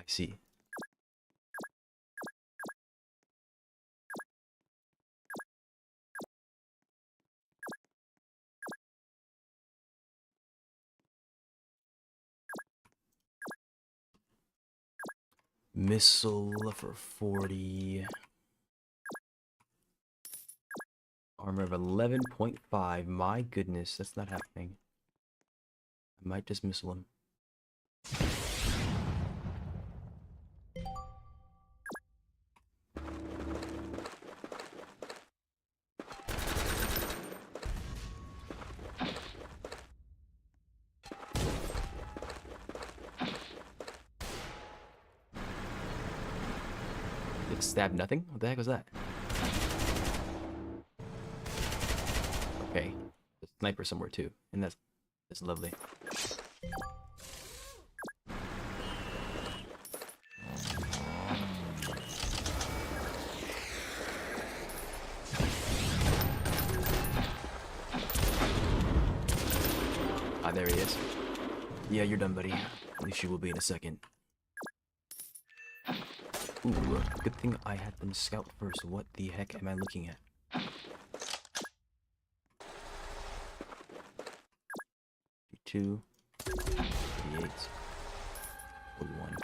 see. Missile for 40. Armor of 11.5. My goodness, that's not happening. I might just missile him. It stabbed nothing? What the heck was that? Okay. There's a sniper somewhere too, and that's lovely. Ah, there he is. Yeah, you're done, buddy. At least you will be in a second. Ooh, good thing I had them scout first. What the heck am I looking at? 2, 38, 41.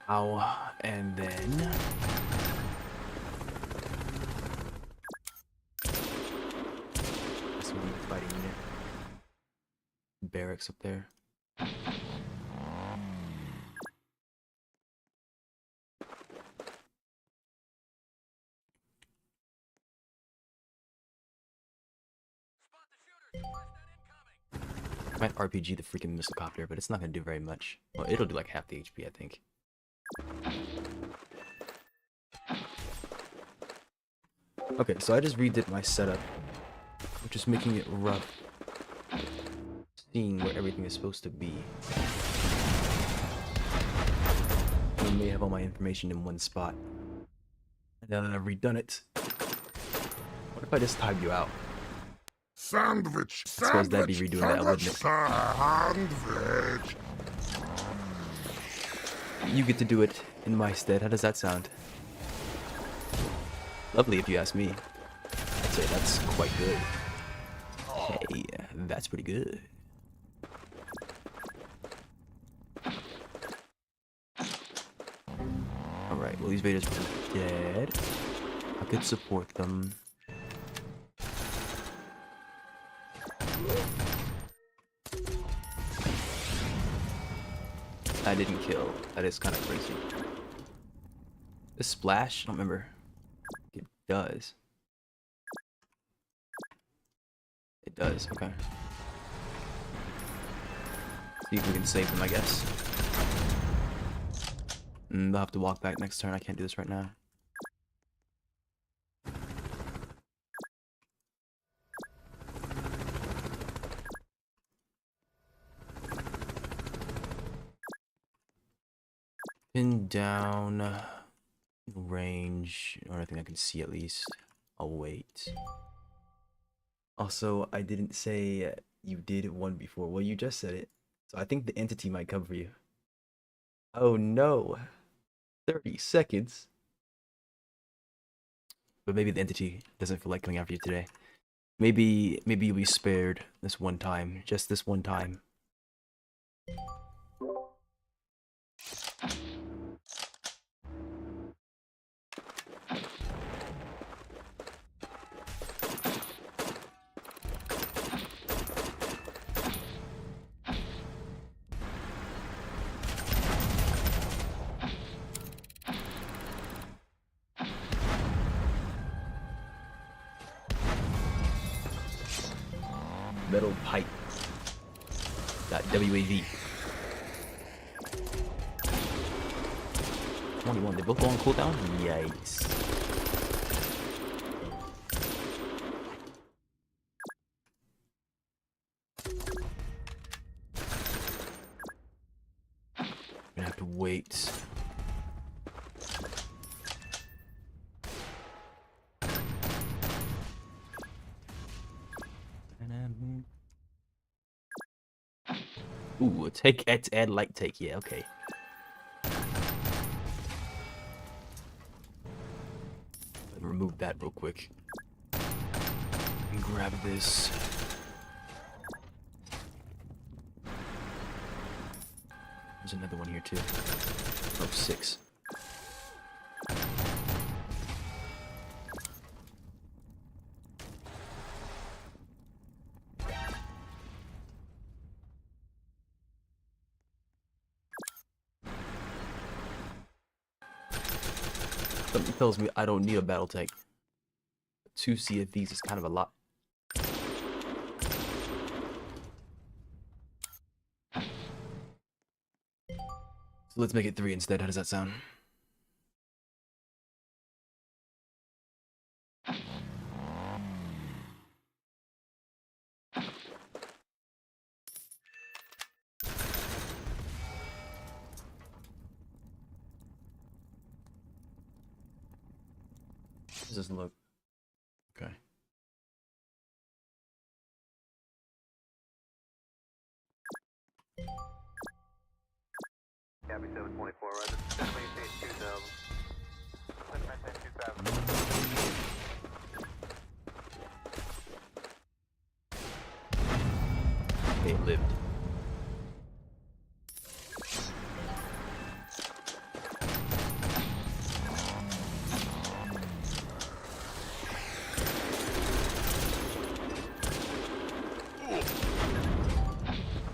Pow, and then fighting unit. Barracks up there. I might RPG the freaking missile copter, but it's not gonna do very much. Well, it'll do like half the HP, I think. Okay, so I just redid my setup, which is making it rough seeing where everything is supposed to be. I may have all my information in one spot. And then I've redone it. What if I just type you out? Sandwich! I suppose that'd be redoing that, wouldn't it? Sandwich! You get to do it in my stead. How does that sound? Lovely, if you ask me. I'd say that's quite good. Hey, that's pretty good. Alright, well, these Vaders are dead. I could support them. I didn't kill. That is kind of crazy. The splash? I don't remember. It does. It does, okay. See if we can save them, I guess. They'll have to walk back next turn. I can't do this right now. Pin down. Range. Or anything I can see at least. I'll wait. Also, I didn't say you did one before. Well, you just said it. So I think the entity might come for you. Oh no. 30 seconds. But maybe the entity doesn't feel like coming after you today. Maybe you'll be spared this one time. Just this one time. Metal pipe. .wav. 21. They both go on cooldown? Yikes. Gonna have to wait. Ooh, take add light take. Yeah, okay. Let me remove that real quick. And grab this. There's another one here too. Oh, 6. Something tells me I don't need a battle tank. 2 CFVs is kind of a lot. So let's make it 3 instead. How does that sound? How does this look? Okay. Copy 724, Roger. Maintain 2000. Maintain 2000. They lived.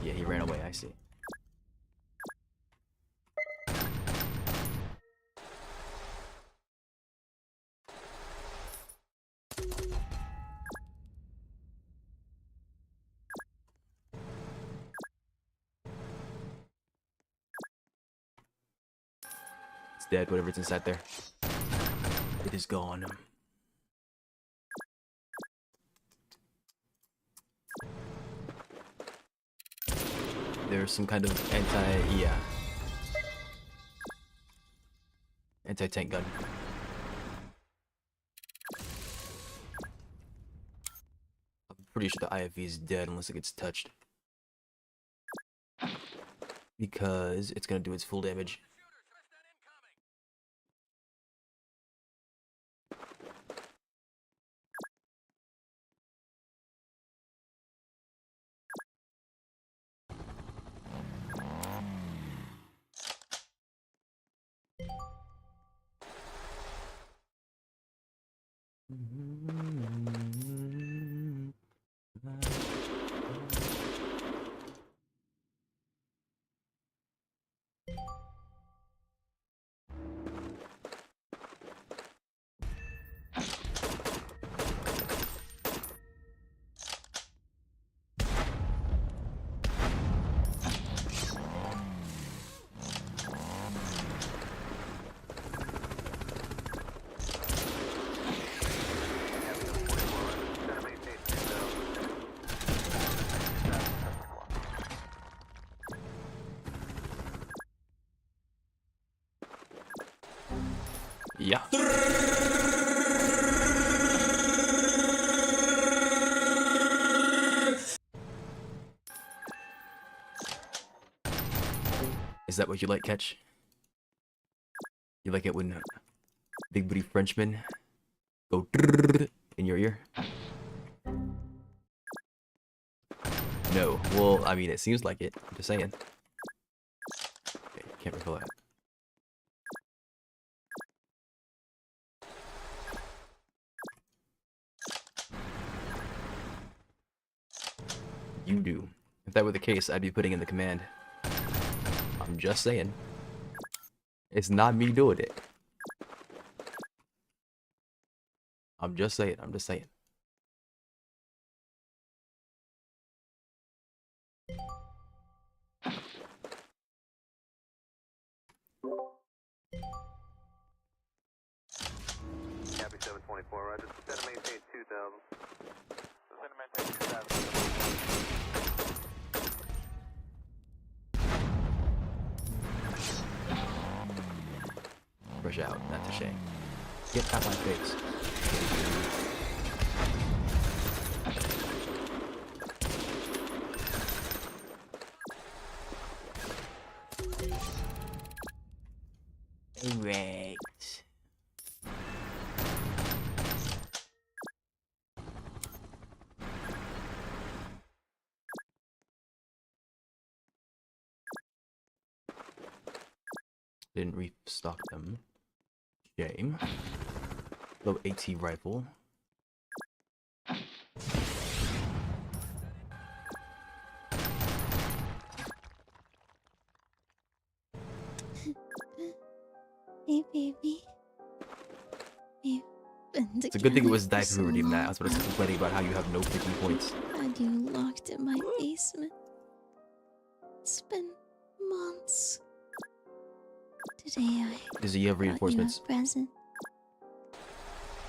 Yeah, he ran away, I see. It's dead, whatever's inside there. It is gone. There's some kind of anti-tank gun. I'm pretty sure the IFV is dead unless it gets touched. Because it's gonna do its full damage. Yeah. Is that what you like, Catch? You like it when big booty Frenchmen go in your ear? No. Well, I mean, it seems like it. I'm just saying. Okay, can't recall that. You do. If that were the case, I'd be putting in the command. I'm just saying. It's not me doing it. I'm just saying. I'm just saying. Copy 724, Roger. Set to maintain 2000. Set to maintain 2000. Rush out. That's a shame. Get out my face. Correct. Didn't restock them. Shame. Low AT rifle. Hey, baby. We've been It's a good thing it was together Diaper for who so redeemed that. I long was about to now. complaining about how you have no freaking points. Had you locked in my basement. It's been months. Today I Does he have brought you a reinforcements? present.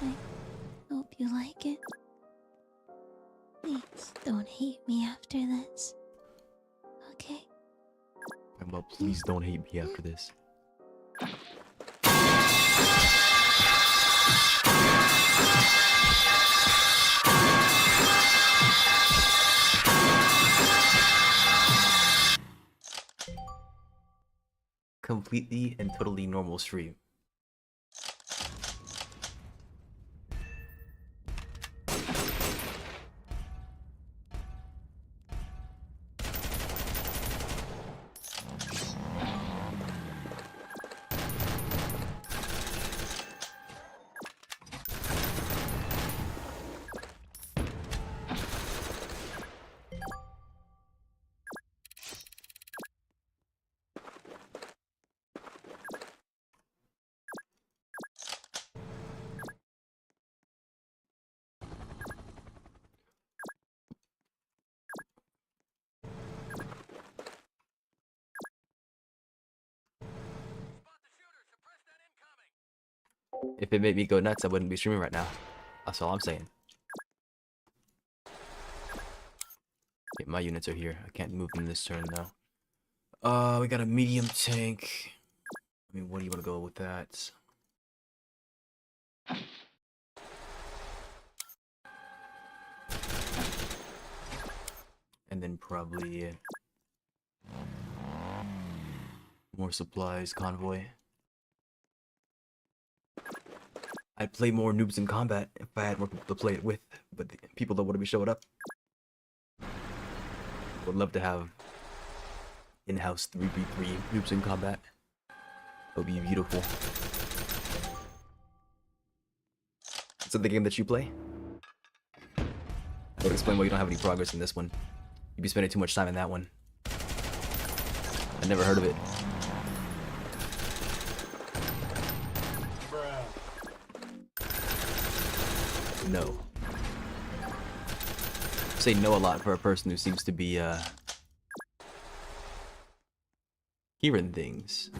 I hope you like it. Please don't hate me after this. Okay? Well, please don't hate me after this. Completely and totally normal stream. If it made me go nuts, I wouldn't be streaming right now. That's all I'm saying. Okay, my units are here. I can't move them this turn though. We got a medium tank. I mean, what do you want to go with that? And then probably more supplies, convoy. I'd play more Noobs in Combat if I had more people to play it with, but the people that would be showing up. Would love to have in-house 3v3 Noobs in Combat. That would be beautiful. Is that the game that you play? That would explain why you don't have any progress in this one. You'd be spending too much time in that one. I never heard of it. No. Say no a lot for a person who seems to be hearing things.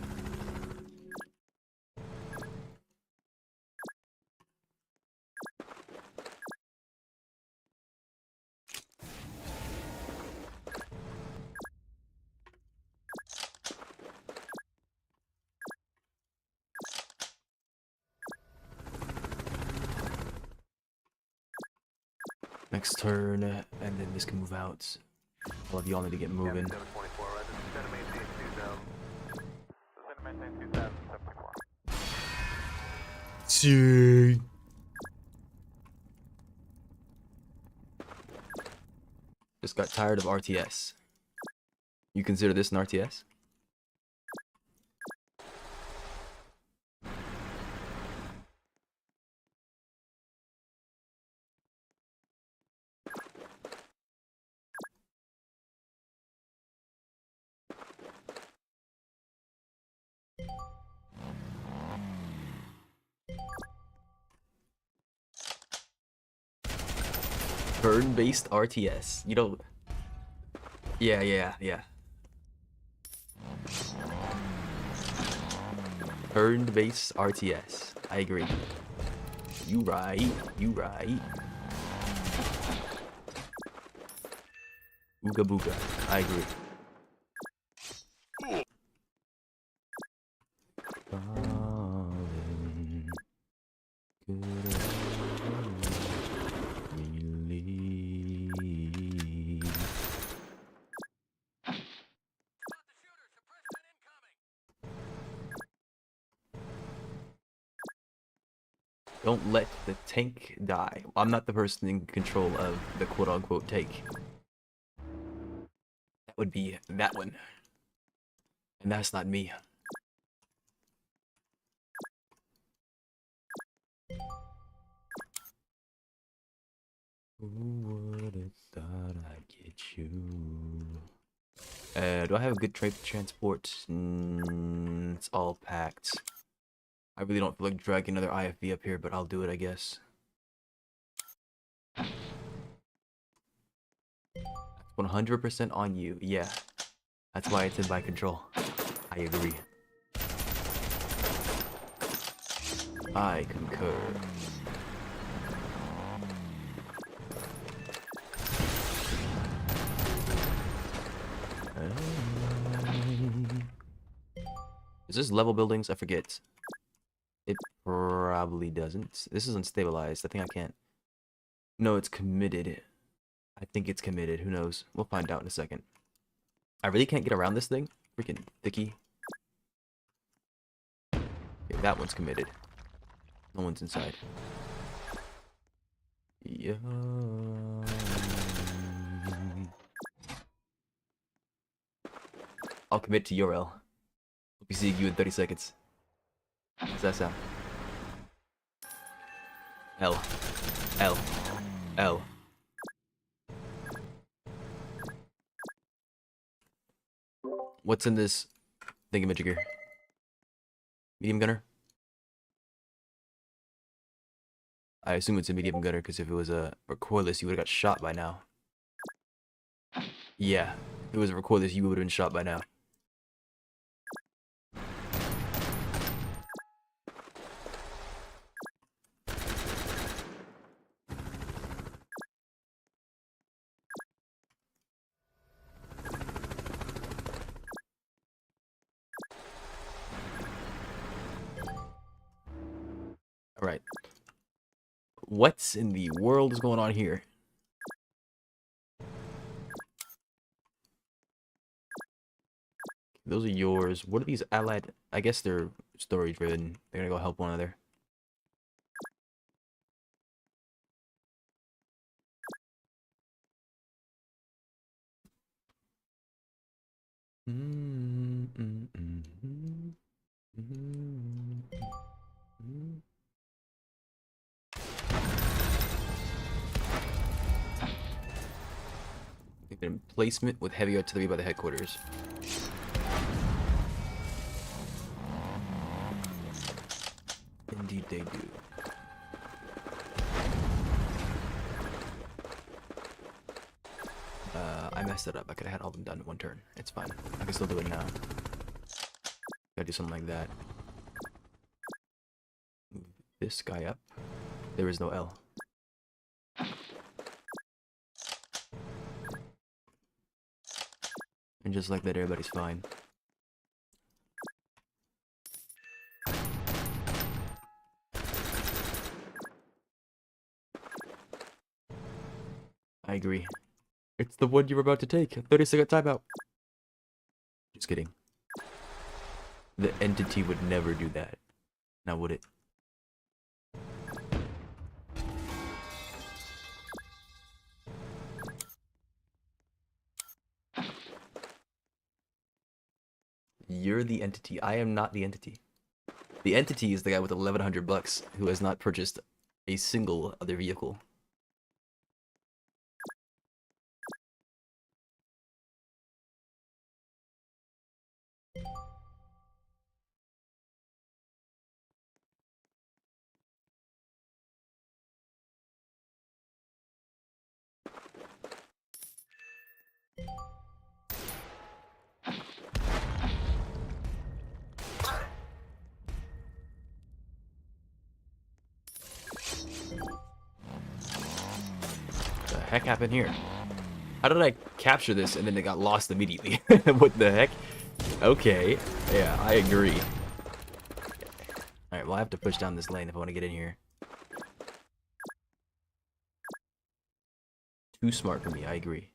Next turn, and then this can move out. All of y'all need to get moving. 724, right? Center maintain 2000. Center maintain 2074. See. Just got tired of RTS. You consider this an RTS? Turn-based RTS. You know. Yeah. Turn-based RTS. I agree. You right. Ooga booga. I agree. Don't let the tank die. I'm not the person in control of the quote-unquote tank. That would be that one. And that's not me. Who would've thought I'd get you? Do I have a good transport? It's all packed. I really don't feel like dragging another IFV up here, but I'll do it, I guess. That's 100% on you. Yeah. That's why it's in my control. I agree. I concur. Is this level buildings? I forget. It probably doesn't. This is unstabilized. I think I can't. No, it's committed. I think it's committed. Who knows? We'll find out in a second. I really can't get around this thing. Freaking thicky. Okay, that one's committed. No one's inside. Yeah. I'll commit to your L. We'll be seeing you in 30 seconds. How's that sound? L. L. L. What's in this thingamajigger? Medium gunner? I assume it's a medium gunner because if it was a recoilless, you would have got shot by now. Yeah, if it was a recoilless, you would have been shot by now. Alright. What's in the world is going on here? Those are yours. What are these allied? I guess they're story driven. They're gonna go help one another. They've been in placement with heavy artillery by the headquarters. Indeed they do. I messed it up. I could have had all of them done in one turn. It's fine. I can still do it now. Gotta do something like that. Move this guy up. There is no L. And just like that, everybody's fine. I agree. It's the one you were about to take. 30-second timeout. Just kidding. The entity would never do that. Now would it? You're the entity. I am not the entity. The entity is the guy with 1,100 bucks who has not purchased a single other vehicle. The heck happened here? How did I capture this and then it got lost immediately? What the heck? Okay. Yeah, I agree. Alright, well I have to push down this lane if I want to get in here. Too smart for me, I agree.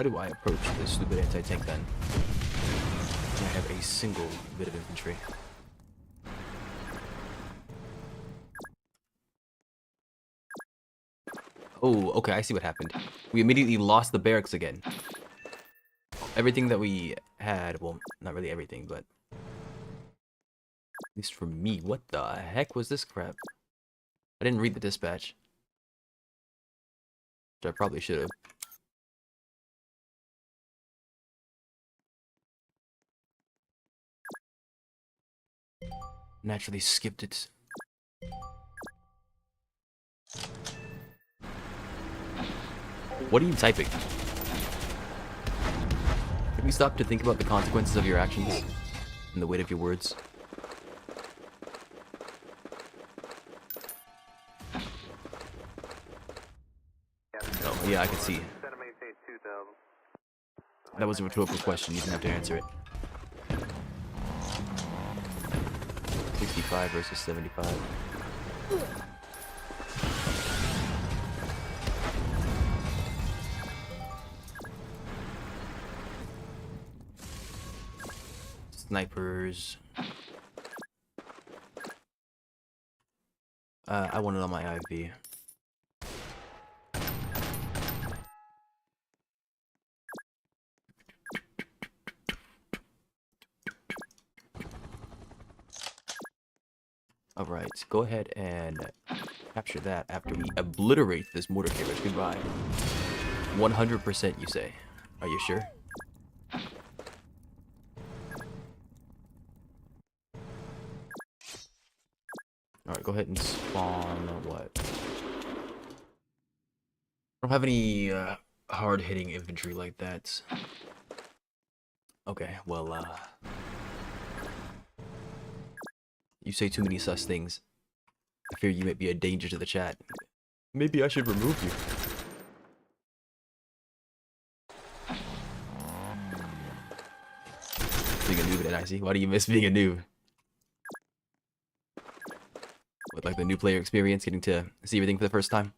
how do I approach this stupid anti-tank then? I have a single bit of infantry. Oh, okay, I see what happened. We immediately lost the barracks again. Everything that we had, well, not really everything, but at least for me, what the heck was this crap? I didn't read the dispatch. Which I probably should have. Naturally skipped it. What are you typing? Can we stop to think about the consequences of your actions and the weight of your words? Oh, yeah, I can see. Center maintain 2000. That was a rhetorical question. You didn't have to answer it. 65 versus 75. Snipers. I want it on my IV. Alright, go ahead and capture that after we obliterate this mortar carriage. Goodbye. 100% you say. Are you sure? Alright, go ahead and spawn what? I don't have any hard-hitting infantry like that. Okay, well, you say too many sus things. I fear you might be a danger to the chat. Maybe I should remove you. Being a noob at IC? Why do you miss being a noob? With like the new player experience, getting to see everything for the first time?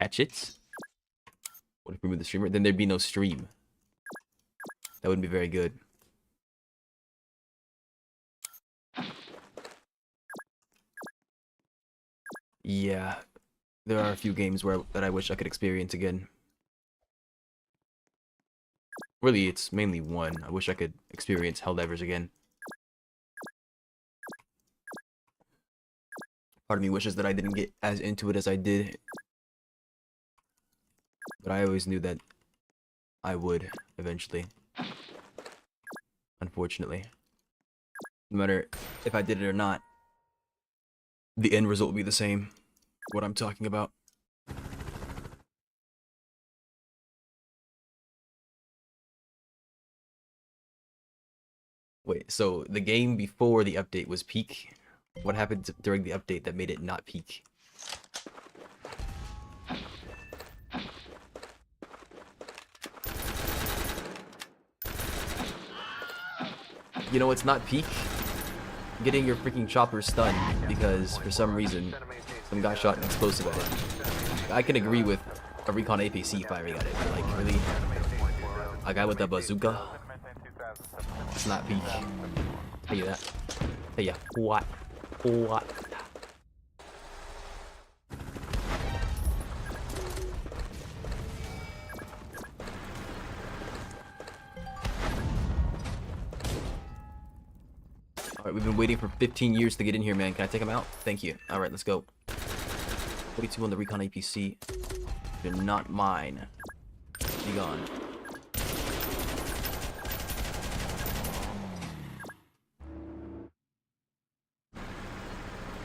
Catch it? What if we remove the streamer? Then there'd be no stream. That wouldn't be very good. Yeah, there are a few games that I wish I could experience again. Really, it's mainly one. I wish I could experience Helldivers again. Part of me wishes that I didn't get as into it as I did. But I always knew that I would eventually. Unfortunately. No matter if I did it or not, the end result will be the same. What I'm talking about. Wait, so the game before the update was peak? What happened during the update that made it not peak? You know, it's not peak. Getting your freaking chopper stunned because for some reason some guy shot an explosive at it. I can agree with a recon APC firing at it, but like really, a guy with a bazooka, it's not peak. Tell you that. Tell ya what? What? Alright, we've been waiting for 15 years to get in here, man. Can I take him out? Thank you. Alright, let's go. 42 on the recon APC. You're not mine. Be gone.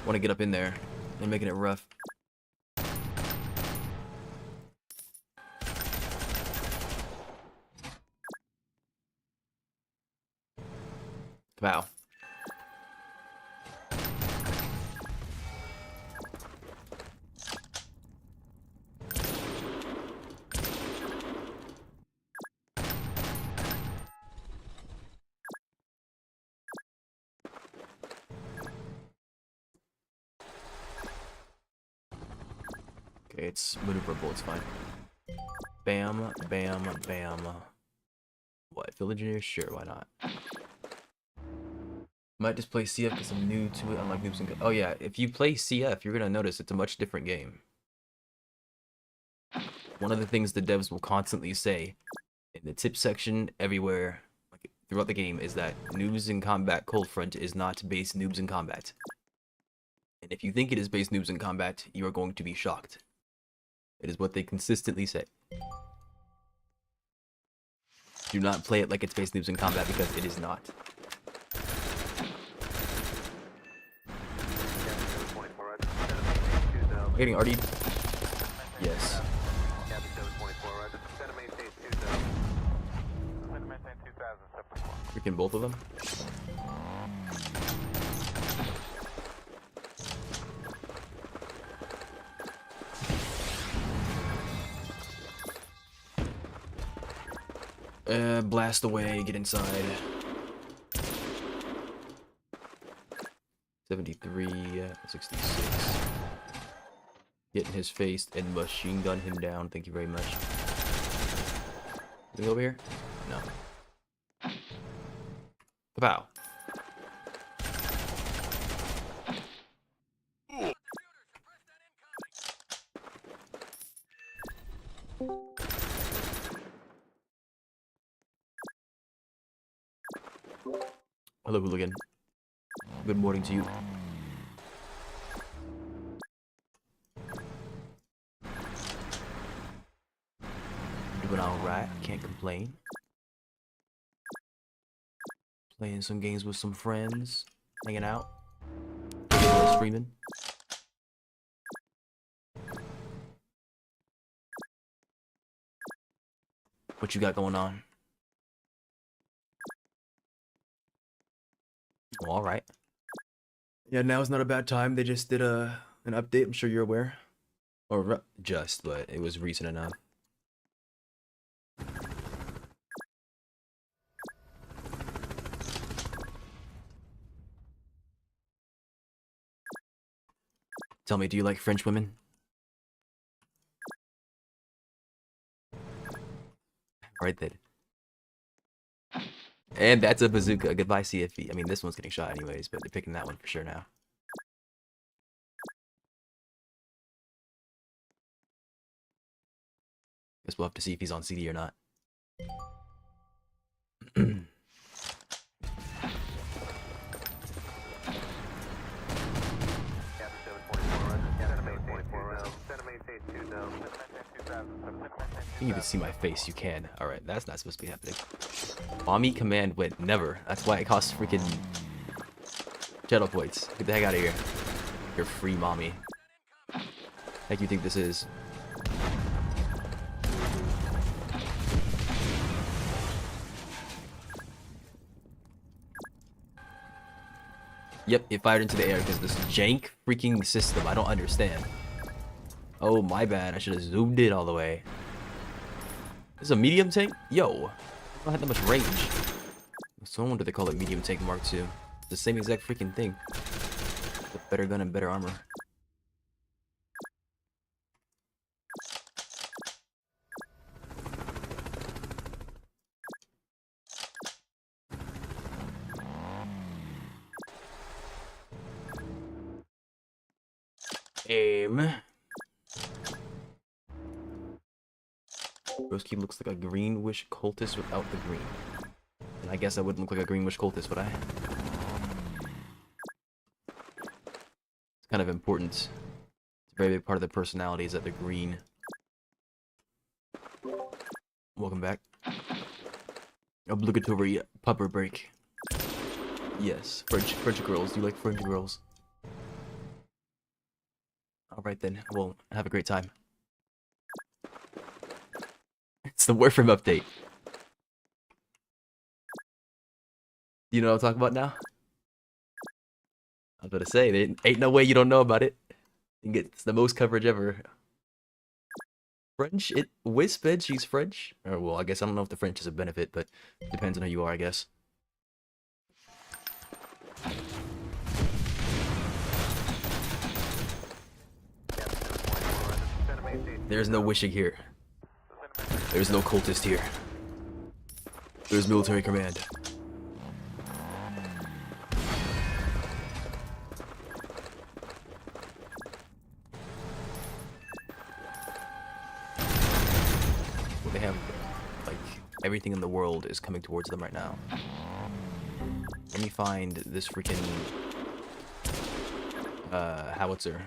Want to get up in there. They're making it rough. Wow. Okay, it's maneuverable, it's fine. Bam, bam, bam. What? Village engineer? Sure, why not? Might just play CF because I'm new to it, unlike Noobs and... Oh yeah, if you play CF, you're gonna notice it's a much different game. One of the things the devs will constantly say in the tip section, everywhere, like throughout the game, is that Noobs in Combat Cold Front is not base Noobs in Combat. And if you think it is base Noobs in Combat, you are going to be shocked. It is what they consistently say. Do not play it like it's base Noobs in Combat because it is not. Getting already. Yes. Freaking both of them. Blast away, get inside. 73, 66. Get in his face and machine gun him down. Thank you very much. Anything over here? No. Kapow. Hello, hooligan. Good morning to you. Doing alright, can't complain. Playing some games with some friends, hanging out, streaming. What you got going on? Oh, all right. Yeah, now is not a bad time. They just did an update. I'm sure you're aware, or just, but it was recent enough. Tell me, do you like French women? Right then. And that's a bazooka. Goodbye, CFE. I mean, this one's getting shot anyways, but they're picking that one for sure now. Guess we'll have to see if he's on CD or not. You can see my face, you can. Alright, that's not supposed to be happening. Mommy command went never. That's why it costs freaking shadow points. Get the heck out of here. You're free, mommy. Heck you think this is? Yep, it fired into the air because this jank freaking system. I don't understand. Oh, my bad. I should have zoomed in all the way. This is a medium tank? Yo, I don't have that much range. So no wonder they call it medium tank Mark II. It's the same exact freaking thing. With better gun and better armor. Aim. Broski looks like a greenwish cultist without the green. And I guess I wouldn't look like a greenwish cultist, would I? It's kind of important. It's a very big part of their personality is that they're green. Welcome back. Obligatory pupper break. Yes, French girls. Do you like French girls? Alright then, well, have a great time. It's the Warframe update. You know what I'm talking about now? I was about to say, there ain't no way you don't know about it. It gets the most coverage ever. French? Whisped she's French? Or, well, I guess I don't know if the French is a benefit, but it depends on who you are, I guess. There's no wishing here. There's no cultist here. There's military command. Well, they have, like, everything in the world is coming towards them right now. Let me find this freaking howitzer.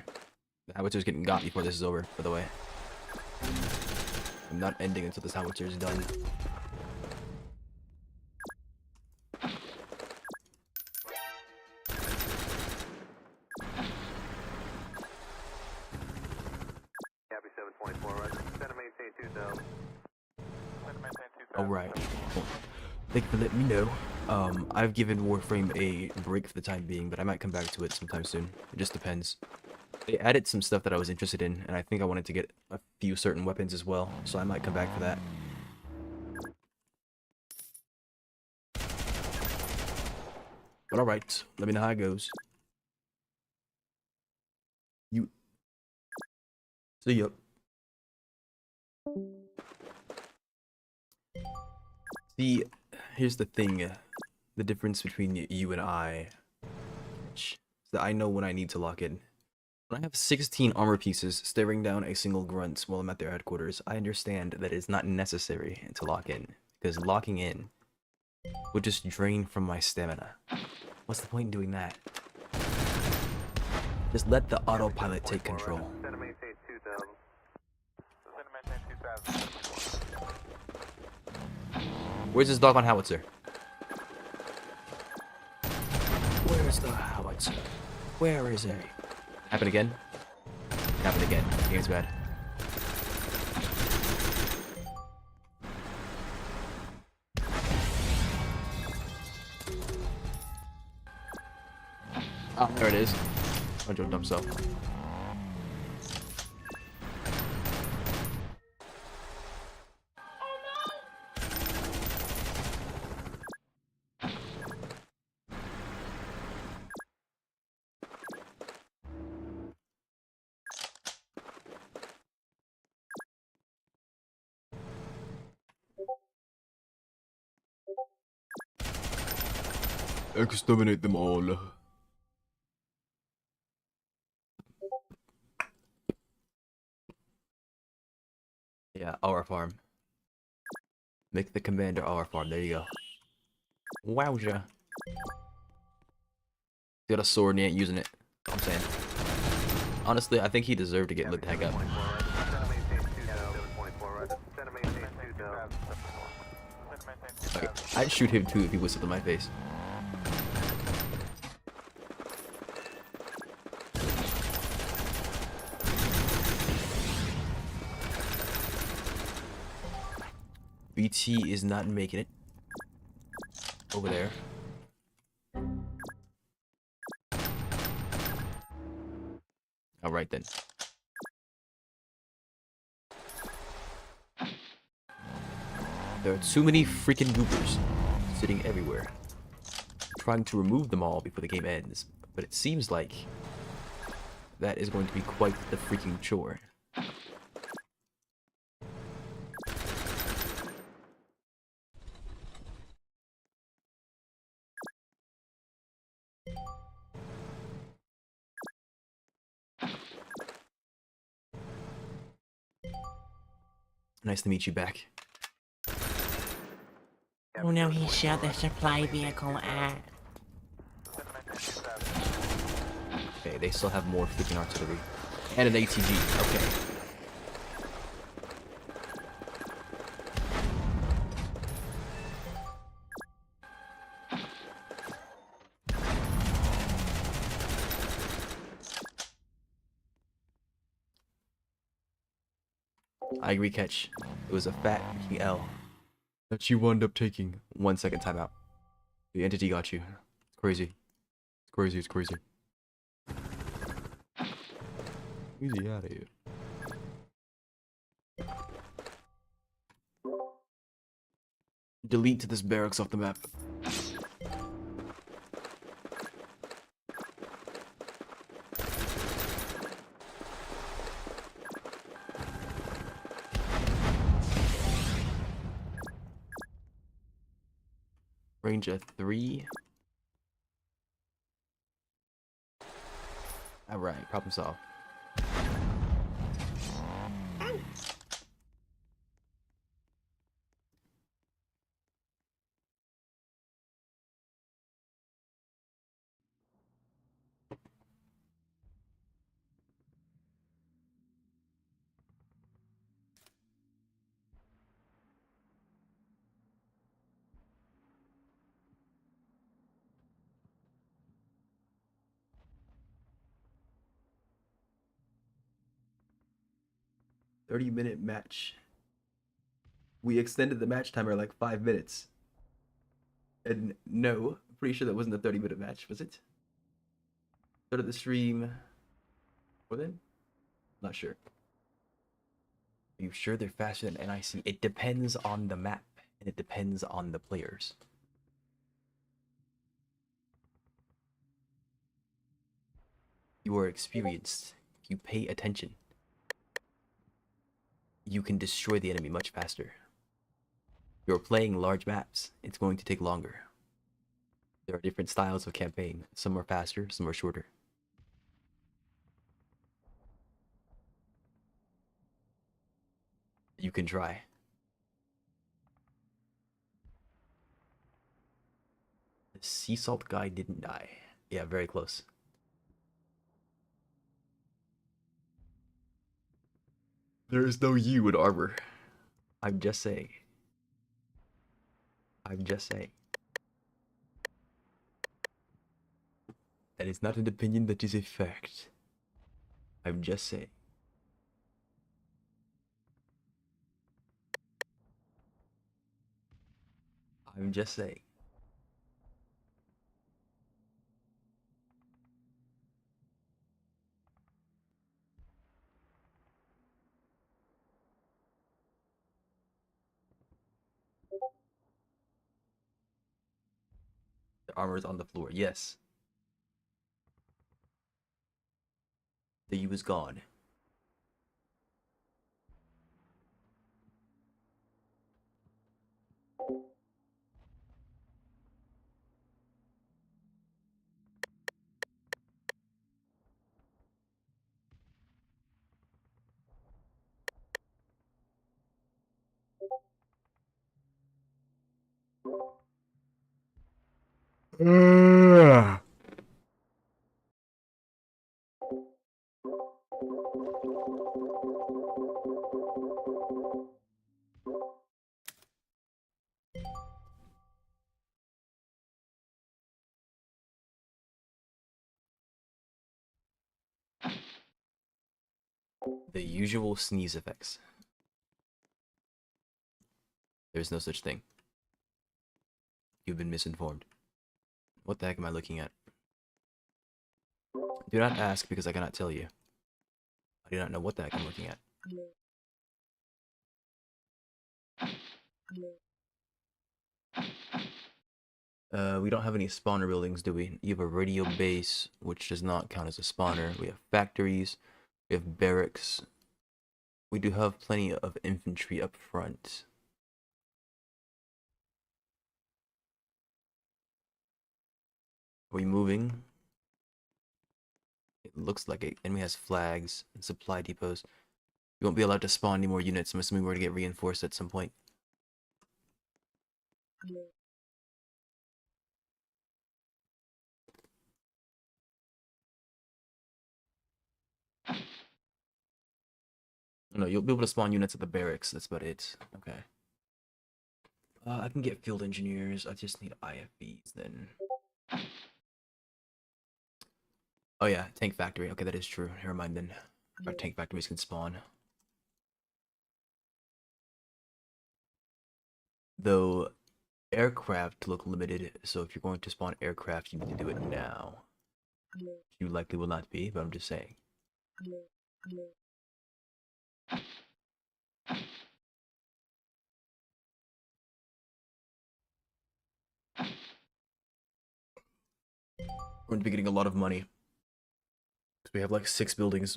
The howitzer's getting got before this is over, by the way. I'm not ending until this howitzer is done. Copy 724, right? Center maintain 2000. Center maintain 2000. Alright. Well, thank you for letting me know. I've given Warframe a break for the time being, but I might come back to it sometime soon. It just depends. They added some stuff that I was interested in, and I think I wanted to get a few certain weapons as well, so I might come back for that. But alright, let me know how it goes. You... See ya. See, here's the thing. The difference between you and I is that I know when I need to lock in. When I have 16 armor pieces staring down a single grunt while I'm at their headquarters, I understand that it's not necessary to lock in, because locking in would just drain from my stamina. What's the point in doing that? Just let the autopilot take control. Center maintain 2000. Center maintain 2000. Where's this doggone howitzer? Where's the howitzer? Where is it? Happen again? Happen again. Game's bad. Oh, there it is. I jumped up so. Exterminate them all. Yeah, our farm. Make the commander our farm. There you go. Wowza. Got a sword and he ain't using it. I'm saying. Honestly, I think he deserved to get lit the heck up. Center maintain 2000. Right? Center maintain 2000. Okay, I'd shoot him too if he whistled in my face. BT is not making it. Over there. Alright then. There are too many freaking goobers sitting everywhere. I'm trying to remove them all before the game ends, but it seems like that is going to be quite the freaking chore. Nice to meet you back. Oh no, he shot the supply vehicle at. Okay, they still have more freaking artillery. And an ATG, okay. I agree, Catch. It was a fat L that you wound up taking. 1 second timeout. The entity got you. It's crazy. It's crazy, it's crazy. Easy out of here. Delete this barracks off the map. Range of 3. Alright, problem solved. "30-minute match. We extended the match timer like 5 minutes. And no, pretty sure that wasn't a 30-minute match, was it? Started the stream. What then? Not sure. Are you sure they're faster than NIC? It depends on the map, and it depends on the players. You are experienced. If you pay attention, you can destroy the enemy much faster. You're playing large maps. It's going to take longer. There are different styles of campaign. Some are faster, some are shorter. You can try. The sea salt guy didn't die. Yeah, very close. There is no you in armor. I'm just saying. I'm just saying. That is not an opinion, that is a fact. I'm just saying. I'm just saying. The armor is on the floor. Yes. The you is gone. The usual sneeze effects. There's no such thing. You've been misinformed. What the heck am I looking at? Do not ask, because I cannot tell you. I do not know what the heck I'm looking at. We don't have any spawner buildings, do we? You have a radio base, which does not count as a spawner. We have factories. We have barracks. We do have plenty of infantry up front. Are we moving? It looks like it. Enemy has flags and supply depots. You won't be allowed to spawn any more units. I'm assuming we're going to get reinforced at some point. No, you'll be able to spawn units at the barracks. That's about it. Okay. I can get field engineers. I just need IFVs then. Oh yeah, tank factory. Okay, that is true. Never mind then. Our tank factories can spawn. Though aircraft look limited, so if you're going to spawn aircraft, you need to do it now. You likely will not be, but I'm just saying. We're going to be getting a lot of money. Because we have like 6 buildings.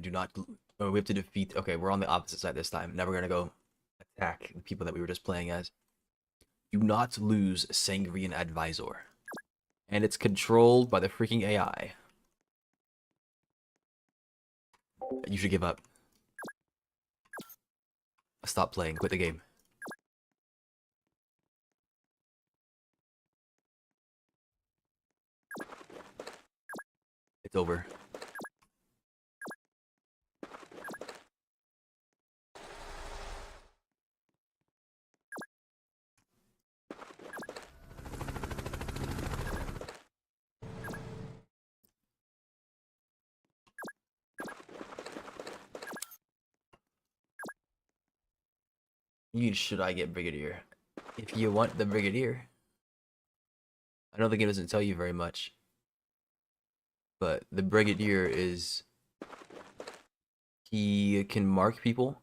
Do not. Oh, we have to defeat. Okay, we're on the opposite side this time. Now we're gonna go attack the people that we were just playing as. Do not lose Sangrian Advisor. And it's controlled by the freaking AI. You should give up. Stop playing. Quit the game. It's over. Should I get Brigadier? If you want the Brigadier. I know the game doesn't tell you very much. But the Brigadier is... He can mark people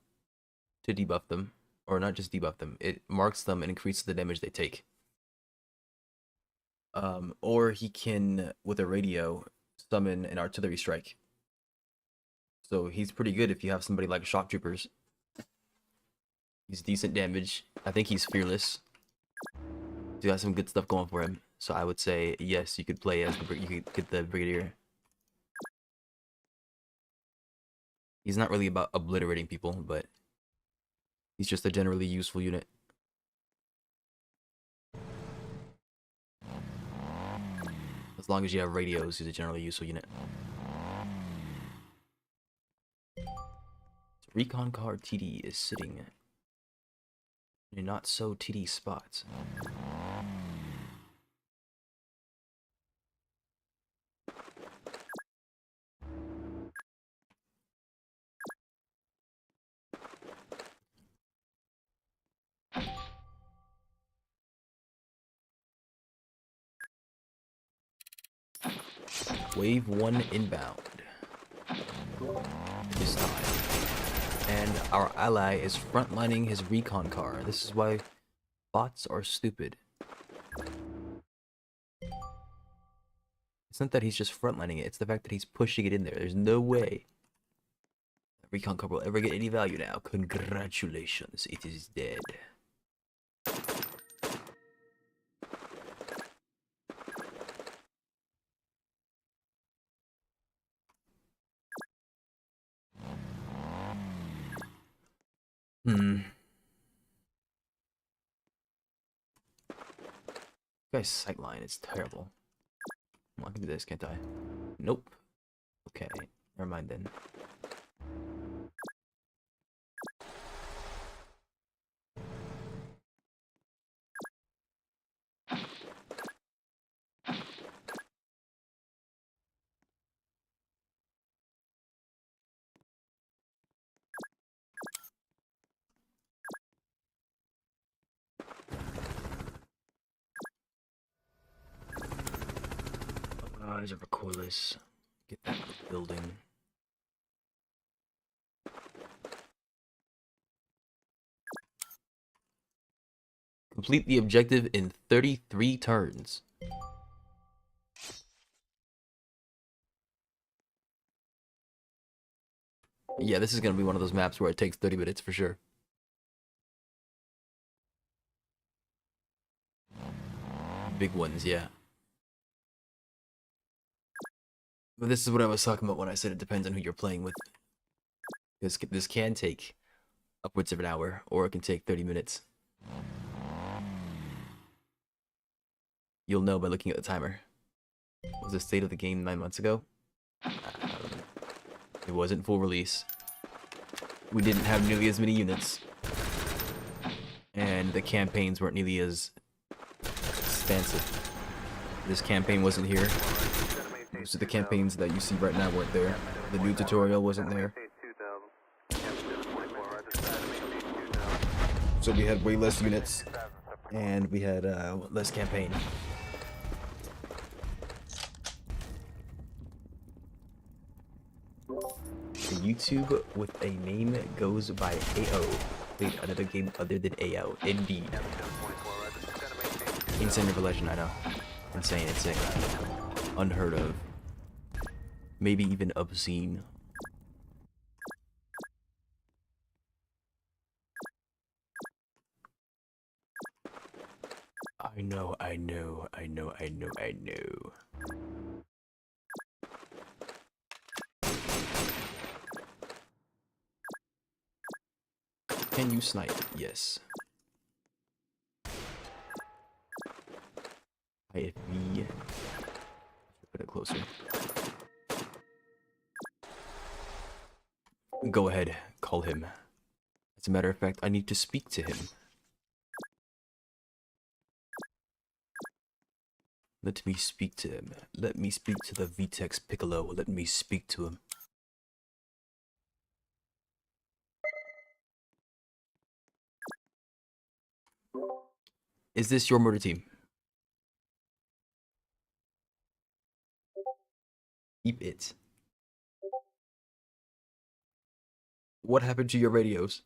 to debuff them. Or not just debuff them. It marks them and increases the damage they take. Or he can, with a radio, summon an artillery strike. So he's pretty good if you have somebody like shock troopers. He's decent damage. I think he's fearless. He's got some good stuff going for him. So I would say yes, you could play as you could get the Brigadier. He's not really about obliterating people, but he's just a generally useful unit. As long as you have radios, he's a generally useful unit. So Recon car TD is sitting in a not so TD spot. Wave 1 inbound. This time. And our ally is frontlining his recon car. This is why bots are stupid. It's not that he's just frontlining it, it's the fact that he's pushing it in there. There's no way that recon car will ever get any value now. Congratulations, it is dead. Guy's sightline is terrible. Well, I can do this, can't I? Nope. Okay, never mind then. There's a recoilless. Get that building. Complete the objective in 33 turns. Yeah, this is gonna be one of those maps where it takes 30 minutes for sure. Big ones, yeah. But this is what I was talking about when I said it depends on who you're playing with. This can take upwards of an hour, or it can take 30 minutes. You'll know by looking at the timer. What was the state of the game 9 months ago? It wasn't full release. We didn't have nearly as many units. And the campaigns weren't nearly as expansive. This campaign wasn't here. Most of the campaigns that you see right now weren't there. The new tutorial wasn't there. So we had way less units, and we had less campaign. YouTube with a name that goes by AO. Played another game other than AO. Indeed. Insane of a legend, I know. Insane, insane. Unheard of. Maybe even obscene. I know. Can you snipe? Yes. IFV. Put it closer. Go ahead, call him. As a matter of fact, I need to speak to him. Let me speak to him. Let me speak to the Vtex Piccolo. Let me speak to him. Is this your murder team? Keep it. What happened to your radios?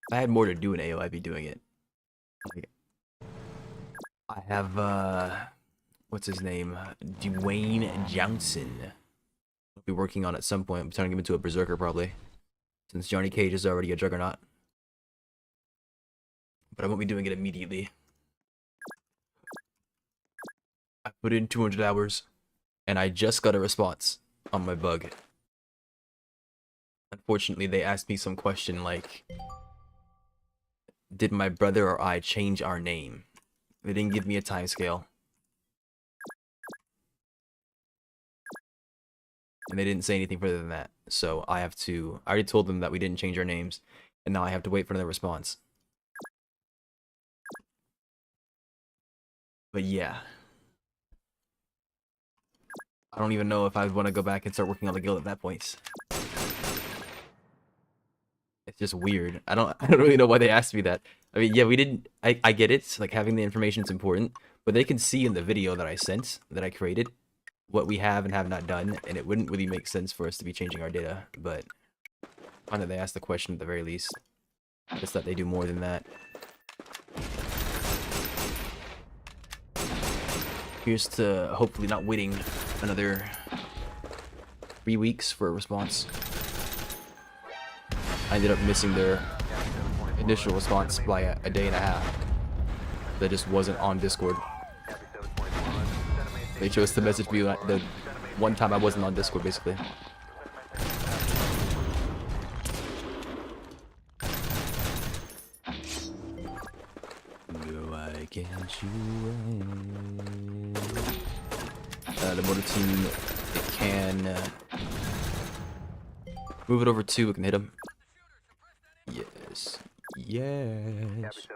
If I had more to do in AO, I'd be doing it. Like, I have, what's his name? Dwayne Johnson. I'll be working on at some point. I'm turning him into a berserker, probably. Since Johnny Cage is already a juggernaut. But I won't be doing it immediately. I put in 200 hours, and I just got a response on my bug. Unfortunately, they asked me some question like, did my brother or I change our name? They didn't give me a timescale. And they didn't say anything further than that. So I already told them that we didn't change our names, and now I have to wait for another response. But yeah. I don't even know if I would want to go back and start working on the guild at that point. It's just weird. I don't really know why they asked me that. I mean, yeah, we didn't. I get it. Like, having the information is important, but they can see in the video that I sent, that I created, what we have and have not done, and it wouldn't really make sense for us to be changing our data. But fine that they asked the question at the very least. Just that they do more than that. Here's to hopefully not waiting another 3 weeks for a response. I ended up missing their initial response by a day and a half. That just wasn't on Discord. They chose to message me like the one time I wasn't on Discord, basically. Why can't you win? The motor team, it can move it over 2, it can hit him. Yes. Yes.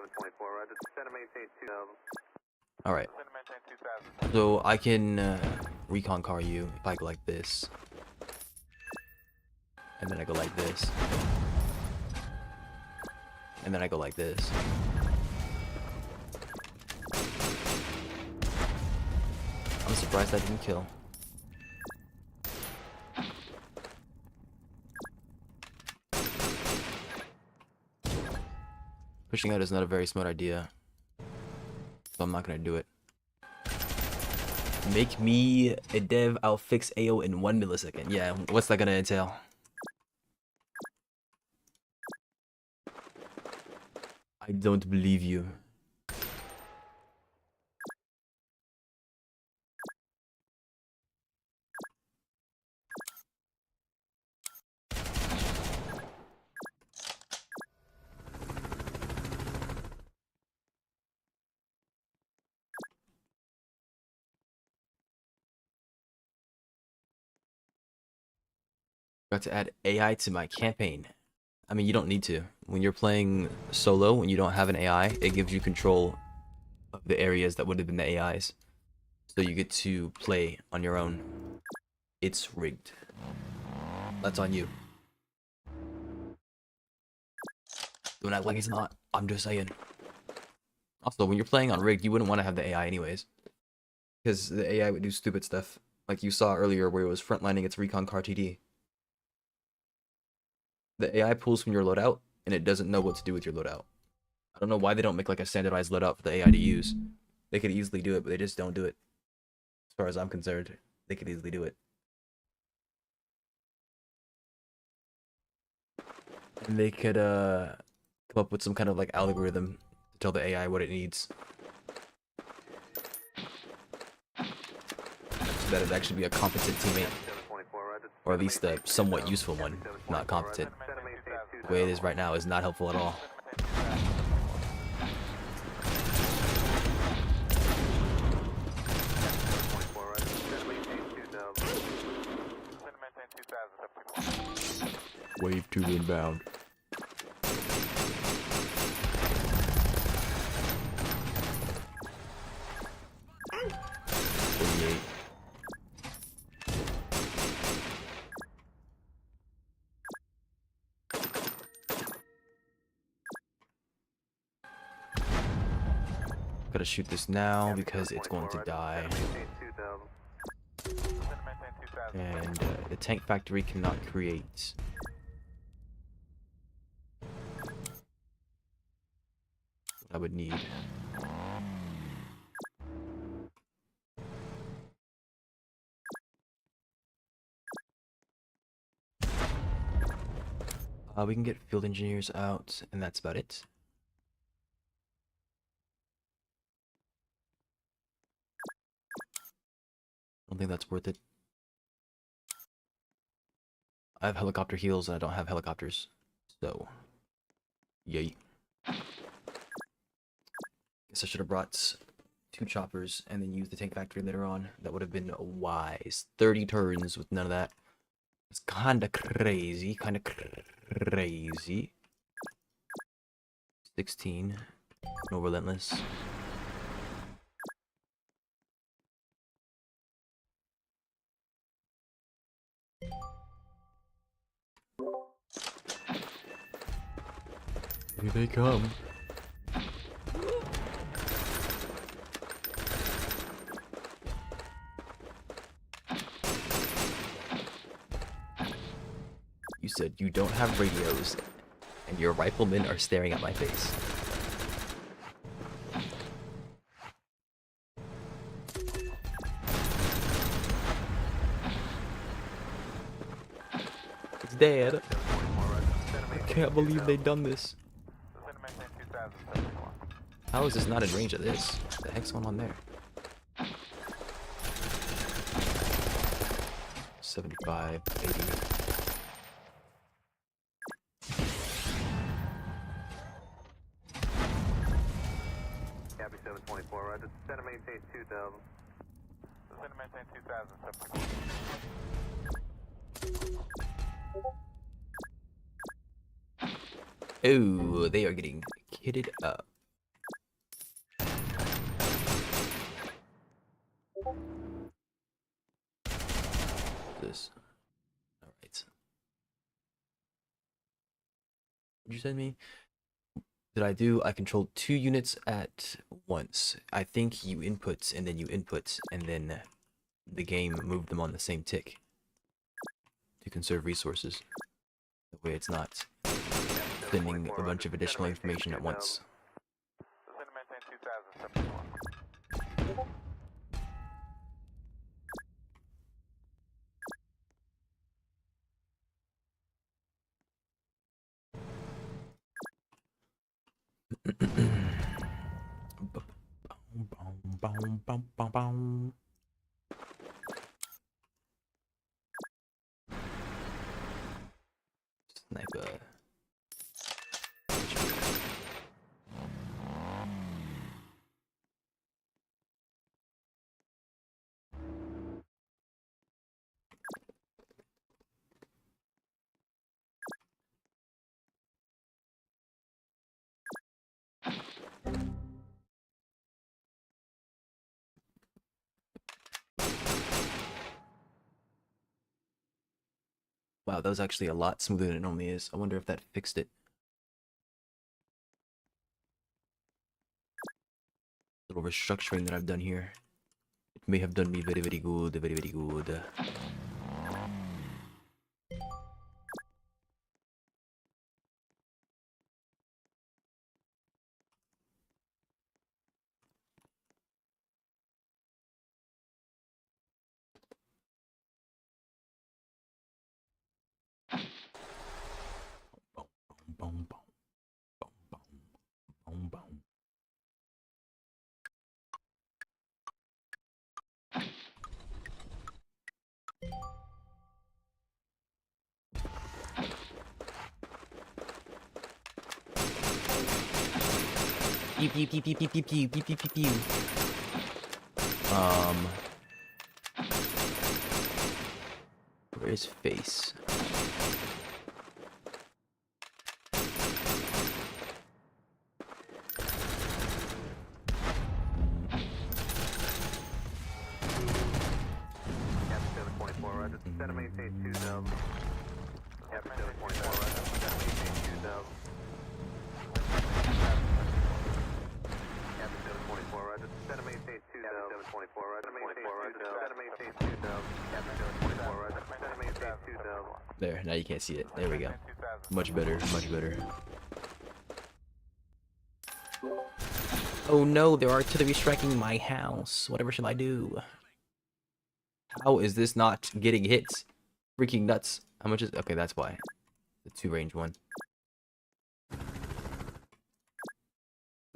Alright. So I can recon car you if I go like this. And then I go like this. And then I go like this. I'm surprised that didn't kill. Pushing out is not a very smart idea. So I'm not gonna do it. Make me a dev, I'll fix AO in 1 millisecond. Yeah, what's that gonna entail? I don't believe you. Got to add AI to my campaign. I mean, you don't need to. When you're playing solo, when you don't have an AI, it gives you control of the areas that would have been the AIs. So you get to play on your own. It's rigged. That's on you. Don't act like it's not. I'm just saying. Also, when you're playing on rigged, you wouldn't want to have the AI anyways, because the AI would do stupid stuff, like you saw earlier where it was frontlining its recon car TD. The AI pulls from your loadout, and it doesn't know what to do with your loadout. I don't know why they don't make like a standardized loadout for the AI to use. They could easily do it, but they just don't do it. As far as I'm concerned, they could easily do it. And they could come up with some kind of like algorithm to tell the AI what it needs. So that it'd actually be a competent teammate. 724, roger. Or at least a somewhat useful one, not competent. The way it is right now is not helpful at all. Wave 2 inbound. Gotta shoot this now because it's going to die. And the tank factory cannot create. What I would need. We can get field engineers out, and that's about it. I don't think that's worth it. I have helicopter heals and I don't have helicopters. So, yay. Guess I should have brought 2 choppers and then used the tank factory later on. That would have been wise. 30 turns with none of that. It's kinda crazy. Kinda crazy. 16. No relentless. Here they come. You said you don't have radios, and your riflemen are staring at my face. It's dead. I can't believe they done this. How is this not in range of this? What the heck's going on there? 75, 80. Copy 724, roger. Center maintain 2000. Center maintain 2000, Oh, they are getting kitted up. This. Alright. What'd you send me? Did I do? I controlled 2 units at once. I think you input and then you input and then the game moved them on the same tick to conserve resources. That way it's not sending a bunch of additional information at once. Center maintain 2000, 71. Sniper. Wow, that was actually a lot smoother than it normally is. I wonder if that fixed it. Little restructuring that I've done here. It may have done me very, very good, very, very good. Boom, boom, boom, boom, boom, boom. Pew pew pew pew pew pew pew pew pew pew pew. Where is face? Captain 724, roger. Center maintain 2000. Captain 724, roger. Center maintain 2000. Captain 724, roger. Center maintain 2000. 724, roger. Center maintain 2000. Captain 724, roger. Center maintain 2000. There, now you can't see it. There we go. Much better, much better. Oh no, there are artillery striking my house. Whatever shall I do? How is this not getting hits? Freaking nuts. How much is... Okay, that's why. The 2-range one.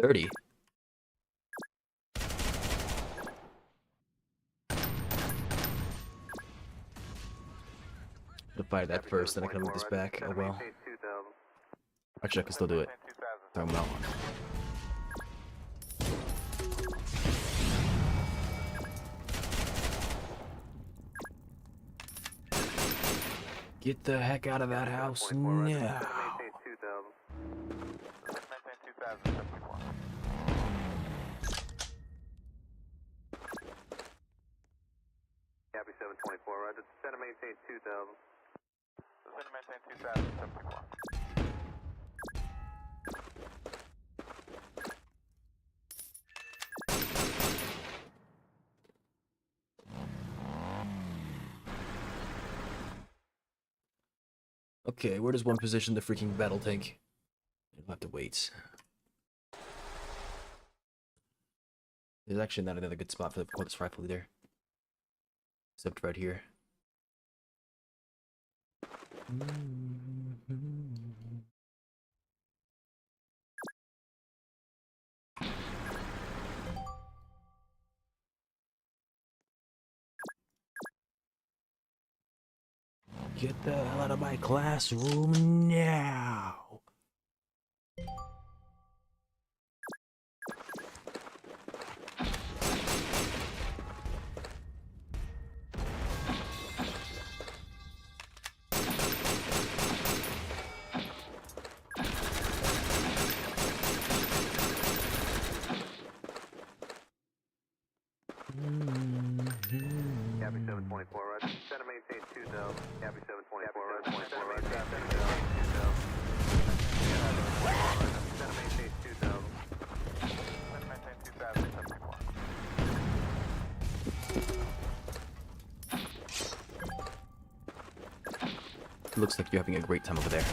30. I'll fire that first, then I can move this back. Oh well. Actually, I can still do it. Talking about. Get the heck out of that house now. Copy 724, roger. Center maintain 2000. Center maintain 2000, 724. Okay, where does one position the freaking battle tank? You'll have to wait. There's actually not another good spot for the cordless rifle either. Except right here. Get the hell out of my classroom now! Copy 724, roger. Center maintain 2000. Copy 724, roger. Center maintain 2000. Center maintain 2000. Center maintain 2000, 724. Looks like you're having a great time over there.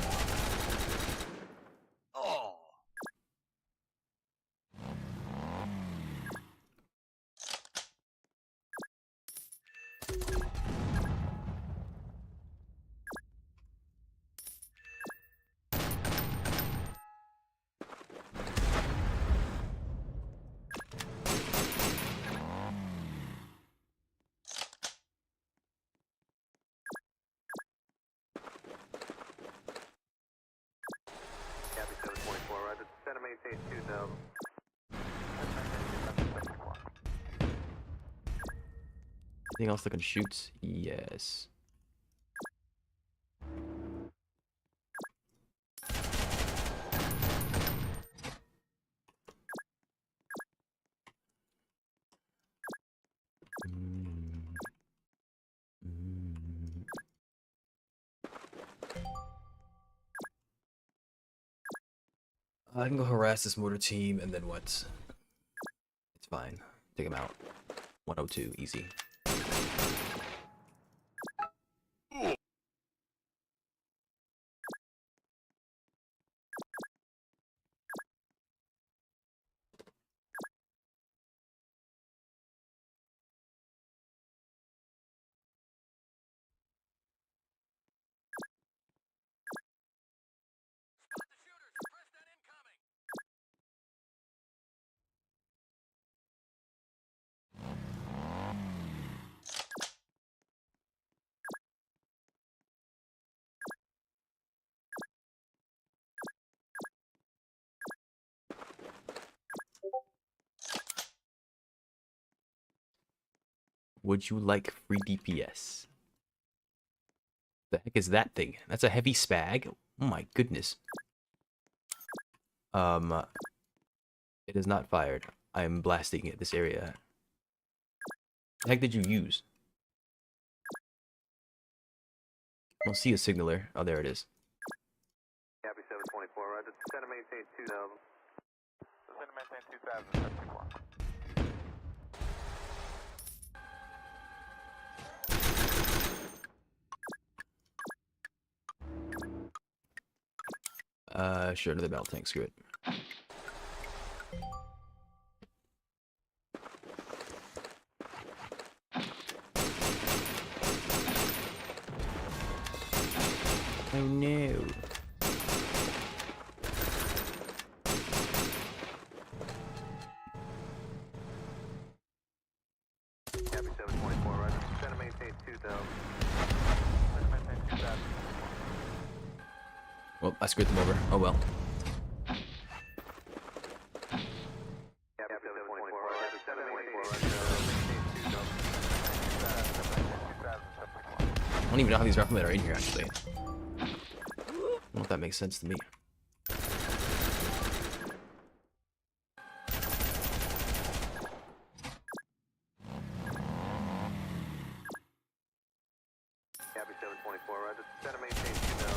Copy 724, roger. Center maintain 2000. Anything else that can shoot? Yes. I can go harass this mortar team, and then what? It's fine. Take him out. 102, easy. Would you like free DPS? The heck is that thing? That's a heavy spag? Oh my goodness. It is not fired. I am blasting at this area. The heck did you use? I don't see a signaler. Oh, there it is. Copy 724, roger. Center maintain 2000. Center maintain 2000, 724. Sure, to the battle tank, screw it. Oh no. Copy 724, roger. Center maintain 2000. Center maintain 2000. Well, I screwed them over. Oh well. Copy 724, roger. Center maintain 2000. I don't even know how these riflemen are in here, actually. I don't know if that makes sense to me. Copy 724, roger. Center maintain 2000.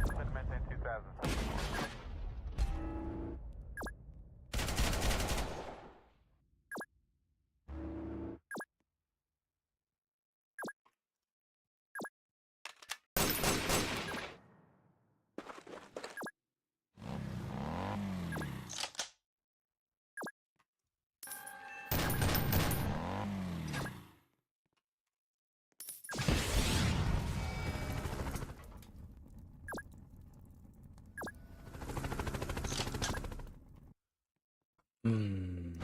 Center maintain 2000. Hmm.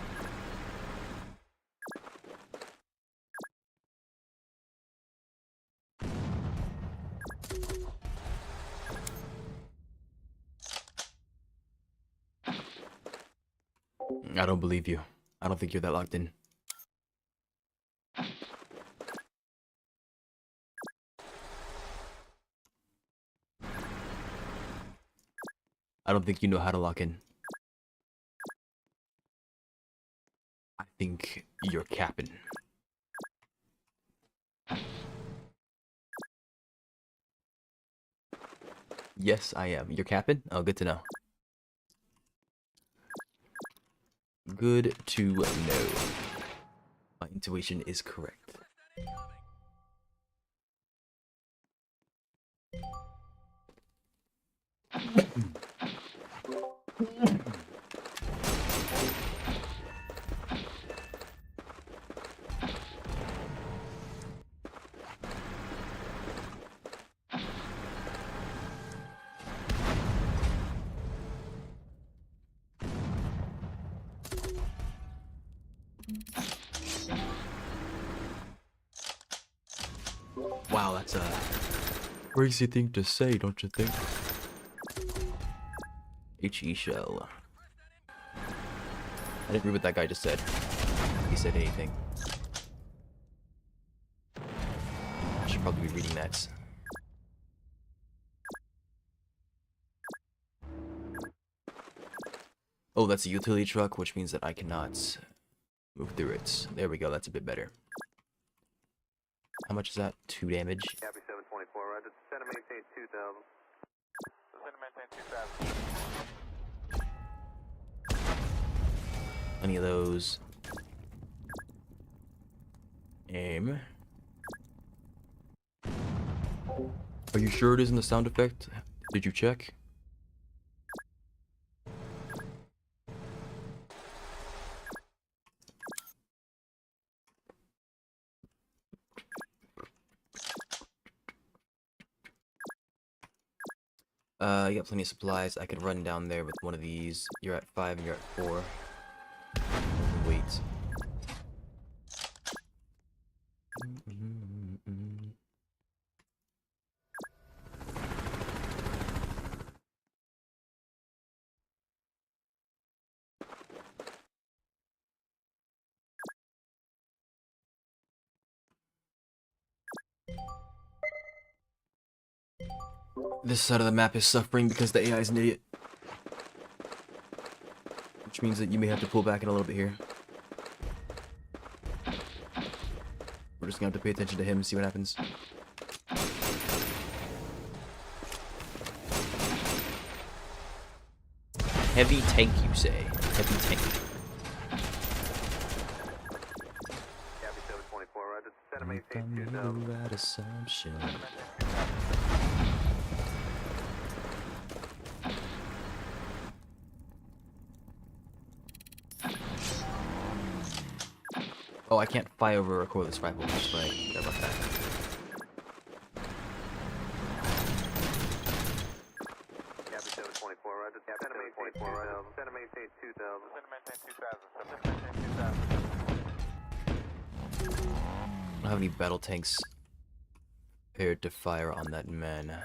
I don't believe you. I don't think you're that locked in. I don't think you know how to lock in. I think you're capping. Yes, I am. You're capping? Oh, good to know. Good to know. My intuition is correct. Wow, that's a crazy thing to say, don't you think? HE shell. I didn't agree with that guy just said. He said anything. I should probably be reading that. Oh, that's a utility truck, which means that I cannot move through it. There we go, that's a bit better. How much is that? 2 damage. Copy 724, roger. Center maintain 2000. Center maintain 2000. Any of those. Aim. Are you sure it isn't a sound effect? Did you check? You got plenty of supplies. I could run down there with one of these. You're at 5 and you're at 4. Wait. This side of the map is suffering because the AI is an idiot. Which means that you may have to pull back in a little bit here. We're just gonna have to pay attention to him and see what happens. Heavy tank, you say? Heavy tank. Gabby 724, right? Center main stage Come 2 here, dub. right assumption. Oh, I can't fire over a cordless rifle. That's right. Sorry about that. Gabby 724, right? Center main stage 2 dub. Center main stage 2 dub. Center main stage 2000. Center main stage 2000. I don't have any battle tanks prepared to fire on that man.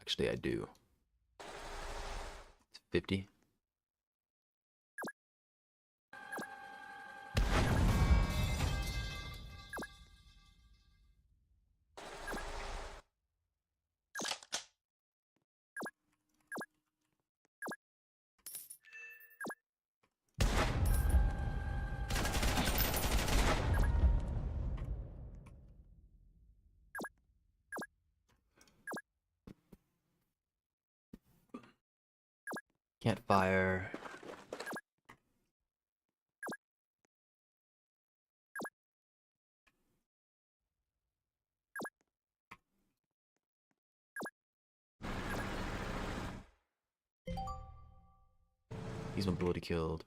Actually, I do. It's 50. Can't fire. He's mobility killed.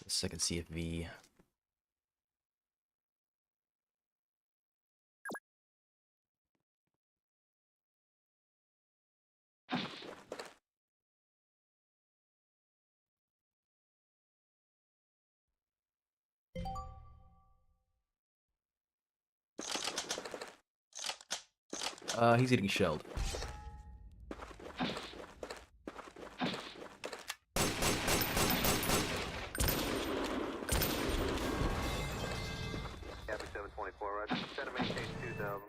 Second CFV. He's getting shelled. Gabby 724, right? Center main stage 2 dub.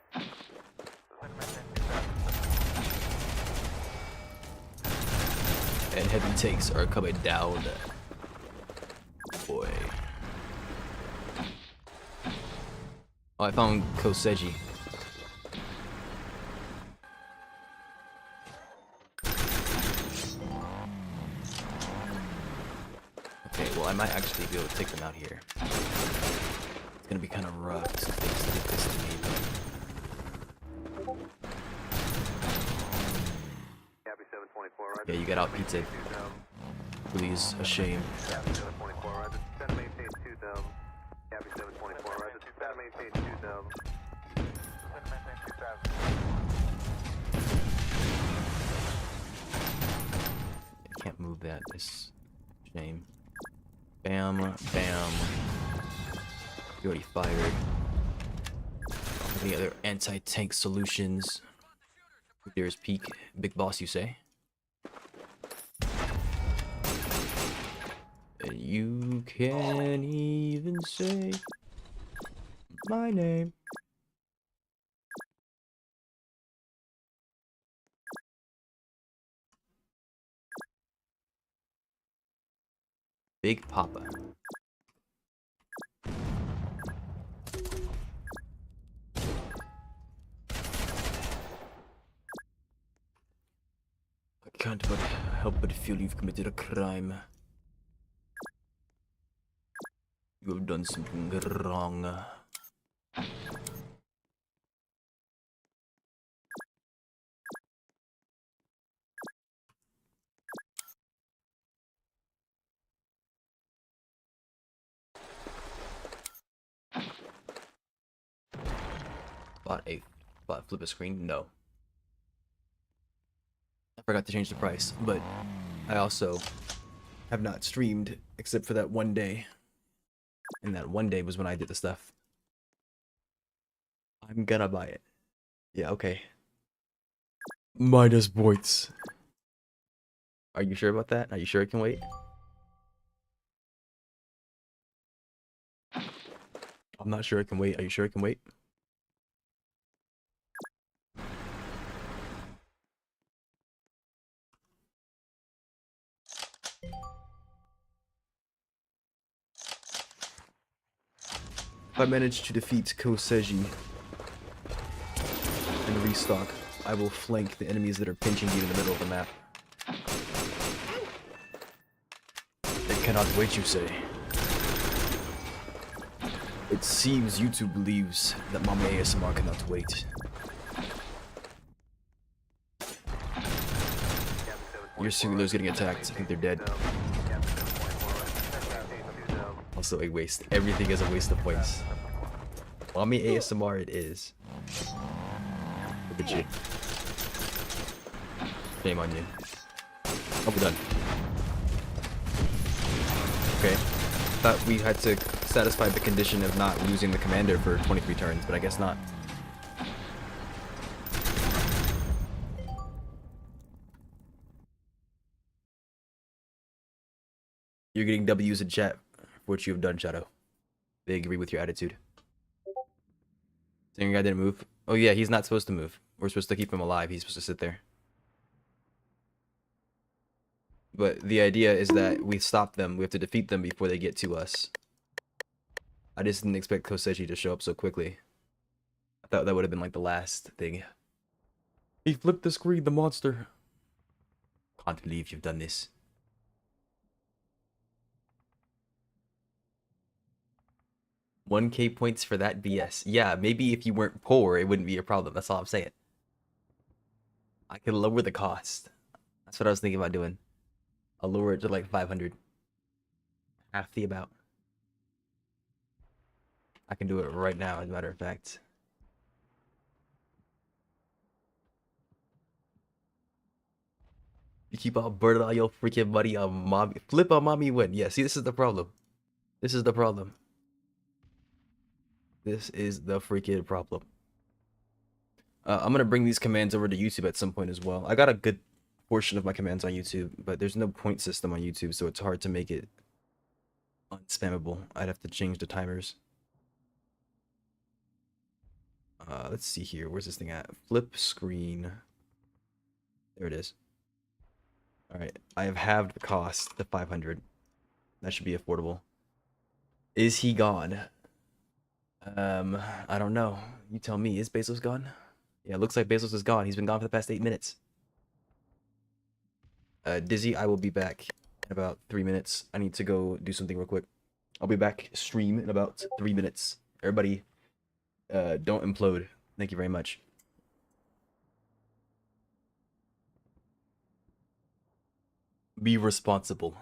Center main stage 2000. And heavy tanks are coming down. Boy. Oh, I found Koseji. Okay, well I might actually be able to take them out here. It's gonna be kind of rough since they just did this to me. Gabby 724, right? Yeah, you got out pizza. 2 dub. Really is a shame. Gabby 724, right? Center main stage 2 dub. Gabby 724, right? Center main stage 2 dub. Center main stage 2000. that is shame. Bam, bam. You already fired. Any other anti-tank solutions? There's peak. Big boss, you say? And you can't even say my name. Big Papa. I can't but help but feel you've committed a crime. You have done something wrong. Flip a screen? No. I forgot to change the price, but I also have not streamed except for that one day. And that one day was when I did the stuff. I'm gonna buy it. Yeah, okay. Minus points. Are you sure about that? Are you sure it can wait? I'm not sure it can wait. Are you sure it can wait? If I manage to defeat Koseji and restock, I will flank the enemies that are pinching you in the middle of the map. They cannot wait, you say? It seems YouTube believes that Mommy ASMR cannot wait. Your singular's getting attacked. I think they're dead. Also a waste. Everything is a waste of points. Mommy ASMR it is. Look at you. Shame on you. Oh, we're done. Okay. Thought we had to satisfy the condition of not losing the commander for 23 turns, but I guess not. You're getting W's in chat for what you have done, Shadow. They agree with your attitude. Singer guy didn't move. Oh yeah, he's not supposed to move. We're supposed to keep him alive. He's supposed to sit there. But the idea is that we stop them. We have to defeat them before they get to us. I just didn't expect Koseji to show up so quickly. I thought that would have been like the last thing. He flipped the screen, the monster. Can't believe you've done this. $1K points for that BS. Yeah, maybe if you weren't poor, it wouldn't be a problem. That's all I'm saying. I could lower the cost. That's what I was thinking about doing. I'll lower it to like 500. Half the amount. I can do it right now, as a matter of fact. You keep on burning all your freaking money on mommy. Flip on mommy win. Yeah, see, this is the problem. This is the problem. This is the freaking problem. I'm gonna bring these commands over to YouTube at some point as well. I got a good portion of my commands on YouTube, but there's no point system on YouTube, so it's hard to make it unspammable. I'd have to change the timers. Let's see here. Where's this thing at? Flip screen. There it is. All right, I have halved the cost to 500. That should be affordable. Is he gone? I don't know. You tell me. Is Bezos gone? Yeah, it looks like Bezos is gone. He's been gone for the past 8 minutes. Dizzy, I will be back in about 3 minutes. I need to go do something real quick. I'll be back stream in about 3 minutes. Everybody, don't implode. Thank you very much. Be responsible.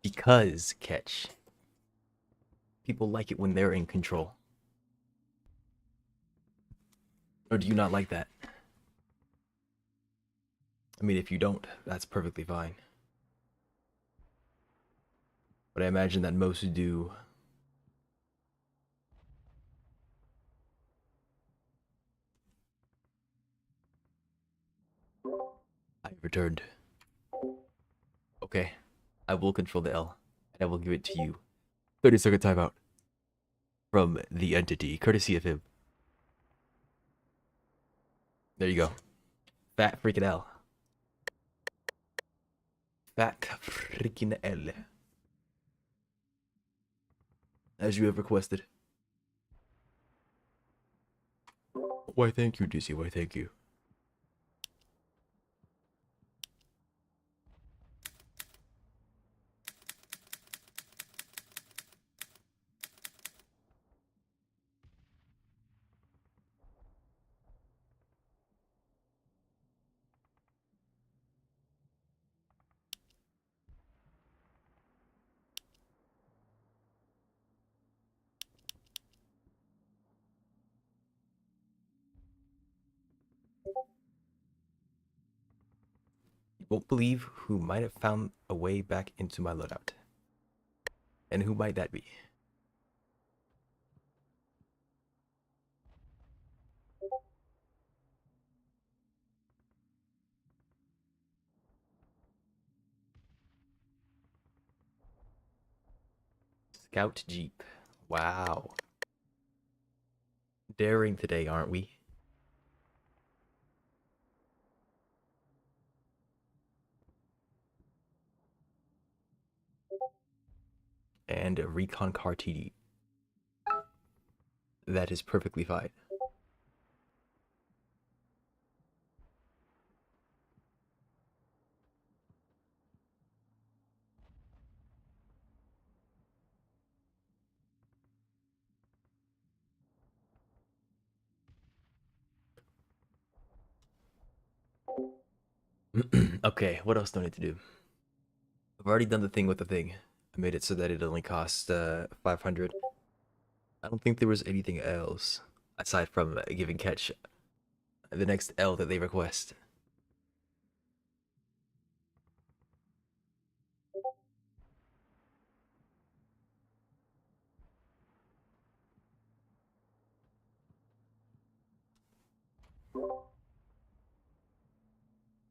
Because, catch, people like it when they're in control. Or do you not like that? I mean, if you don't, that's perfectly fine. But I imagine that most do. I returned. Okay. I will control the L, and I will give it to you. 30-second timeout. From the entity, courtesy of him. There you go. Fat freaking L. Fat freaking L. As you have requested. Why thank you, Dizzy, why thank you. You won't believe who might have found a way back into my loadout. And who might that be? Scout Jeep. Wow. Daring today, aren't we? And a Recon Car TD. That is perfectly fine. Okay, what else do I need to do? I've already done the thing with the thing. I made it so that it only costs 500. I don't think there was anything else aside from giving catch the next L that they request.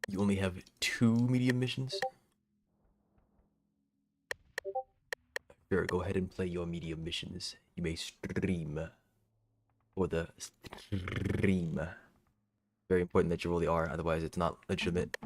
You only have 2 medium missions? Sure, go ahead and play your medium missions. You may stream for the stream. Very important that you roll the R, otherwise it's not legitimate.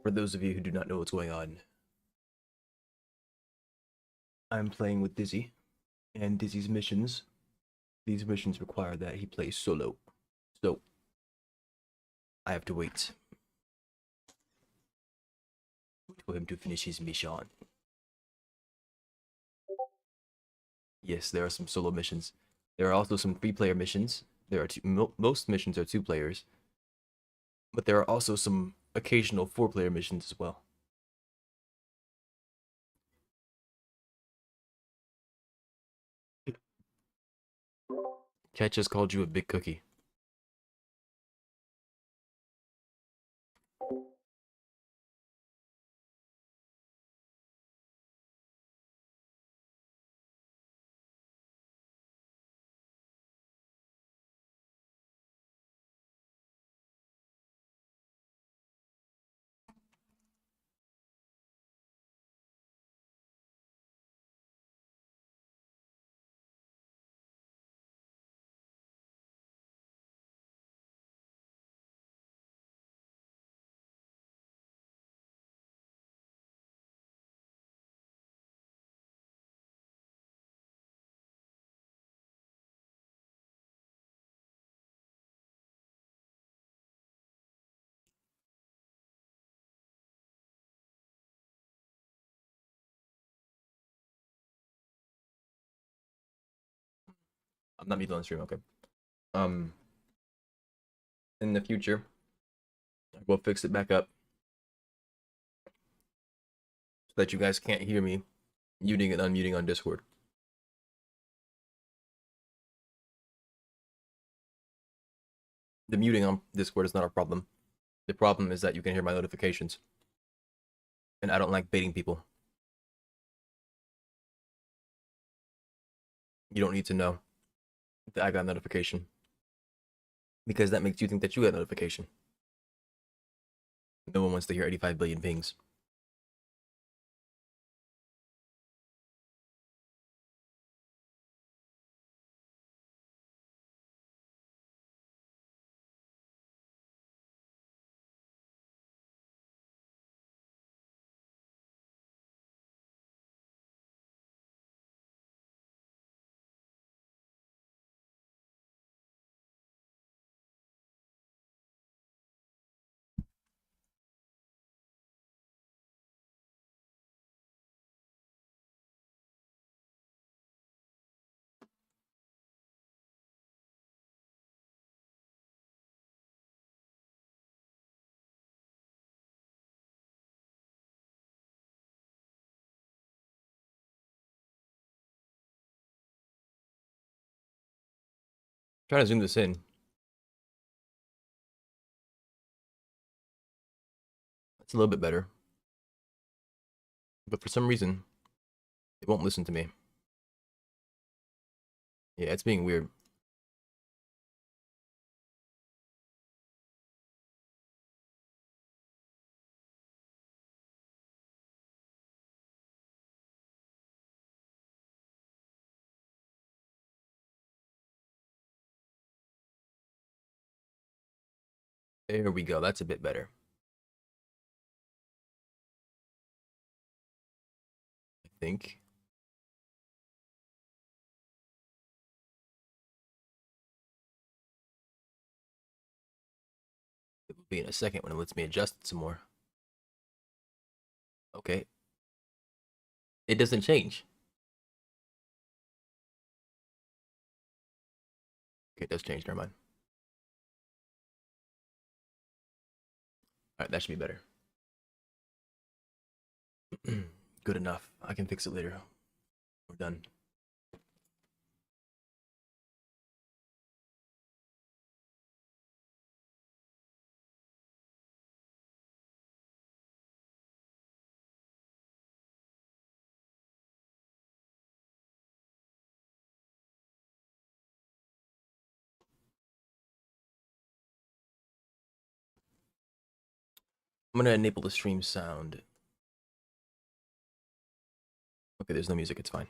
For those of you who do not know what's going on, I'm playing with Dizzy, and Dizzy's missions, these missions require that he plays solo. So, I have to wait for him to finish his mission. Yes, there are some solo missions. There are also some 3-player missions. There are most missions are 2 players, but there are also some occasional 4-player missions as well. Cat just called you a big cookie. I'm not muted on stream. Okay. Um, in the future, we'll fix it back up so that you guys can't hear me muting and unmuting on Discord. The muting on Discord is not a problem. The problem is that you can hear my notifications. And I don't like baiting people. You don't need to know that I got a notification. Because that makes you think that you got a notification. No one wants to hear 85 billion pings. Try to zoom this in. That's a little bit better. But for some reason, it won't listen to me. Yeah, it's being weird. There we go. That's a bit better. I think. It will be in a second when it lets me adjust it some more. Okay. It doesn't change. Okay, it does change. Never mind. All right, that should be better. Good enough. I can fix it later. We're done. I'm gonna enable the stream sound. Okay, there's no music. It's fine.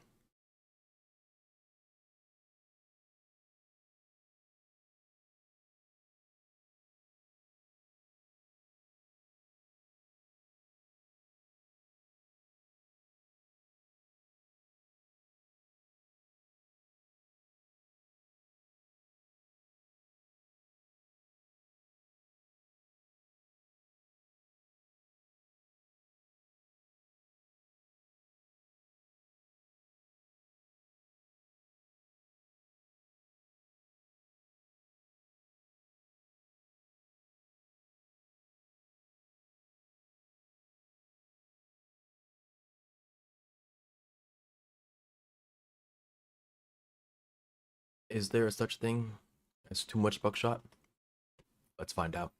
Is there a such thing as too much buckshot? Let's find out.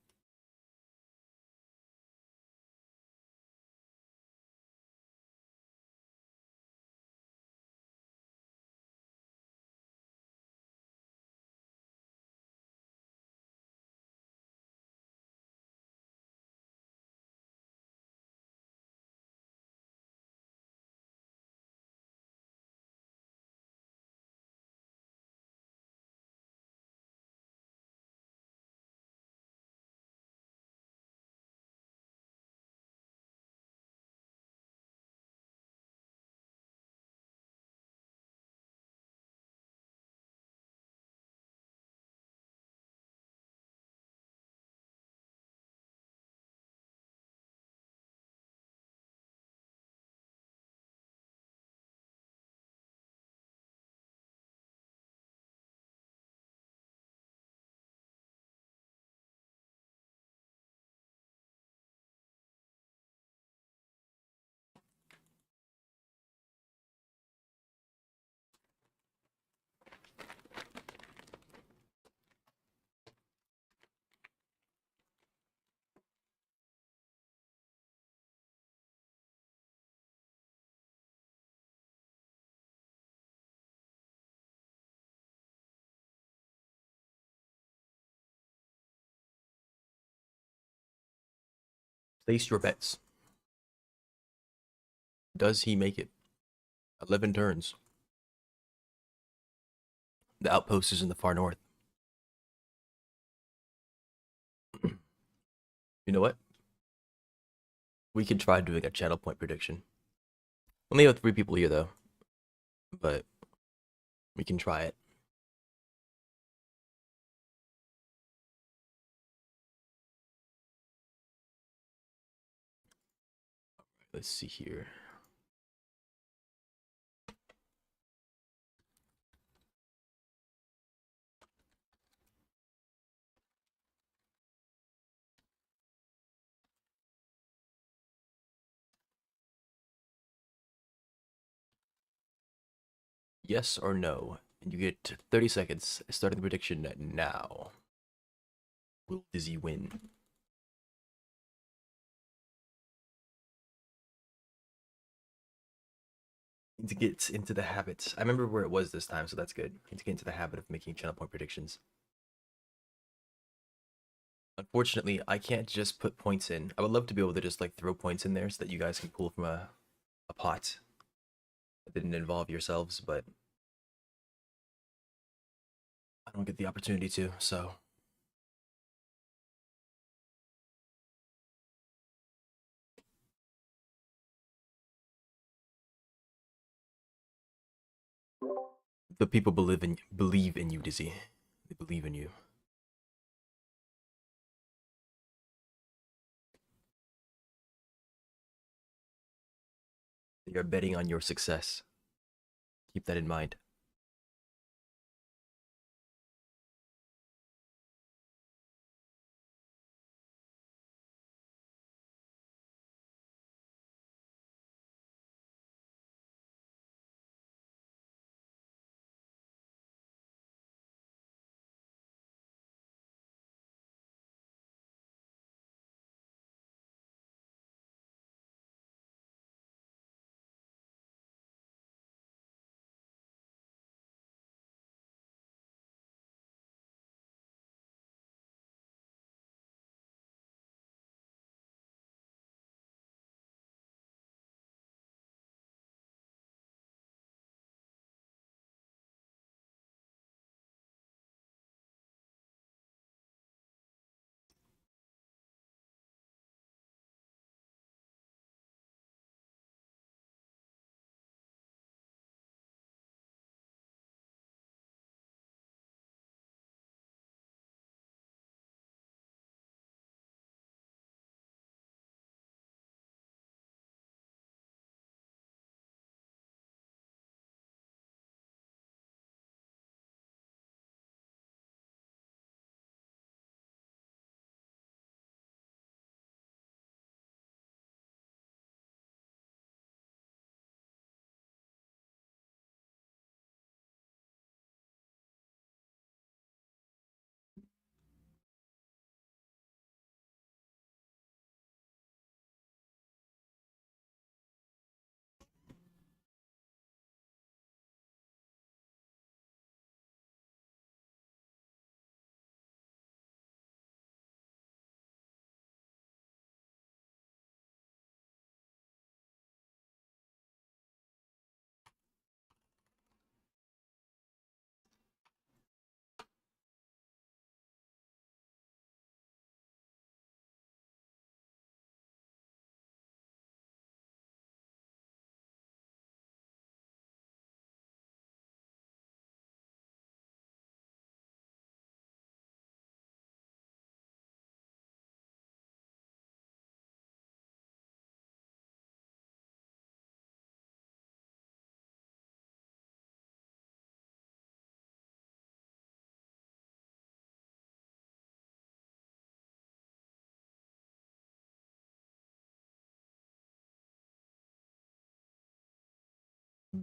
Place your bets. Does he make it? 11 turns. The outpost is in the far north. You know what? We can try doing a channel point prediction. Only have 3 people here though, but we can try it. Let's see here. Yes or no, and you get 30 seconds starting the prediction now. Will Dizzy win? Need to get into the habit. I remember where it was this time, so that's good. Need to get into the habit of making channel point predictions. Unfortunately, I can't just put points in. I would love to be able to just like throw points in there so that you guys can pull from a pot that didn't involve yourselves, but I don't get the opportunity to, so. The people believe in you, Dizzy. They believe in you. They are betting on your success. Keep that in mind.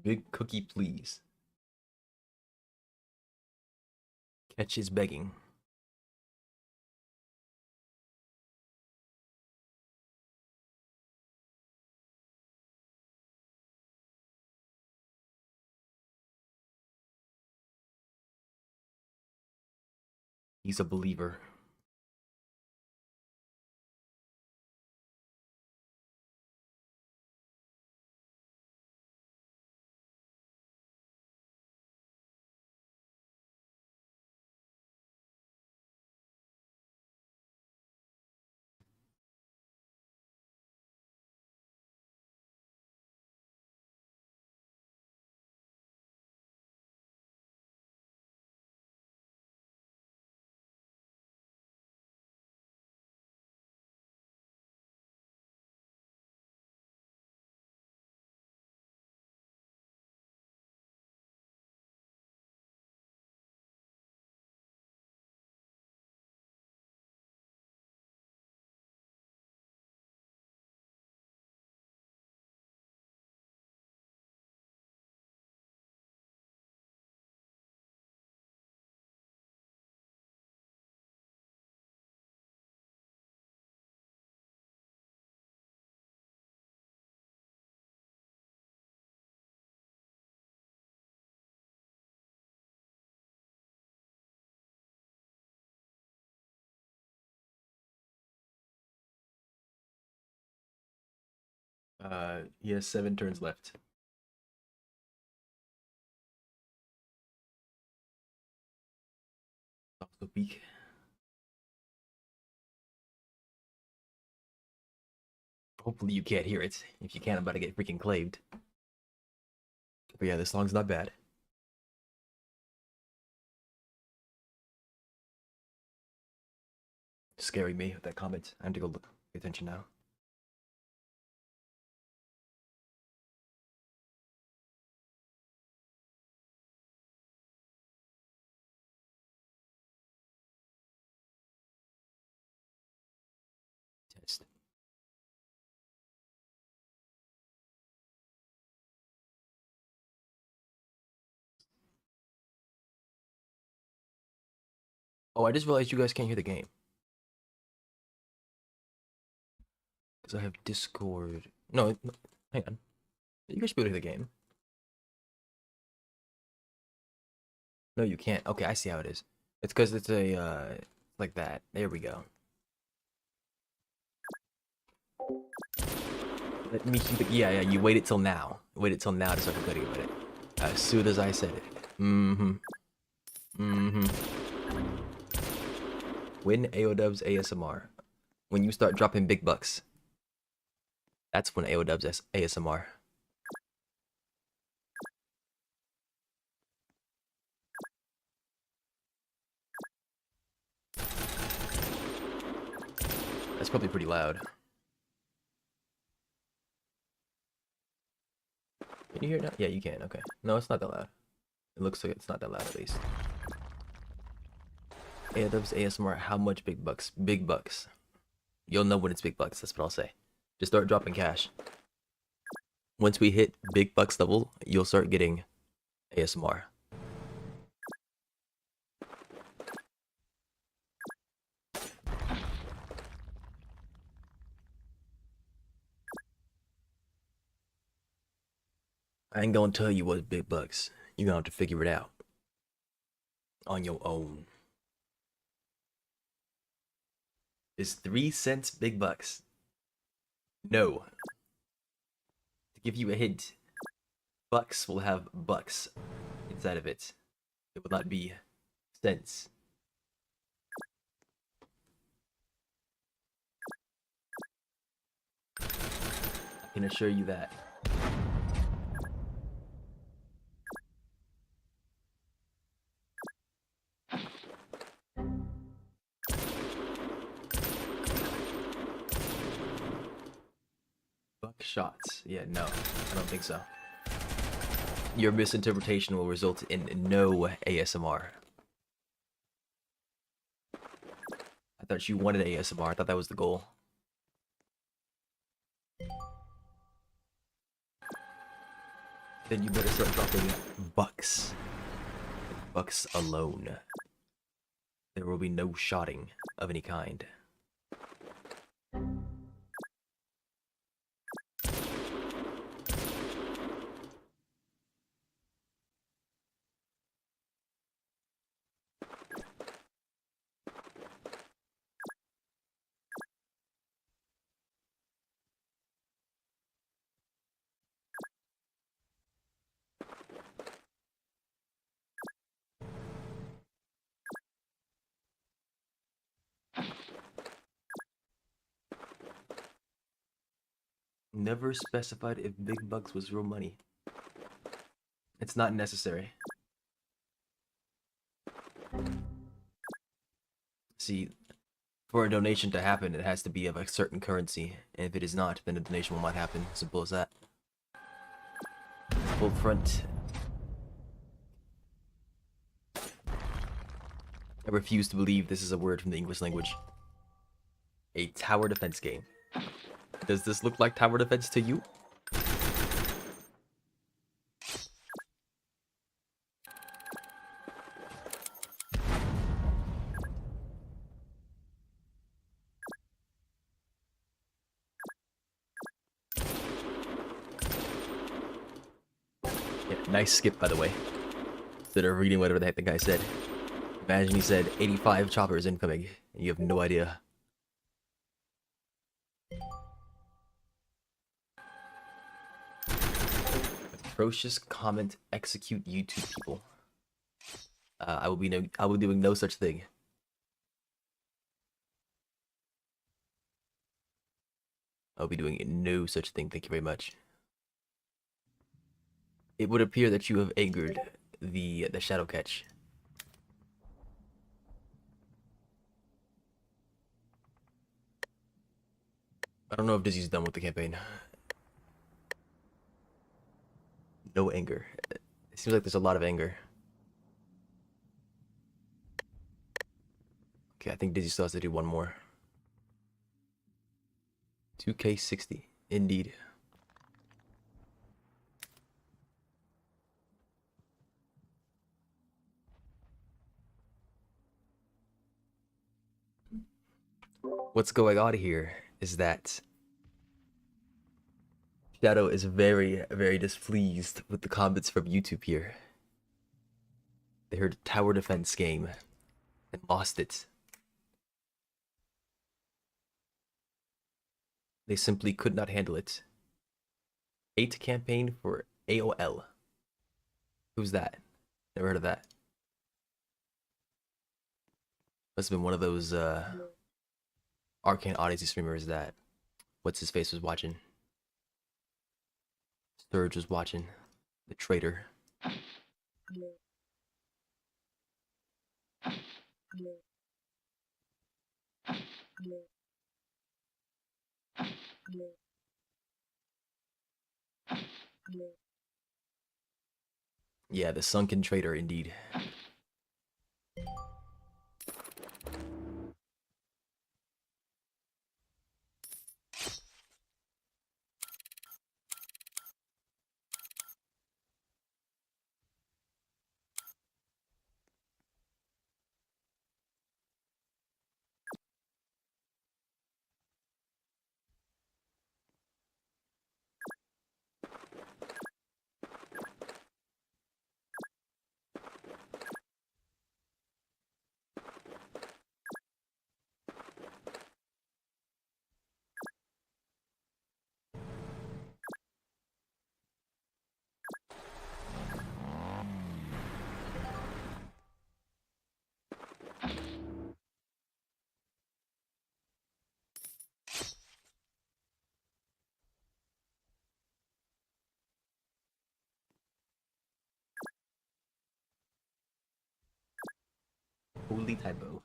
Big cookie, please. Catch his begging. He's a believer. He has 7 turns left. Also peak. Hopefully you can't hear it. If you can, I'm about to get freaking claved. But yeah, this song's not bad. Scaring me with that comment. I have to go look. Pay attention now. Test. Oh, I just realized you guys can't hear the game. Because I have Discord. No, hang on. You guys should be able to hear the game. No, you can't. Okay, I see how it is. It's because it's a, like that. There we go. Let me see the, yeah, you waited till now. Waited till now to start complaining about it. As soon as I said it. When AODubs ASMR. When you start dropping big bucks. That's when AODubs ASMR. That's probably pretty loud. Can you hear it now? Yeah, you can. Okay. No, it's not that loud. It looks like it's not that loud at least. AODubs ASMR, how much big bucks? Big bucks. You'll know when it's big bucks, that's what I'll say. Just start dropping cash. Once we hit big bucks level, you'll start getting ASMR. I ain't gonna tell you what's big bucks. You're gonna have to figure it out. On your own. Is 3 cents big bucks? No. To give you a hint, bucks will have bucks inside of it. It will not be cents. I can assure you that. Buckshots. Yeah, no. I don't think so. Your misinterpretation will result in no ASMR. I thought you wanted ASMR. I thought that was the goal. Then you better start dropping bucks. Bucks alone. There will be no shotting of any kind. Never specified if big bucks was real money. It's not necessary. See, for a donation to happen, it has to be of a certain currency. And if it is not, then a donation will not happen. Simple as that. Full front. I refuse to believe this is a word from the English language. A tower defense game. Does this look like tower defense to you? Yeah, nice skip, by the way. Instead of reading whatever the heck the guy said. Imagine he said 85 choppers incoming, and you have no idea. atrocious comment execute YouTube people. I will be doing no such thing. I'll be doing no such thing. Thank you very much. It would appear that you have angered the shadow catch. I don't know if Dizzy's done with the campaign. No anger. It seems like there's a lot of anger. Okay, I think Dizzy still has to do one more. 2K60. Indeed. What's going on here is that Shadow is very, very displeased with the comments from YouTube here. They heard a tower defense game and lost it. They simply could not handle it. 8 campaign for AOL. Who's that? Never heard of that. Must have been one of those Arcane Odyssey streamers that what's his face was watching. Sturge was watching. The traitor. Yeah, the sunken traitor indeed. Holy typo.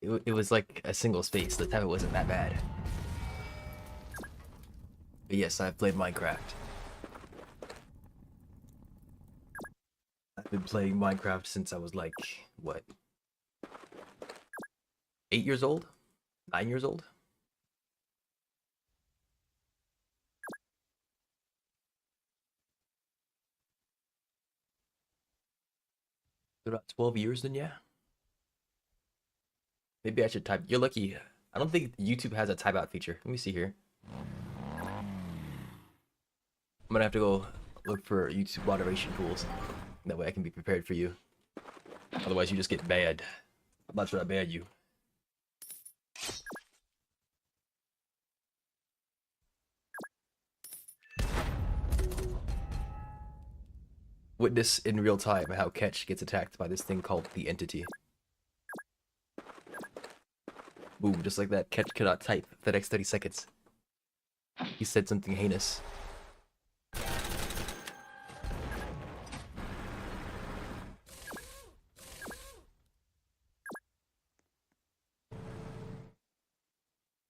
It was like a single space. The typo wasn't that bad. But yes, I've played Minecraft. I've been playing Minecraft since I was like, what? 8 years old? 9 years old? About 12 years then, yeah? Maybe I should type. You're lucky. I don't think YouTube has a type out feature. Let me see here. I'm gonna have to go look for YouTube moderation tools. That way I can be prepared for you. Otherwise, you just get banned. I'm not sure I ban you. Witness in real time how Ketch gets attacked by this thing called the Entity. Boom, just like that, Ketch cannot type for the next 30 seconds. He said something heinous.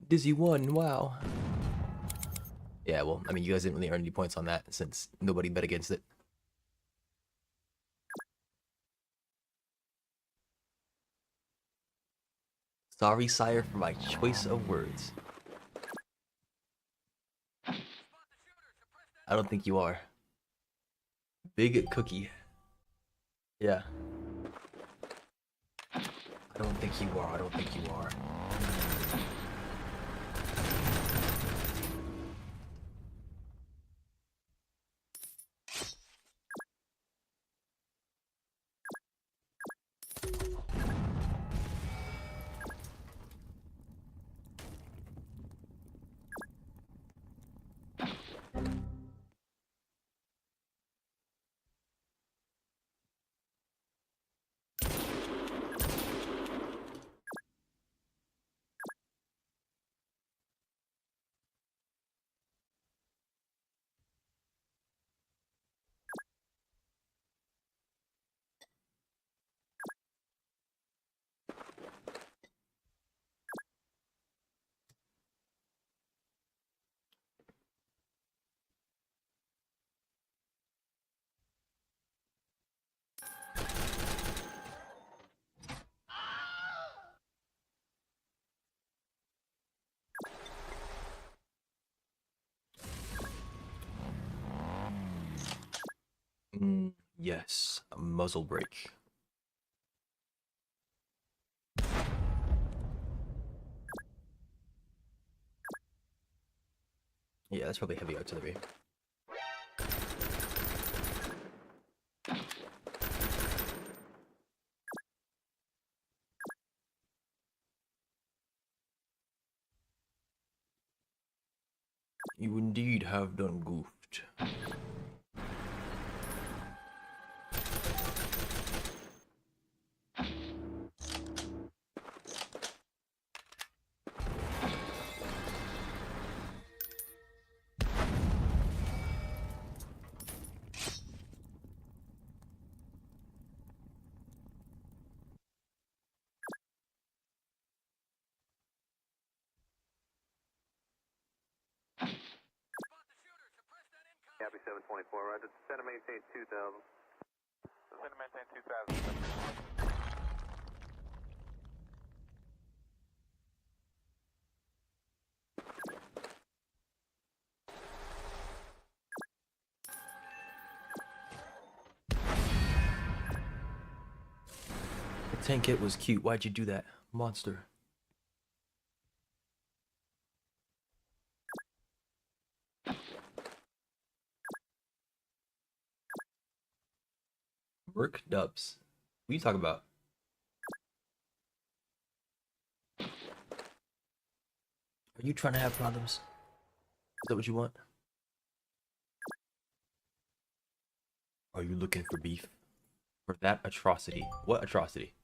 Dizzy won, wow. Yeah, well, I mean, you guys didn't really earn any points on that since nobody bet against it. Sorry, sire, for my choice of words. I don't think you are. Big cookie. Yeah. I don't think you are. I don't think you are. Yes, a muzzle brake. Yeah, that's probably heavy artillery. You indeed have done goofed. Copy 724, roger. Descend and maintain 2000. Descend and maintain 2000. The tank hit was cute. Why'd you do that, monster? Work dubs. What are you talking about? Are you trying to have problems? Is that what you want? Are you looking for beef? For that atrocity? What atrocity?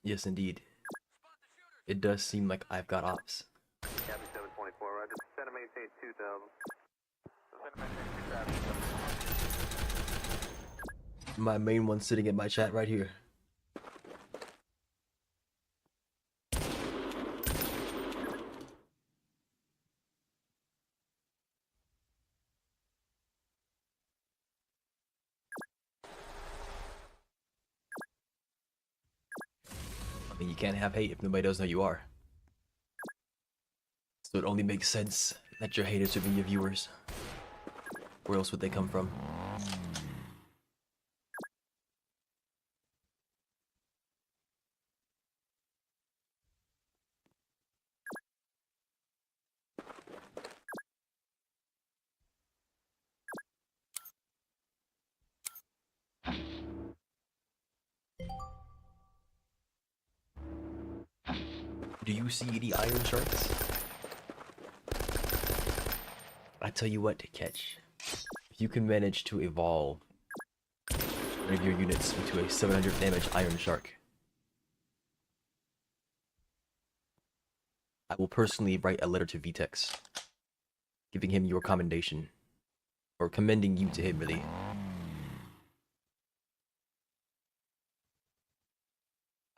Yes, indeed. It does seem like I've got ops. Copy 724, roger. Descend and maintain 2000. Descend and maintain 2000. My main one sitting in my chat right here. I mean, you can't have hate if nobody knows who you are. So it only makes sense that your haters would be your viewers. Where else would they come from? Do you see the iron sharks? I tell you what to catch. If you can manage to evolve one of your units into a 700 damage iron shark, I will personally write a letter to Vtex, giving him your commendation, or commending you to him, really.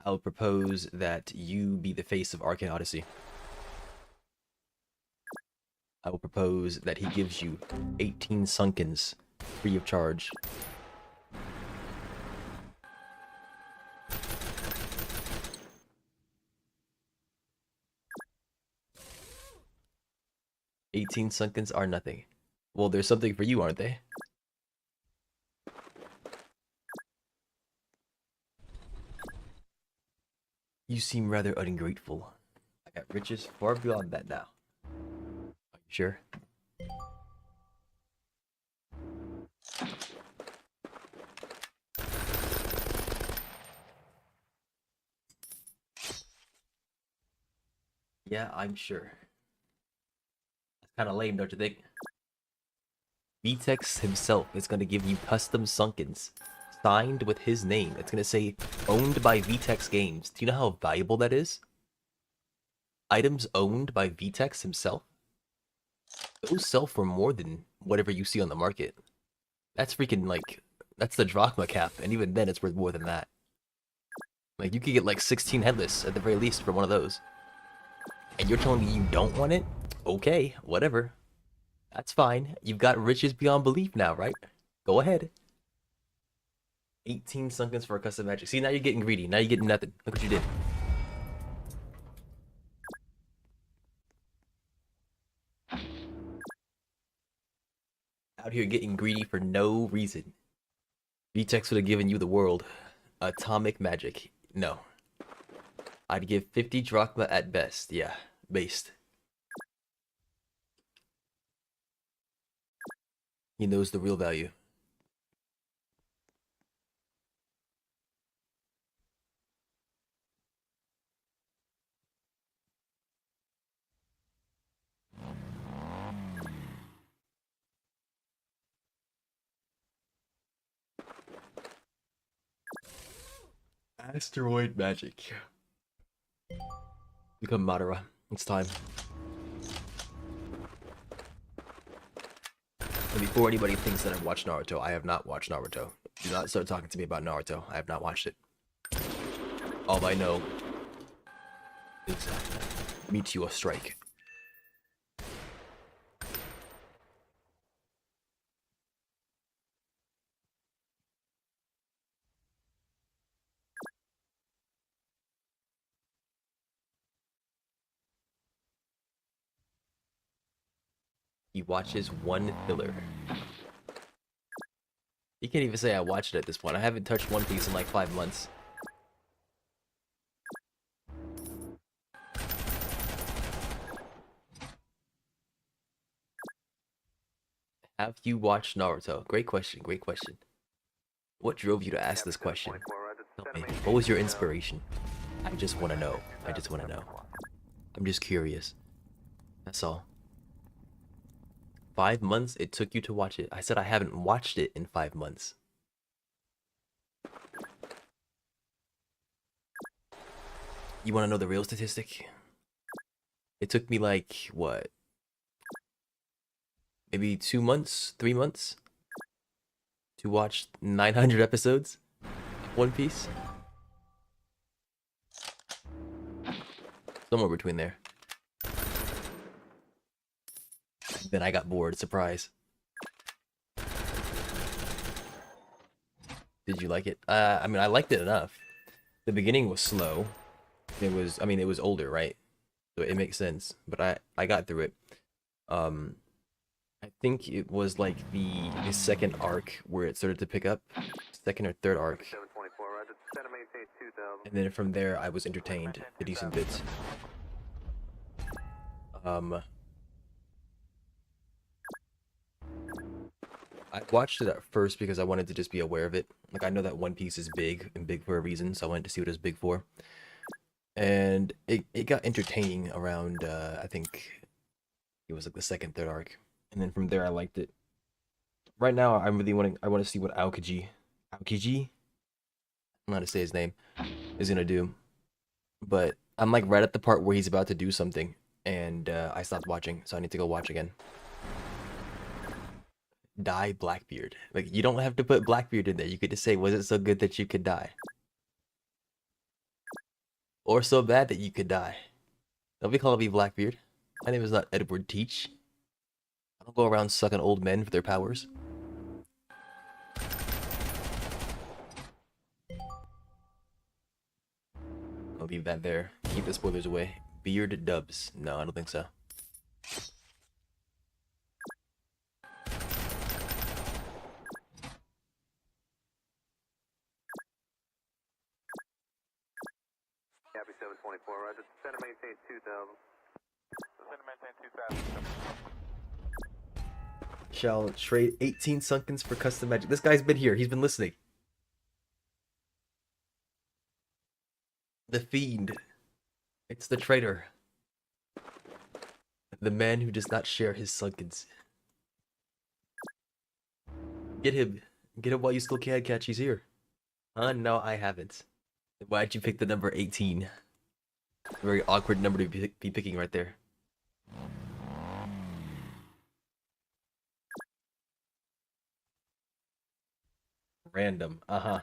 I will propose that you be the face of Arcane Odyssey. I will propose that he gives you 18 Sunkens free of charge. $18 Sunkens are nothing. Well, there's something for you, aren't they? You seem rather ungrateful. I got riches far beyond that now. Are you sure? Yeah, I'm sure. That's kind of lame, don't you think? Vtex himself is going to give you custom Sunkens, signed with his name. It's going to say, owned by Vtex Games. Do you know how valuable that is? Items owned by Vtex himself? Those sell for more than whatever you see on the market. That's freaking, like, that's the drachma cap, and even then it's worth more than that. Like, you could get like 16 headless at the very least for one of those. And you're telling me you don't want it? Okay, whatever. That's fine. You've got riches beyond belief now, right? Go ahead. 18 sunkens for a custom magic. See, now you're getting greedy. Now you're getting nothing. Look what you did. Out here getting greedy for no reason. VTEX would have given you the world. Atomic magic. No. I'd give 50 drachma at best. Yeah, based. He knows the real value. Asteroid magic. Become Madara. It's time. And before anybody thinks that I've watched Naruto, I have not watched Naruto. Do not start talking to me about Naruto. I have not watched it. All I know is Meteor Strike. He watches one filler. You can't even say I watched it at this point. I haven't touched One Piece in like 5 months. Have you watched Naruto? Great question, great question. What drove you to ask this question? Tell me, what was your inspiration? I just want to know. I just want to know. I'm just curious. That's all. 5 months it took you to watch it. I said I haven't watched it in 5 months. You want to know the real statistic? It took me like, what? Maybe 2 months, 3 months to watch 900 episodes of One Piece. Somewhere between there. Then I got bored. Surprise. Did you like it? I mean, I liked it enough. The beginning was slow. It was older, right? So it makes sense. But I got through it. I think it was like the second arc where it started to pick up. Second or third arc. And then from there, I was entertained a decent bit. I watched it at first because I wanted to just be aware of it. Like, I know that One Piece is big, and big for a reason, so I wanted to see what it was big for. And it got entertaining around, I think it was like the second, third arc. And then from there, I liked it. Right now, I want to see what Aokiji, I don't know how to say his name, is gonna do. But I'm like right at the part where he's about to do something, and I stopped watching, so I need to go watch again. Die Blackbeard. Like, you don't have to put Blackbeard in there. You could just say, was it so good that you could die? Or so bad that you could die. Don't be calling me Blackbeard. My name is not Edward Teach. I don't go around sucking old men for their powers. I'll leave that there. Keep the spoilers away. Beard dubs. No, I don't think so. Copy 724, roger. Center maintain 2000. Center maintain 2000. Shall trade 18 sunkens for custom magic. This guy's been here. He's been listening. The fiend. It's the traitor. The man who does not share his sunkens. Get him. Get him while you still can catch. He's here. No, I haven't. Why'd you pick the number 18? Very awkward number to be picking right there. Random. Uh-huh.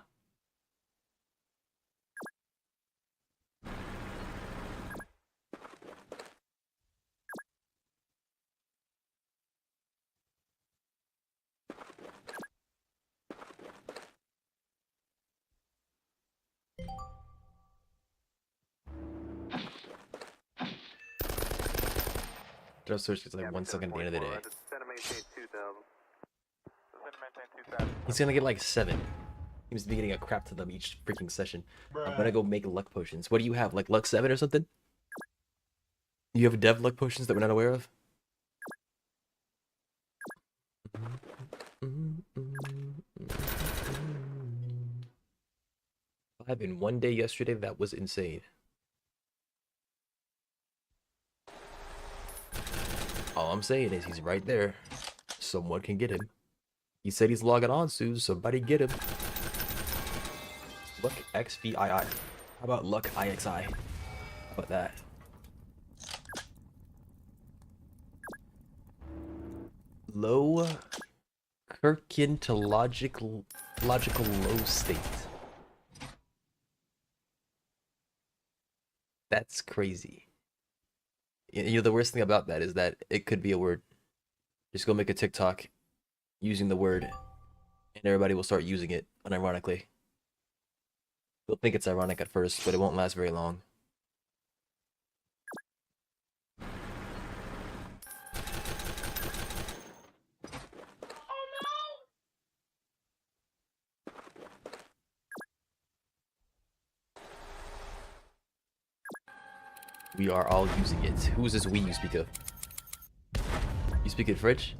Just search is like 1 second at the end of the day. Center maintain 2000. Center maintain 2000. He's gonna get like 7. He must be getting a crap to them each freaking session. I'm gonna go make luck potions. What do you have? Like luck 7 or something? You have dev luck potions that we're not aware of? Five in 1 day yesterday, that was insane. All I'm saying is he's right there. Someone can get him. He said he's logging on soon, somebody get him. Luck XVII. How about Luck IXI? How about that? Low Kirkin to logical low state. That's crazy. You know, the worst thing about that is that it could be a word. Just go make a TikTok using the word, and everybody will start using it unironically. They'll think it's ironic at first, but it won't last very long. We are all using it. Who is this we you speak of? You speak in French?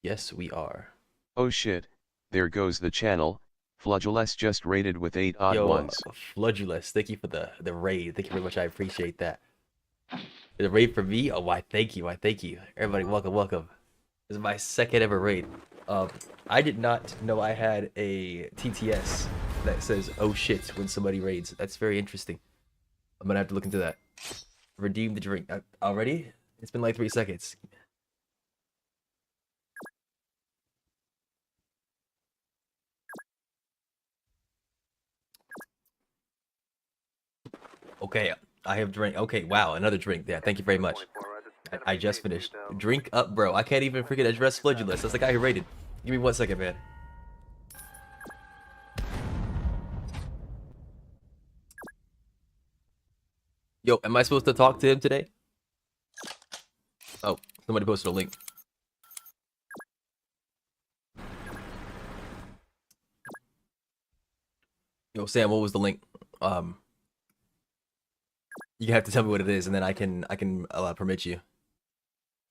Yes, we are. Oh shit, there goes the channel. Fludulus just raided with 8 odd Yo, ones. Fludulus, thank you for the raid. Thank you very much. I appreciate that. The raid for me? Oh, why? Thank you. Why? Thank you. Everybody, welcome, welcome. This is my second ever raid. I did not know I had a TTS that says "oh shit" when somebody raids. That's very interesting. I'm gonna have to look into that. Redeem the drink. Already? It's been like 3 seconds. Okay, I have drink. Okay, wow, another drink. Yeah, thank you very much. I just finished. Drink up, bro. I can't even freaking address Fludulus. That's the guy who raided. Give me 1 second, man. Yo, am I supposed to talk to him today? Oh, somebody posted a link. Yo, Sam, what was the link? You have to tell me what it is, and then I can permit you.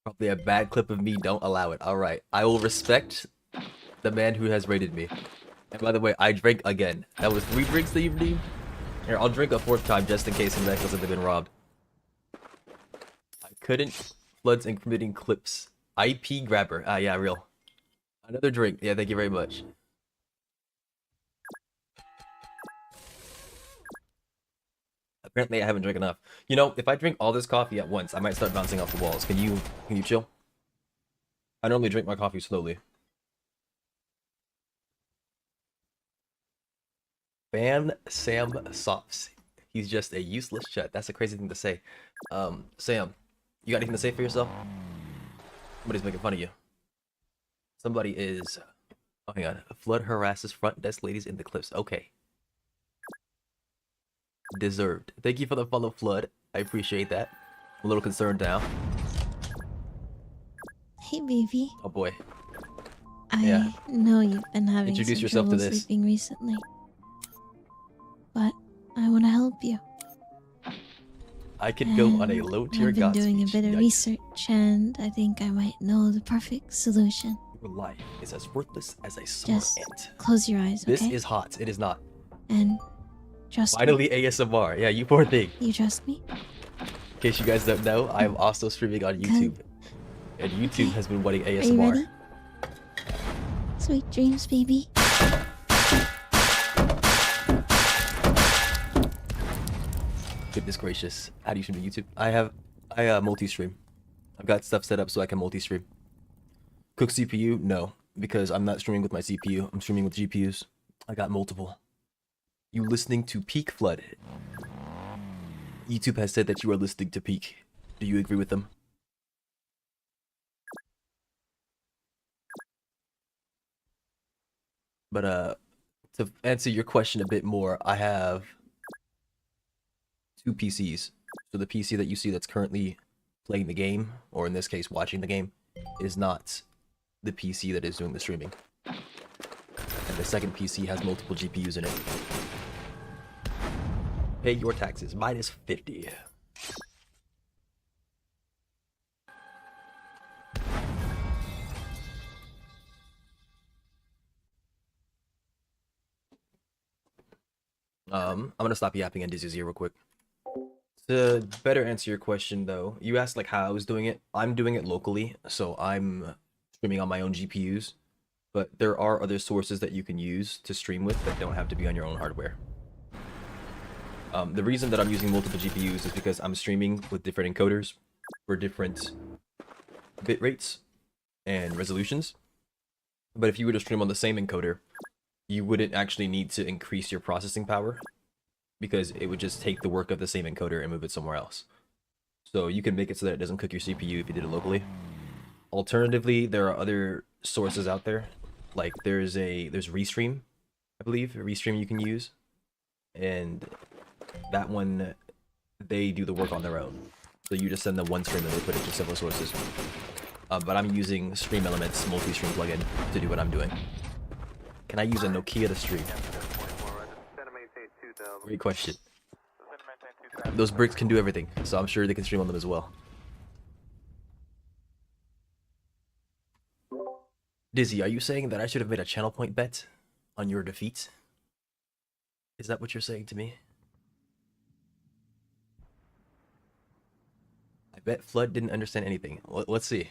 Probably a bad clip of me. Don't allow it. All right, I will respect the man who has raided me. And by the way, I drank again. That was 3 drinks that you redeemed. Here, I'll drink a 4th time just in case anybody feels like they've been robbed. I couldn't. Floods and committing clips. IP grabber. Ah, yeah, real. Another drink. Yeah, thank you very much. Apparently, I haven't drank enough. You know, if I drink all this coffee at once, I might start bouncing off the walls. Can you chill? I normally drink my coffee slowly. Ban Sam Sops. He's just a useless chat. That's a crazy thing to say. Sam, you got anything to say for yourself? Somebody's making fun of you. Somebody is... Oh, hang on. Flood harasses front desk ladies in the cliffs. Okay. Deserved. Thank you for the follow, Flood. I appreciate that. I'm a little concerned now. Hey, baby. Oh boy. I know you've been having Introduce some yourself to trouble this. sleeping recently, but I want to help you. I could go on a low tier I've been god doing speech. a bit of Yikes. research, and I think I might know the perfect solution. Your life is as worthless as a summer Just ant. close your eyes, okay? This is hot. It is not. And trust me. Finally ASMR. Yeah, you poor thing. You trust me? In case you guys don't know, I am also streaming on YouTube. And YouTube has been wanting Are you ASMR. ready? Sweet dreams, baby. Goodness gracious. How do you stream to YouTube? I multi-stream. I've got stuff set up so I can multi-stream. Cook CPU? No. Because I'm not streaming with my CPU. I'm streaming with GPUs. I got multiple. You listening to Peak Flood? YouTube has said that you are listening to Peak. Do you agree with them? But to answer your question a bit more, I have two PCs. So the PC that you see that's currently playing the game, or in this case watching the game, is not the PC that is doing the streaming. And the second PC has multiple GPUs in it. Pay your taxes, minus 50. I'm gonna stop yapping and Dizzy's here real quick. To better answer your question though, you asked like how I was doing it. I'm doing it locally, so I'm streaming on my own GPUs, but there are other sources that you can use to stream with that don't have to be on your own hardware. The reason that I'm using multiple GPUs is because I'm streaming with different encoders for different bit rates and resolutions. But if you were to stream on the same encoder, you wouldn't actually need to increase your processing power because it would just take the work of the same encoder and move it somewhere else. So you can make it so that it doesn't cook your CPU if you did it locally. Alternatively, there are other sources out there. Like there's Restream, I believe, Restream you can use. And that one, they do the work on their own. So you just send them one stream and they put it to several sources. But I'm using Stream Elements multi-stream plugin to do what I'm doing. Can I use a Nokia to stream? Great question. Those bricks can do everything, so I'm sure they can stream on them as well. Dizzy, are you saying that I should have made a channel point bet on your defeat? Is that what you're saying to me? I bet Flood didn't understand anything. Let's see.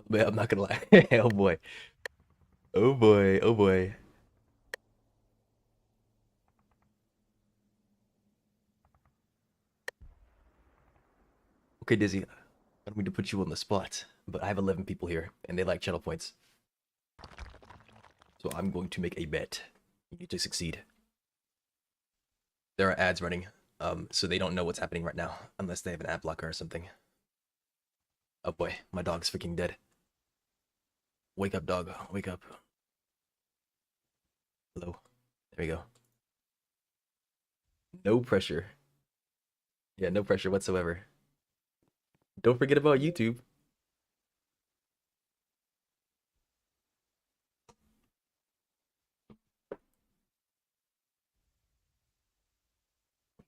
Man, I'm not gonna lie. Oh boy. Oh boy. Oh boy. Okay, Dizzy. I don't mean to put you on the spot, but I have 11 people here, and they like channel points. So I'm going to make a bet. You need to succeed. There are ads running, so they don't know what's happening right now, unless they have an ad blocker or something. Oh boy, my dog's freaking dead. Wake up, dog. Wake up. Hello. There we go. No pressure. Yeah, no pressure whatsoever. Don't forget about YouTube.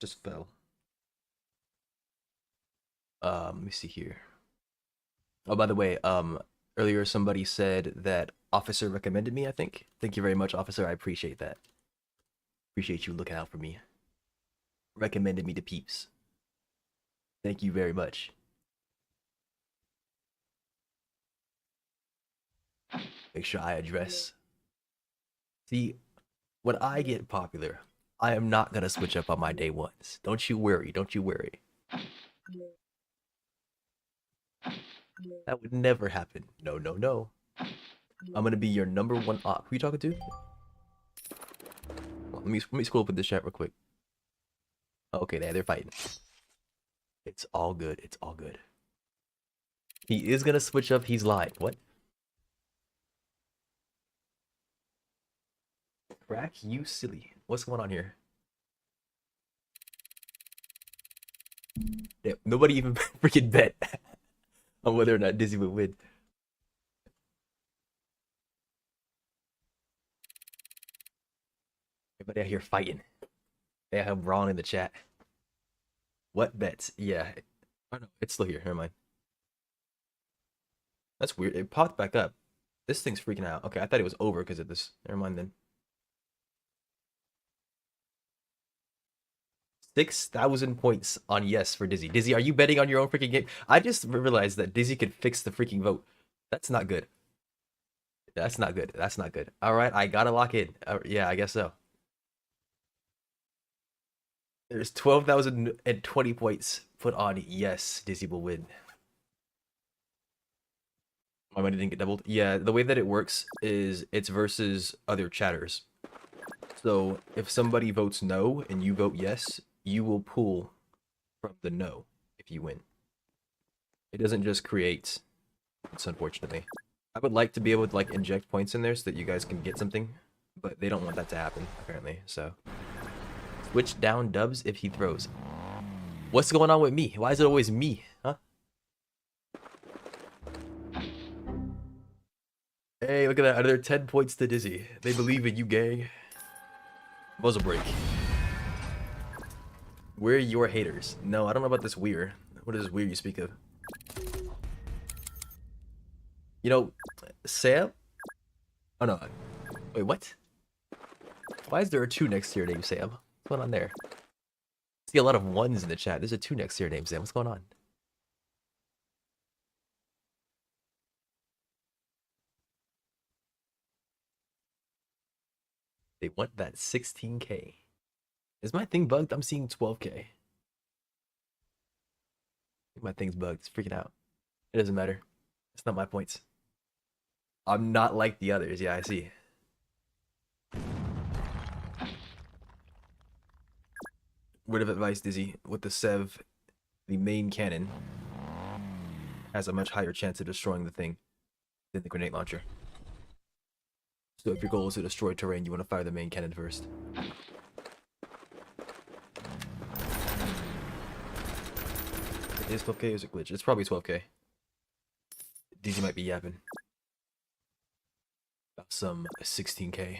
Just fell. Let me see here. Oh, by the way, earlier somebody said that Officer recommended me, I think. Thank you very much, Officer. I appreciate that. Appreciate you looking out for me. Recommended me to peeps. Thank you very much. Make sure I address. See, when I get popular, I am not gonna switch up on my day ones. Don't you worry, don't you worry. That would never happen. No, no, no. I'm gonna be your #1 op. Who you talking to? Well, let me scroll up in the chat real quick. Oh, okay, they're fighting. It's all good. It's all good. He is gonna switch up. He's lying. What? Crack, you silly. What's going on here? Yeah, nobody even freaking bet on whether or not Dizzy would win. Everybody out here fighting. They have Ron in the chat. What bets? Yeah. Oh no, it's still here. Never mind. That's weird. It popped back up. This thing's freaking out. Okay, I thought it was over because of this. Never mind then. 6,000 points on yes for Dizzy. Dizzy, are you betting on your own freaking game? I just realized that Dizzy could fix the freaking vote. That's not good. That's not good. That's not good. All right, I gotta lock in. Yeah, I guess so. There's 12,020 points put on yes, Dizzy will win. My money didn't get doubled. Yeah, the way that it works is it's versus other chatters. So if somebody votes no and you vote yes, you will pull from the no if you win. It doesn't just create points, unfortunately. I would like to be able to like inject points in there so that you guys can get something, but they don't want that to happen apparently. So switch down Dubs if he throws. What's going on with me? Why is it always me? Huh? Hey, look at that. Another 10 points to Dizzy. They believe in you, gang. Muzzle break. We're your haters. No, I don't know about this weir. What is this weir you speak of? You know, Sam? Oh no. Wait, what? Why is there a 2 next to your name, Sam? What's going on there? I see a lot of 1s in the chat. There's a 2 next to your name, Sam. What's going on? They want that 16K. Is my thing bugged? I'm seeing 12K. I think my thing's bugged. It's freaking out. It doesn't matter. It's not my points. I'm not like the others. Yeah, I see. Word of advice, Dizzy. With the Sev, the main cannon has a much higher chance of destroying the thing than the grenade launcher. So if your goal is to destroy terrain, you want to fire the main cannon first. It is 12K or is it glitch? It's probably 12K. DZ might be yapping. About some 16K.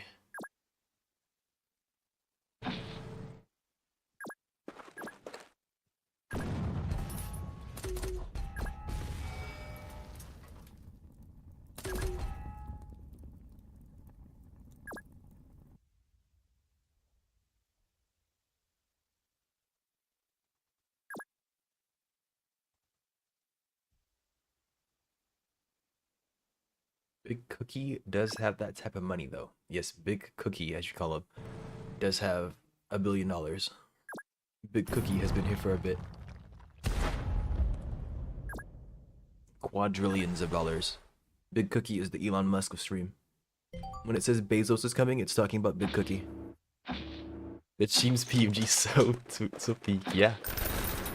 Big Cookie does have that type of money, though. Yes, Big Cookie, as you call him, does have $1 billion. Big Cookie has been here for a bit. Quadrillions of dollars. Big Cookie is the Elon Musk of stream. When it says Bezos is coming, it's talking about Big Cookie. It seems PMG so peak. Yeah,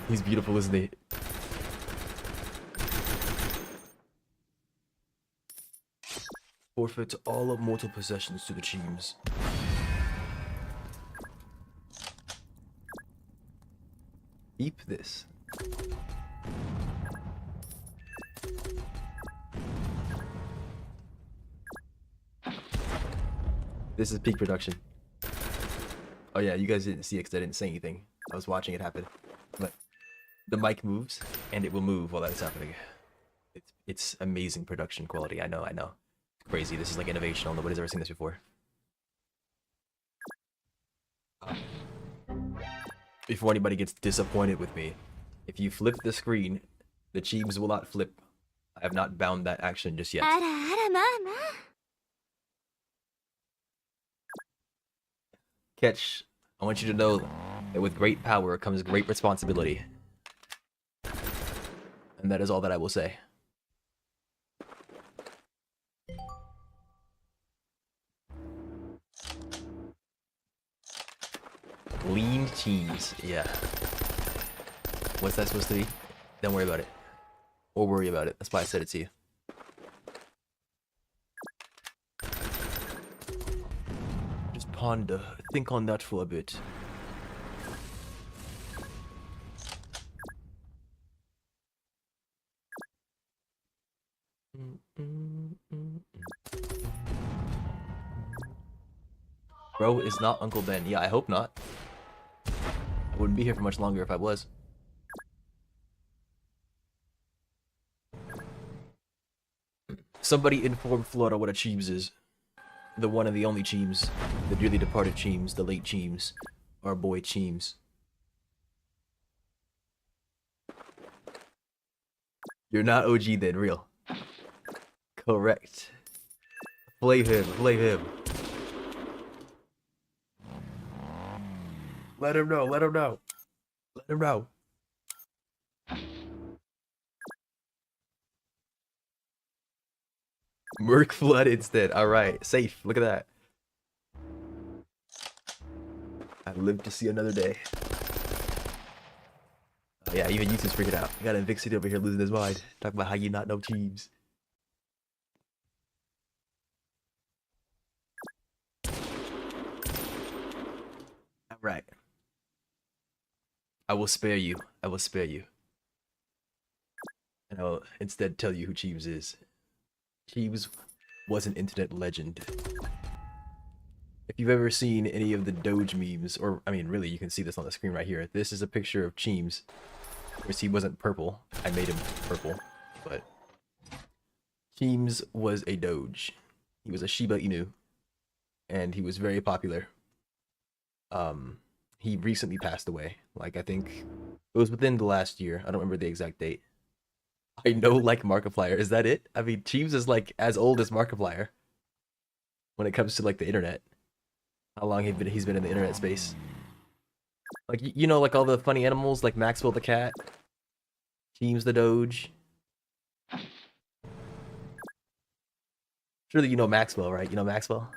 he's beautiful, isn't he? Forfeit all of mortal possessions to the teams. Keep this. This is peak production. Oh yeah, you guys didn't see it because I didn't say anything. I was watching it happen. But the mic moves, and it will move while that's happening. It's amazing production quality. I know. Crazy. This is like innovational. Nobody's ever seen this before. Before anybody gets disappointed with me, if you flip the screen, the Cheebs will not flip. I have not bound that action just yet. Catch, I want you to know that with great power comes great responsibility. And that is all that I will say. Lean cheese, yeah. What's that supposed to be? Don't worry about it. Or worry about it. That's why I said it to you. Just ponder. Think on that for a bit. Bro is not Uncle Ben. Yeah, I hope not. I wouldn't be here for much longer if I was. Somebody inform Florida what a Cheems is. The one and the only Cheems. The dearly departed Cheems. The late Cheems. Our boy Cheems. You're not OG then, real. Correct. Play him, play him. Let him know, let him know. Let him know. Merc Flood instead. Alright, safe. Look at that. I live to see another day. Oh, yeah, even YouTube's freaking out. You got a Vixity over here losing his mind. Talk about how you not know teams. Alright. I will spare you. I will spare you. And I'll instead tell you who Cheeves is. Cheeves was an internet legend. If you've ever seen any of the Doge memes, or, I mean, really, you can see this on the screen right here. This is a picture of Cheeves. Of course, he wasn't purple. I made him purple. But Cheeves was a Doge. He was a Shiba Inu. And he was very popular. He recently passed away. Like, I think it was within the last year. I don't remember the exact date. I know, like, Markiplier. Is that it? I mean, Cheeves is, like, as old as Markiplier. When it comes to, like, the internet. How long he's been in the internet space. Like, you know, like, all the funny animals, like Maxwell the cat. Cheeves the Doge. Surely you know Maxwell, right? You know Maxwell?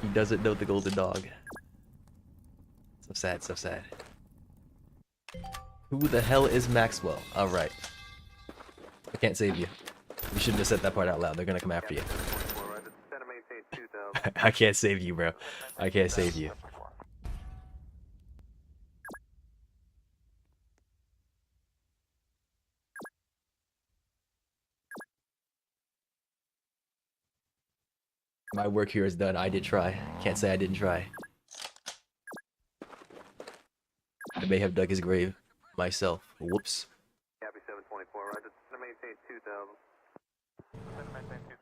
He doesn't know the golden dog. So sad, so sad. Who the hell is Maxwell? Alright. I can't save you. You shouldn't have said that part out loud. They're gonna come after you. I can't save you, bro. I can't save you. My work here is done. I did try. Can't say I didn't try. I may have dug his grave myself. Whoops. Copy 724, roger. Center maintain 2000. Center maintain 2000.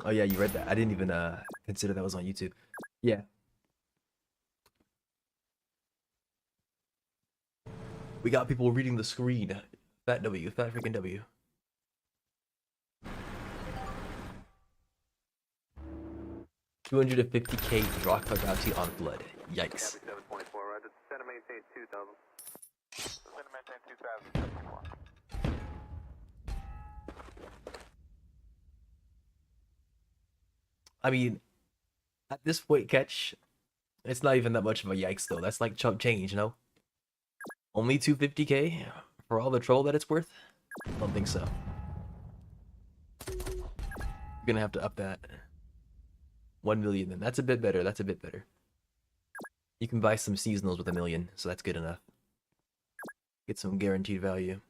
Oh yeah, you read that. I didn't even consider that was on YouTube. Yeah. We got people reading the screen. Fat W, fat freaking W. $250K Drachma bounty on blood. Yikes. Copy 724, roger. Center maintain 2000. Center maintain 2074. I mean, at this point, Catch, it's not even that much of a yikes though. That's like chump change, you know? Only 250K for all the troll that it's worth? I don't think so. You're gonna have to up that. 1 million then. That's a bit better. That's a bit better. You can buy some seasonals with 1 million, so that's good enough. Get some guaranteed value.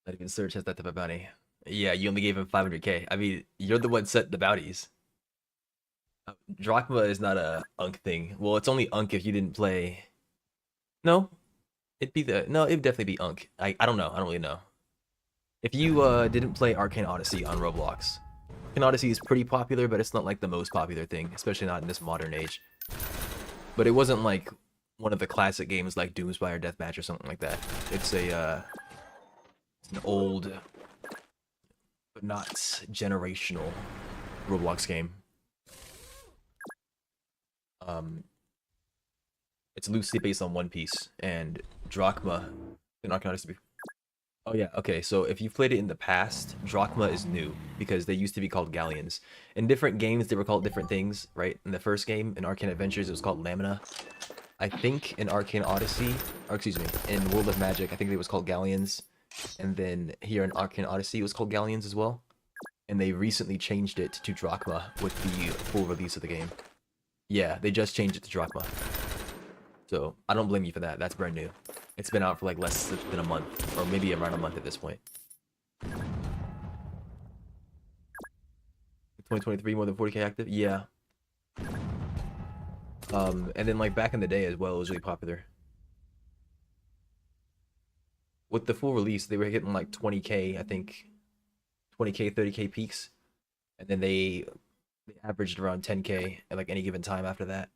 Not even Search has that type of bounty. Yeah, you only gave him 500K. I mean, you're the one set the bounties. Drachma is not a Unk thing. Well, it's only Unk if you didn't play. No, it'd definitely be Unk. I don't know. I don't really know. If you didn't play Arcane Odyssey on Roblox, Arcane Odyssey is pretty popular, but it's not like the most popular thing, especially not in this modern age. But it wasn't like one of the classic games like Doomspire Deathmatch or something like that. It's a it's an old but not generational Roblox game. It's loosely based on One Piece and Drachma in Arcane Odyssey. Oh yeah, okay, so if you've played it in the past, Drachma is new, because they used to be called galleons. In different games, they were called different things, right? In the first game, in Arcane Adventures, it was called Lamina. I think in Arcane Odyssey, or excuse me, in World of Magic, I think it was called galleons. And then here in Arcane Odyssey, it was called galleons as well. And they recently changed it to Drachma with the full release of the game. Yeah, they just changed it to Drachma. So, I don't blame you for that. That's brand new. It's been out for like less than a month, or maybe around a month at this point. 2023, more than 40K active? Yeah. And then like back in the day as well, it was really popular. with the full release, they were hitting like 20K, I think, 20K, 30K peaks, and then they averaged around 10K at like any given time after that.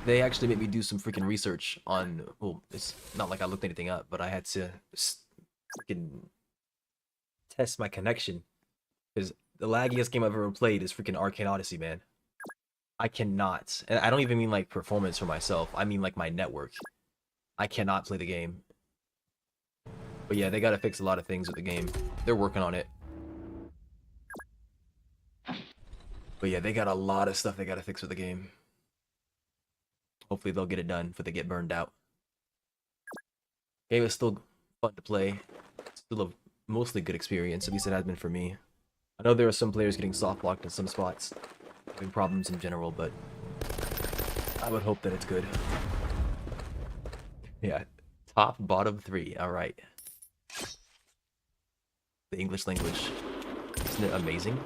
They actually made me do some freaking research on. Well, it's not like I looked anything up, but I had to freaking test my connection because the laggiest game I've ever played is freaking Arcane Odyssey, man. I cannot, and I don't even mean like performance for myself. I mean like my network. I cannot play the game. But yeah, they gotta fix a lot of things with the game. They're working on it. But yeah, they got a lot of stuff they gotta fix with the game. Hopefully they'll get it done before they get burned out. Game is still fun to play. Still a mostly good experience, at least it has been for me. I know there are some players getting soft locked in some spots, having problems in general, but I would hope that it's good. Yeah, top, bottom 3, alright. The English language. Isn't it amazing?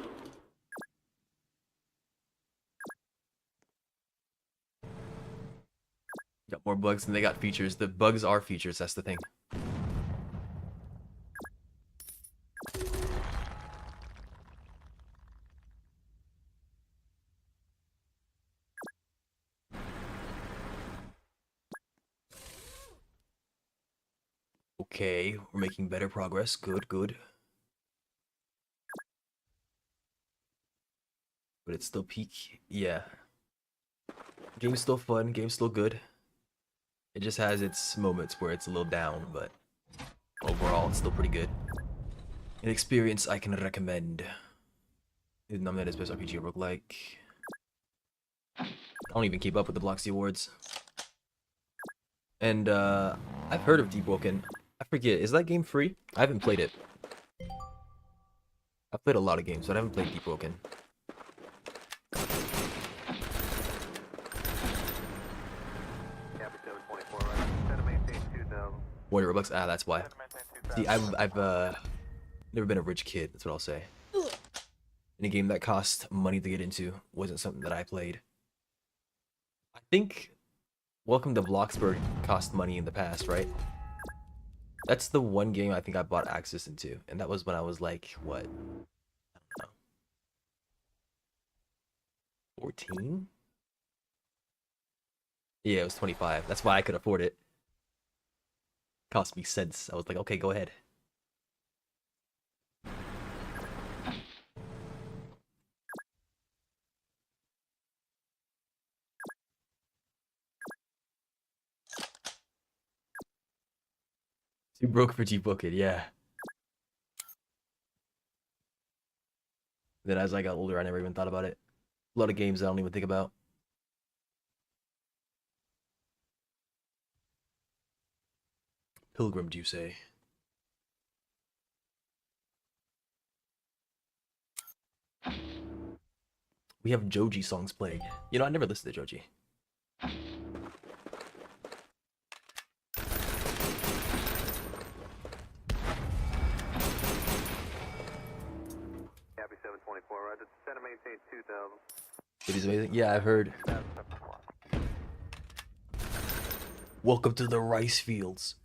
Got more bugs than they got features. The bugs are features, that's the thing. Okay, we're making better progress. Good, good. But it's still peak. Yeah. Game's still fun. Game's still good. It just has its moments where it's a little down, but overall, it's still pretty good. An experience I can recommend. It's nominated as best RPG roguelike. I don't even keep up with the Bloxy Awards. And I've heard of Deep Woken. I forget, is that game free? I haven't played it. I've played a lot of games, but I haven't played Deep Woken. Warrior Roblox? Ah, that's why. See, I've never been a rich kid, that's what I'll say. Any game that cost money to get into wasn't something that I played. I think Welcome to Bloxburg cost money in the past, right? That's the one game I think I bought access into, and that was when I was like, what? I don't know. 14? Yeah, it was 25. That's why I could afford it. Cost me cents. I was like, okay, go ahead. Too broke for Deep Woken, yeah. Then as I got older, I never even thought about it. A lot of games I don't even think about. Pilgrim, do you say? We have Joji songs playing. You know, I never listened to Joji. It is amazing. Yeah, I've heard. Welcome to the rice fields.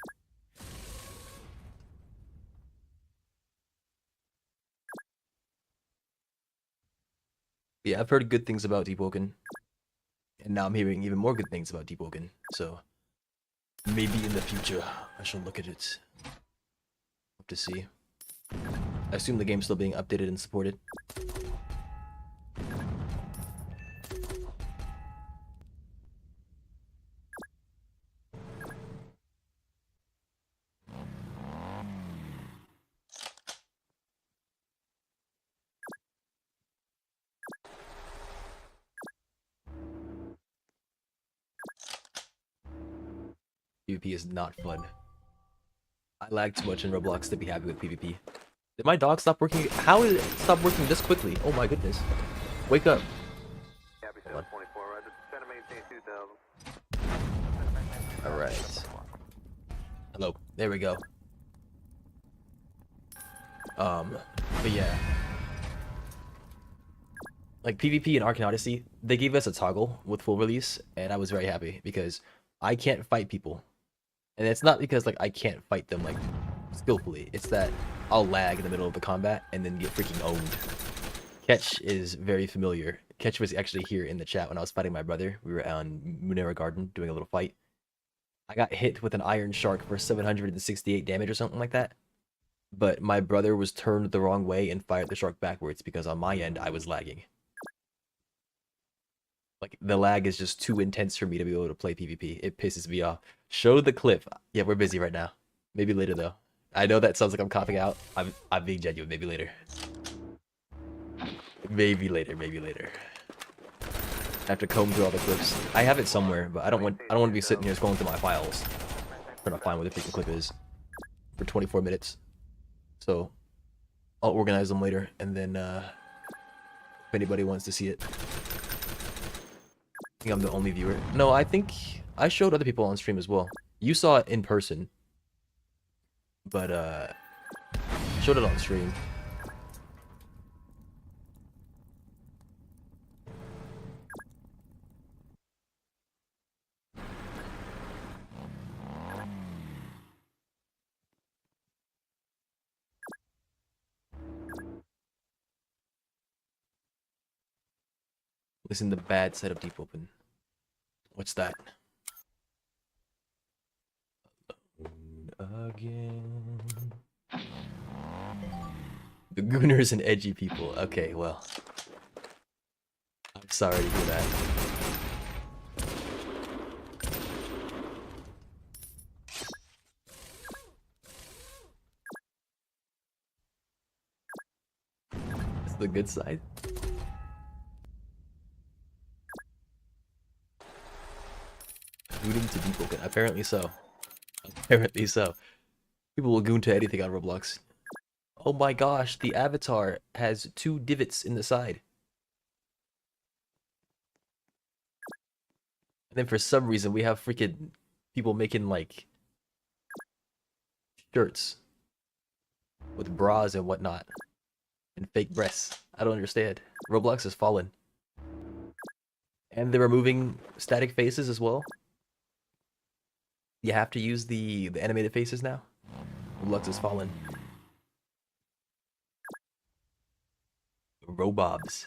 Yeah, I've heard good things about Deep Woken. And now I'm hearing even more good things about Deep Woken. So maybe in the future I shall look at it. Hope to see. I assume the game's still being updated and supported. PvP is not fun. I lag too much in Roblox to be happy with PvP. Did my dog stop working? How did it stop working this quickly? Oh my goodness. Wake up. Alright. Hello. There we go. But yeah. like PvP and Ark and Odyssey, they gave us a toggle with full release, and I was very happy because I can't fight people, and it's not because like I can't fight them like skillfully. It's that I'll lag in the middle of the combat and then get freaking owned. Ketch is very familiar. Ketch was actually here in the chat when I was fighting my brother. We were on Munera Garden doing a little fight. I got hit with an Iron Shark for 768 damage or something like that. But my brother was turned the wrong way and fired the shark backwards because on my end I was lagging. Like the lag is just too intense for me to be able to play PvP. It pisses me off. Show the clip. Yeah, we're busy right now. Maybe later though. I know that sounds like I'm coughing out. I'm being genuine. Maybe later. Maybe later. Maybe later. I have to comb through all the clips. I have it somewhere, but I don't want to be sitting here scrolling through my files trying to find where the freaking clip is for 24 minutes. So I'll organize them later, and then if anybody wants to see it. I think I'm the only viewer. No, I think I showed other people on stream as well. You saw it in person, but showed it on stream. Listen to bad side of Deep Open. What's that? Alone again. The Gooners and edgy people. Okay, well. I'm sorry to hear that. It's the good side. Gooning to Deep Open. Apparently so. Apparently so. People will goon to anything on Roblox. Oh my gosh, the avatar has 2 divots in the side. And then for some reason we have freaking people making like shirts with bras and whatnot. And fake breasts. I don't understand. Roblox has fallen. And they're removing static faces as well. You have to use the animated faces now. Roblox has fallen. Robobs.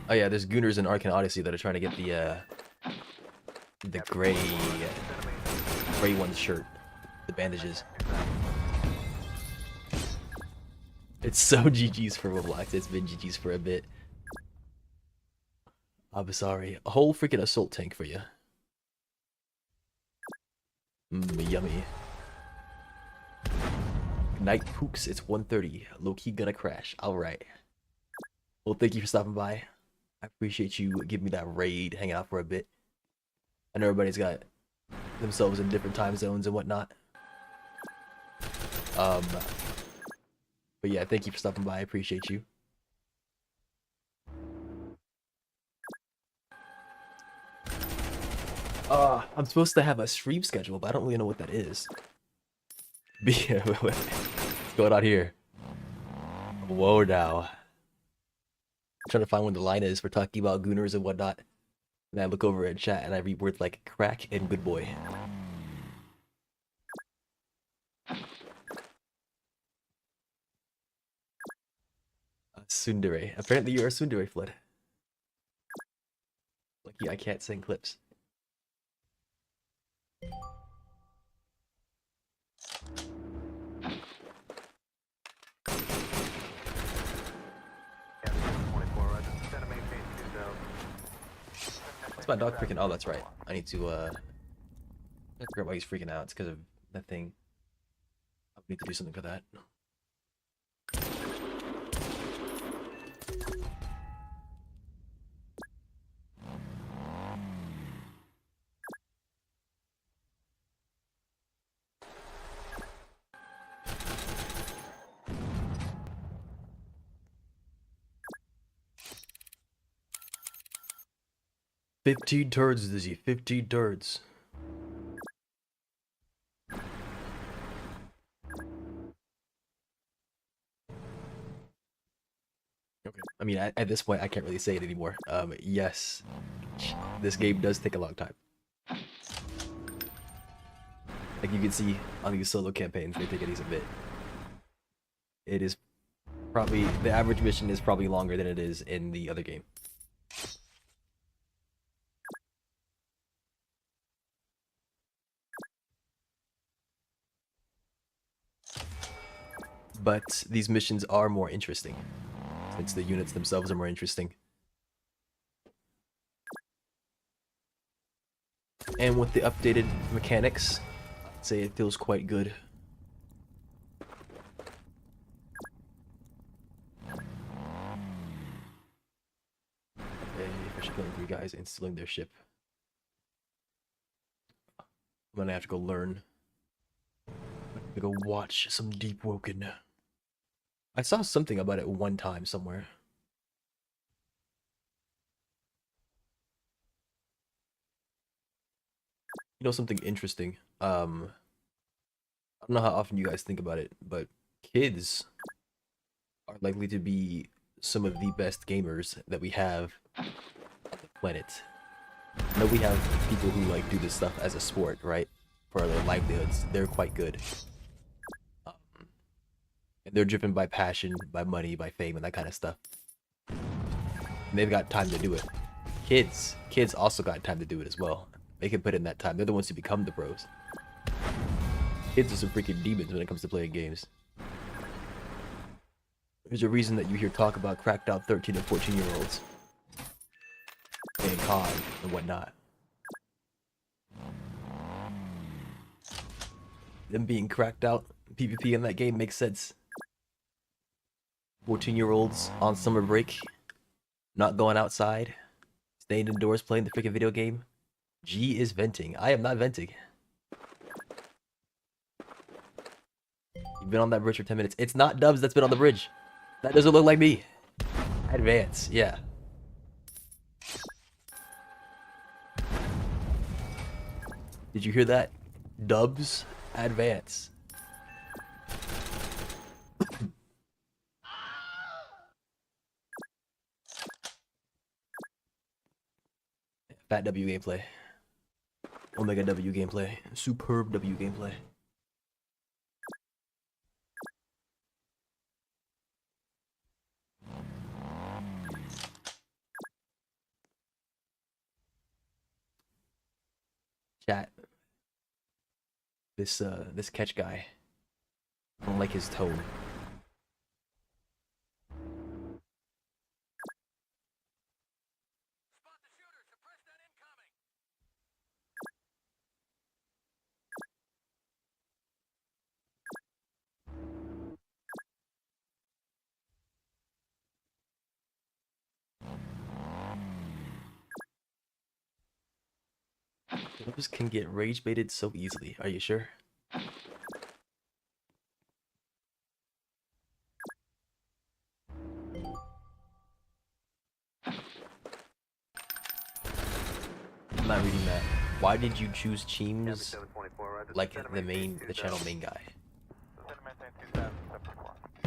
Oh yeah, there's Gooners in Ark and Odyssey that are trying to get the gray one's shirt, the bandages. It's so GG's for Roblox. It's been GG's for a bit. I'm sorry. A whole freaking assault tank for you. Yummy. Night Pooks, it's 1:30. Low-key gonna crash. Alright. Well, thank you for stopping by. I appreciate you giving me that raid, hanging out for a bit. I know everybody's got themselves in different time zones and whatnot. But yeah, thank you for stopping by. I appreciate you. I'm supposed to have a stream schedule, but I don't really know what that is. What's going on here? Whoa now. I'm trying to find when the line is for talking about Gooners and whatnot. And I look over in chat and I read words like crack and good boy. Tsundere. Apparently you're a Tsundere, Flood. Lucky I can't send clips. What's my dog freaking? Oh, that's right. I need to, I forgot why he's freaking out. It's because of that thing. I need to do something for that. $15 turds, Dizzy. 15 turds. mean, at this point, I can't really say it anymore. Yes, this game does take a long time. Like you can see on these solo campaigns, they take a decent bit. It is probably, the average mission is probably longer than it is in the other game. But these missions are more interesting, since the units themselves are more interesting. And with the updated mechanics, I'd say it feels quite good. Okay, I should kill 3 guys and stealing their ship. I'm gonna have to go learn. I'm gonna go watch some Deep Woken. I saw something about it one time somewhere. You know something interesting? I don't know how often you guys think about it, but kids are likely to be some of the best gamers that we have on the planet. I know we have people who like do this stuff as a sport, right? For their livelihoods. They're quite good. And they're driven by passion, by money, by fame, and that kind of stuff. And they've got time to do it. Kids also got time to do it as well. They can put in that time. They're the ones who become the pros. Kids are some freaking demons when it comes to playing games. There's a reason that you hear talk about cracked out 13 and 14-year-olds playing COD and whatnot. Them being cracked out PvP in that game makes sense. 14-year-olds on summer break, not going outside, staying indoors playing the freaking video game. G is venting. I am not venting. You've been on that bridge for 10 minutes. It's not Dubs that's been on the bridge. That doesn't look like me. Advance, yeah. Did you hear that? Dubs, advance. Fat W gameplay. Omega W gameplay. Superb W gameplay. Chat. This catch guy. I don't like his tone. Those can get rage baited so easily. Are you sure? I'm not reading that. Why did you choose Cheems like the channel main guy?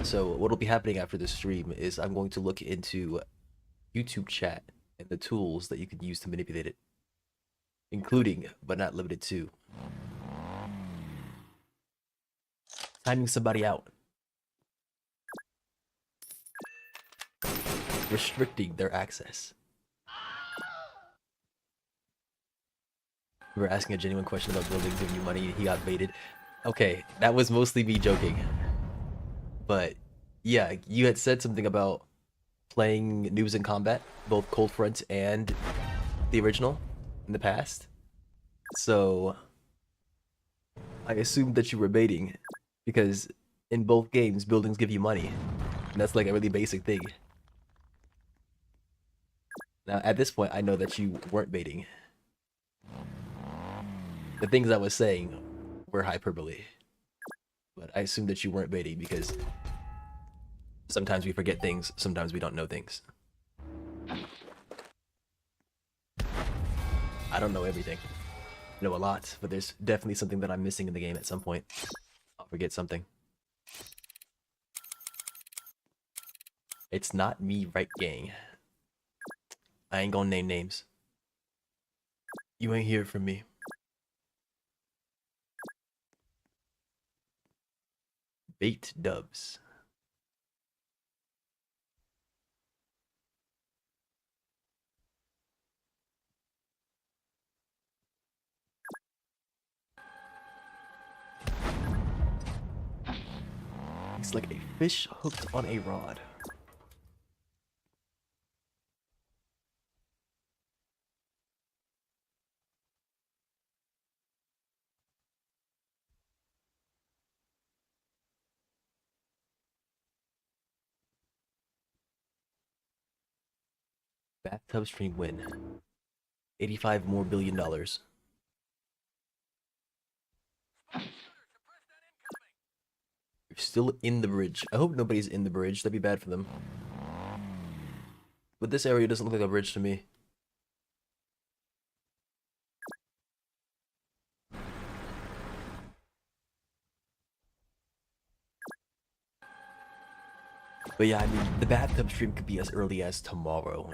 So what'll be happening after this stream is I'm going to look into YouTube chat and the tools that you can use to manipulate it, including but not limited to timing somebody out, restricting their access. We were asking a genuine question about buildings giving you money and he got baited. Okay, that was mostly me joking. But yeah, you had said something about playing Noobs in Combat, both Cold Front and the original in the past. So I assumed that you were baiting because in both games buildings give you money. And that's like a really basic thing. Now at this point I know that you weren't baiting. The things I was saying were hyperbole. But I assumed that you weren't baiting because sometimes we forget things, sometimes we don't know things. I don't know everything. I know a lot, but there's definitely something that I'm missing in the game at some point. I'll forget something. It's not me, right, gang? I ain't gonna name names. You ain't hear from me. Bait dubs. It's like a fish hooked on a rod. Bathtub stream win. 85 more billion dollars. You're still in the bridge. I hope nobody's in the bridge. That'd be bad for them. But this area doesn't look like a bridge to me. But yeah, I mean, the bathtub stream could be as early as tomorrow.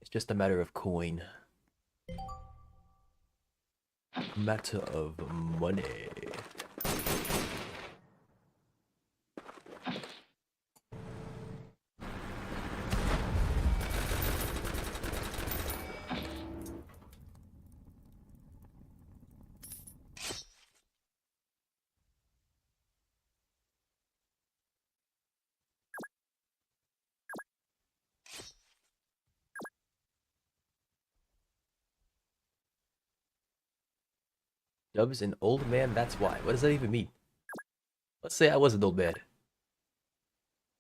It's just a matter of coin. Matter of money. Dub's an old man, that's why. What does that even mean? Let's say I was an old man.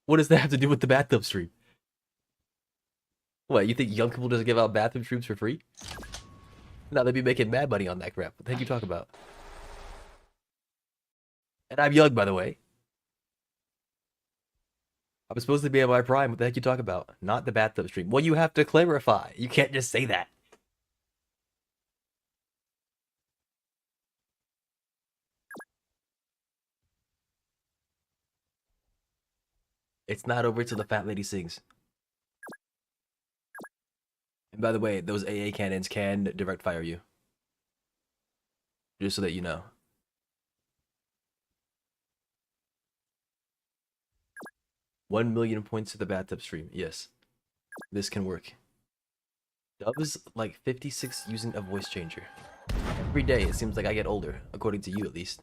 What does that have to do with the bathtub stream? What, you think young people just give out bathtub streams for free? No, they'd be making mad money on that crap. What the heck you talk about? And I'm young, by the way. I was supposed to be in my prime. What the heck you talk about? Not the bathtub stream. Well, you have to clarify. You can't just say that. It's not over till the fat lady sings. And by the way, those AA cannons can direct fire you. Just so that you know. $1 million points to the bathtub stream. Yes. This can work. Dubs like 56 using a voice changer. Every day it seems like I get older, according to you at least.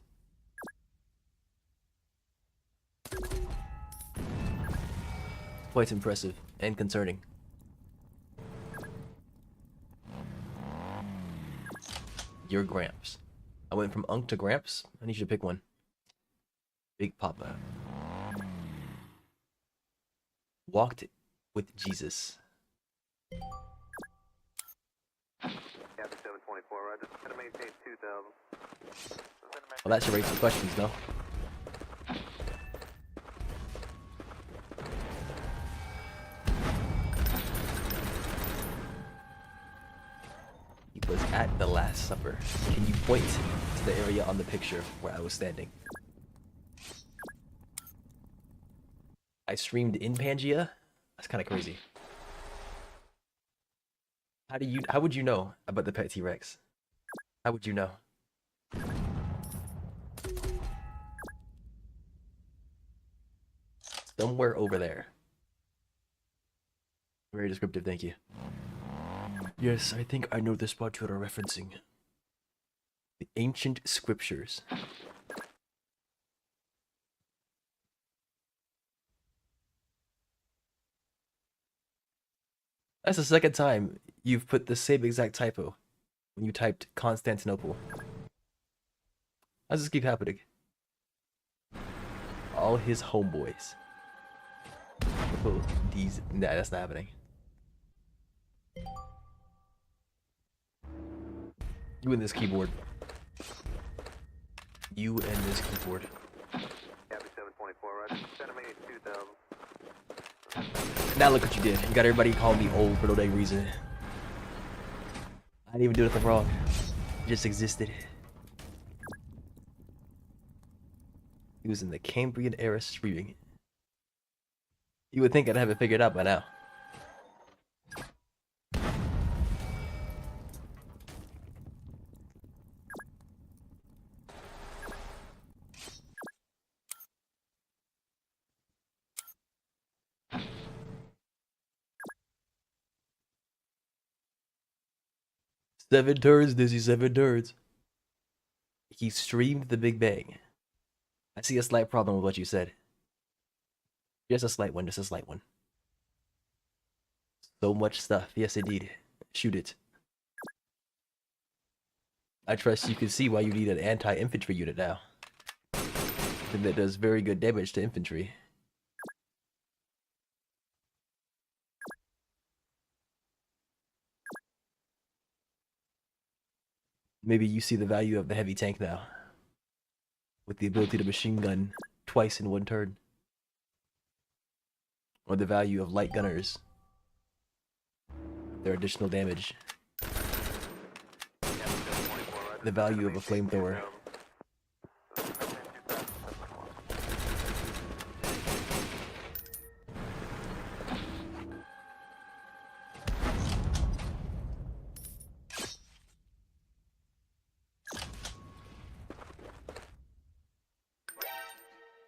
Quite impressive and concerning. You're Gramps. I went from Unk to Gramps. I need you to pick one. Big Papa. Walked with Jesus. Captain 724, right? Just gonna maintain 2,000. Well, that should raise some questions, no? He was at the Last Supper. Can you point to the area on the picture where I was standing? I streamed in Pangea? That's kind of crazy. How would you know about the pet T-Rex? How would you know? Somewhere over there. Very descriptive, thank you. Yes, I think I know the spot you are referencing. The ancient scriptures. That's the second time you've put the same exact typo when you typed Constantinople. How does this keep happening? All his homeboys. Oh, these. Nah, that's not happening. You and this keyboard. You and this keyboard. Captain 724, right? Just gonna maintain 2,000. Now look what you did. You got everybody calling me old for no dang reason. I didn't even do anything wrong. It just existed. He was in the Cambrian era streaming. You would think I'd have it figured out by now. Seven turds, Dizzy, 7 turds. He streamed the Big Bang. I see a slight problem with what you said. Just a slight one, just a slight one. So much stuff. Yes, indeed. Shoot it. I trust you can see why you need an anti-infantry unit now. Something that does very good damage to infantry. Maybe you see the value of the heavy tank now. With the ability to machine gun twice in one turn. Or the value of light gunners. Their additional damage. The value of a flamethrower.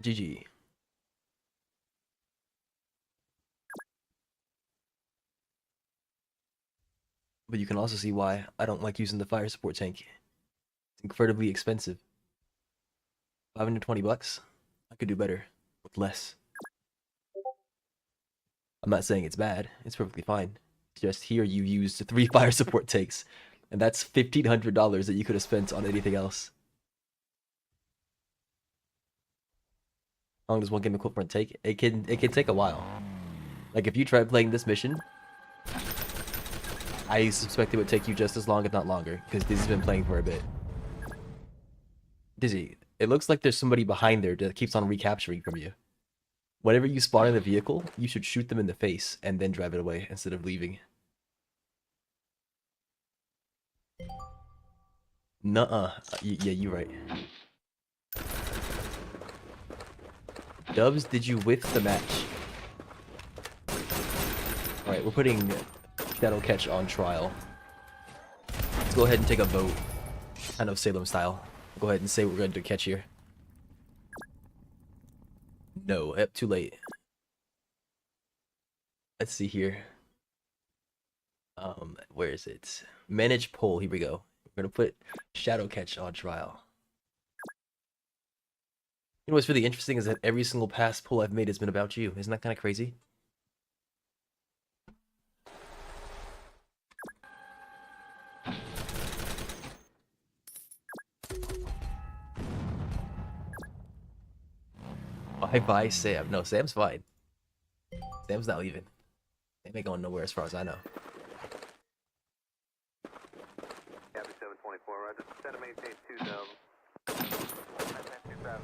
GG. But you can also see why I don't like using the fire support tank. It's incredibly expensive. 520 bucks? I could do better with less. I'm not saying it's bad. It's perfectly fine. Just here you used 3 fire support tanks, and that's $1,500 that you could have spent on anything else. How long does one game equipment take? It can take a while. Like if you try playing this mission, I suspect it would take you just as long, if not longer, because Dizzy's been playing for a bit. Dizzy, it looks like there's somebody behind there that keeps on recapturing from you. Whenever you spawn in the vehicle, you should shoot them in the face and then drive it away instead of leaving. Nuh-uh. Yeah, you're right. Dubs, did you whiff the match? Alright, we're putting Shadow Catch on trial. Let's go ahead and take a vote. Kind of Salem style. Go ahead and say what we're going to catch here. No, yep, too late. Let's see here. Where is it? Manage poll, here we go. We're gonna put Shadow Catch on trial. You know what's really interesting is that every single past poll I've made has been about you. Isn't that kind of crazy? Bye-bye, Sam. No, Sam's fine. Sam's not leaving. Sam ain't going nowhere as far as I know. Cabin 724, roger. Center maintain 2000. Maintain 2000.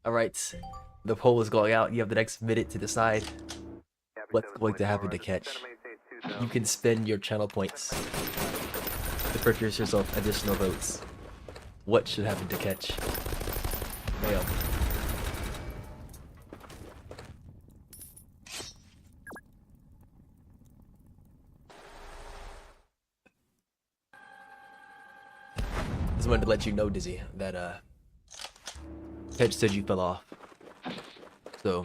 Alright, the poll is going out. You have the next minute to decide what's going to happen to Catch. You can spend your channel points to purchase yourself additional votes. What should happen to Catch? Bam. Just wanted to let you know, Dizzy, that Catch said you fell off. So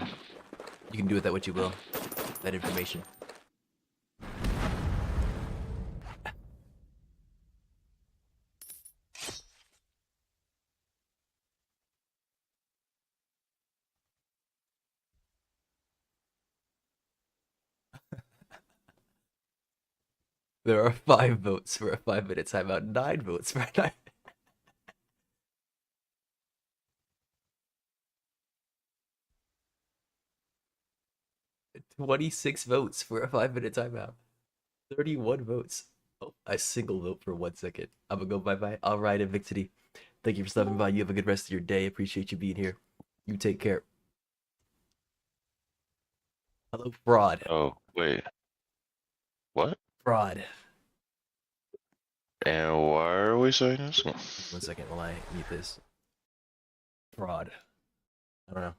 you can do with that what you will. That information. There are 5 votes for a 5-minute timeout, 9 votes for a 9. 26 votes for a 5-minute timeout. 31 votes. Oh, I single vote for 1 second. I'm gonna go bye-bye. All right, Invictity. Thank you for stopping by. You have a good rest of your day. Appreciate you being here. You take care. Hello, fraud. Oh, wait. What? Fraud. And why are we saying this? 1 second while I mute this. Fraud. I don't know.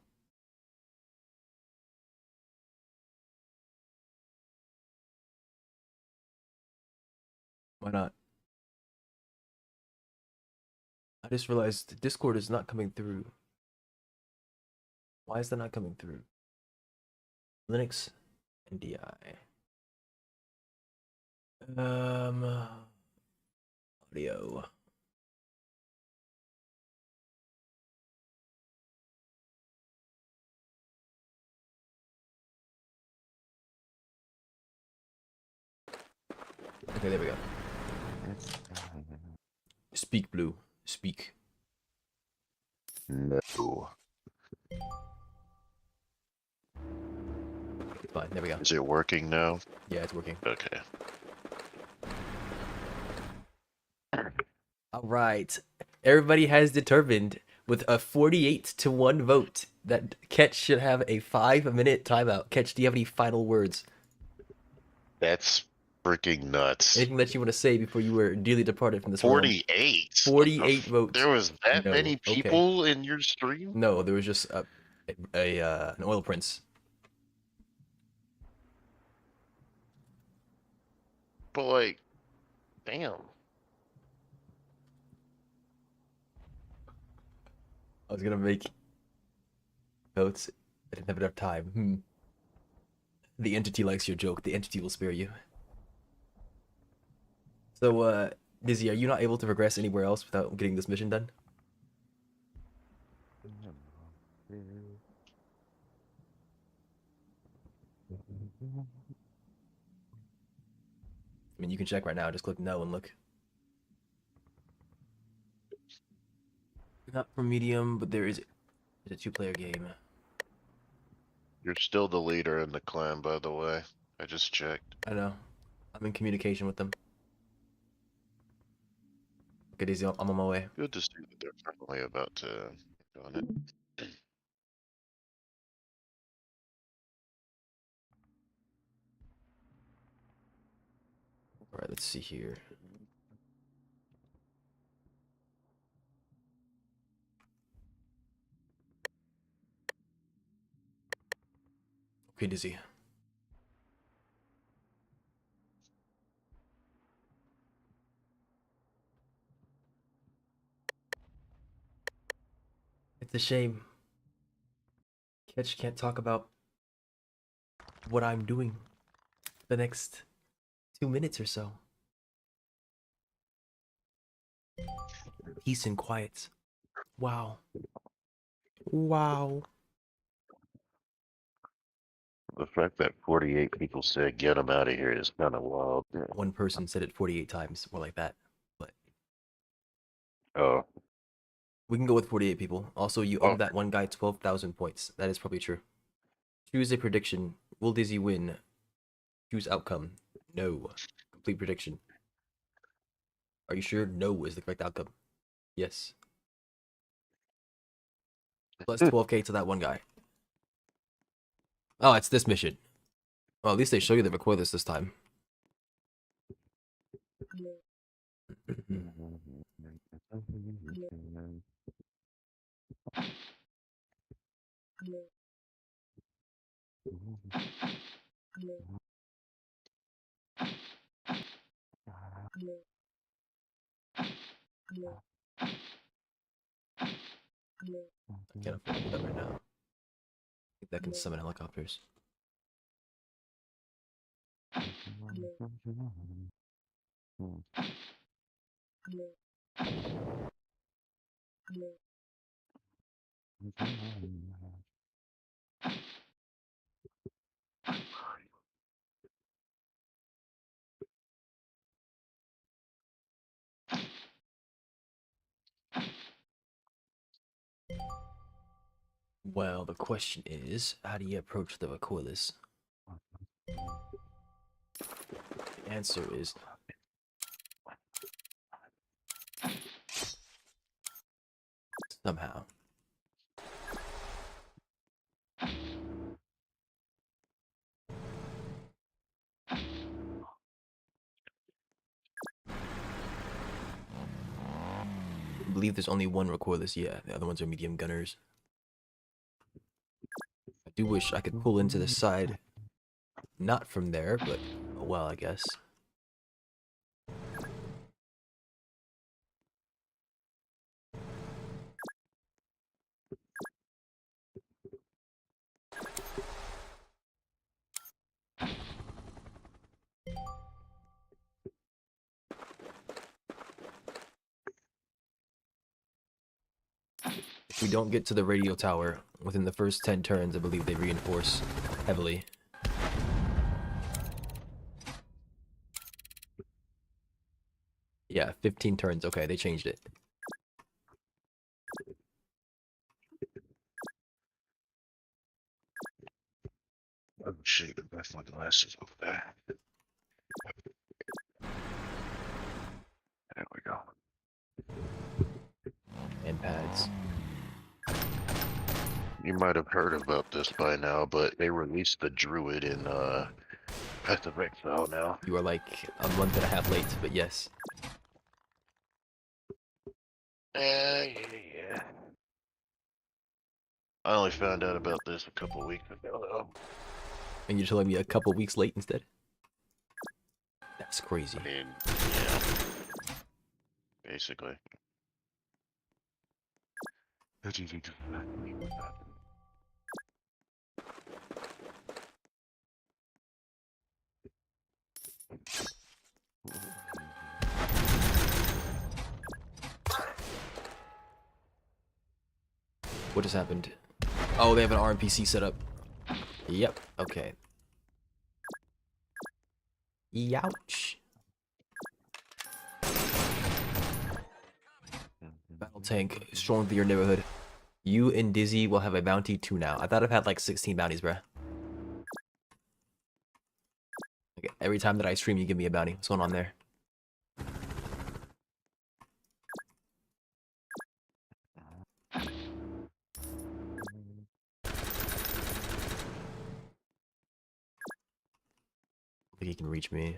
Why not? I just realized Discord is not coming through. Why is that not coming through? Linux NDI. Audio. Okay, there we go. Speak, Blue. Speak. No. Fine, there we go. Is it working now? Yeah, it's working. Okay. All right. Everybody has determined with a 48-1 vote that Ketch should have a 5-minute timeout. Ketch, do you have any final words? That's freaking nuts. Anything that you want to say before you were dearly departed from this world? 48? 48 votes. There was that No, many okay. people in your stream? No, there was just an oil prince. But like, damn. I was gonna make votes. I didn't have enough time. The entity likes your joke. The entity will spare you. So, Dizzy, are you not able to progress anywhere else without getting this mission done? I mean, you can check right now. Just click no and look. Not for medium, but there is a 2-player game. You're still the leader in the clan, by the way. I just checked. I know. I'm in communication with them. Okay, Dizzy, I'm on my way. Good to see that they're finally about to get on it. All right, let's see here. Okay, Dizzy. It's a shame. Ketch can't talk about what I'm doing the next 2 minutes or so. Peace and quiet. Wow. Wow. The fact that 48 people said get him out of here is kind of wild. One person said it 48 times, more like that. But Oh, we can go with 48 people. Also, you owe that one guy 12,000 points. That is probably true. Choose a prediction. Will Dizzy win? Choose outcome. No. Complete prediction. Are you sure? No is the correct outcome. Yes. Plus 12k to that one guy. Oh, it's this mission. Well, at least they show you the recoilless this time. I can't afford that right now. I think that can summon helicopters. Well, the question is, how do you approach the recoilless? The answer is Somehow. I believe there's only one recordless. Yeah, the other ones are medium gunners. I do wish I could pull into the side. Not from there, but oh well, I guess. If we don't get to the radio tower within the first 10 turns, I believe they reinforce heavily. Yeah, 15 turns. Okay, they changed it. Oh shit, I left my glasses over there. There we go. And pads. You might have heard about this by now, but they released the Druid in Path of Exile now. You are like a month and a half late, but yes. Yeah. I only found out about this a couple weeks ago, though. And you're telling me a couple weeks late instead? That's crazy. I mean, yeah. Basically. What just happened? Oh, they have an RNPC set up. Yep, okay. Youch. Battle tank, storm through your neighborhood. You and Dizzy will have a bounty 2 now. I thought I've had like 16 bounties, bruh. Okay, every time that I stream, you give me a bounty. What's going on there? I think he can reach me.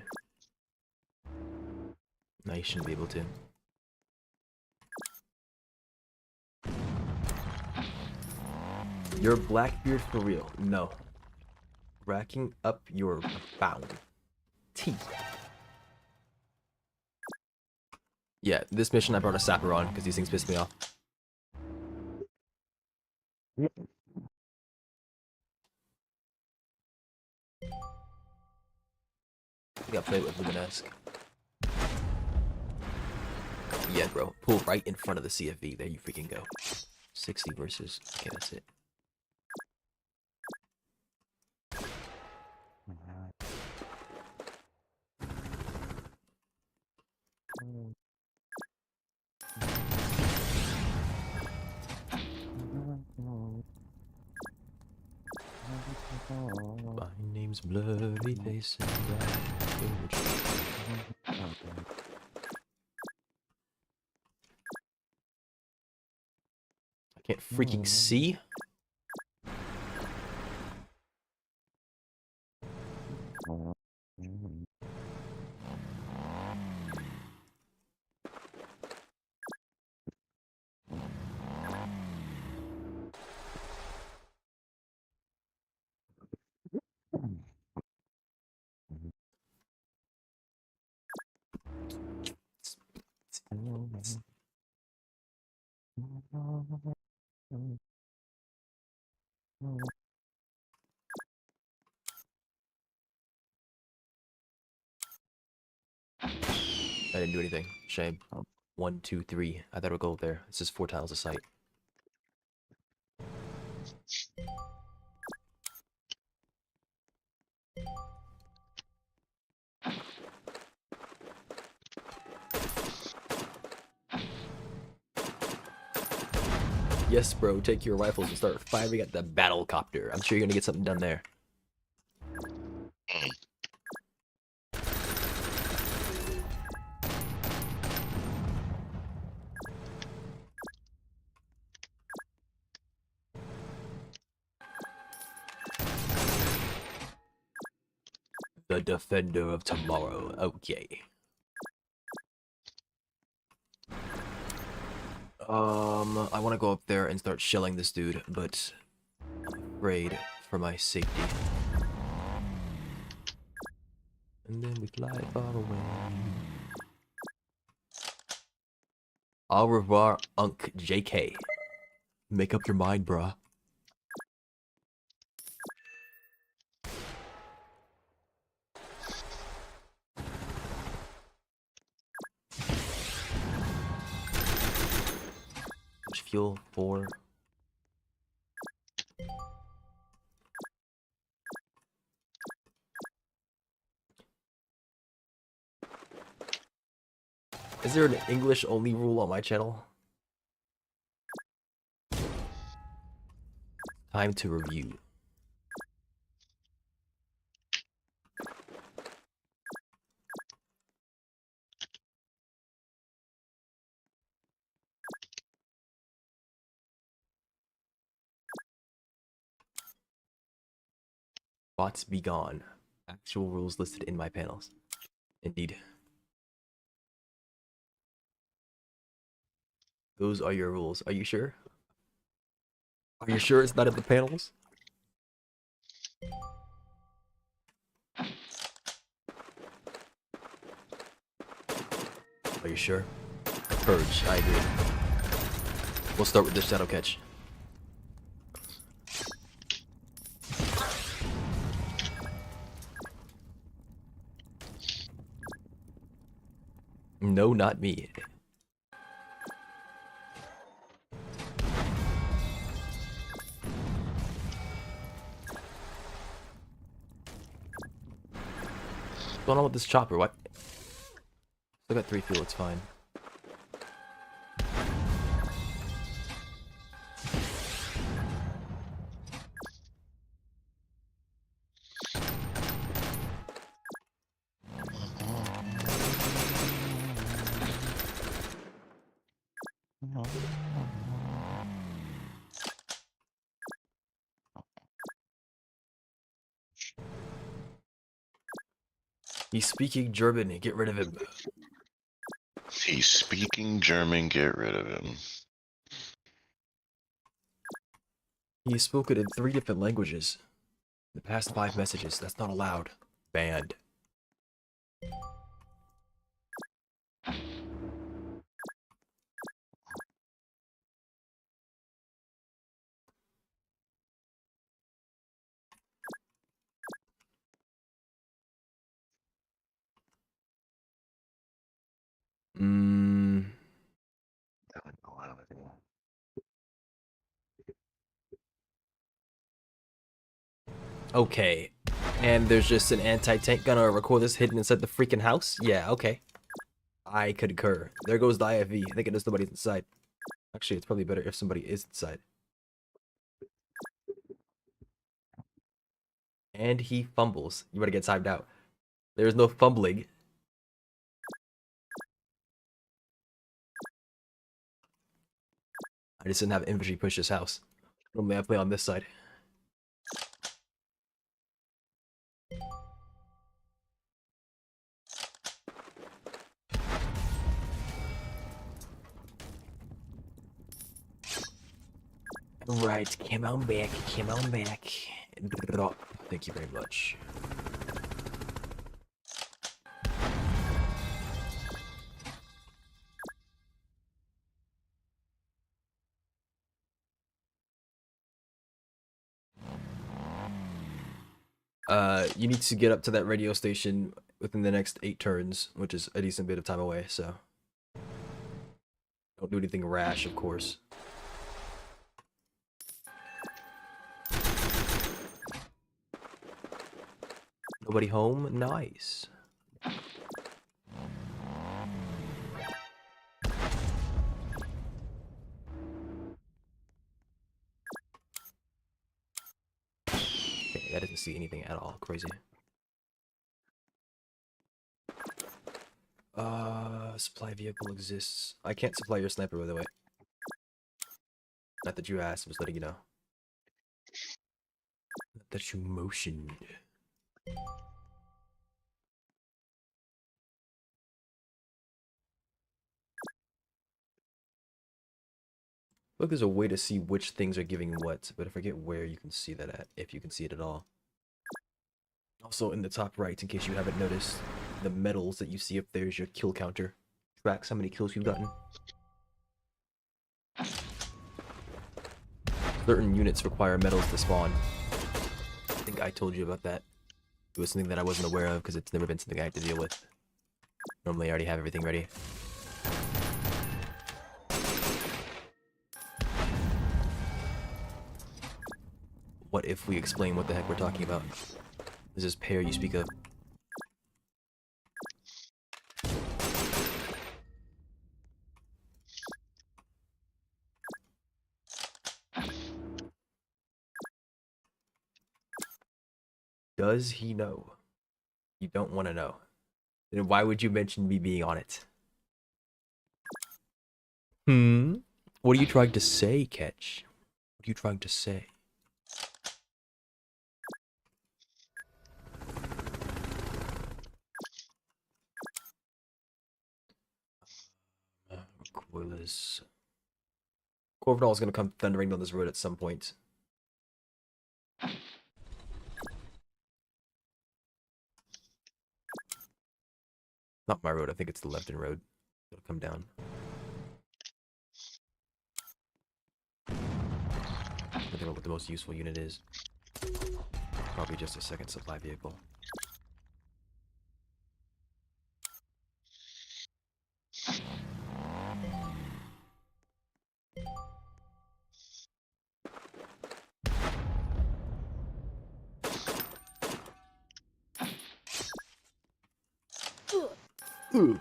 No, he shouldn't be able to. You're Blackbeard for real? No. Racking up your bounty. Yeah, this mission I brought a sapper on because these things piss me off. I got played with Luminesque. Yeah, bro. Pull right in front of the CFV. There you freaking go. 60 versus. Okay, that's it. My name's Blurry Face and I can't freaking see. I didn't do anything. Shame. 1, 2, 3. I thought it would go there. This is 4 tiles of sight. Yes, bro. Take your rifles and start firing at the battle copter. I'm sure you're gonna get something done there. The defender of tomorrow. Okay. I want to go up there and start shelling this dude, but I'm afraid for my safety. And then we fly far away. Au revoir, Unc JK. Make up your mind, bruh. Fuel 4. Is there an English only rule on my channel? Time to review. Bots be gone. Actual rules listed in my panels. Indeed. Those are your rules. Are you sure? Are you sure it's not in the panels? Are you sure? Purge, I agree. We'll start with the shadow catch. No, not me. What's going on with this chopper? What? Still got 3 fuel, it's fine. He's speaking German, get rid of him. He's speaking German, get rid of him. He's spoken in 3 different languages. The past 5 messages, that's not allowed. Banned. Mmm. Okay. And there's just an anti-tank gun or a recorder's hidden inside the freaking house? Yeah, okay. I concur. There goes the IFV. I think it knows nobody's inside. Actually, it's probably better if somebody is inside. And he fumbles. You better get timed out. There's no fumbling. I just didn't have infantry push this house. Normally I play on this side. Right, come on back, come on back. Drop. Thank you very much. You need to get up to that radio station within the next 8 turns, which is a decent bit of time away, so. Don't do anything rash, of course. Nobody home? Nice. Okay, that doesn't see anything at all. Crazy. Supply vehicle exists. I can't supply your sniper, by the way. Not that you asked, I'm just letting you know. Not that you motioned. Look, there's a way to see which things are giving what, but I forget where you can see that at, if you can see it at all. Also, in the top right, in case you haven't noticed, the medals that you see up there is your kill counter. Tracks how many kills you've gotten. Certain units require medals to spawn. I think I told you about that. It was something that I wasn't aware of because it's never been something I had to deal with. Normally I already have everything ready. What if we explain what the heck we're talking about? This is pair you speak of. Does he know? You don't want to know. Then why would you mention me being on it? What are you trying to say, Catch? What are you trying to say? Recoilless. Corvinal is going to come thundering down this road at some point. Not my road, I think it's the left-hand road. It'll come down. I think what the most useful unit is. Probably just a second supply vehicle. Ooh.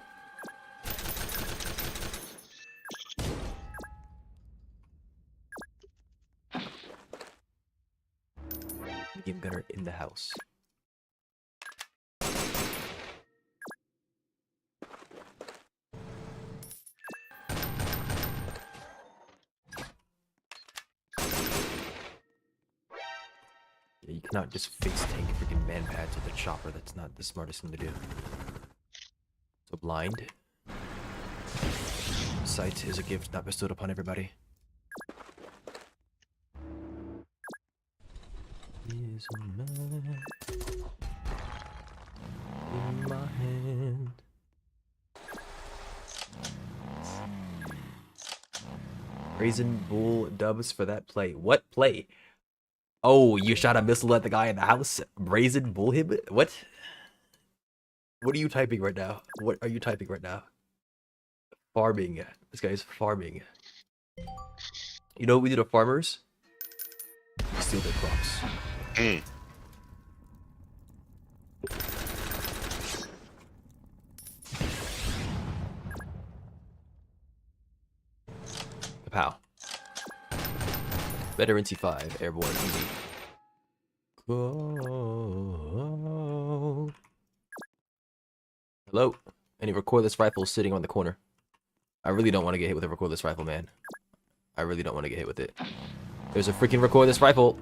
Medium gunner in the house. Yeah, you cannot just face tank freaking man pads with a chopper. That's not the smartest thing to do. So blind. Sight is a gift not bestowed upon everybody. Is a man in my hand. Raisin Bull dubs for that play. What play? Oh, you shot a missile at the guy in the house? Brazen Bull him? What? What are you typing right now? What are you typing right now? Farming. This guy is farming. You know what we do to farmers? We steal their crops. Kapow. Veteran C5, airborne, easy. Go. Hello? Any recoilless rifles sitting on the corner? I really don't want to get hit with a recoilless rifle, man. I really don't want to get hit with it. There's a freaking recoilless rifle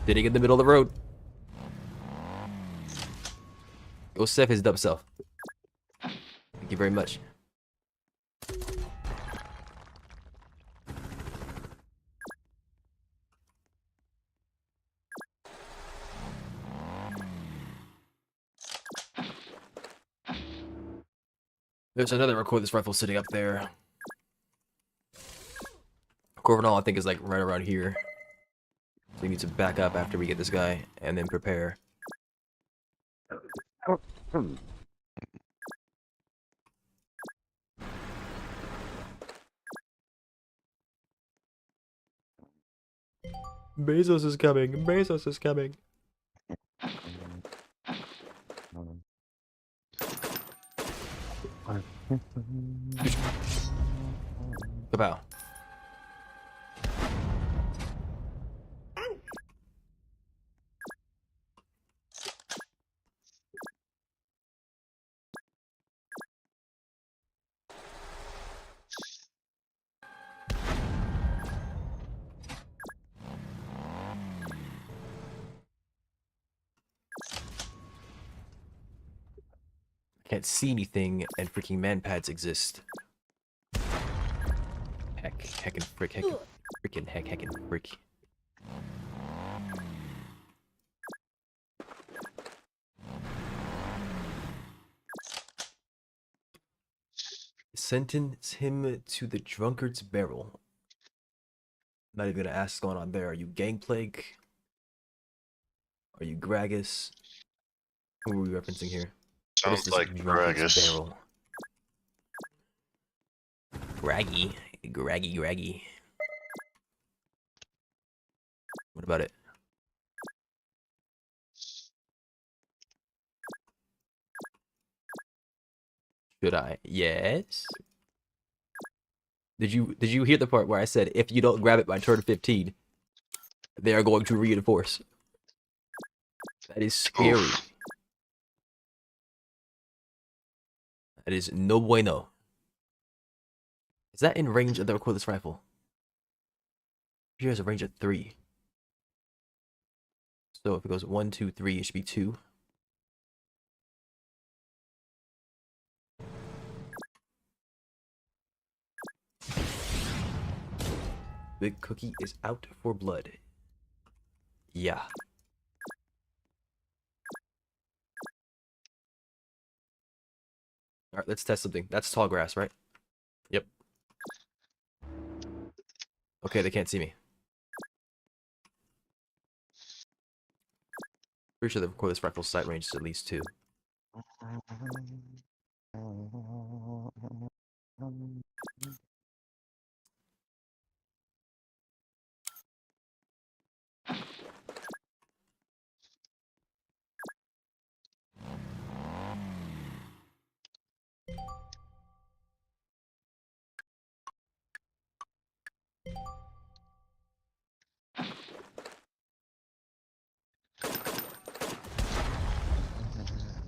sitting in the middle of the road. Go save his dumb self. Thank you very much. There's another recoilless rifle sitting up there. Corvinal, I think, is like right around here. So we need to back up after we get this guy and then prepare. Bezos is coming. Bezos is coming. Kapow. Can't see anything, and freaking man pads exist. Heck and frick, heck. Freaking heckin' freak. Sentence him to the drunkard's barrel. Not even gonna ask what's going on there. Are you Gangplank? Are you Gragas? Who are we referencing here? What is Sounds this like drunkard's Gragas. barrel? Graggy. Graggy. What about it? Should I? Yes. Did you hear the part where I said if you don't grab it by turn 15, they are going to reinforce? That is scary. Oof. That is no bueno. Is that in range of the cordless rifle? Here has a range of 3. So if it goes 1, 2, 3, it should be 2. Big Cookie is out for blood. Yeah. Alright, let's test something. That's tall grass, right? Yep. Okay, they can't see me. Pretty sure the cordless rifle's sight range is at least 2.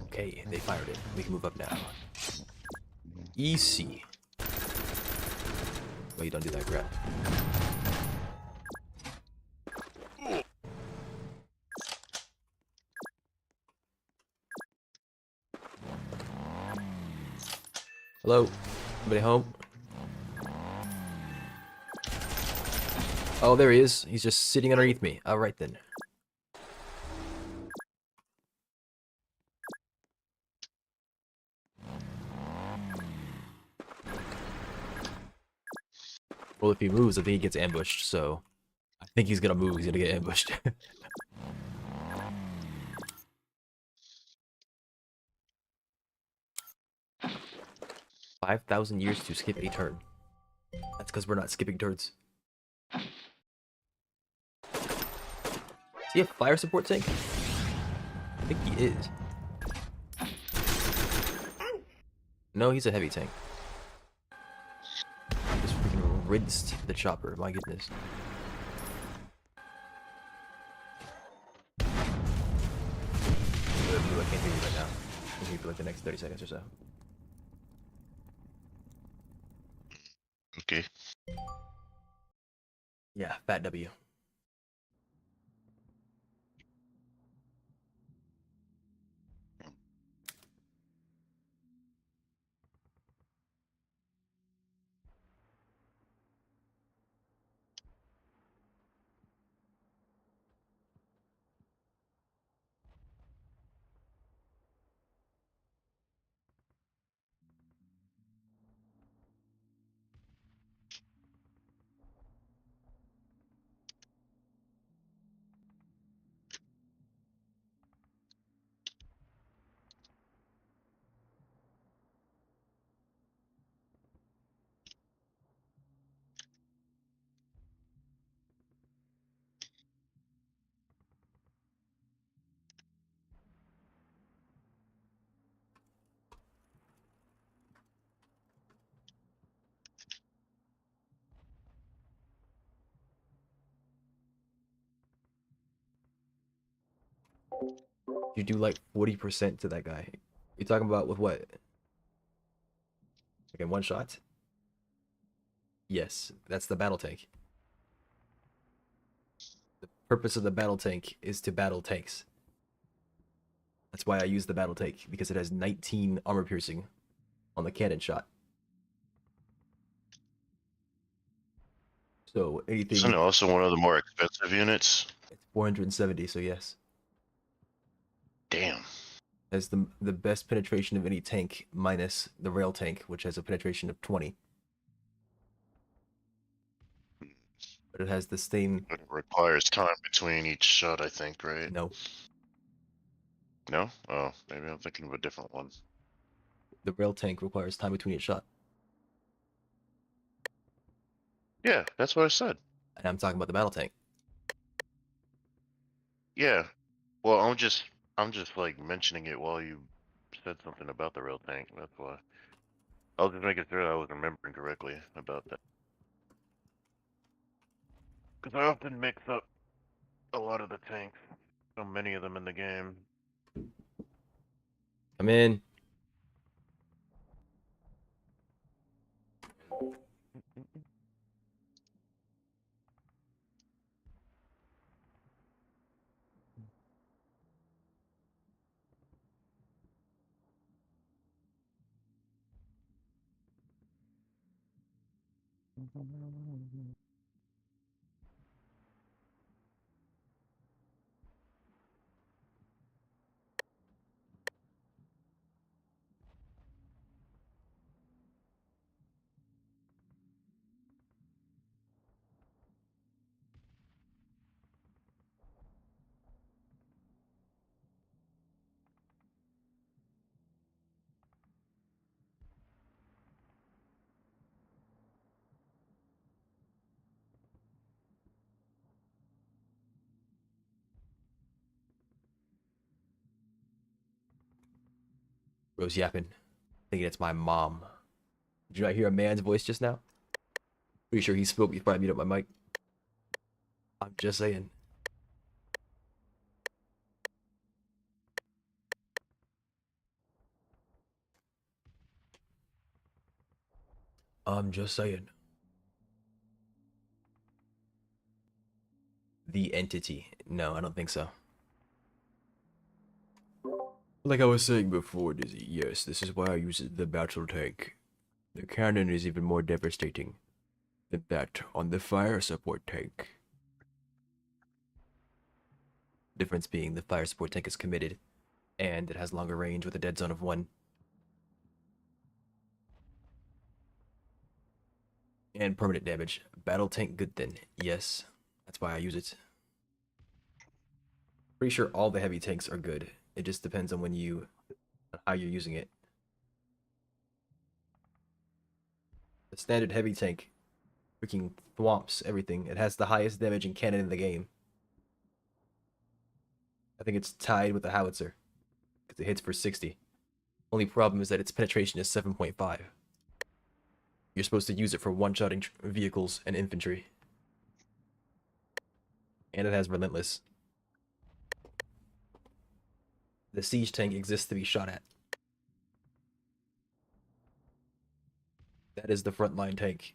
Okay, they fired it. We can move up now. Easy. Well, you don't do that crap. Hello? Anybody home? Oh, there he is. He's just sitting underneath me. Alright then. Well, if he moves, I think he gets ambushed, so... I think he's gonna move, he's gonna get ambushed. 5,000 years to skip a turn. That's because we're not skipping turns. Does he have fire support tank? I think he is. No, he's a heavy tank. I just freaking rinsed the chopper, my goodness. I can't hear you right now. I'll hear you for like the next 30 seconds or so. Okay. Yeah, fat W. You do like 40% to that guy. You talking about with what? Like in one shot? Yes, that's the battle tank. The purpose of the battle tank is to battle tanks. That's why I use the battle tank, because it has 19 armor piercing on the cannon shot. So anything, Isn't it also one of the more expensive units? it's 470. So yes, Damn. has the best penetration of any tank minus the rail tank, which has a penetration of 20. But it has the same. It requires time between each shot, I think, right? No, No? Oh, maybe I'm thinking of a different one. the rail tank requires time between each shot, Yeah, that's what I said. and I'm talking about the battle tank. Yeah. Well, I'm just like mentioning it while you said something about the rail tank. That's why. I was just making sure I was remembering correctly about that. Because I often mix up a lot of the tanks. So many of them in the game. Come in. Rose yapping, thinking it's my mom. Did you not hear a man's voice just now? Pretty sure he spoke before I muted up my mic. I'm just saying. I'm just saying. The entity. No, I don't think so. Like I was saying before, Dizzy, yes, this is why I use the battle tank. The cannon is even more devastating than that on the fire support tank. Difference being the fire support tank is committed, and it has longer range with a dead zone of 1. And permanent damage. Battle tank good then. Yes, that's why I use it. Pretty sure all the heavy tanks are good. It just depends on how you're using it. The standard heavy tank freaking thwomps everything. It has the highest damaging cannon in the game. I think it's tied with the howitzer because it hits for 60. Only problem is that its penetration is 7.5. You're supposed to use it for one-shotting vehicles and infantry. And it has relentless. The siege tank exists to be shot at. That is the frontline tank.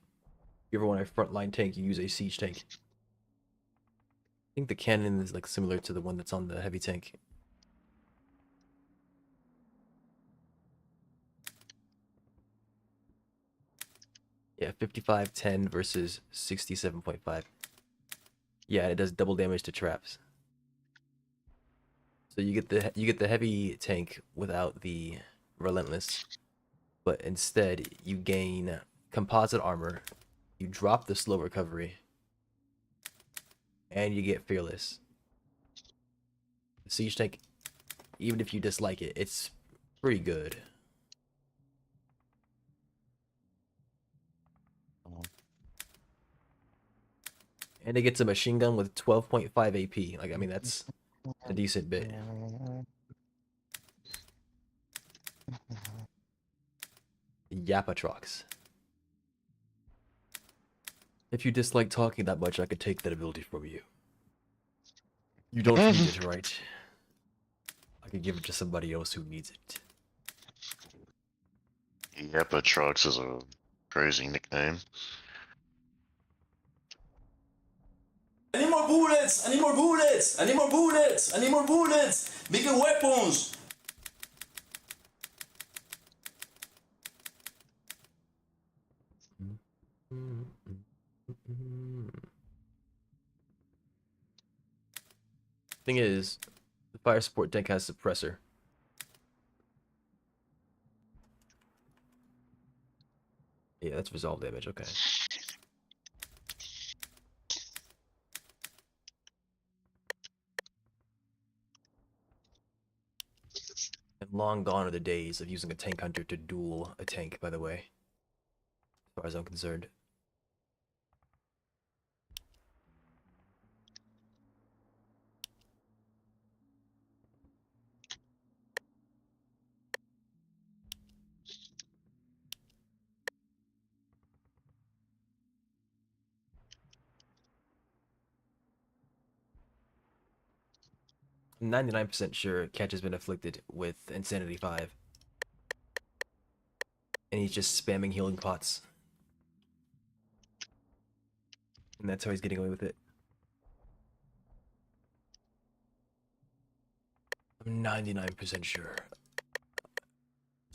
If you ever want a frontline tank, you use a siege tank. I think the cannon is like similar to the one that's on the heavy tank. Yeah, 55-10 versus 67.5. Yeah, it does double damage to traps. So you get the heavy tank without the relentless, but instead you gain composite armor, you drop the slow recovery, and you get fearless. The siege tank, even if you dislike it, it's pretty good. And it gets a machine gun with 12.5 AP. Like, I mean, that's a decent bit. Yapatrox. If you dislike talking that much, I could take that ability from you. You don't need it, right? I could give it to somebody else who needs it. Yapatrox is a crazy nickname. I need more bullets! I need more bullets! I need more bullets! I need more bullets! Bigger weapons! Thing is, the fire support tank has suppressor. Yeah, that's resolve damage. Okay. And long gone are the days of using a tank hunter to duel a tank, by the way. As far as I'm concerned. I'm 99% sure Catch has been afflicted with Insanity 5. And he's just spamming healing pots. And that's how he's getting away with it. I'm 99% sure.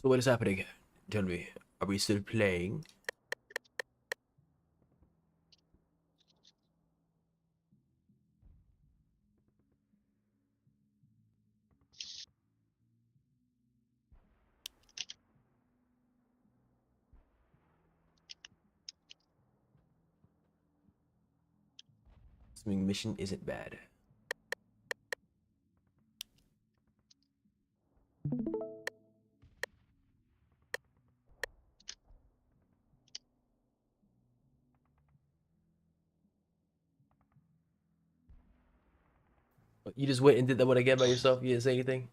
So what is happening? Tell me, are we still playing? Assuming mission isn't bad. You just went and did that one again by yourself? You didn't say anything?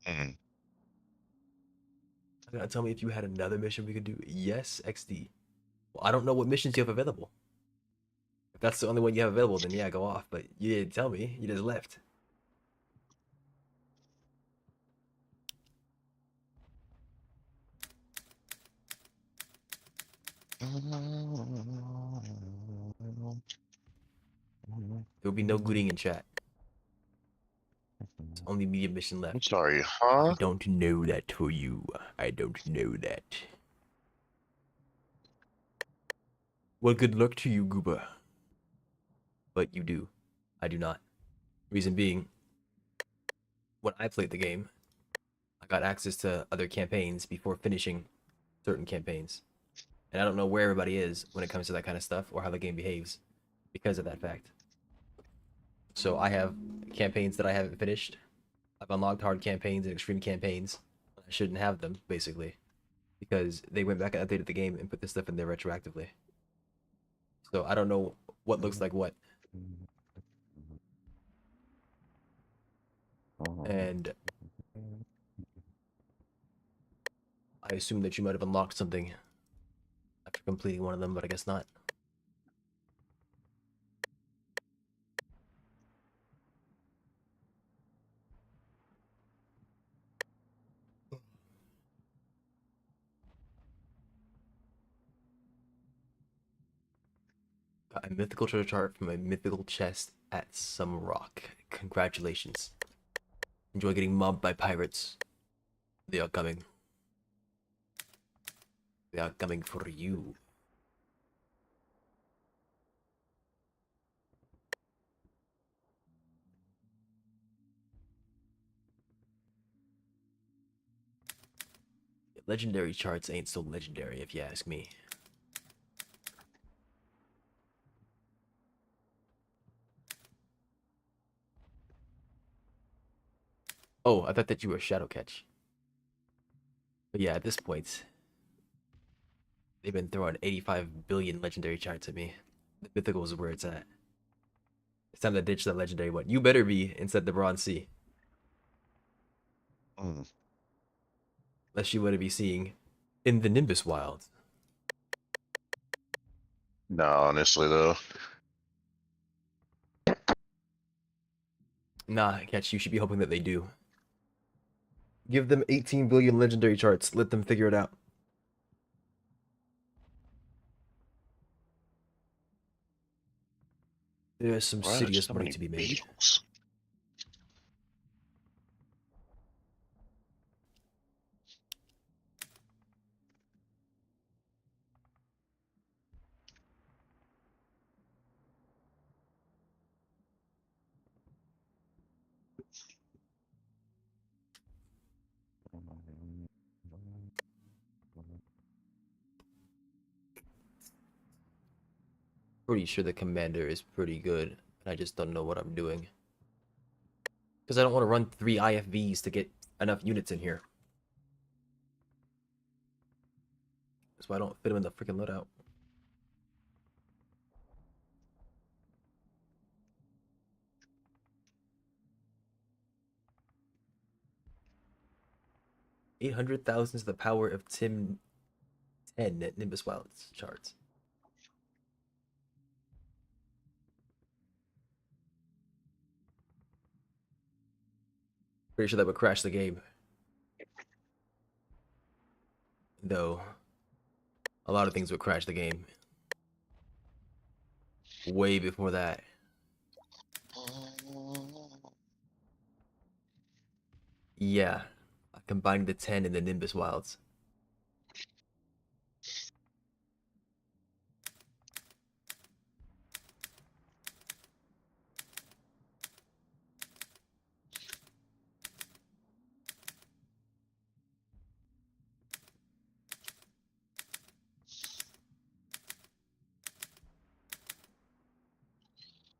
Mm. You gotta tell me if you had another mission we could do. Yes, XD. Well, I don't know what missions you have available. If that's the only one you have available, then yeah, go off. But you didn't tell me. You just left. There will be no gooding in chat. It's only medium mission I'm left. sorry, I huh? don't know that for you. I don't know that. Well, good luck to you, Gooba. But you do. I do not. Reason being, when I played the game, I got access to other campaigns before finishing certain campaigns. And I don't know where everybody is when it comes to that kind of stuff or how the game behaves because of that fact. So I have campaigns that I haven't finished. I've unlocked hard campaigns and extreme campaigns. I shouldn't have them, basically, because they went back and updated the game and put this stuff in there retroactively. So I don't know what looks like what. And I assume that you might have unlocked something after completing one of them, but I guess not. Got a mythical treasure chart from a mythical chest at some rock. Congratulations. Enjoy getting mobbed by pirates. They are coming. They are coming for you. Legendary charts ain't so legendary, if you ask me. Oh, I thought that you were Shadow Catch. But yeah, at this point, they've been throwing 85 billion legendary charts at me. The mythical is where it's at. It's time to ditch that legendary one. You better be inside the Bronze Sea. Mm. Unless you want to be seeing in the Nimbus Wilds. No, honestly though. Nah, Catch, you should be hoping that they do. Give them 18 billion legendary charts. Let them figure it out. There's some Why are there serious so money many to be made. beetles? pretty sure the commander is pretty good, and I just don't know what I'm doing. Because I don't want to run 3 IFVs to get enough units in here. That's why I don't fit them in the freaking loadout. $800,000 is the power of Tim 10 at Nimbus Wilds charts. Pretty sure that would crash the game. Though, a lot of things would crash the game. Way before that. Yeah, I combined the 10 and the Nimbus Wilds.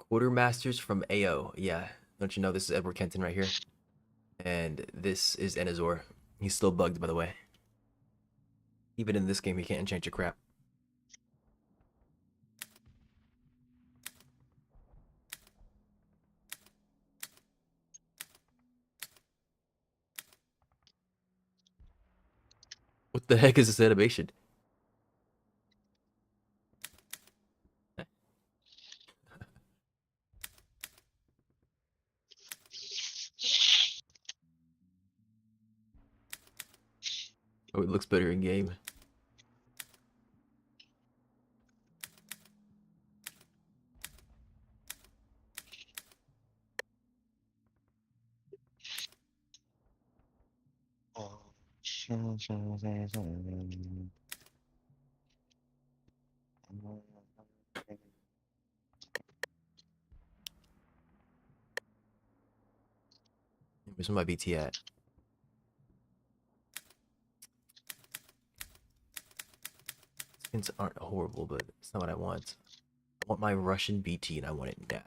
Quartermasters from AO. Yeah, don't you know this is Edward Kenton right here? And this is Enazor. He's still bugged, by the way. Even in this game, he can't enchant your crap. What the heck is this animation? Oh, it looks better in game. Where's my BT at? Skins aren't horrible, but it's not what I want. I want my Russian BT and I want it now.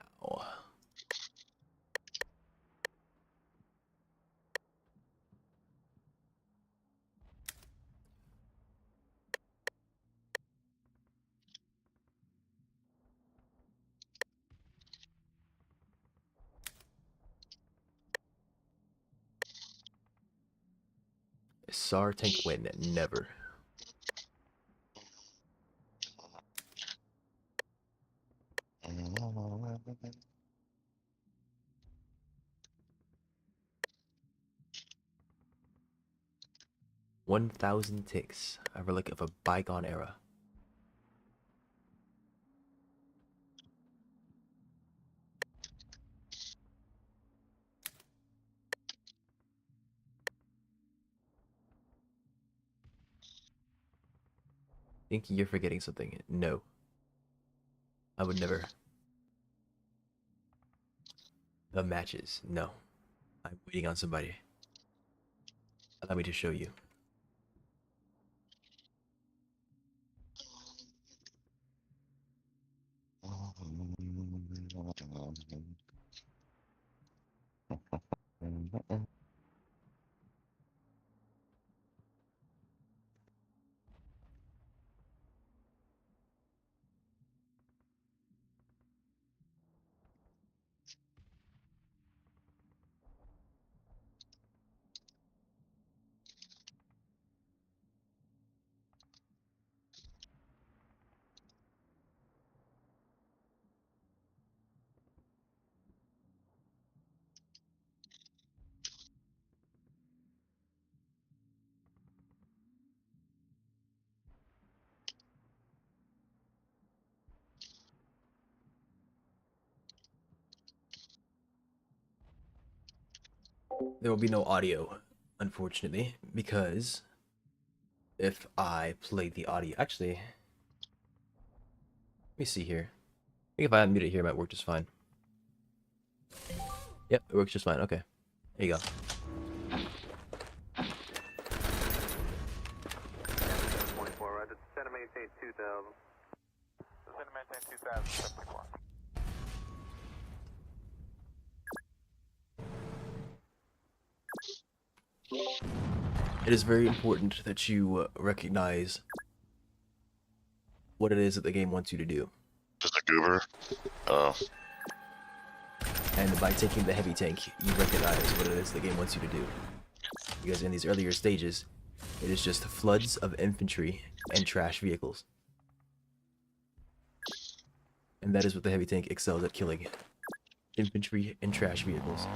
SAR tank win, never. $1,000 ticks, a relic of a bygone era. Think you're forgetting something? No. I would never. The matches? No. I'm waiting on somebody. Allow me to show you. There will be no audio, unfortunately, because if I play the audio, actually, let me see here. I think if I unmute it here, it might work just fine. Yep, it works just fine. Okay, there you go. 24, right? Center maintain 2000. Center maintain 2000, 2074. It is very important that you recognize what it is that the game wants you to do. Just a goober. Oh. And by taking the heavy tank, you recognize what it is the game wants you to do. Because in these earlier stages, it is just floods of infantry and trash vehicles. And that is what the heavy tank excels at killing. Infantry and trash vehicles.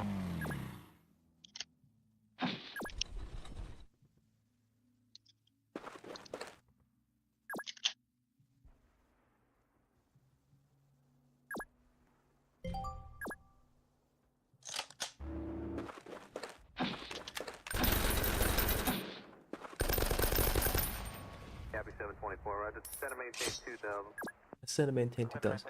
Copy 724, right. Center maintain 2000. Center maintain 2000.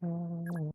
2074.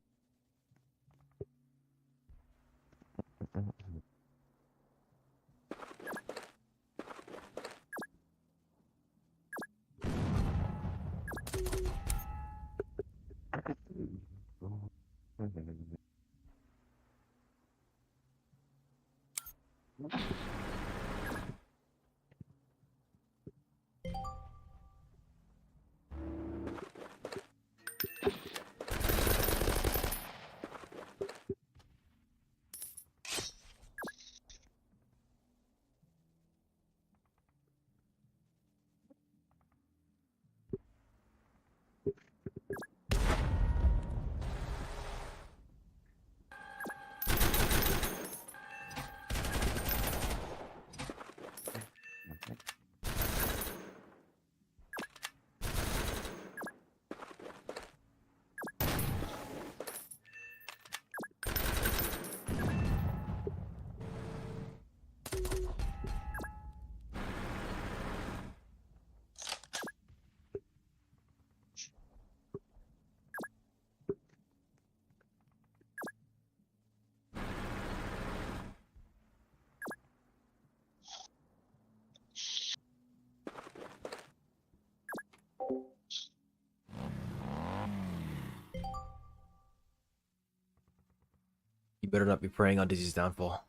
You better not be preying on Dizzy's downfall.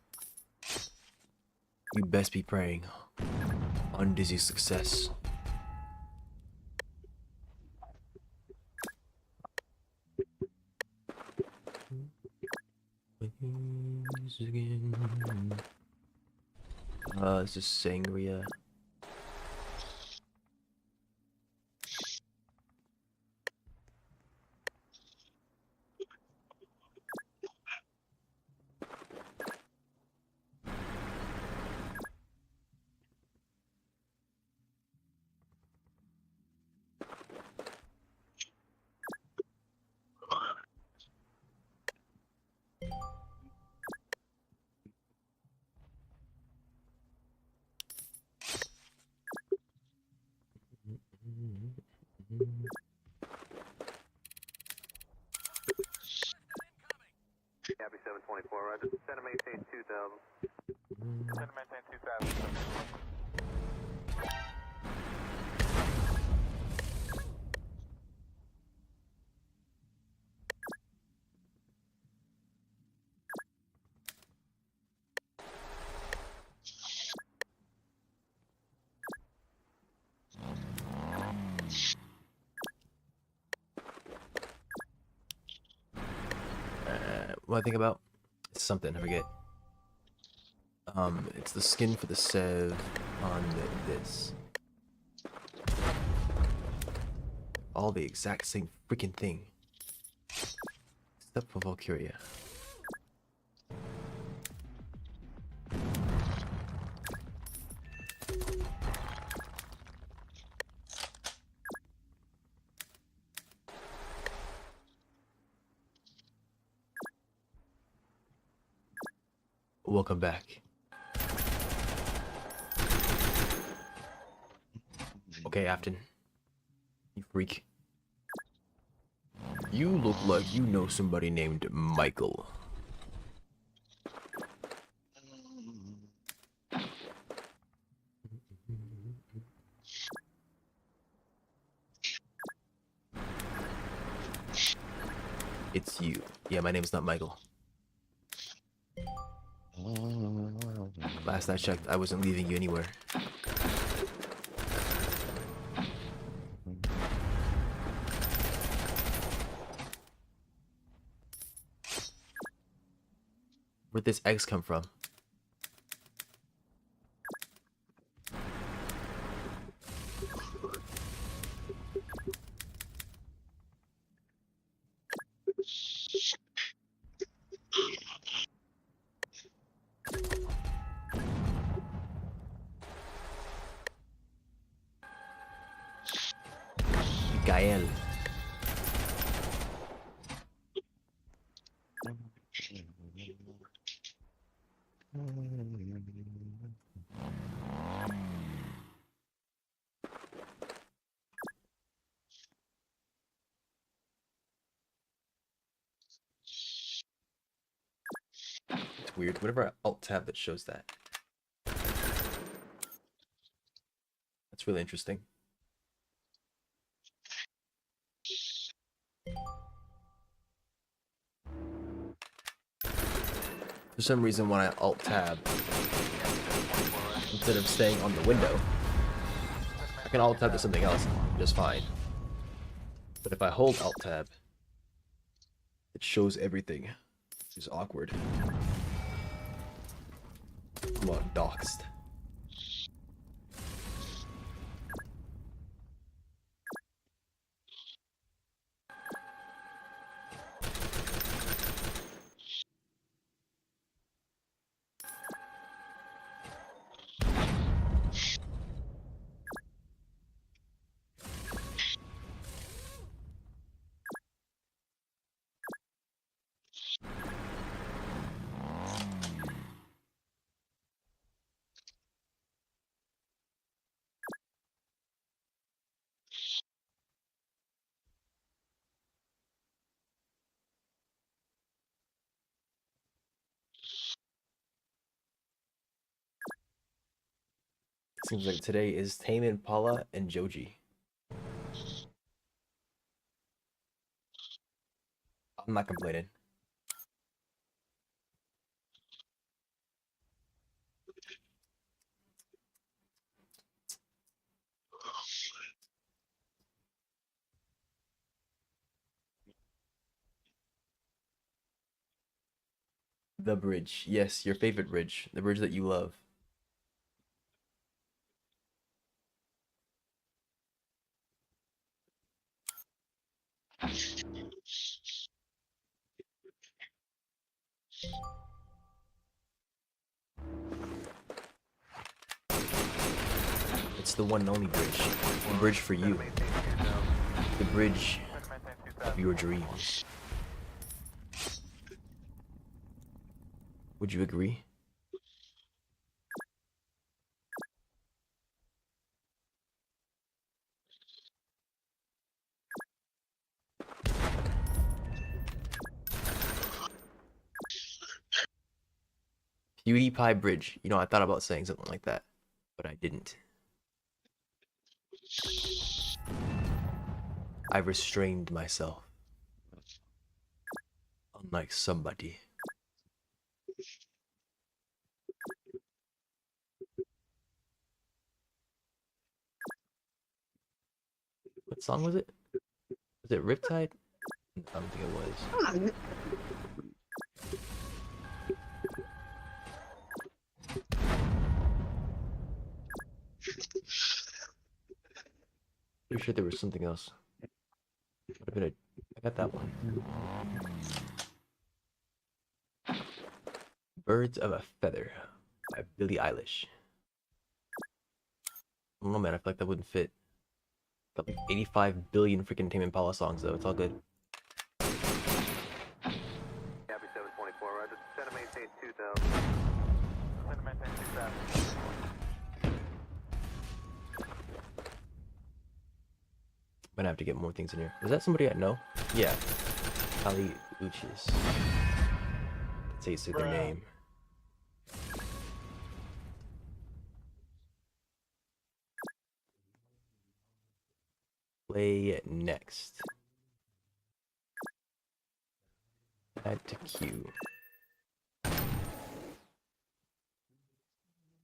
You best be preying on Dizzy's success. It's just sangria. Copy 724, right. Center maintain 2000. Center maintain 2000. What I think about? It's something, I forget. It's the skin for the Sev on this. All the exact same freaking thing. Except for Valkyria. Welcome back. Okay, Afton. You freak. You look like you know somebody named Michael. It's you. Yeah, my name's not Michael. Last I checked, I wasn't leaving you anywhere. Where'd this eggs come from? Gael. It's weird. Whenever I alt tab, it shows that. That's really interesting. For some reason, when I alt tab, instead of staying on the window, I can alt tab to something else just fine. But if I hold alt tab, it shows everything. Which is awkward. Come on, doxed. Seems like today is Tame Impala and Joji. I'm not complaining. The bridge. Yes, your favorite bridge. The bridge that you love. It's the one and only bridge. The bridge for you. The bridge of your dreams. Would you agree? PewDiePie Bridge. You know, I thought about saying something like that, but I didn't. I restrained myself. Unlike somebody. What song was it? Was it Riptide? I don't think it was. Pretty sure there was something else. Would have been I got that one. Birds of a Feather by Billie Eilish. I don't know, man. I feel like that wouldn't fit. Got like 85 billion freaking Tame Impala songs, though. It's all good. Copy 724, right? Center maintain 2000. Might have to get more things in here. Is that somebody I know? Yeah. Ali Uchis. That's how you say their name. Play next. Add to queue.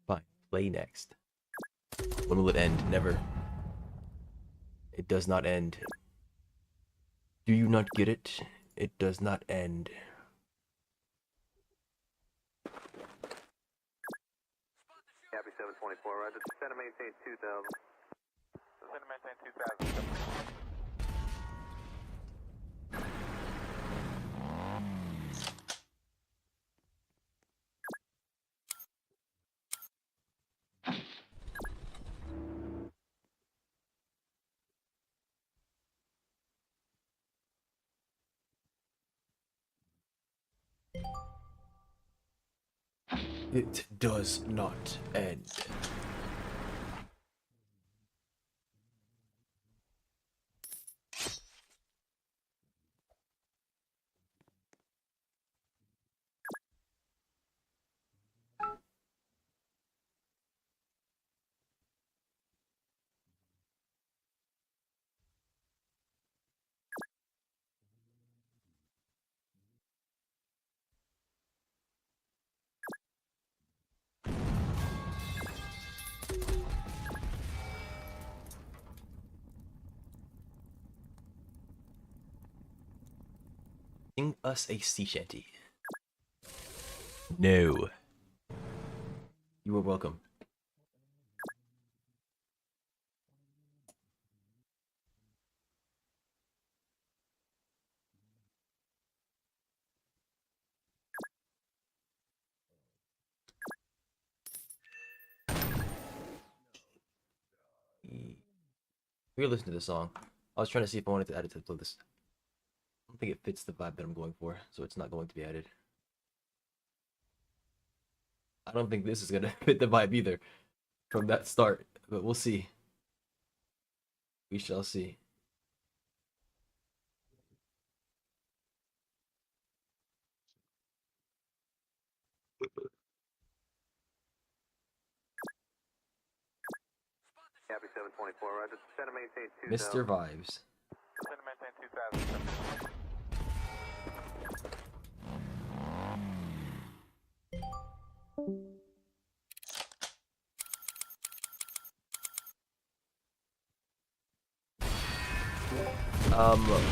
Fine. Play next. When will it end? Never. It does not end. Do you not get it? It does not end. Copy 724, roger. Descend and maintain 2000. Descend and maintain 2000. It does not end. Sing us a sea shanty. No. You are welcome. We listen to this song. I was trying to see if I wanted to add it to the playlist. I don't think it fits the vibe that I'm going for, so it's not going to be added. I don't think this is gonna fit the vibe either from that start, but we'll see. We shall see. Copy 724, roger. Descend and maintain 2000. Mr. Vibes. Descend and maintain 2000.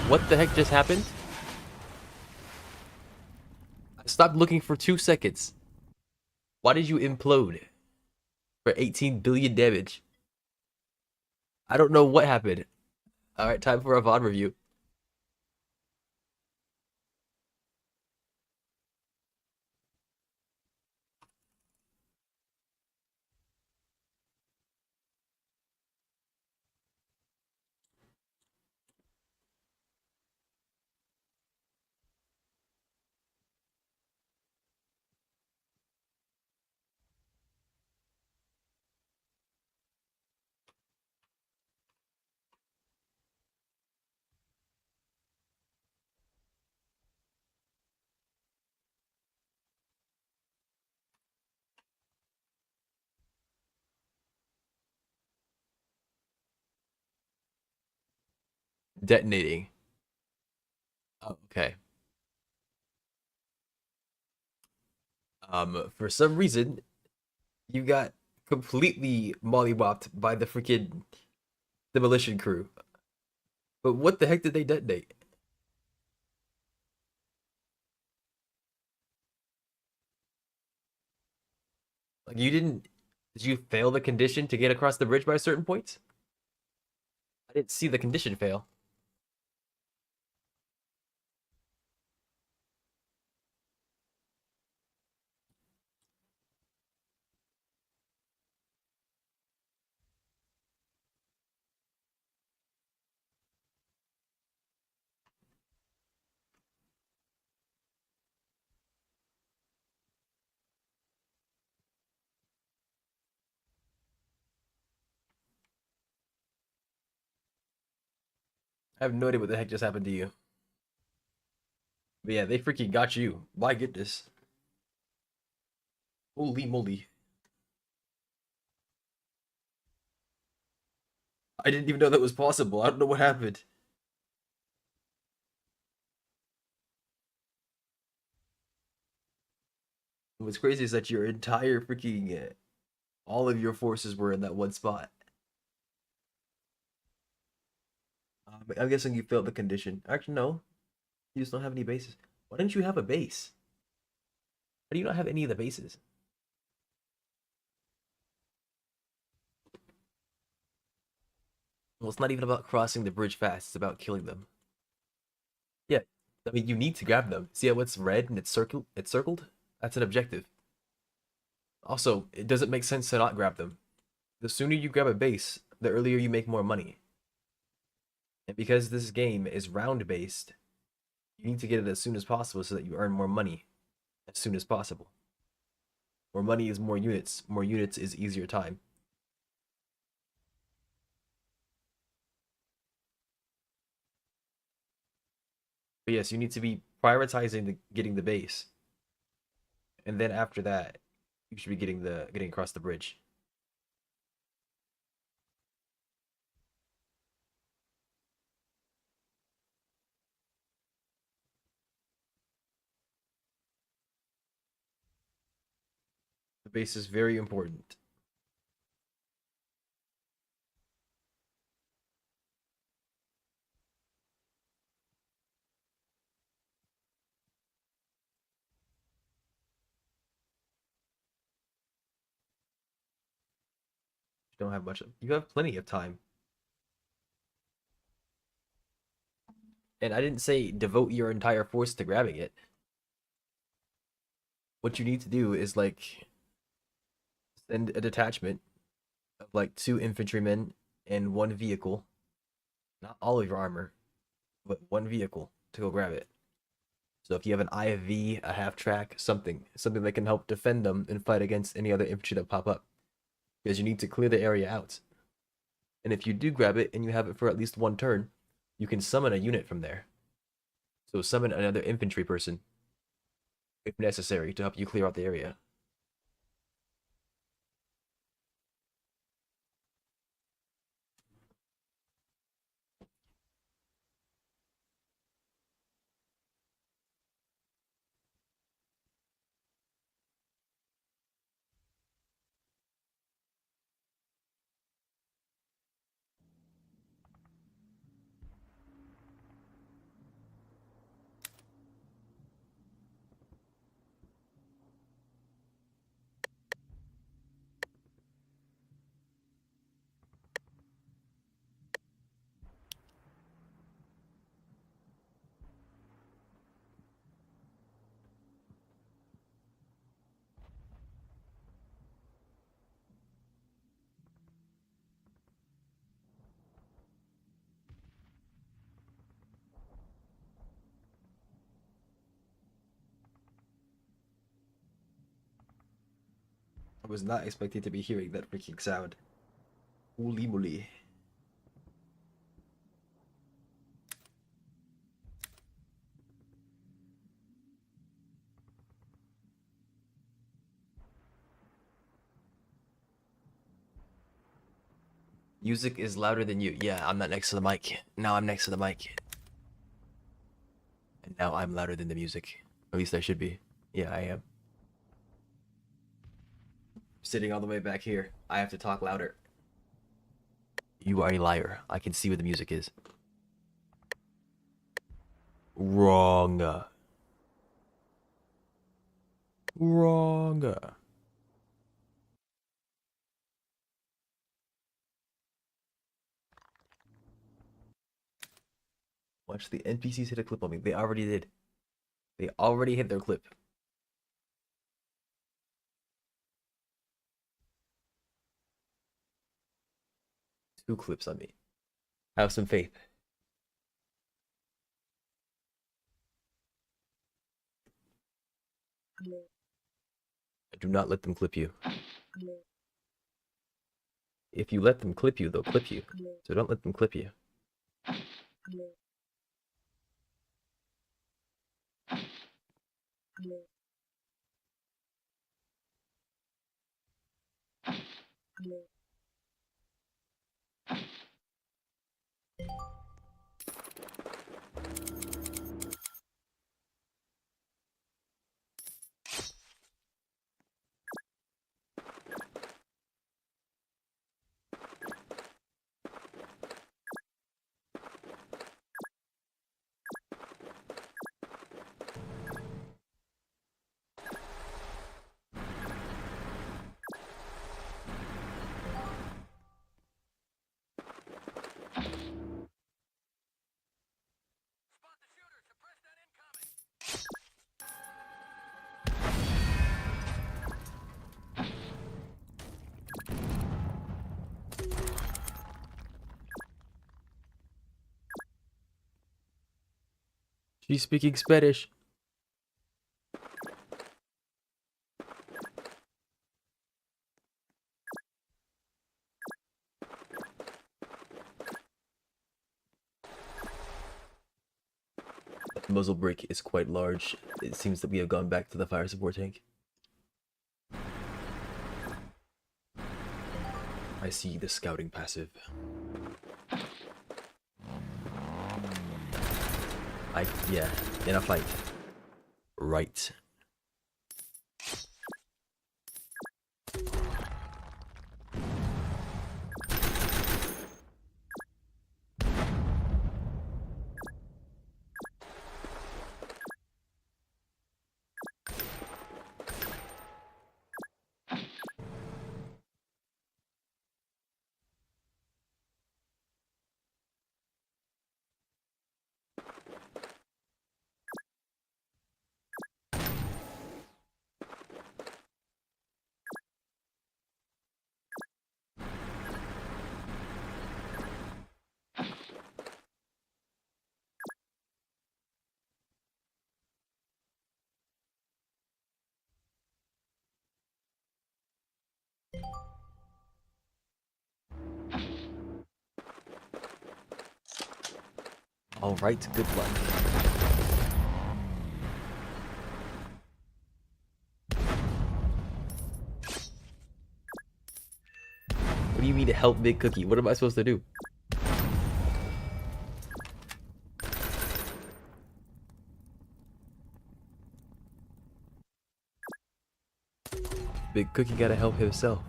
What the heck just happened? I stopped looking for 2 seconds. Why did you implode? For 18 billion damage. I don't know what happened. Alright, time for a VOD review. Detonating. Oh, okay. For some reason, you got completely mollywopped by the freaking demolition crew. But what the heck did they detonate? Like you didn't did you fail the condition to get across the bridge by a certain point? I didn't see the condition fail. I have no idea what the heck just happened to you. But yeah, they freaking got you. My goodness. Holy moly. I didn't even know that was possible. I don't know what happened. What's crazy is that your entire freaking all of your forces were in that one spot. I'm guessing you failed the condition. Actually, no. You just don't have any bases. Why didn't you have a base? How do you not have any of the bases? Well, it's not even about crossing the bridge fast. It's about killing them. Yeah, I mean, you need to grab them. See how it's red and it's circled? It's circled? That's an objective. Also, it doesn't make sense to not grab them. The sooner you grab a base, the earlier you make more money. And because this game is round based, you need to get it as soon as possible so that you earn more money as soon as possible. More money is more units. More units is easier time. But yes, you need to be prioritizing getting the base. And then after that, you should be getting across the bridge. The base is very important. You don't have much. You have plenty of time. And I didn't say devote your entire force to grabbing it. What you need to do is like send a detachment of like 2 infantrymen and 1 vehicle, not all of your armor, but 1 vehicle to go grab it. So if you have an IFV, a half track, something that can help defend them and fight against any other infantry that pop up, because you need to clear the area out. And if you do grab it and you have it for at least 1 turn, you can summon a unit from there. So summon another infantry person if necessary to help you clear out the area. I was not expecting to be hearing that freaking sound. Holy moly. Music is louder than you. Yeah, I'm not next to the mic. Now I'm next to the mic. And now I'm louder than the music. At least I should be. Yeah, I am. Sitting all the way back here. I have to talk louder. You are a liar. I can see what the music is. Wrong. Wrong. Watch the NPCs hit a clip on me. They already did. They already hit their clip. Two clips on me. Have some faith. Do not let them clip you. If you let them clip you, they'll clip you. So don't let them clip you. She's speaking Spanish. That muzzle brake is quite large. It seems that we have gone back to the fire support tank. I see the scouting passive. Yeah, in a fight. Right. Alright, good luck. What do you mean to help Big Cookie? What am I supposed to do? Big Cookie gotta help himself.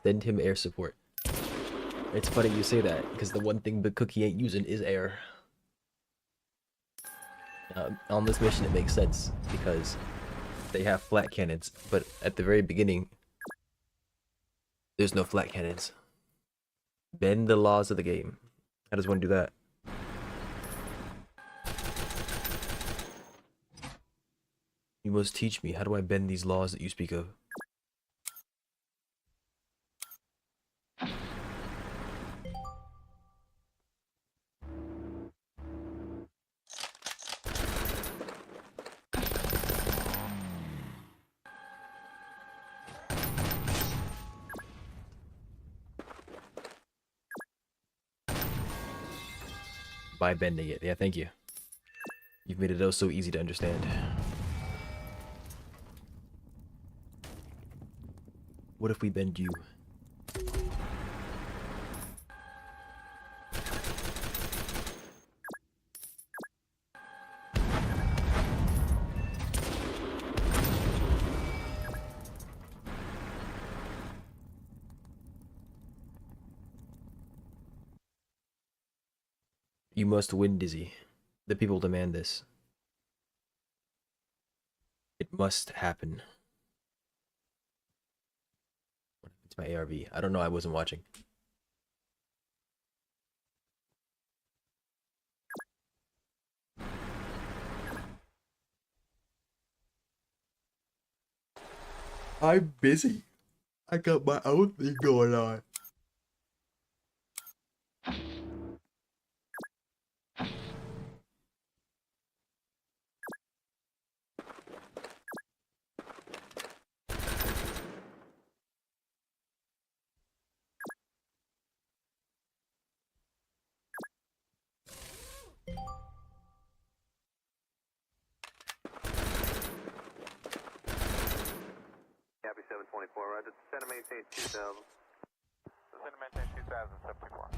Send him air support. It's funny you say that, because the one thing Big Cookie ain't using is air. On this mission it makes sense, because they have flat cannons, but at the very beginning, there's no flat cannons. Bend the laws of the game. How does one do that? You must teach me. How do I bend these laws that you speak of? By bending it. Yeah, thank you. You've made it oh so easy to understand. What if we bend you? You must win, Dizzy. The people demand this. It must happen. It's my ARV. I don't know, I wasn't watching. I'm busy. I got my own thing going on. 724, roger. Center maintain 2000. Center maintain 2000, 724.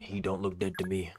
He don't look dead to me.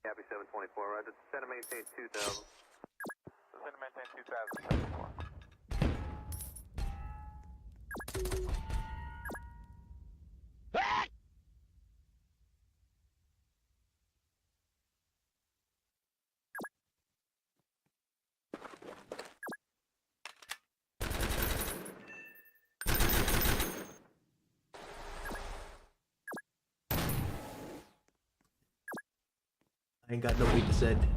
Copy 724, roger. Center maintain 2000. Center maintain 2000, 724. I ain't got no way to send.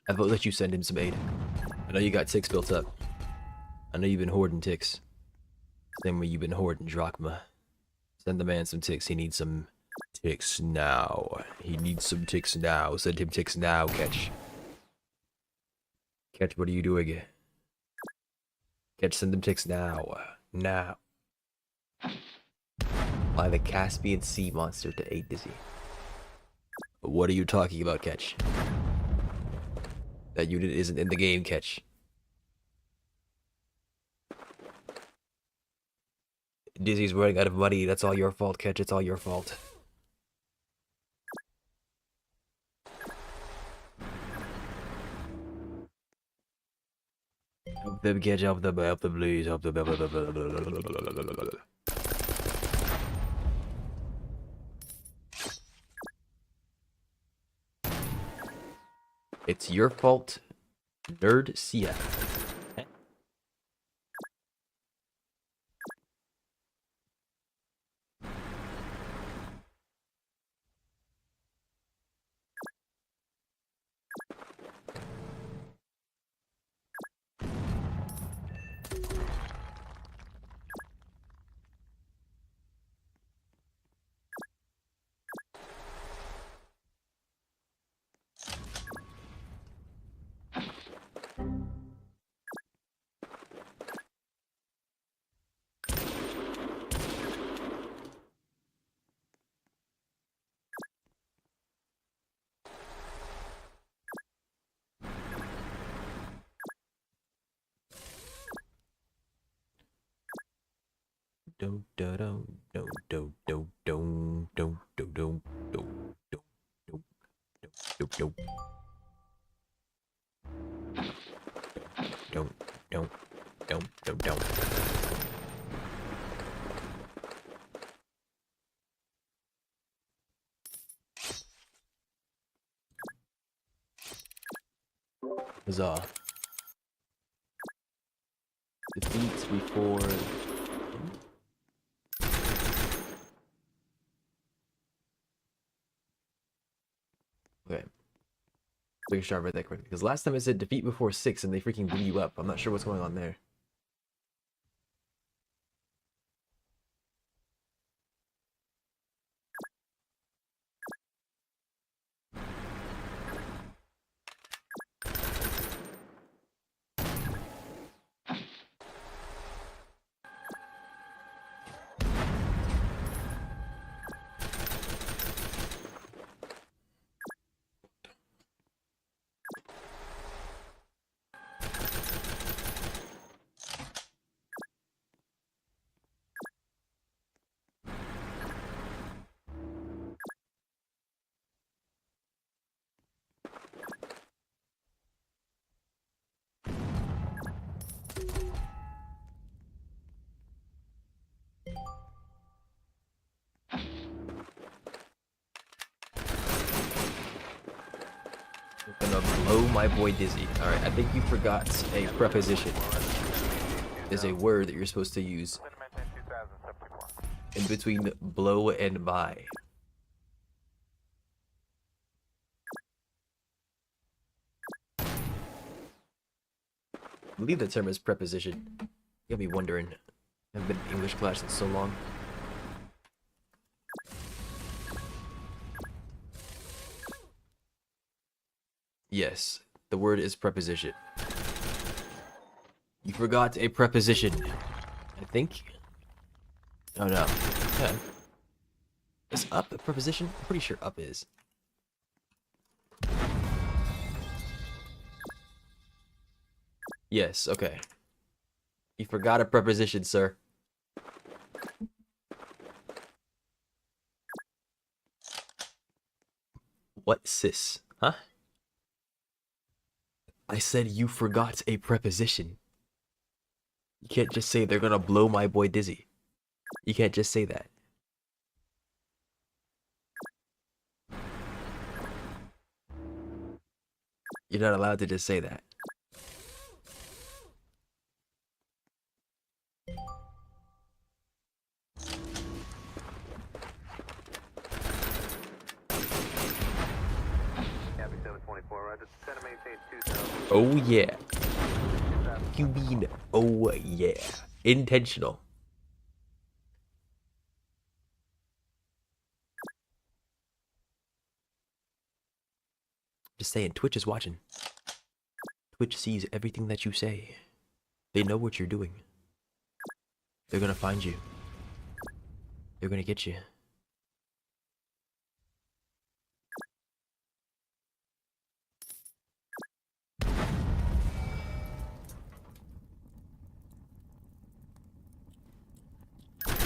I vote that you send him some aid. I know you got ticks built up. I know you've been hoarding ticks. Same way you've been hoarding drachma. Send the man some ticks. He needs some ticks now. He needs some ticks now. Send him ticks now, Catch. Catch, what are you doing? Catch, send them ticks now. Now. By the Caspian Sea Monster to aid Dizzy. What are you talking about, Catch? That unit isn't in the game, Catch. Dizzy's running out of money. That's all your fault, Catch. It's all your fault. Help them, Catch. Help them, please. Help them. It's your fault, Nerd CF. Do do do do do do do do do do do do do do do do do do do. Huzzah. Defeats before. Okay. Make sure I read that correctly. Because last time it said defeat before 6 and they freaking blew you up. I'm not sure what's going on there. I'm gonna blow my boy dizzy. Alright, I think you forgot a preposition. Is a word that you're supposed to use in between blow and by. I believe the term is preposition. You got me wondering. I haven't been in English class in so long. Yes, the word is preposition. You forgot a preposition. I think. Oh no. Yeah. Is up a preposition? I'm pretty sure up is. Yes, okay. You forgot a preposition, sir. What, sis? Huh? I said you forgot a preposition. You can't just say they're gonna blow my boy dizzy. You can't just say that. You're not allowed to just say that. Copy 724, roger. Center maintain 2000. Oh yeah. You mean, oh yeah. Intentional. Just saying, Twitch is watching. Twitch sees everything that you say. They know what you're doing. They're gonna find you. They're gonna get you.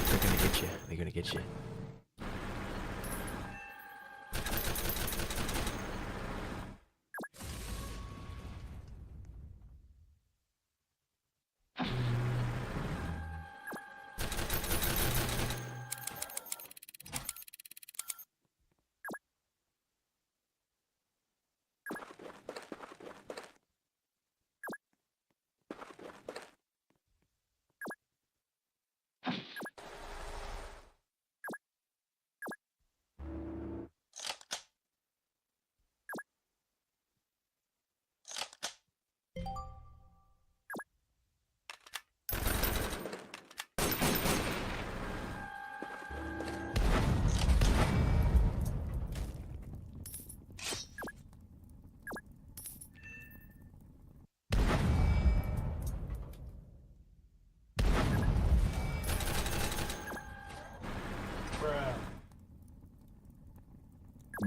They're gonna get you. They're gonna get you.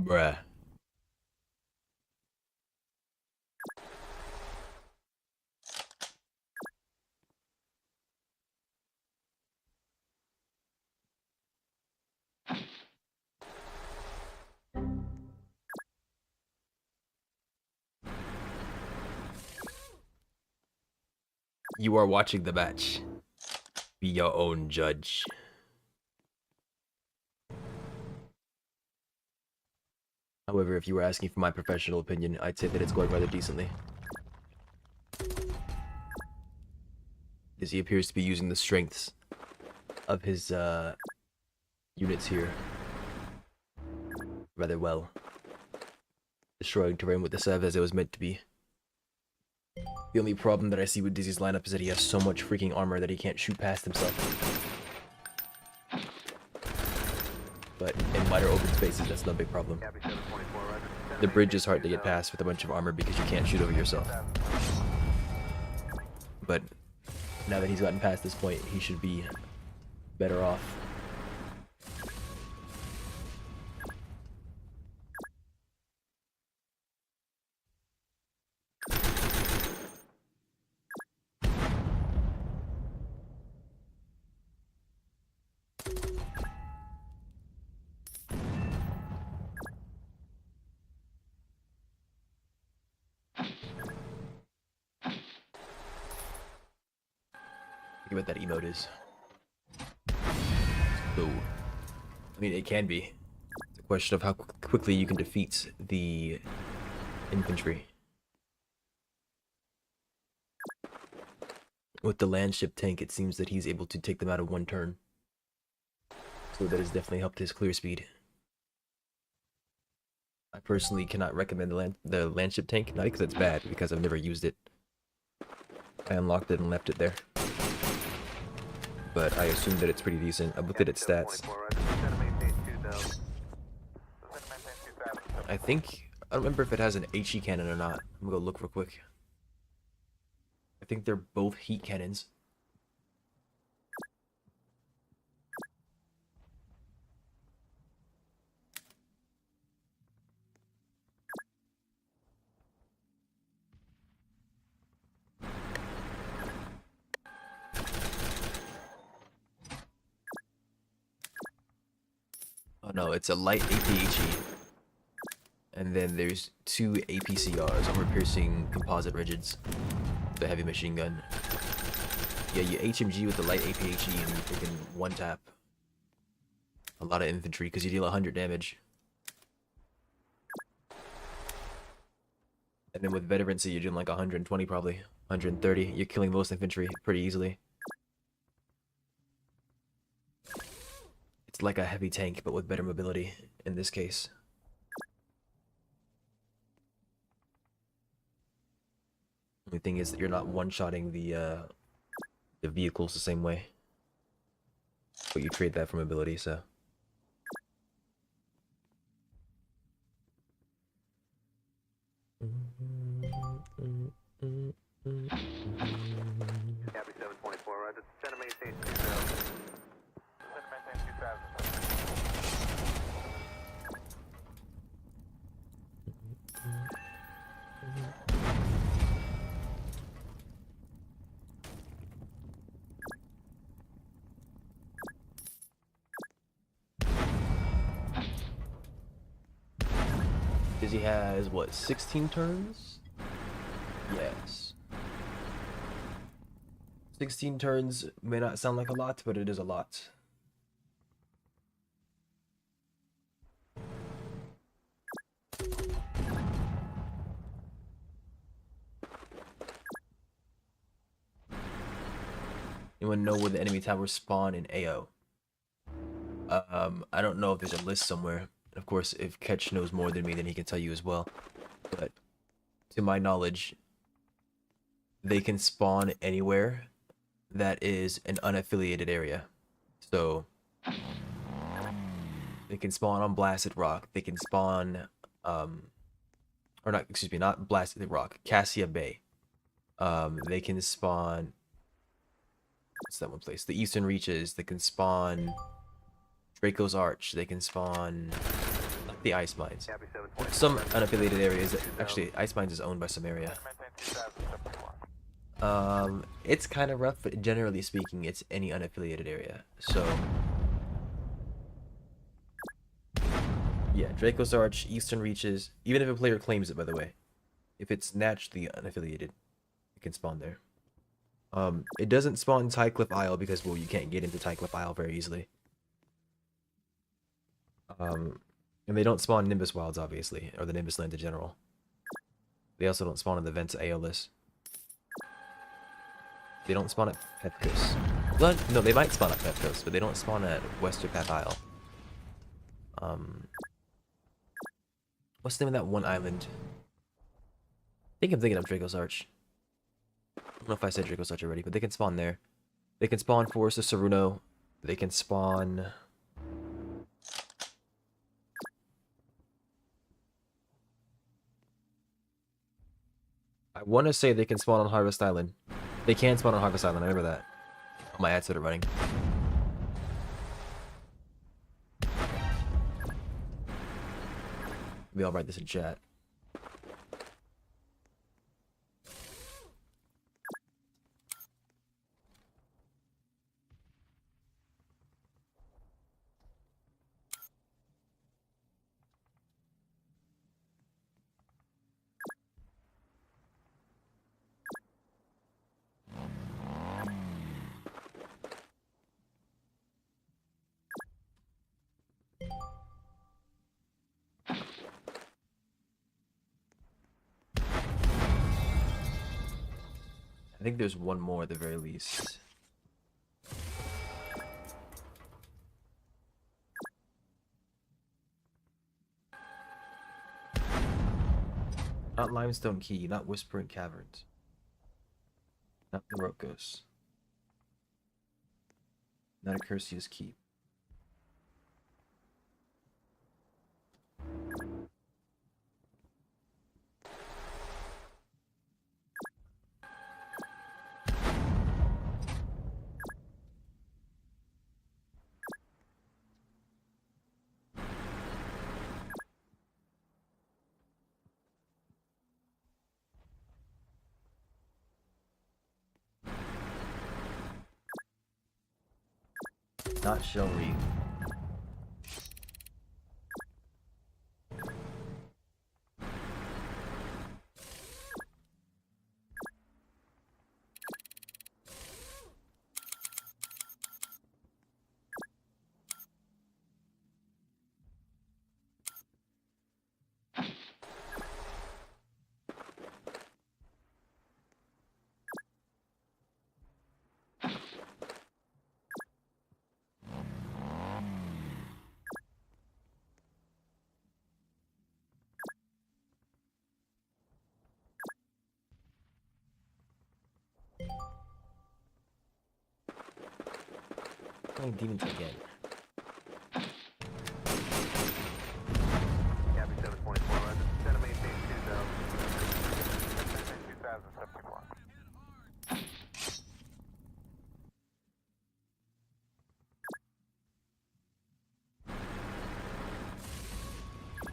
Bruh. You are watching the match. Be your own judge. However, if you were asking for my professional opinion, I'd say that it's going rather decently. As he appears to be using the strengths of his units here rather well. destroying terrain with the Sev as it was meant to be. The only problem that I see with Dizzy's lineup is that he has so much freaking armor that he can't shoot past himself. But in wider open spaces, that's no big problem. The bridge is hard to get past with a bunch of armor because you can't shoot over yourself. But now that he's gotten past this point, he should be better off. What that emote is. So, I mean, it can be. It's a question of how quickly you can defeat the infantry. With the landship tank, it seems that he's able to take them out of one turn. So that has definitely helped his clear speed. I personally cannot recommend the landship tank, not because it's bad, because I've never used it. I unlocked it and left it there. But I assume that it's pretty decent. I looked at its stats. I don't remember if it has an HE cannon or not. I'm gonna go look real quick. I think they're both heat cannons. Oh no, it's a light APHE. And then there's 2 APCRs, armor-piercing composite rigids. The heavy machine gun. Yeah, you HMG with the light APHE and you freaking one-tap a lot of infantry because you deal 100 damage. And then with veterancy, you're doing like 120 probably. 130. You're killing most infantry pretty easily. It's like a heavy tank, but with better mobility in this case. Only thing is that you're not one-shotting the vehicles the same way. But you trade that for mobility, so. Copy 724, roger. Center maintain 2000. Center maintain 2000. Dizzy has, what, 16 turns? Yes. 16 turns may not sound like a lot, but it is a lot. Anyone know where the enemy towers spawn in AO? I don't know if there's a list somewhere. Of course, if Ketch knows more than me, then he can tell you as well. But to my knowledge, they can spawn anywhere that is an unaffiliated area. So they can spawn on Blasted Rock. They can spawn, or not, excuse me, not Blasted Rock, Cassia Bay. They can spawn, what's that one place? The Eastern Reaches. They can spawn Draco's Arch. They can spawn like the Ice Mines. Some unaffiliated areas that actually Ice Mines is owned by some area. It's kind of rough, but generally speaking, it's any unaffiliated area. So yeah, Draco's Arch, Eastern Reaches. Even if a player claims it, by the way, if it's naturally unaffiliated, it can spawn there. It doesn't spawn Tycliffe Isle because, well, you can't get into Tycliffe Isle very easily. And they don't spawn Nimbus Wilds, obviously, or the Nimbus Land in general. They also don't spawn in the Vents Aeolus. They don't spawn at Pepkos. Well, no, they might spawn at Pepkos, but they don't spawn at Westerpath Isle. What's the name of that one island? I think I'm thinking of Draco's Arch. I don't know if I said Draco's Arch already, but they can spawn there. They can spawn Forest of Saruno. They can spawn... I want to say they can spawn on Harvest Island. They can spawn on Harvest Island, I remember that. Oh, my ad started running. Maybe I'll write this in chat. I think there's one more at the very least. Not Limestone Key, not Whispering Caverns. Not Morocco's. Not Accursius Keep. Not Shell Reef. Playing demons again. Gabby 724, right? Center maintain 2071.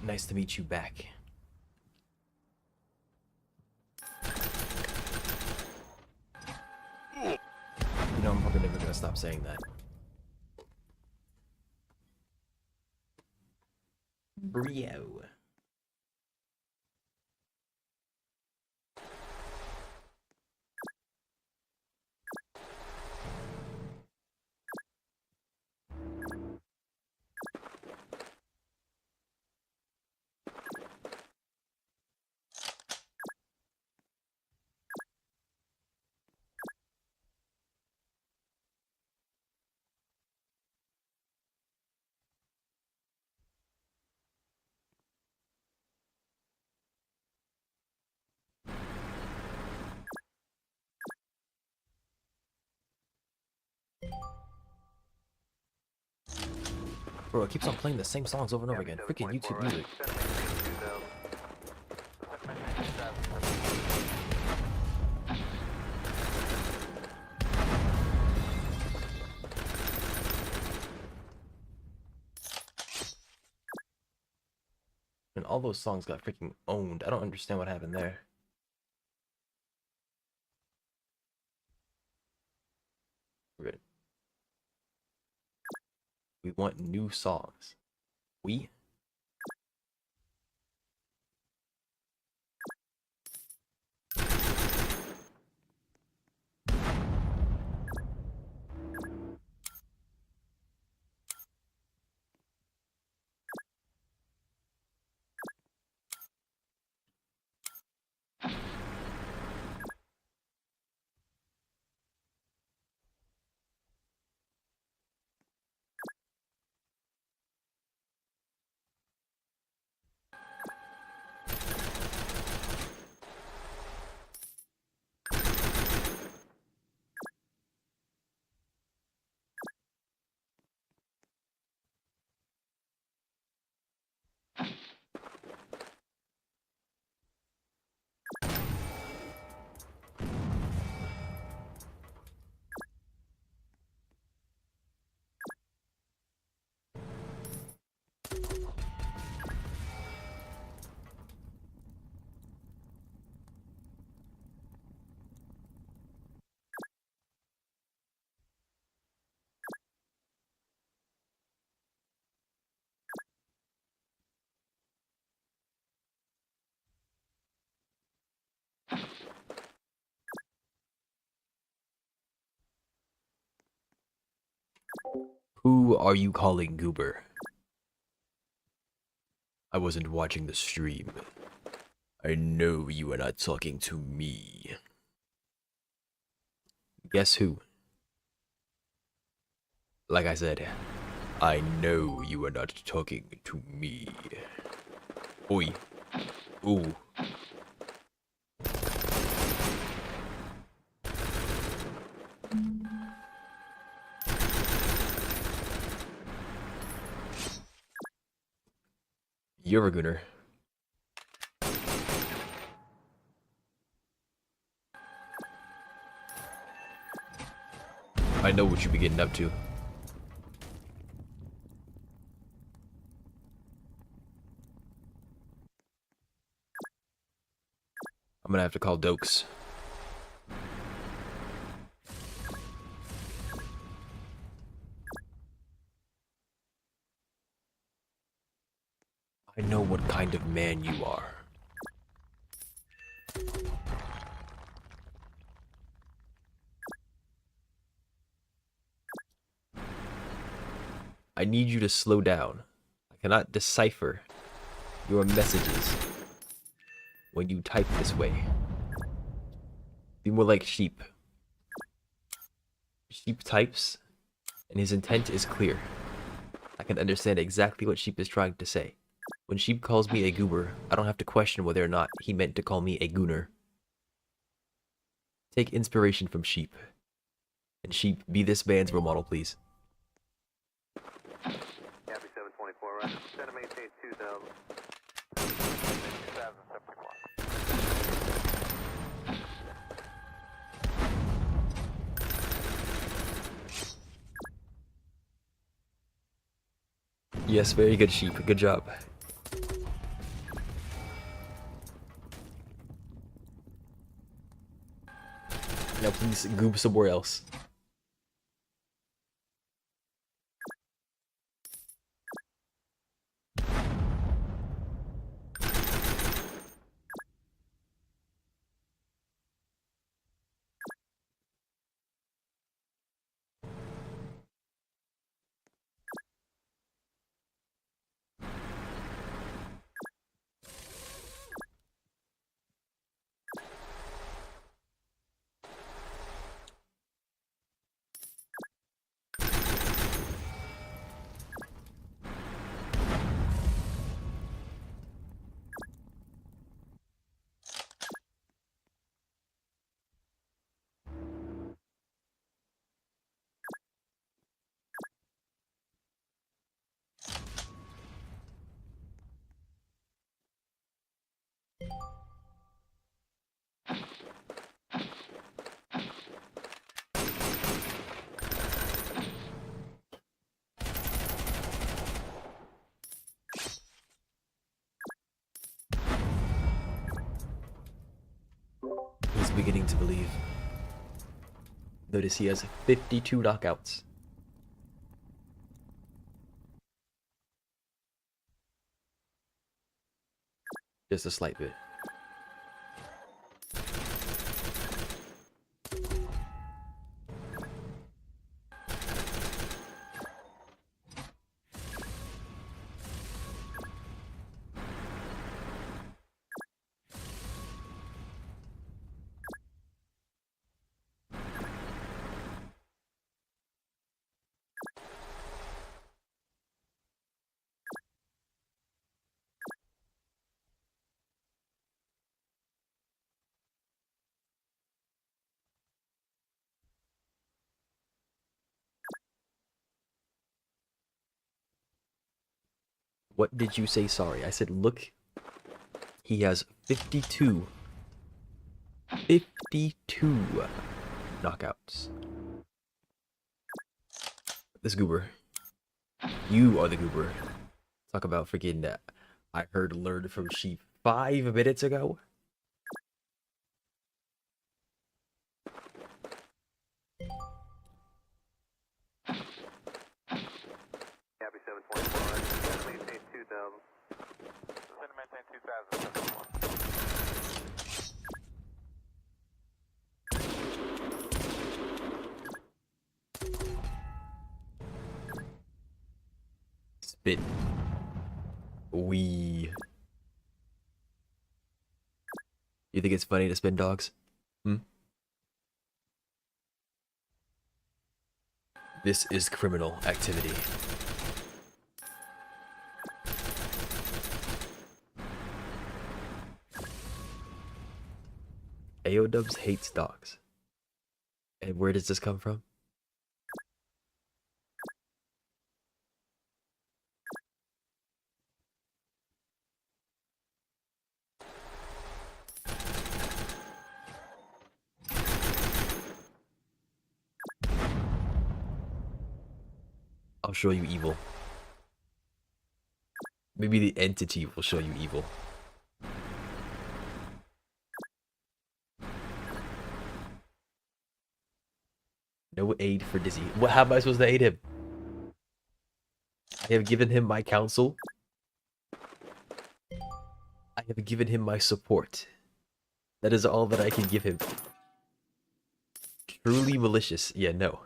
Nice to meet you back. You know, I'm probably never gonna stop saying that. Brio. Bro, it keeps on playing the same songs over and over again. Freaking YouTube music. And all those songs got freaking owned. I don't understand what happened there. Good. We want new songs. We? Who are you calling Goober? I wasn't watching the stream. I know you are not talking to me. Guess who? Like I said, I know you are not talking to me. Oi. Ooh. You're a gooner. I know what you be getting up to. I'm gonna have to call Dokes. I know what kind of man you are. I need you to slow down. I cannot decipher your messages when you type this way. Be more like Sheep. Sheep types, and his intent is clear. I can understand exactly what Sheep is trying to say. When Sheep calls me a goober, I don't have to question whether or not he meant to call me a gooner. Take inspiration from Sheep. And Sheep, be this man's role model, please. Copy 724, roger. Center maintain 2000. 2074. Yes, very good, Sheep. Good job. Now please goob somewhere else. He's beginning to believe. Notice he has 52 knockouts. Just a slight bit. What did you say? Sorry. I said, look, he has 52. 52 knockouts. This goober. You are the goober. Talk about freaking that. I heard learn from Sheep 5 minutes ago. Copy 724, roger. Center maintain 2000. Center maintain 2000. spit. We. You think it's funny to spin dogs? Hmm? This is criminal activity. AODubs hates dogs. And where does this come from? I'll show you evil. Maybe the entity will show you evil. No aid for Dizzy. What? How am I supposed to aid him? I have given him my counsel. I have given him my support. That is all that I can give him. Truly malicious. Yeah, no.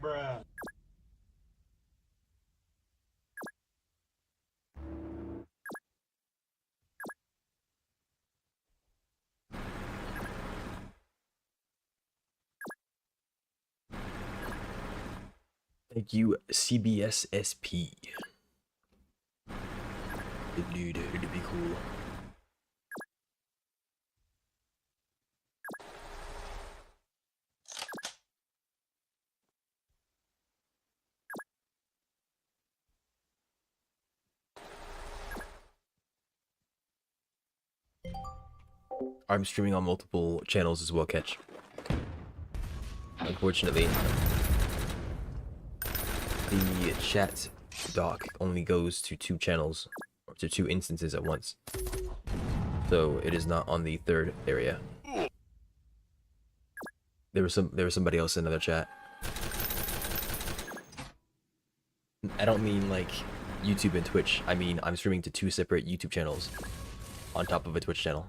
Bruh. Thank you, CBS SP. Dude, it'd be cool. I'm streaming on multiple channels as well, Catch. Unfortunately, the chat doc only goes to 2 channels, or to 2 instances at once. So it is not on the 3rd area. There was somebody else in another chat. I don't mean like YouTube and Twitch. I mean I'm streaming to 2 separate YouTube channels on top of a Twitch channel.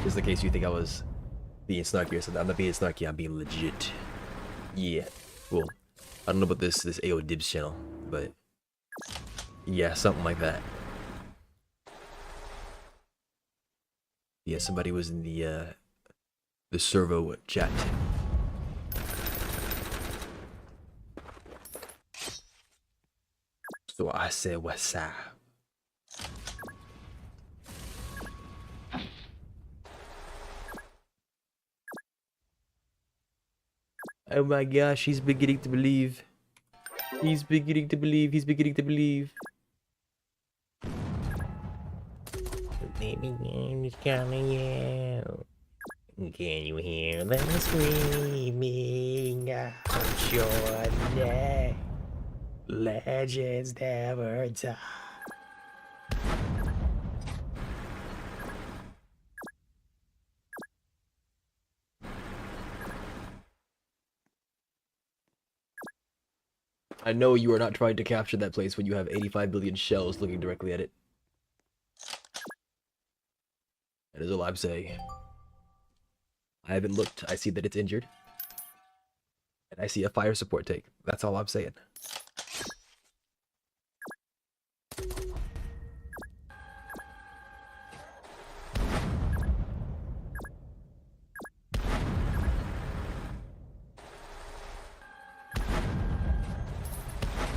Just in case you think I was being snarky or something. I'm not being snarky, I'm being legit. Yeah, cool. I don't know about this AO Dibs channel, but yeah, something like that. Yeah, somebody was in the servo chat. So I said, what's up? Oh my gosh, he's beginning to believe. He's beginning to believe. He's beginning to believe. Baby game is coming out. Can you hear them screaming out your name? Legends never die. I know you are not trying to capture that place when you have 85 billion shells looking directly at it. That is all I'm saying. I haven't looked. I see that it's injured. And I see a fire support tank. That's all I'm saying.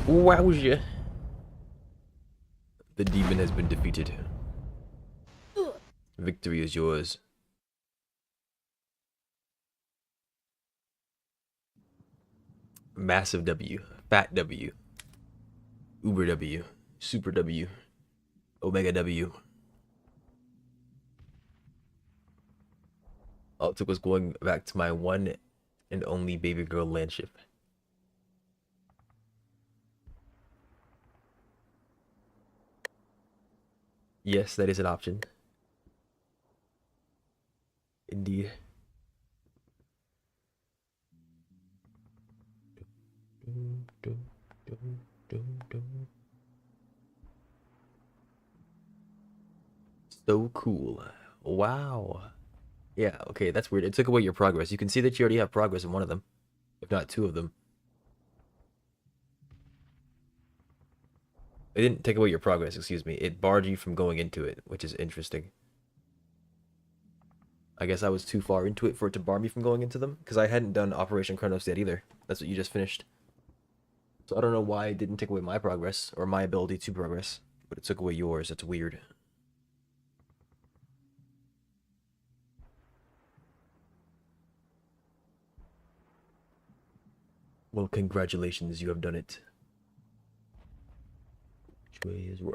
Wowza. The demon has been defeated. Victory is yours. Massive W, Fat W, Uber W, Super W, Omega W. All it took was going back to my one and only baby girl landship. Yes, that is an option. Indeed. So cool. Wow. Yeah, okay, that's weird. It took away your progress. You can see that you already have progress in one of them, if not two of them. It didn't take away your progress, excuse me. It barred you from going into it, which is interesting. I guess I was too far into it for it to bar me from going into them, because I hadn't done Operation Chronos yet either. That's what you just finished. So I don't know why it didn't take away my progress, or my ability to progress, but it took away yours. That's weird. Well, congratulations, you have done it. Which way is round?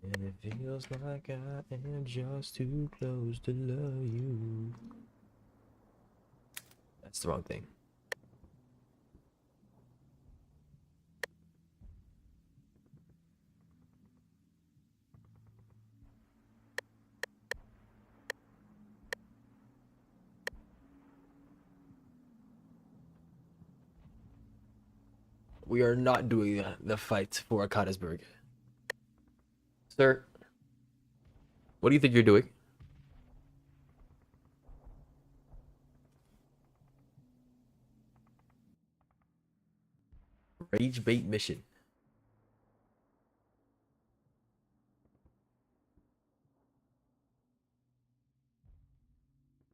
And it feels like I am just too close to love you. That's the wrong thing. We are not doing the fight for Akadisberg. Sir, what do you think you're doing? Rage bait mission.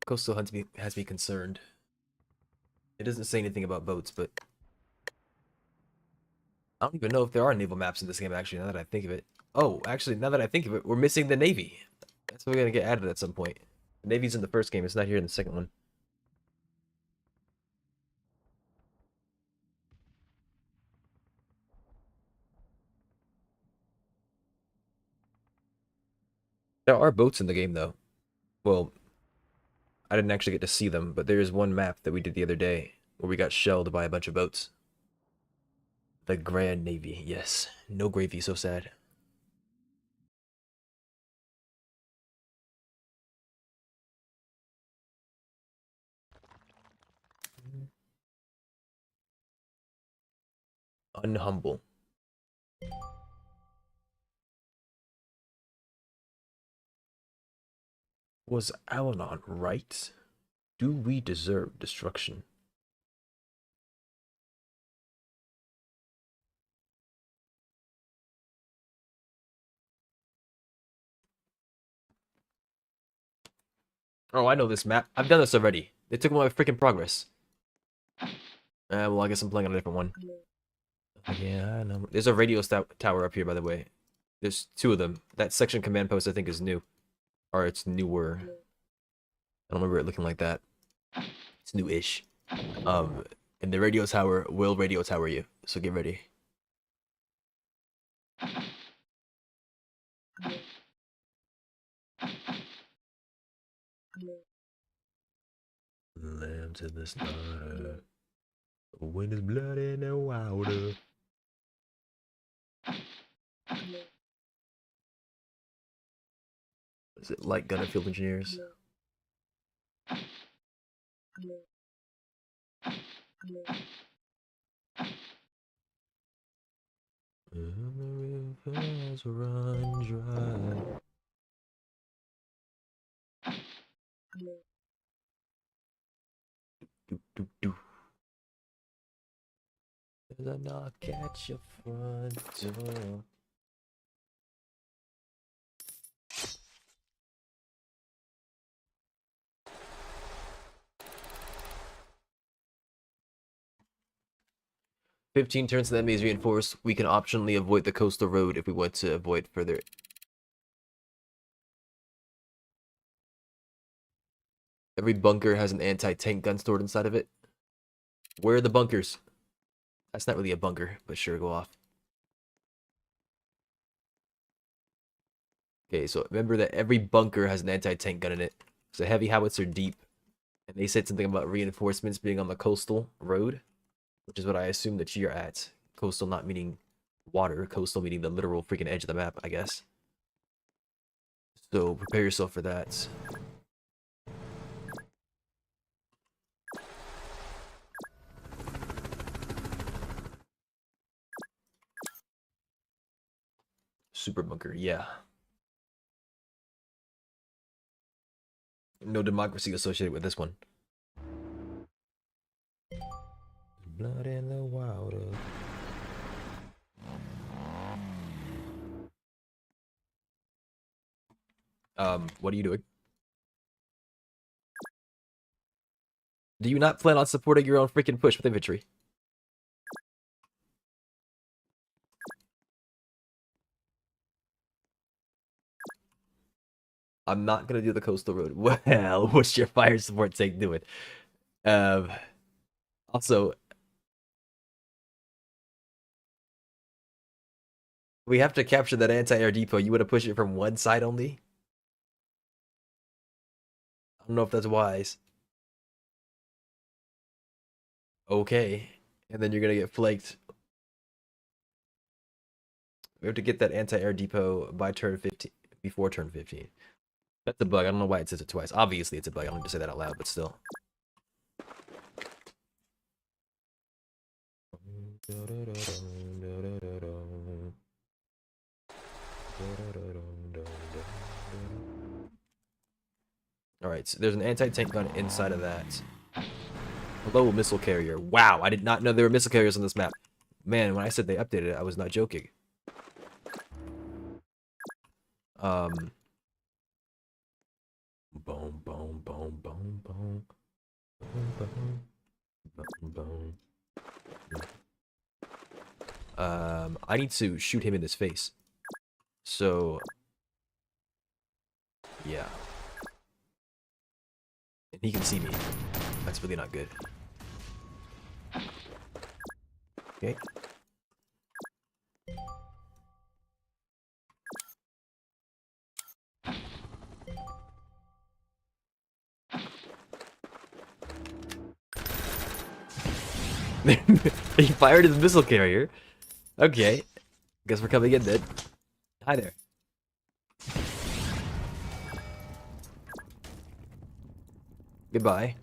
Coastal has me concerned. It doesn't say anything about boats, but I don't even know if there are naval maps in this game, actually, now that I think of it. Oh, actually, now that I think of it, we're missing the Navy. That's what we're gonna get added at some point. The Navy's in the first game, it's not here in the second one. There are boats in the game, though. Well, I didn't actually get to see them, but there is one map that we did the other day where we got shelled by a bunch of boats. The Grand Navy, yes. No gravy, so sad. Unhumble. Was Alanon right? Do we deserve destruction? Oh, I know this map. I've done this already. They took my freaking progress. Well, I guess I'm playing on a different one. Yeah, I know. There's a radio tower up here, by the way. There's two of them. That section command post, I think, is new. Or it's newer. I don't remember it looking like that. It's new-ish. And the radio tower will radio tower you. So get ready. Lamb to the slaughter. When it's blood in the water. Is it light gun and field engineers? And the rivers run dry. Do, do, do. There's a knock at your front door. "15 turns to the enemy is reinforced. We can optionally avoid the coastal road if we want to avoid further." Every bunker has an anti-tank gun stored inside of it. Where are the bunkers? That's not really a bunker, but sure, go off. Okay, so remember that every bunker has an anti-tank gun in it. It's a heavy howitzer deep. And they said something about reinforcements being on the coastal road, which is what I assume that you're at. Coastal not meaning water, coastal meaning the literal freaking edge of the map, I guess. So prepare yourself for that. Super bunker, yeah. No democracy associated with this one. Blood in the water. What are you doing? Do you not plan on supporting your own freaking push with infantry? I'm not gonna do the coastal road. Well, what's your fire support tank doing? Um, also, we have to capture that anti-air depot. You want to push it from one side only? I don't know if that's wise. Okay, and then you're gonna get flaked. We have to get that anti-air depot by turn 15, before turn 15. That's a bug. I don't know why it says it twice. Obviously, it's a bug. I don't need to say that out loud, but still. Alright, so there's an anti-tank gun inside of that. Hello, missile carrier. Wow, I did not know there were missile carriers on this map. Man, when I said they updated it, I was not joking. Boom, boom, boom, boom, boom. Boom, boom. Boom, boom. I need to shoot him in his face. So, yeah. And he can see me. That's really not good. Okay. He fired his missile carrier. Okay. Guess we're coming in then. Hi there. Goodbye.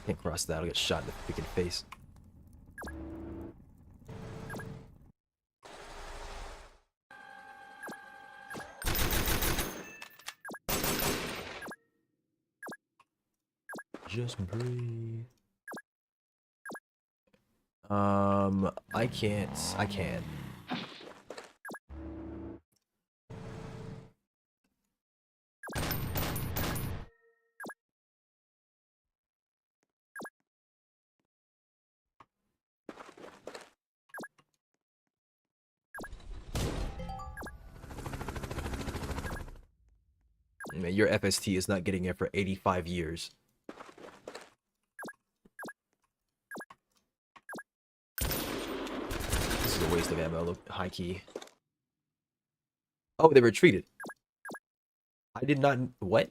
Can't cross that, I'll get shot in the freaking face. Just breathe. I can't. Man, your FST is not getting it for 85 years. This is a waste of ammo, look, high key. Oh, they retreated. I did not... What?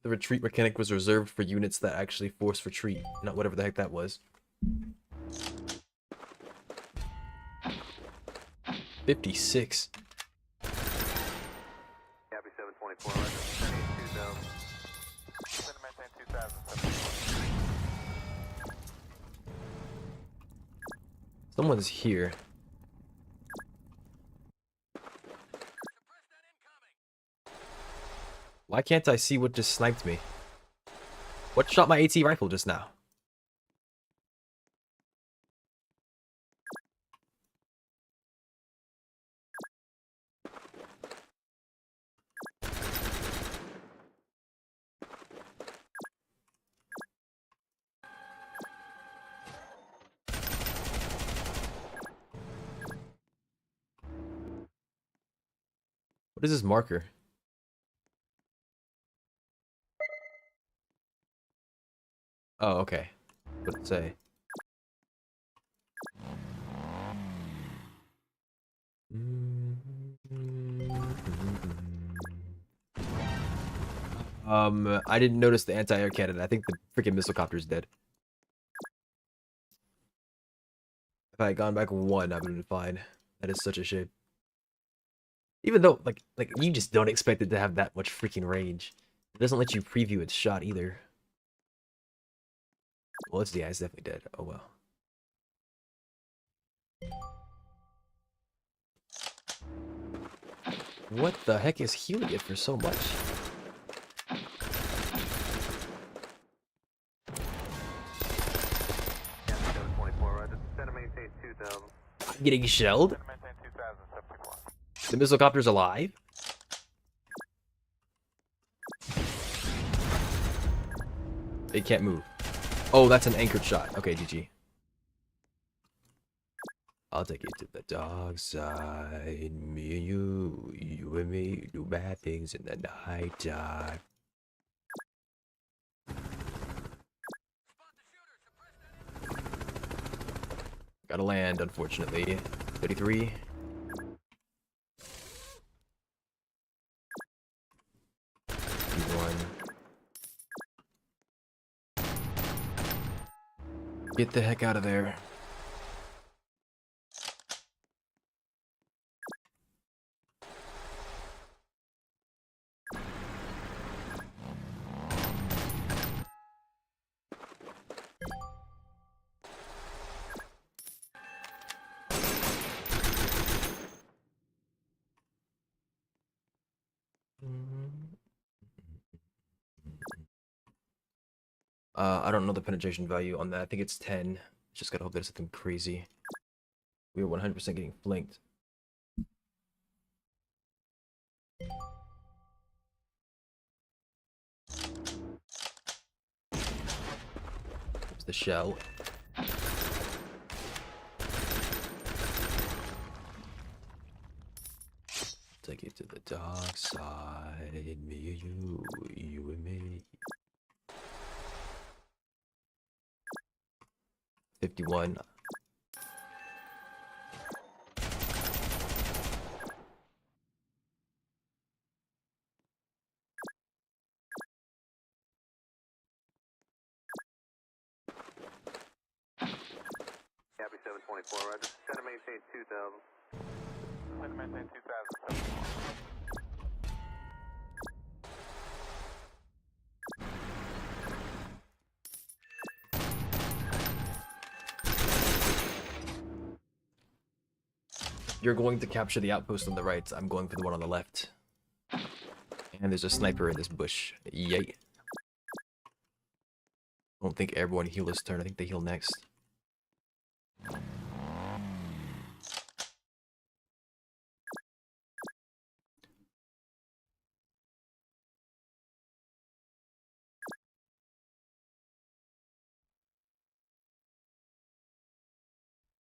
The retreat mechanic was reserved for units that actually force retreat, not whatever the heck that was. 56. Happy 724, right? 72 down. Send maintain 2000. Someone's here. Why can't I see what just sniped me? What shot my AT rifle just now? What is this marker? Oh, okay. What did it say? I didn't notice the anti-air cannon. I think the freaking missile copter is dead. If I had gone back one, I would have been fine. That is such a shame. Even though, like you just don't expect it to have that much freaking range. It doesn't let you preview its shot either. Well, it's definitely dead. Oh well. What the heck is healing it for so much? Captain 724, roger. Center maintain 2000. I'm getting shelled? Center maintain 2000, 74. The missile copter's alive? It can't move. Oh, that's an anchored shot. Okay, GG. I'll take you to the dark side. Me and you and me do bad things in the night time. Gotta land, unfortunately. 33. Get the heck out of there. I don't know the penetration value on that. I think it's 10. Just gotta hope there's something crazy. We are 100% getting flanked. There's the shell. Take it to the dark side. Me and you and me. 51. Copy 724, roger. Center maintain 2000. Center maintain 2000, 74. You're going to capture the outpost on the right. I'm going for the one on the left. And there's a sniper in this bush. Yay. I don't think everyone heal this turn. I think they heal next.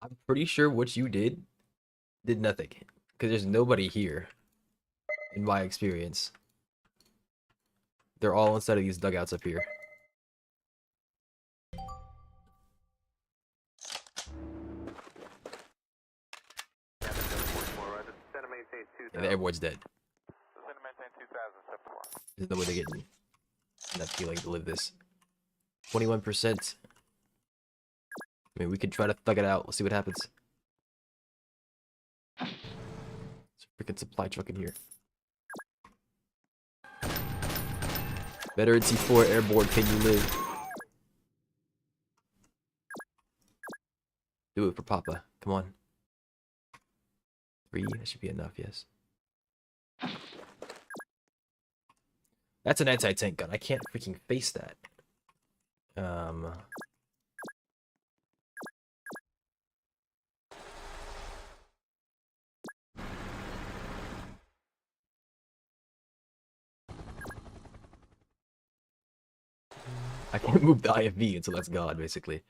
I'm pretty sure what you did nothing. Because there's nobody here. In my experience. They're all inside of these dugouts up here. Captain 724, roger. Center maintain 2000. And everyone's dead. Center maintain 2000, 74. There's no way they're getting enough healing to live this. 21%. I mean, we could try to thug it out. Let's see what happens. There's a freaking supply truck in here. Veteran C4 airborne, can you live? Do it for Papa. Come on. 3, that should be enough, yes. That's an anti-tank gun. I can't freaking face that. I can't move the IFV until that's gone, basically.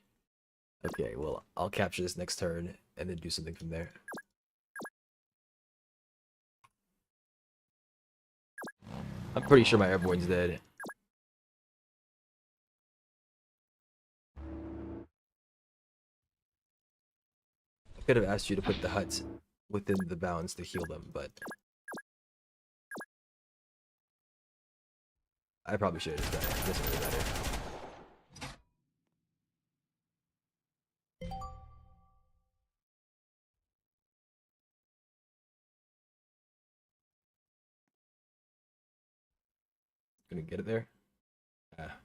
Okay, well, I'll capture this next turn and then do something from there. I'm pretty sure my airborne's dead. I could have asked you to put the huts within the bounds to heal them, but I probably should have just done it. It doesn't really matter. Gonna get it there. Ah.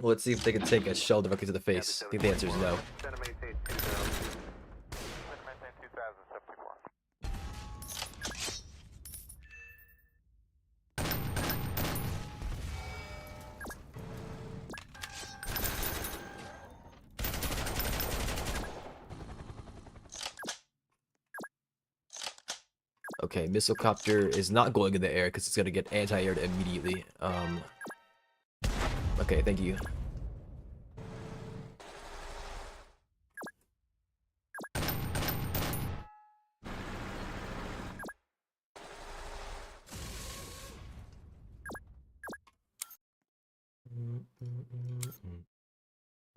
Well, let's see if they can take a shell directly to the face. I think the answer is no. Center maintain 2000. Center maintain 2074. Okay, missile copter is not going in the air because it's gonna get anti-aired immediately. Okay, thank you.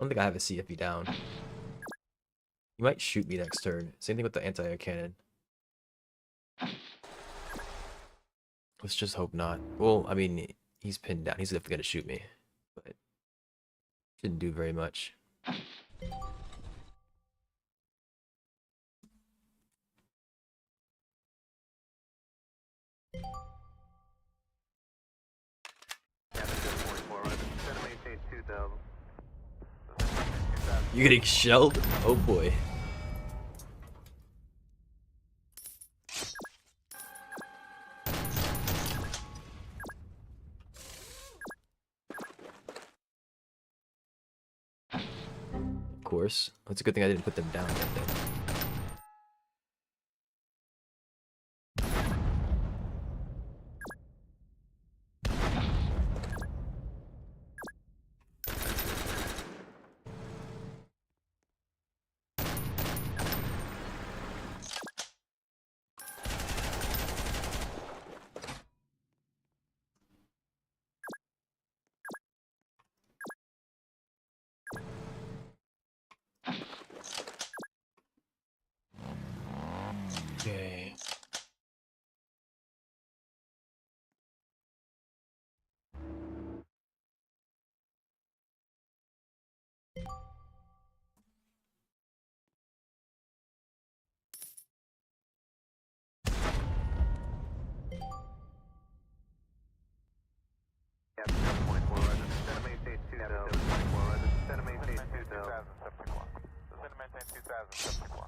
I don't think I have a CFE down. You might shoot me next turn. Same thing with the anti-air cannon. Let's just hope not. Well, I mean, he's pinned down. He's definitely gonna shoot me, but shouldn't do very much. Center maintain 2000. You getting shelled? Oh boy. Of course. It's a good thing I didn't put them down yet then. Okay. Center maintain 2000. Center maintain 2074. Center maintain 2074.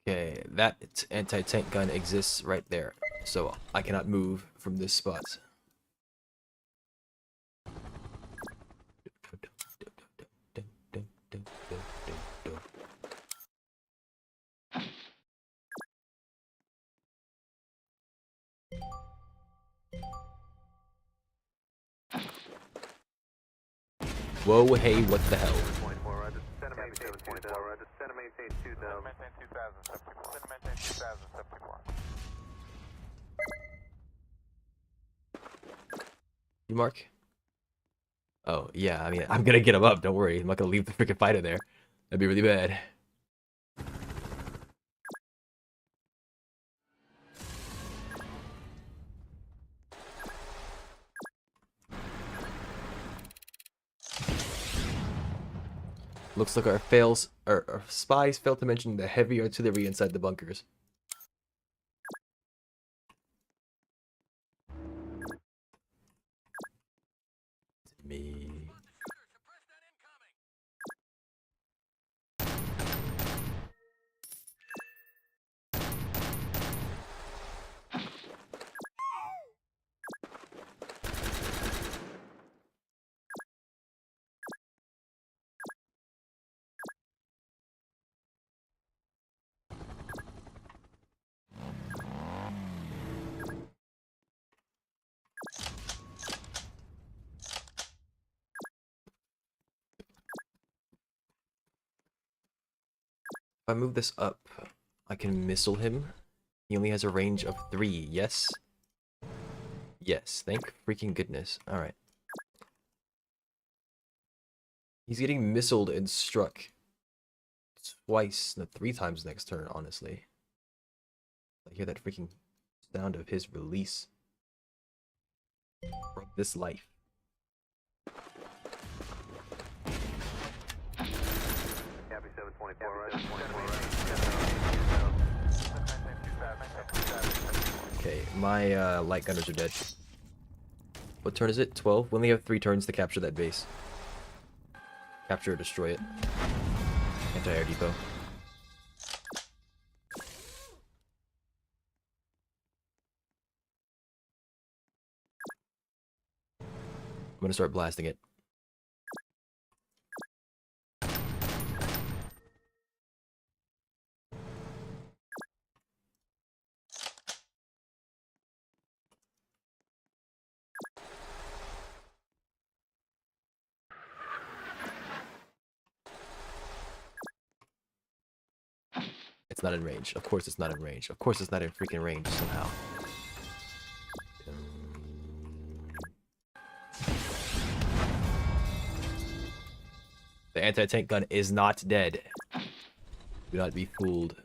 Okay, that anti-tank gun exists right there, so I cannot move from this spot. Whoa, hey, what the hell? 24, Roger. Center maintain 2000. Roger. Center maintain 2000. Center maintain 2074. Center maintain 2074. You mark? Oh, yeah, I mean, I'm gonna get him up, don't worry. I'm not gonna leave the freaking fighter there. That'd be really bad. Looks like our spies failed to mention the heavy artillery inside the bunkers. Me. I move this up, I can missile him. He only has a range of 3. Yes? Yes, thank freaking goodness. Alright. He's getting missiled and struck twice, no, 3 times next turn, honestly. I hear that freaking sound of his release from this life. Copy 724, right? Okay, my light gunners are dead. What turn is it? 12? We only have 3 turns to capture that base. Capture or destroy it. Anti-air depot. I'm gonna start blasting it. It's not in range. Of course it's not in range. Of course it's not in freaking range somehow. The anti-tank gun is not dead. Do not be fooled.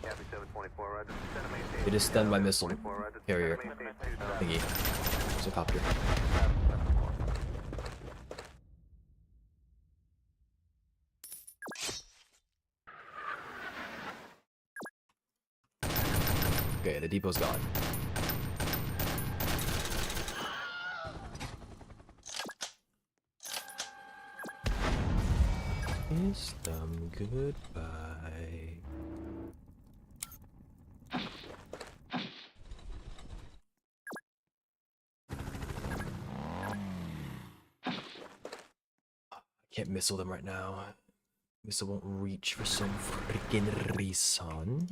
Copy 724, right? It is stunned by missile carrier thingy. It's a copter. Okay, the depot's gone. Kiss them goodbye. I can't missile them right now. Missile won't reach for some freaking reason.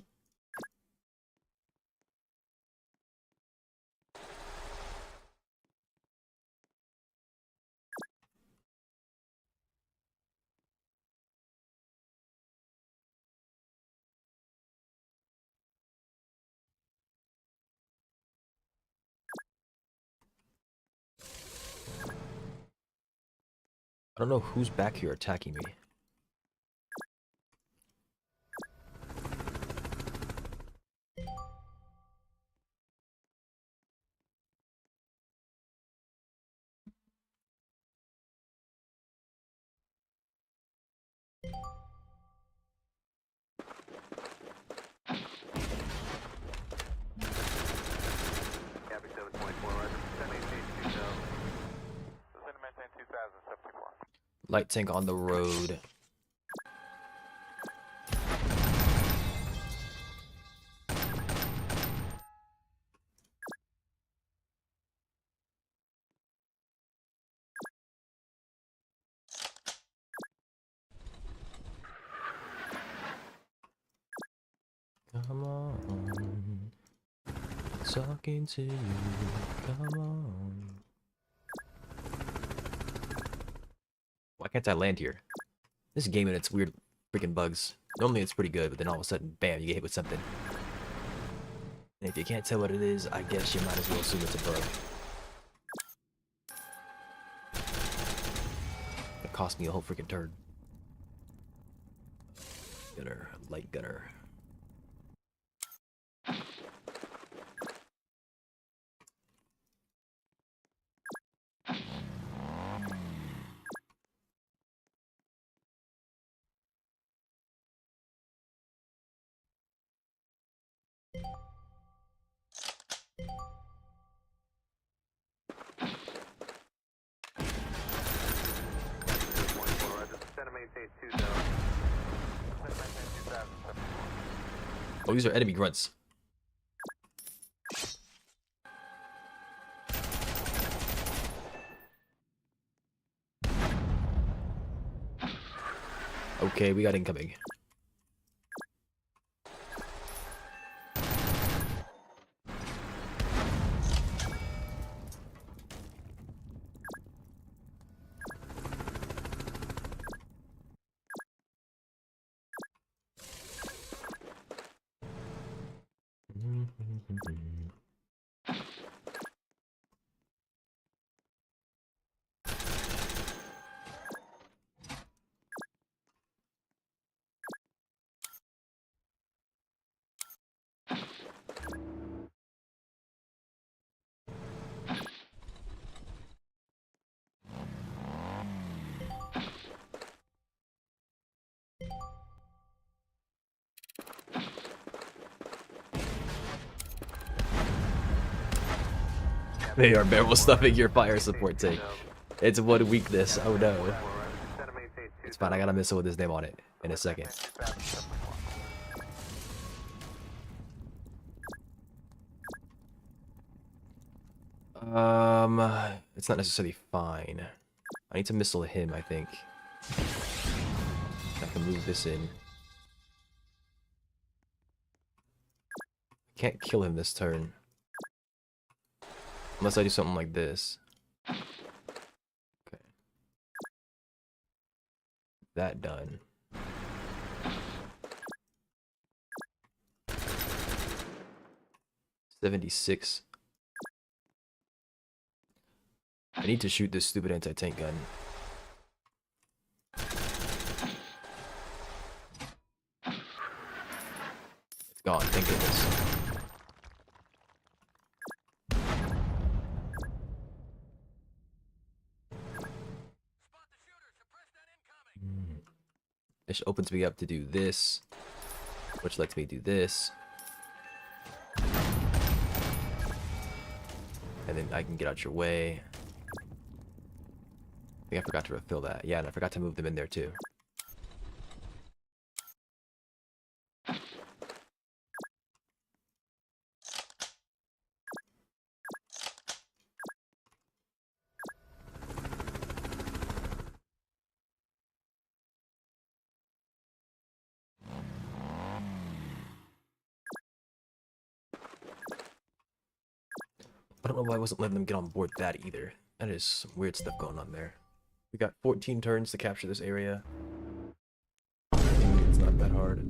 I don't know who's back here attacking me. Copy 724, right? Send maintain 2000. Send maintain 2000, 74. Light tank on the road. Come on. Talking to you. Come on. Why can't I land here? This game and its weird freaking bugs. Normally it's pretty good, but then all of a sudden, bam, you get hit with something. And if you can't tell what it is, I guess you might as well assume it's a bug. It cost me a whole freaking turn. Gunner, light gunner. Oh, these are enemy grunts. Okay, we got incoming. They are barrel stuffing your fire support tank. It's one weakness. Oh no. It's fine. I got a missile with his name on it in a second. It's not necessarily fine. I need to missile him, I think. I can move this in. Can't kill him this turn. Unless I do something like this. Okay. That done. $76. I need to shoot this stupid anti-tank gun. It's gone, thank goodness. This opens me up to do this, which lets me do this. And then I can get out your way. I think I forgot to refill that. Yeah, and I forgot to move them in there too. I don't know why I wasn't letting them get on board that either. That is some weird stuff going on there. We got 14 turns to capture this area. It's not that hard.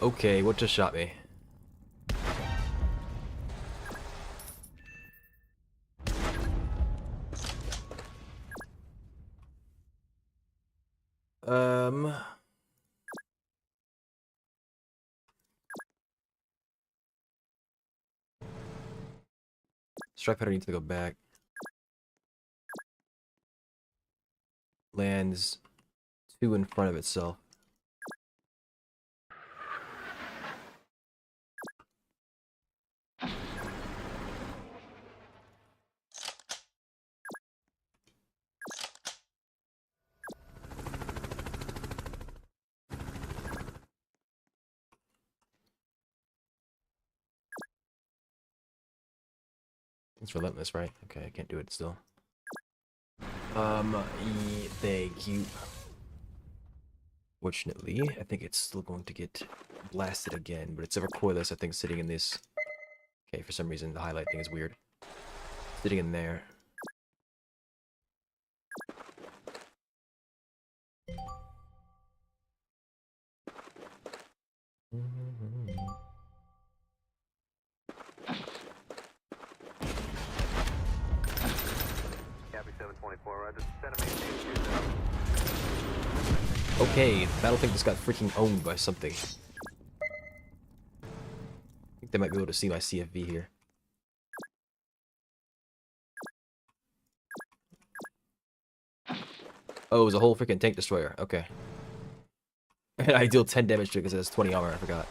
Okay, what just shot me? Strike Fighter needs to go back. Lands 2 in front of itself. It's relentless, right? Okay, I can't do it still. Thank you. Fortunately, I think it's still going to get blasted again, but it's a recoilless, I think, sitting in this. Okay, for some reason, the highlight thing is weird. Sitting in there. Okay, the battle tank just got freaking owned by something. they might be able to see my CFV here. Oh, it was a whole freaking tank destroyer. Okay. And I deal 10 damage to it because it has 20 armor. I forgot.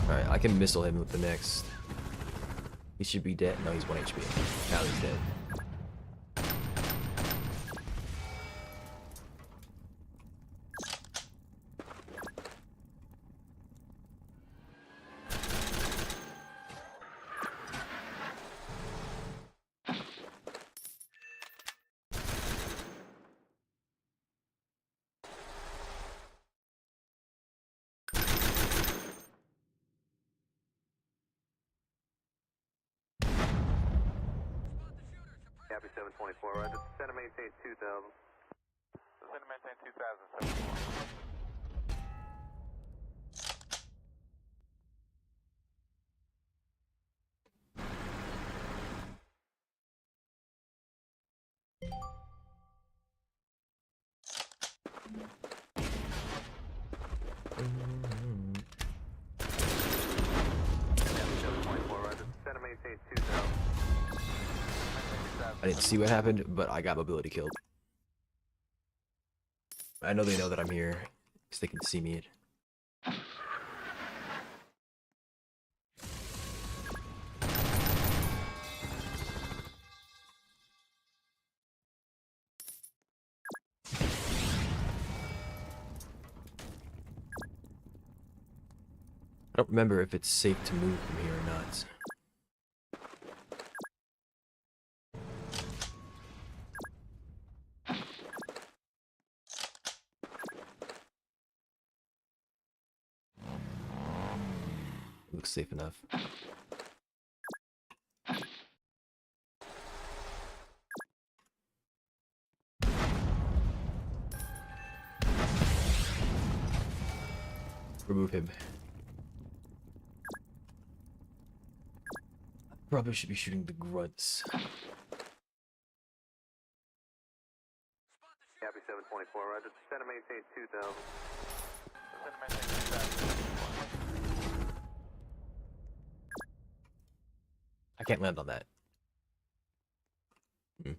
Alright, I can missile him with the next. He should be dead. No, he's 1 HP. Now he's dead. Copy 724, right. Center maintain 2000. Center maintain 2000. Center maintain 2000. I didn't see what happened, but I got mobility killed. I know they know that I'm here, because they can see me. I don't remember if it's safe to move from here or not. Looks safe enough. Remove him. Probably should be shooting the grunts. Copy 724, right. Center maintain 2000. Center maintain 2000. I can't land on that. Hmm.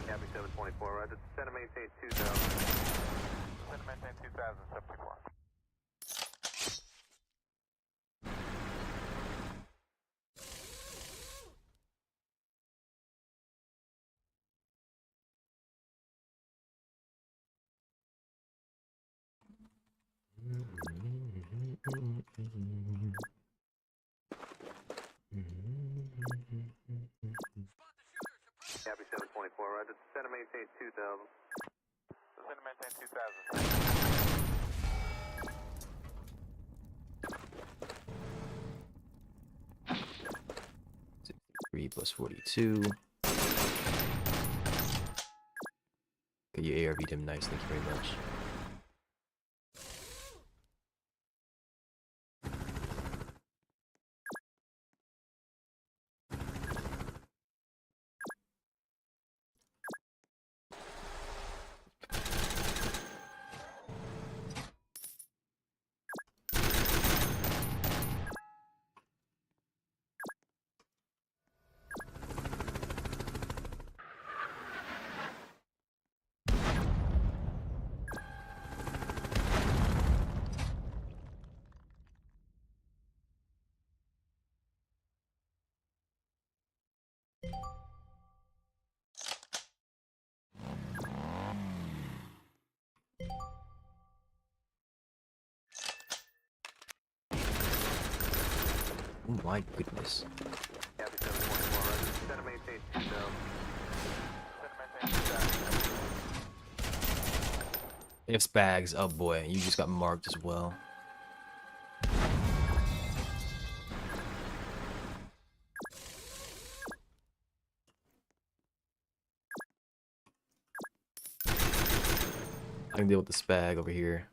Copy 724, right. Center maintain 2000. Center maintain 2000, 74. Copy 724, right. Center maintain 2000. Center maintain 2000. 3 plus 42. Okay, you ARV'd him. Nice, thank you very much. Oh my goodness. Copy 724, right. Center maintain 2000. Center maintain 2000. If Spags, oh boy, you just got marked as well. I can deal with the spag over here.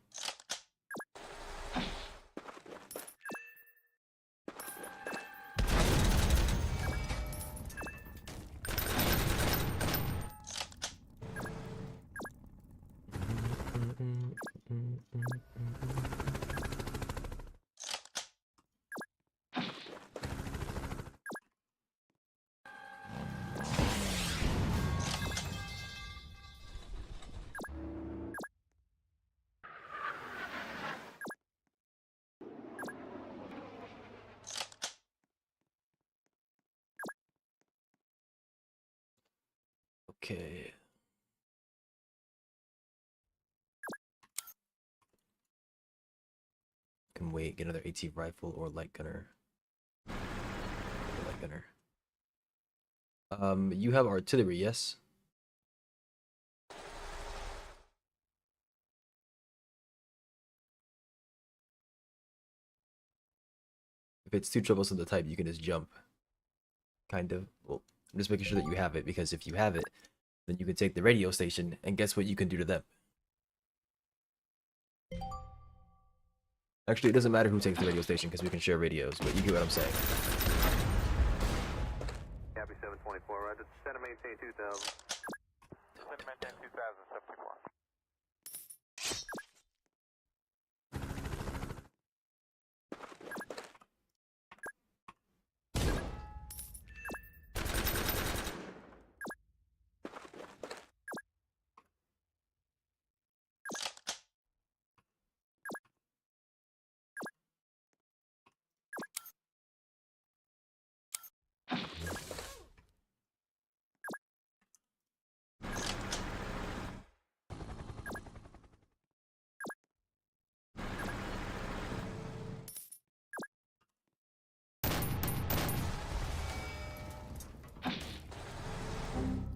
Okay. Can wait, get another AT rifle or light gunner. Light gunner. You have artillery, yes? If it's too troublesome to type, you can just jump. Kind of. Well, I'm just making sure that you have it, because if you have it, then you can take the radio station, and guess what you can do to them? Actually, it doesn't matter who takes the radio station, because we can share radios, but you get what I'm saying. Copy 724, roger. Center maintain 2000. Center maintain 2074.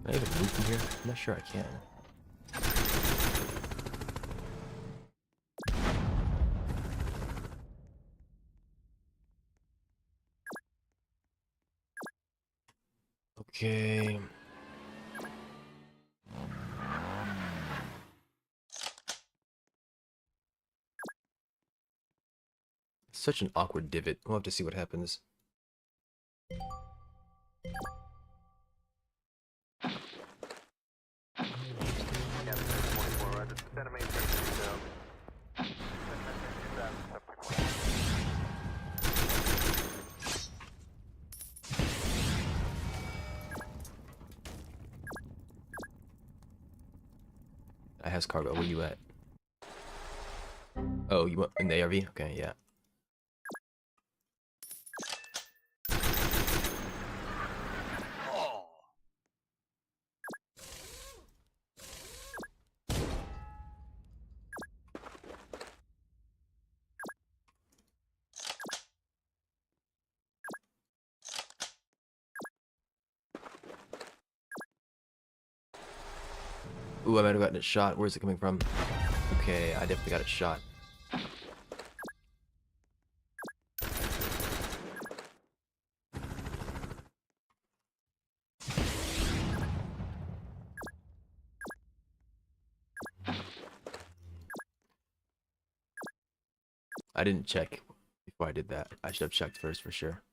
Can I even move from here? I'm not sure I can. Okay. Such an awkward divot. We'll have to see what happens. Copy 724, roger. Center maintain 2000. Center maintain 2074. I has cargo. Where you at? Oh, you want in the ARV? Okay, yeah. Ooh, I might have gotten it shot. Where's it coming from? Okay, I definitely got it shot. I didn't check before I did that. I should have checked first for sure.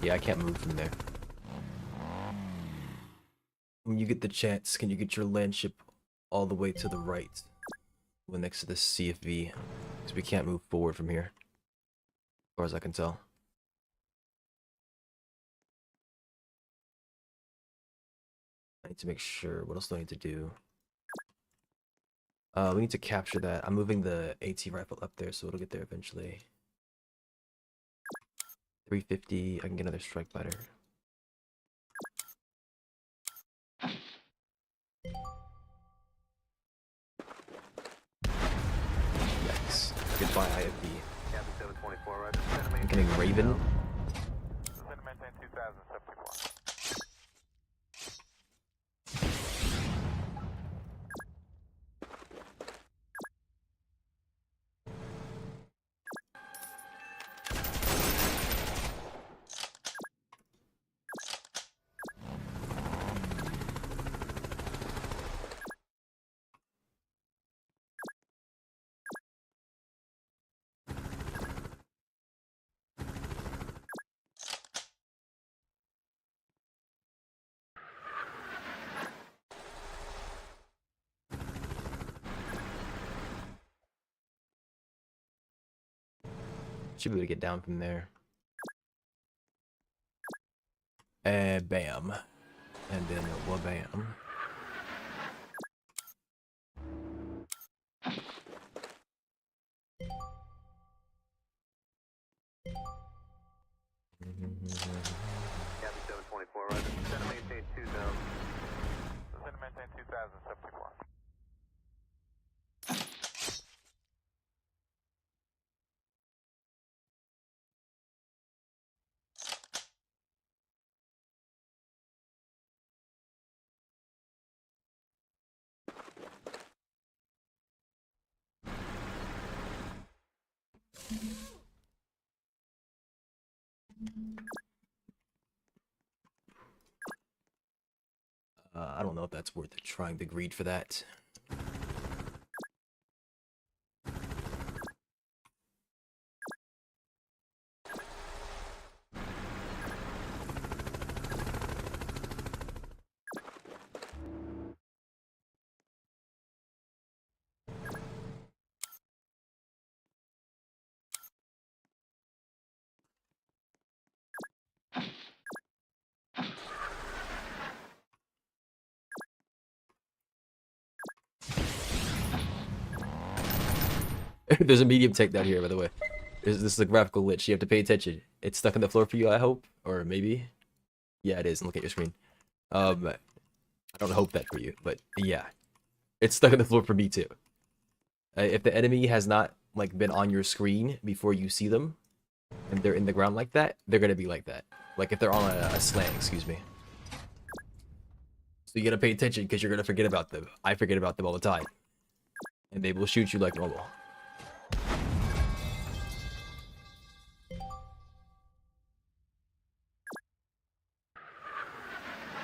Yeah, I can't move from there. When you get the chance, can you get your land ship all the way to the right? When next to the CFV. Because we can't move forward from here. As far as I can tell. I need to make sure. What else do I need to do? We need to capture that. I'm moving the AT rifle up there, so it'll get there eventually. 350. I can get another strike fighter. Yikes. Goodbye, IFB. Copy 724, roger. Center I'm maintain getting Raven. 2000. Center maintain 2074. Should be able to get down from there. And bam. And then bam. Copy 724, right. Center maintain 2000. Center maintain 2074. I don't know if that's worth trying to greed for that. There's a medium tech down here, by the way. This is a graphical glitch. You have to pay attention. It's stuck on the floor for you, I hope, or maybe. Yeah, it is. And look at your screen. I don't hope that for you, but yeah, it's stuck on the floor for me too. If the enemy has not like been on your screen before you see them, and they're in the ground like that, they're gonna be like that. Like if they're on a slant, excuse me. So you gotta pay attention because you're gonna forget about them. I forget about them all the time, and they will shoot you like normal.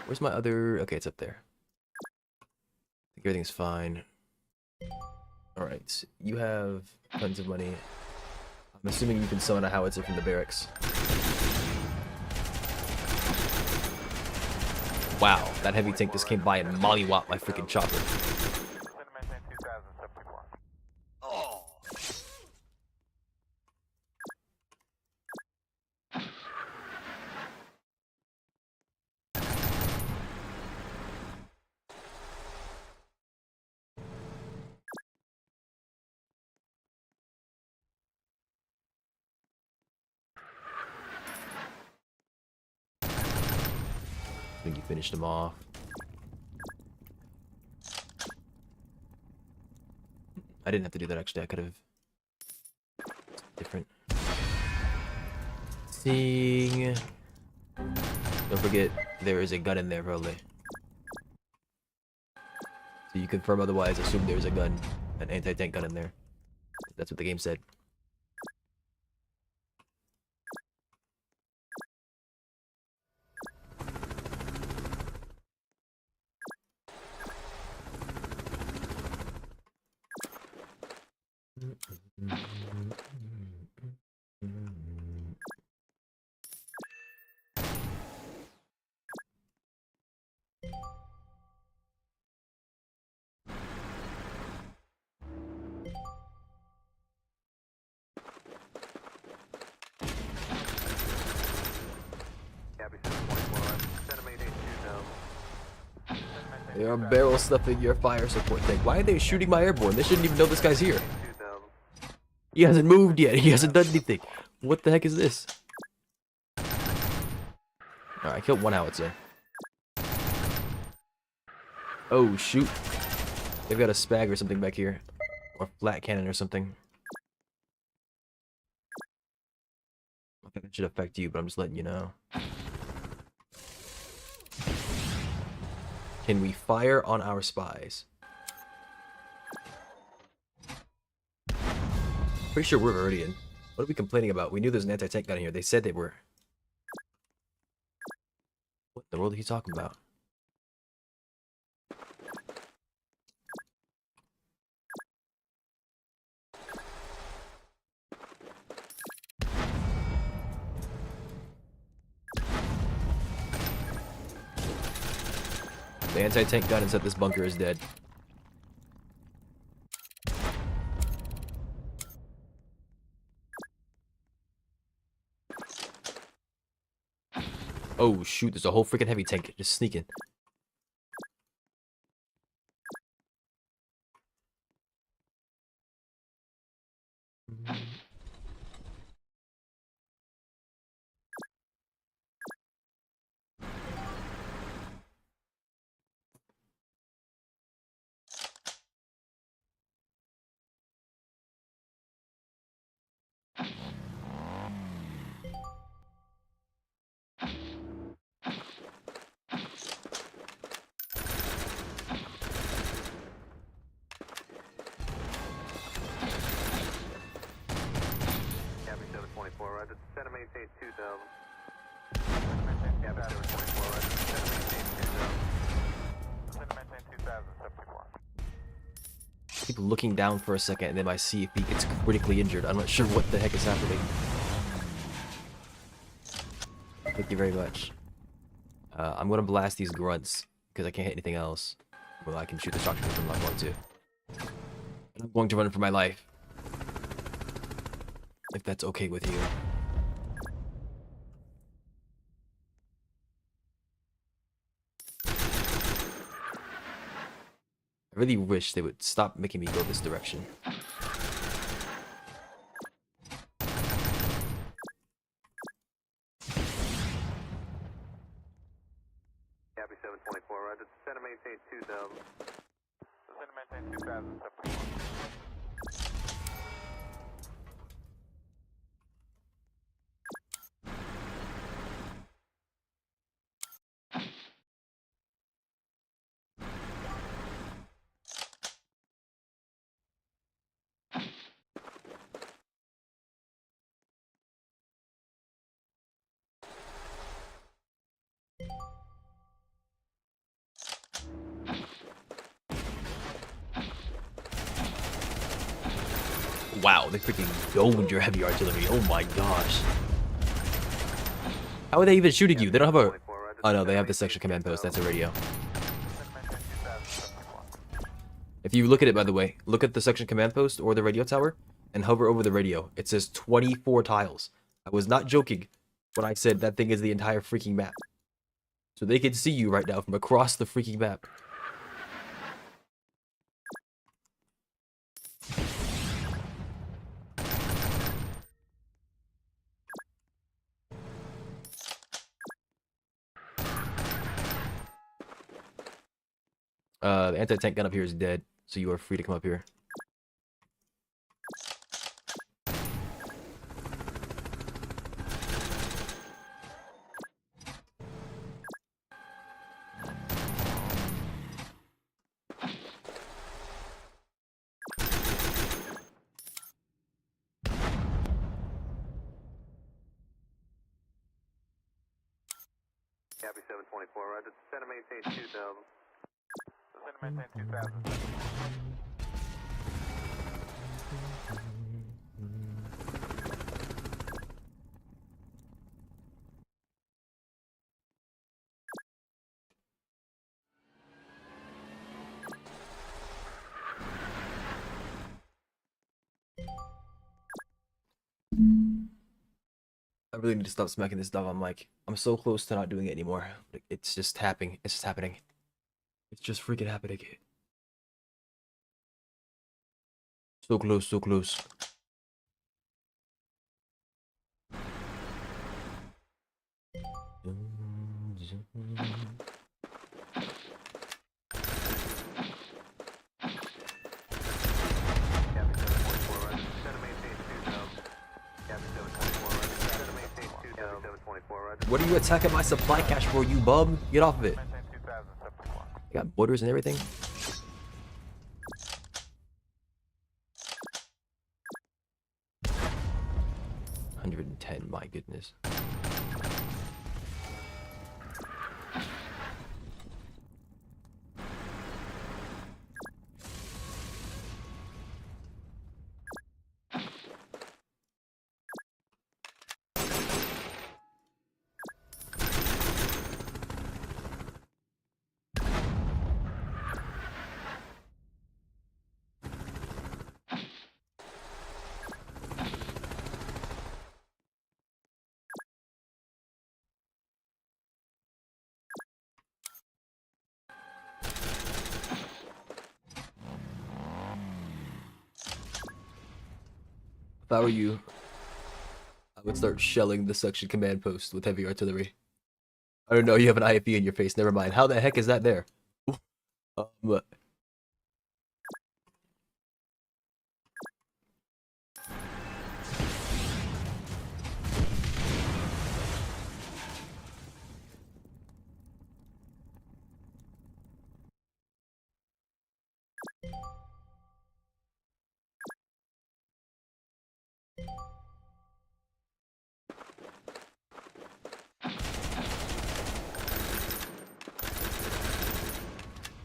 Where's my other... Okay, it's up there. I think everything's fine. Alright, you have tons of money. I'm assuming you can summon a howitzer from the barracks. Wow, that heavy tank just came by and mollywhopped my freaking chopper. Center maintain 2074. Oh. I think you finished them off. I didn't have to do that actually, I could have... Different. Seeing... Don't forget, there is a gun in there probably. So you confirm otherwise, assume there's a gun, an anti-tank gun in there. That's what the game said. Copy 724, right. Center maintain 2000. They are barrel stuffing your fire support tank. Why are they shooting my airborne? They shouldn't even know this guy's here. 2000. He hasn't moved yet. He hasn't done anything. What the heck is this? Alright, I killed one howitzer. Oh, shoot. They've got a spag or something back here. Or flat cannon or something. I think that should affect you, but I'm just letting you know. Can we fire on our spies? Pretty sure we're already in. What are we complaining about? We knew there's an anti-tank gun here. They said they were. What in the world are you talking about? The anti-tank gun inside this bunker is dead. Oh shoot, there's a whole freaking heavy tank just sneaking. Cabby 724, roger. Descend and maintain 2000. Cabby 724, roger. Descend and maintain 2000. Descend and maintain 2000, 724. Keep looking down for a second and then I see if he gets critically injured. I'm not sure what the heck is happening. Thank you very much. I'm gonna blast these grunts because I can't hit anything else. Well, I can shoot the shock trooper if I'm not going to. And I'm going to run for my life. If that's okay with you. I really wish they would stop making me go this direction. Cabby 724, roger. Descend and maintain 2000. Descend and maintain 2000, 724. Wow, they freaking domed your heavy artillery. Oh my gosh. How are they even shooting you? They don't have a... Oh no, they have the section command post. That's a radio. If you look at it, by the way, look at the section command post or the radio tower and hover over the radio. It says 24 tiles. I was not joking when I said that thing is the entire freaking map. So they can see you right now from across the freaking map. The anti-tank gun up here is dead, so you are free to come up here. Cabby 724, roger. Descend and maintain 2000. Descend and maintain 2000. I really need to stop smacking this dog on mic. I'm so close to not doing it anymore. It's just tapping. It's just happening. It's just freaking happening. So close, so close. Cabby 724, roger. Descend and maintain 2000. Cabby 724, roger. Descend and maintain 2000. Cabby 724, roger. What are you attacking my supply cache for, you bum? Get off of it. Maintain 2000, 724. You got mortars and everything. $110, my goodness. If I were you, I would start shelling the section command post with heavy artillery. I don't know, you have an IFE in your face. Never mind. How the heck is that there? Um,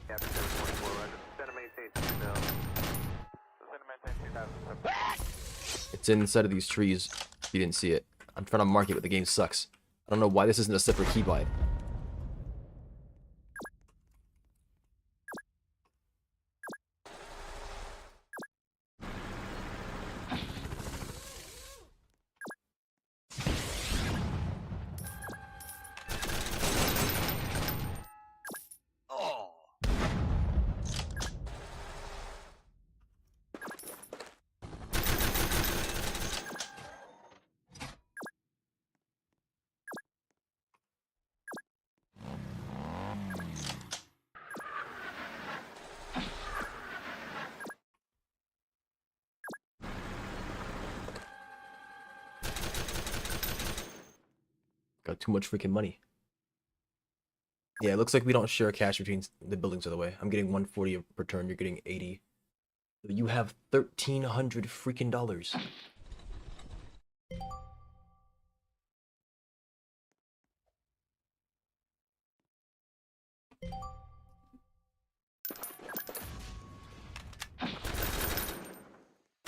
Captain 724, roger. Descend and maintain 2000. Descend and maintain 2000, subject 1. it's inside of these trees. You didn't see it. I'm trying to mark it, but the game sucks. I don't know why this isn't a separate keybind. Got too much freaking money. Yeah, it looks like we don't share cash between the buildings, by the way. I'm getting 140 per turn, you're getting 80. You have 1,300 freaking dollars.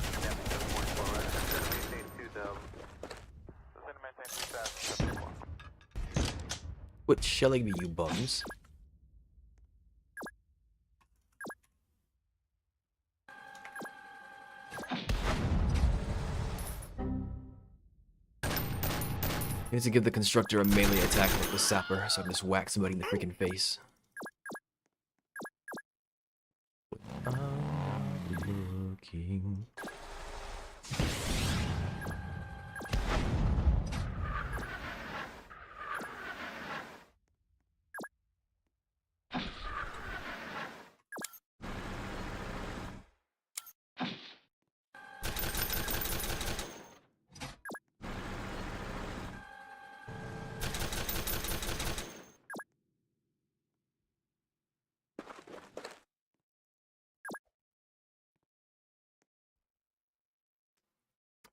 Captain 724, roger. Descend and maintain 2000. Descend and maintain 2000, subject 1. Quit shelling me, you bums. You need to give the constructor a melee attack with the sapper, so I can just whack somebody in the freaking face. I'm looking.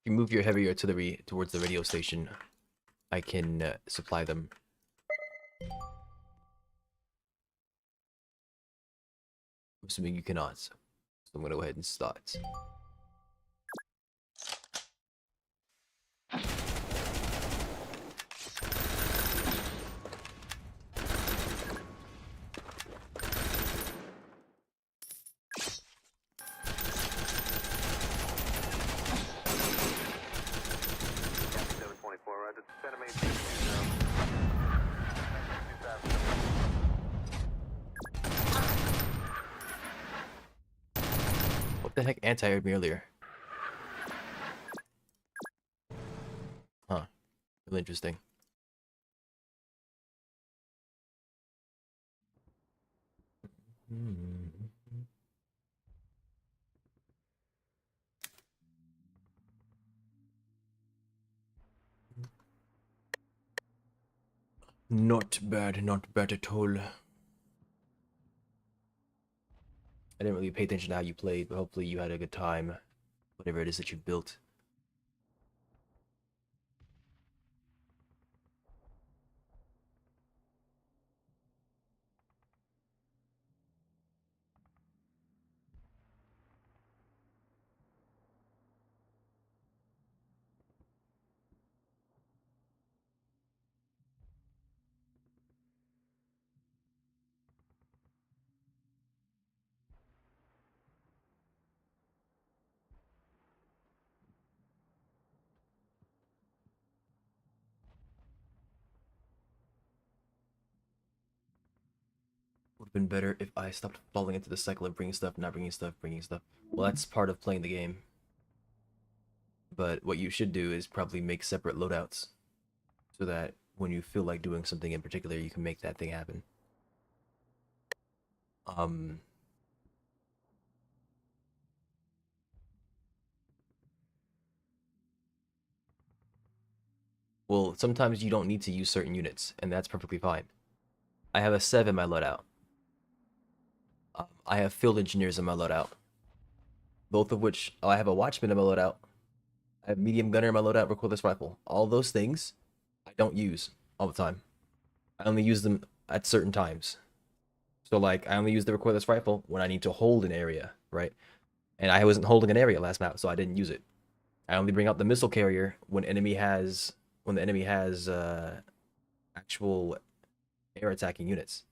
If you move your heavy artillery towards the radio station, I can supply them. I'm assuming you cannot, so I'm gonna go ahead and start. Captain 724, roger. Descend and maintain 2000. Descend and maintain 2000. What the heck anti-aired me earlier? Huh. Really interesting. Not bad at all. I didn't really pay attention to how you played, but hopefully you had a good time. Whatever it is that you've built. Would have been better if I stopped falling into the cycle of bringing stuff, not bringing stuff, bringing stuff. Well, that's part of playing the game. But what you should do is probably make separate loadouts so that when you feel like doing something in particular, you can make that thing happen. Um, well, sometimes you don't need to use certain units, and that's perfectly fine. I have a 7 in my loadout. I have field engineers in my loadout. Both of which, I have a watchman in my loadout. I have medium gunner in my loadout, recoilless rifle. All those things I don't use all the time. I only use them at certain times. So like I only use the recoilless rifle when I need to hold an area, right? And I wasn't holding an area last map, so I didn't use it. I only bring out the missile carrier when the enemy has actual air attacking units.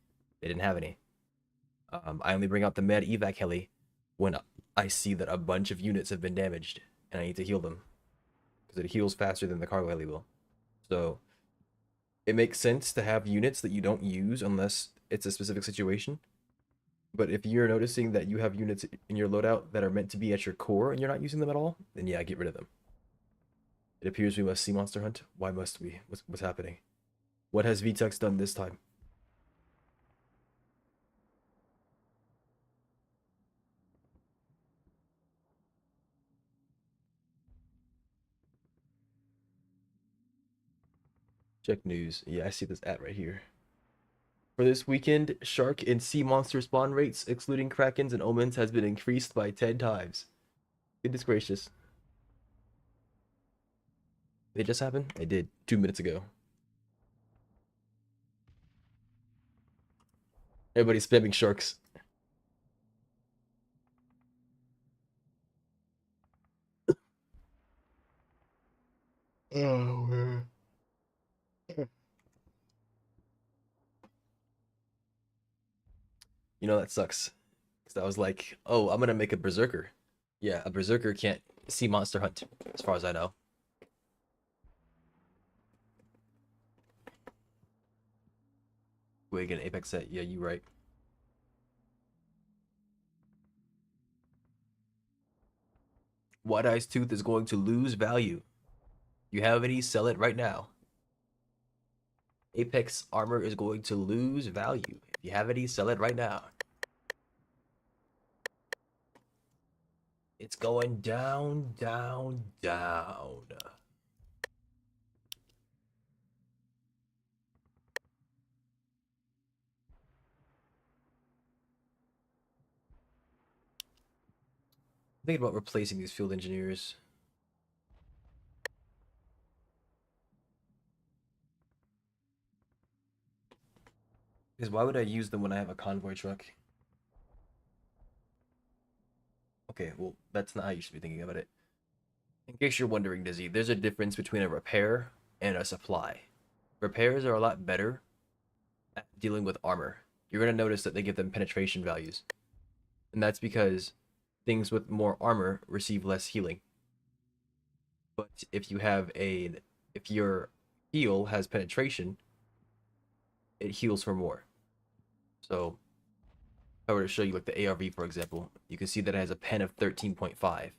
They didn't have any. I only bring out the med evac heli when I see that a bunch of units have been damaged and I need to heal them, because it heals faster than the cargo heli will. So it makes sense to have units that you don't use unless it's a specific situation. But if you're noticing that you have units in your loadout that are meant to be at your core and you're not using them at all, then yeah, get rid of them. It appears we must sea monster hunt. Why must we? What's happening? What has VTEX done this time? Check news. Yeah, I see this ad right here. For this weekend, shark and sea monster spawn rates, excluding krakens and omens, has been increased by 10 times. Goodness gracious. It just happened? It did 2 minutes ago. Everybody's spamming sharks. Oh, man. You know, that sucks. Because I was like, oh, I'm gonna make a berserker. Yeah, a berserker can't see monster hunt, as far as I know. Wait, get an apex set. Yeah, you right. White Eye's Tooth is going to lose value. You have any? Sell it right now. Apex armor is going to lose value. If you have any, sell it right now. It's going down, down, down. I'm thinking about replacing these field engineers. Because why would I use them when I have a convoy truck? Okay, well, that's not how you should be thinking about it. In case you're wondering, Dizzy, there's a difference between a repair and a supply. Repairs are a lot better at dealing with armor. You're going to notice that they give them penetration values. And that's because things with more armor receive less healing. But if your heal has penetration, it heals for more. So if I were to show you like the ARV, for example, you can see that it has a pen of 13.5. Look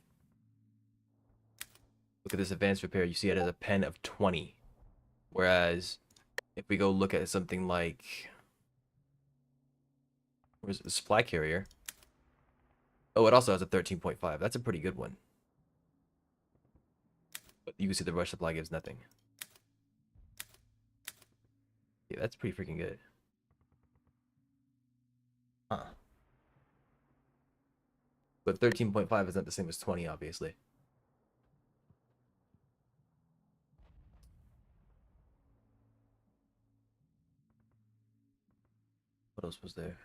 at this advanced repair, you see it has a pen of 20. Whereas if we go look at something like, where's the supply carrier? Oh, it also has a 13.5. That's a pretty good one. But you can see the rush supply gives nothing. Yeah, that's pretty freaking good. Huh. But 13.5 is not the same as 20, obviously. What else was there?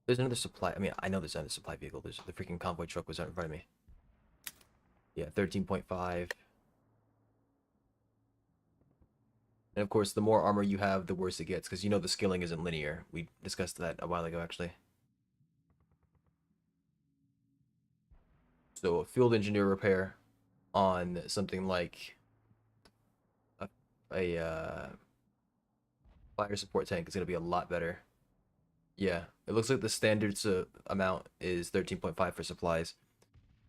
There's another supply. I mean, I know there's another supply vehicle. There's the freaking convoy truck was right in front of me. Yeah, 13.5. And of course, the more armor you have, the worse it gets, because you know the scaling isn't linear. We discussed that a while ago, actually. So a field engineer repair on something like a fire support tank is going to be a lot better. Yeah, It looks like the standard amount is 13.5 for supplies,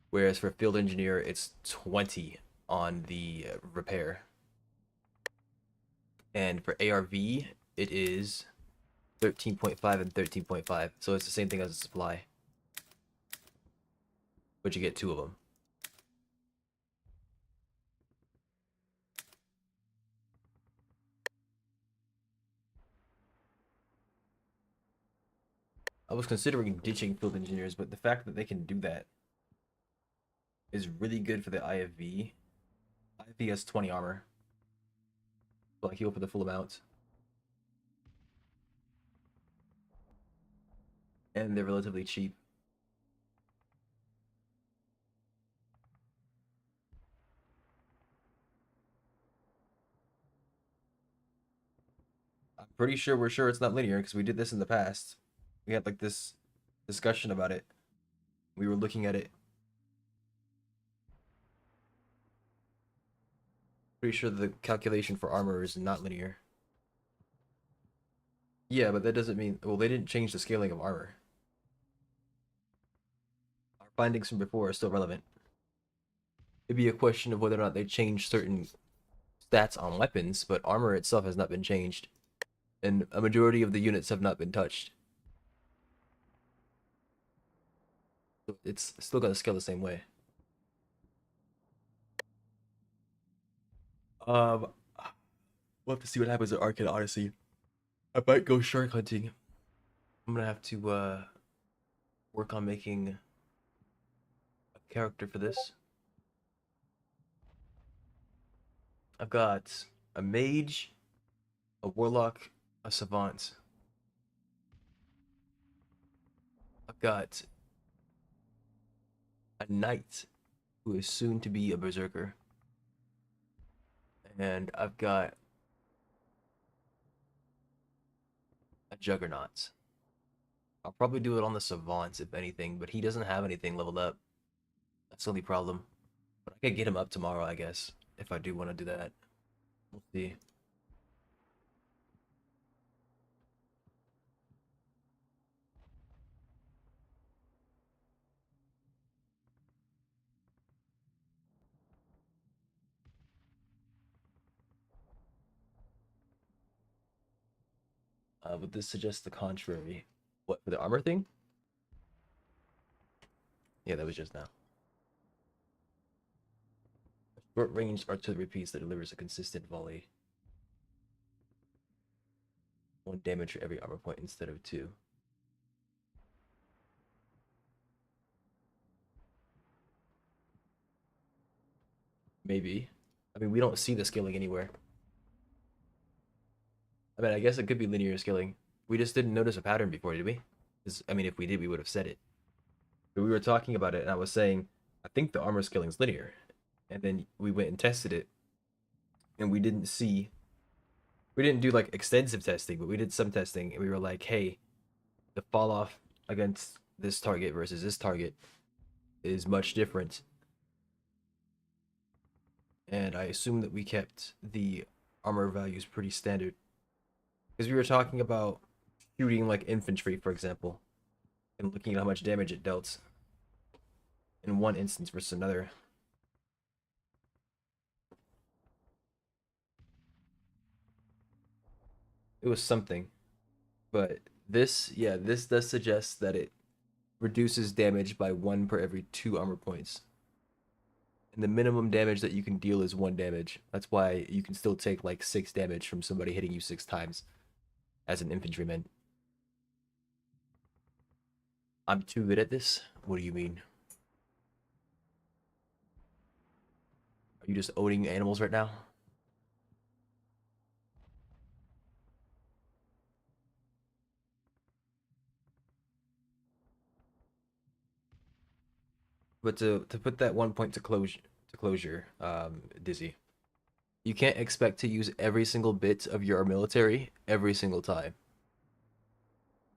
whereas for field engineer it's 20 on the repair. And for ARV it is 13.5 and 13.5, so it's the same thing as a supply, but you get 2 of them. I was considering ditching field engineers, but the fact that they can do that is really good for the IFV. IFV has 20 armor, so I heal for the full amount. And they're relatively cheap. I'm pretty sure we're sure it's not linear because we did this in the past. We had like this discussion about it. We were looking at it. Pretty sure the calculation for armor is not linear. Yeah, but that doesn't mean... Well, they didn't change the scaling of armor. Our findings from before are still relevant. It'd be a question of whether or not they changed certain stats on weapons, but armor itself has not been changed. And a majority of the units have not been touched. So it's still gonna scale the same way. We'll have to see what happens at Arcade Odyssey. I might go shark hunting. I'm gonna have to work on making a character for this. I've got a mage, a warlock, a savant. I've got a knight who is soon to be a berserker. And I've got a juggernaut. I'll probably do it on the savant if anything, but he doesn't have anything leveled up. That's the only problem. But I could get him up tomorrow, I guess, if I do want to do that. We'll see. But this suggests the contrary. What, for the armor thing? Yeah, that was just now. A short range artillery piece that delivers a consistent volley. 1 damage for every armor point instead of 2. Maybe. I mean, we don't see the scaling anywhere. I mean, I guess it could be linear scaling. We just didn't notice a pattern before, did we? I mean, if we did, we would have said it. But we were talking about it, and I was saying, I think the armor scaling is linear. And then we went and tested it, and we didn't do like extensive testing, but we did some testing, and we were like, hey, the fall off against this target versus this target is much different. And I assume that we kept the armor values pretty standard. Because we were talking about shooting like infantry, for example, and looking at how much damage it dealt in one instance versus another. It was something. But this does suggest that it reduces damage by 1 per every 2 armor points. And the minimum damage that you can deal is 1 damage. That's why you can still take like 6 damage from somebody hitting you 6 times as an infantryman. I'm too good at this? What do you mean? Are you just owning animals right now? But to put that 1 point to closure, Dizzy, you can't expect to use every single bit of your military every single time.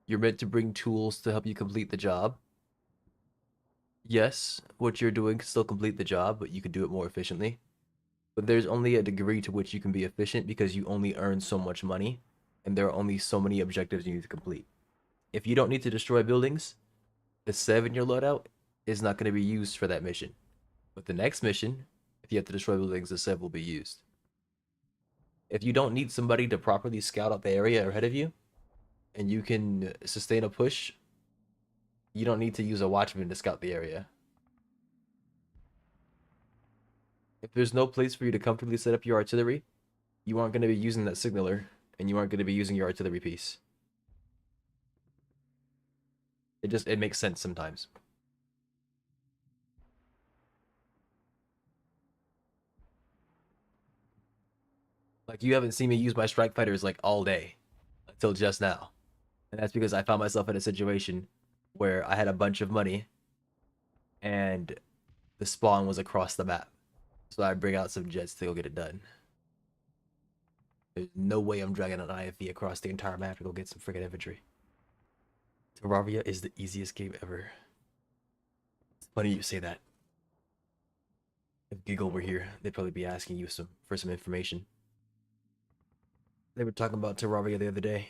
You're meant to bring tools to help you complete the job. Yes, what you're doing can still complete the job, but you can do it more efficiently. But there's only a degree to which you can be efficient because you only earn so much money, and there are only so many objectives you need to complete. If you don't need to destroy buildings, the 7 in your loadout is not going to be used for that mission. But the next mission, if you have to destroy buildings, the 7 will be used. If you don't need somebody to properly scout out the area ahead of you, and you can sustain a push, you don't need to use a watchman to scout the area. If there's no place for you to comfortably set up your artillery, you aren't going to be using that signaler, and you aren't going to be using your artillery piece. It makes sense sometimes. Like, you haven't seen me use my strike fighters like all day until just now. And that's because I found myself in a situation where I had a bunch of money and the spawn was across the map. So I bring out some jets to go get it done. There's no way I'm dragging an IFV across the entire map to go get some friggin' infantry. Terraria is the easiest game ever. It's funny you say that. If Giggle were here, they'd probably be asking you for some information. They were talking about Terraria the other day.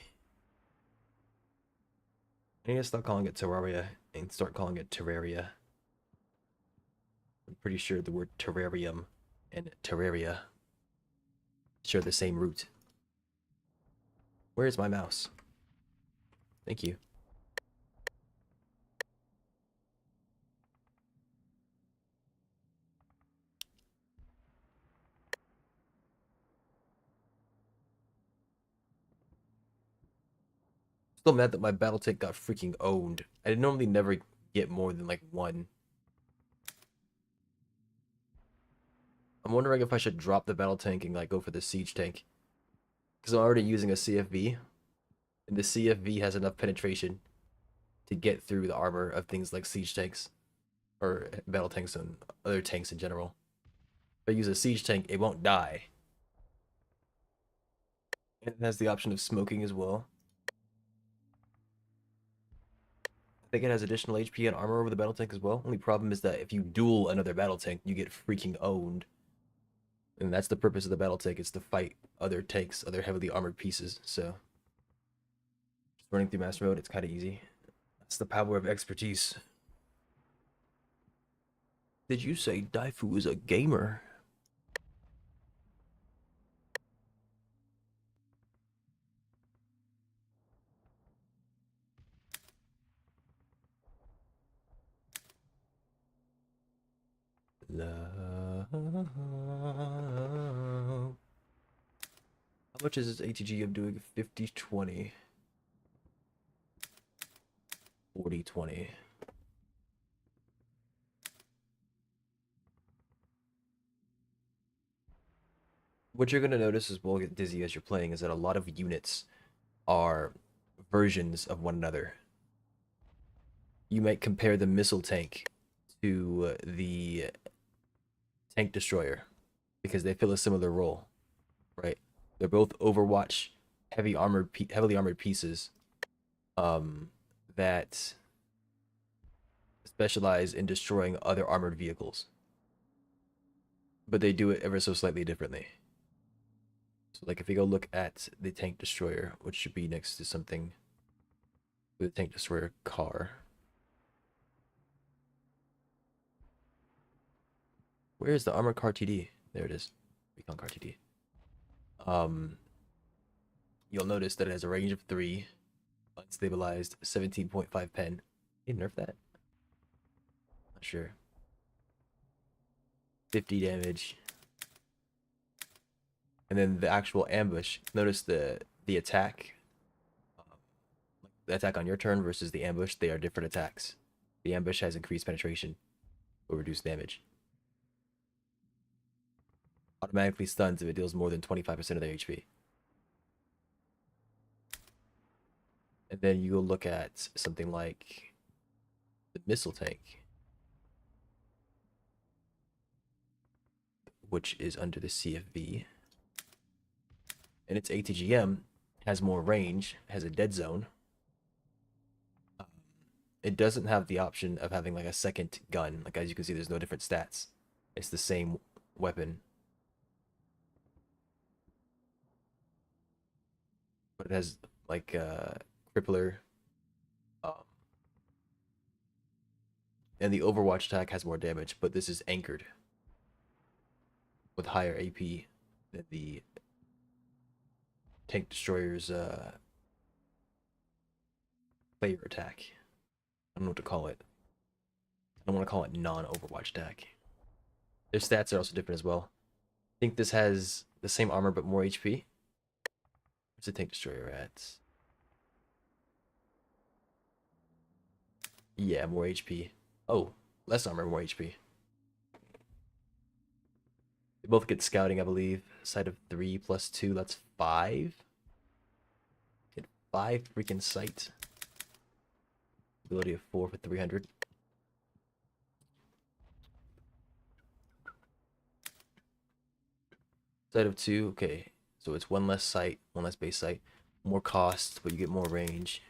I need to stop calling it Terraria and start calling it Terraria. I'm pretty sure the word terrarium and Terraria share the same root. Where is my mouse? Thank you. Still mad that my battle tank got freaking owned. I normally never get more than like one. I'm wondering if I should drop the battle tank and like go for the siege tank. Because I'm already using a CFV. And the CFV has enough penetration to get through the armor of things like siege tanks. Or battle tanks and other tanks in general. If I use a siege tank, it won't die. And it has the option of smoking as well. I think it has additional HP and armor over the battle tank as well. Only problem is that if you duel another battle tank, you get freaking owned. And that's the purpose of the battle tank, is to fight other tanks, other heavily armored pieces. So just running through master mode, it's kind of easy. That's the power of expertise. Did you say Daifu is a gamer? Love. How much is this ATG I'm doing? 50-20. 40-20. What you're going to notice as well, get dizzy as you're playing, is that a lot of units are versions of one another. You might compare the missile tank to the tank destroyer because they fill a similar role, right? They're both Overwatch heavily armored pieces that specialize in destroying other armored vehicles, but they do it ever so slightly differently. So like if you go look at the tank destroyer, which should be next to something with a tank destroyer car. Where is the armored car TD? There it is. Recon car TD. You'll notice that it has a range of 3, unstabilized, 17.5 pen. They nerf that? Not sure. 50 damage. And then the actual ambush. Notice the attack. The attack on your turn versus the ambush, they are different attacks. The ambush has increased penetration or reduced damage. Automatically stuns if it deals more than 25% of their HP. And then you go look at something like the missile tank, which is under the CFV. And its ATGM has more range, has a dead zone. It doesn't have the option of having like a second gun. Like as you can see, there's no different stats. It's the same weapon. But it has like crippler, And the Overwatch attack has more damage, but this is anchored with higher AP than the Tank Destroyer's player attack. I don't know what to call it. I don't want to call it non-Overwatch attack. Their stats are also different as well. I think this has the same armor but more HP. What's the Tank Destroyer at? Yeah, more HP. Oh, less armor, more HP. They both get scouting, I believe. Sight of 3 plus 2, that's 5. Get 5 freaking sight. Ability of 4 for 300. Sight of 2, okay. So it's 1 less sight, 1 less base sight. More cost, but you get more range.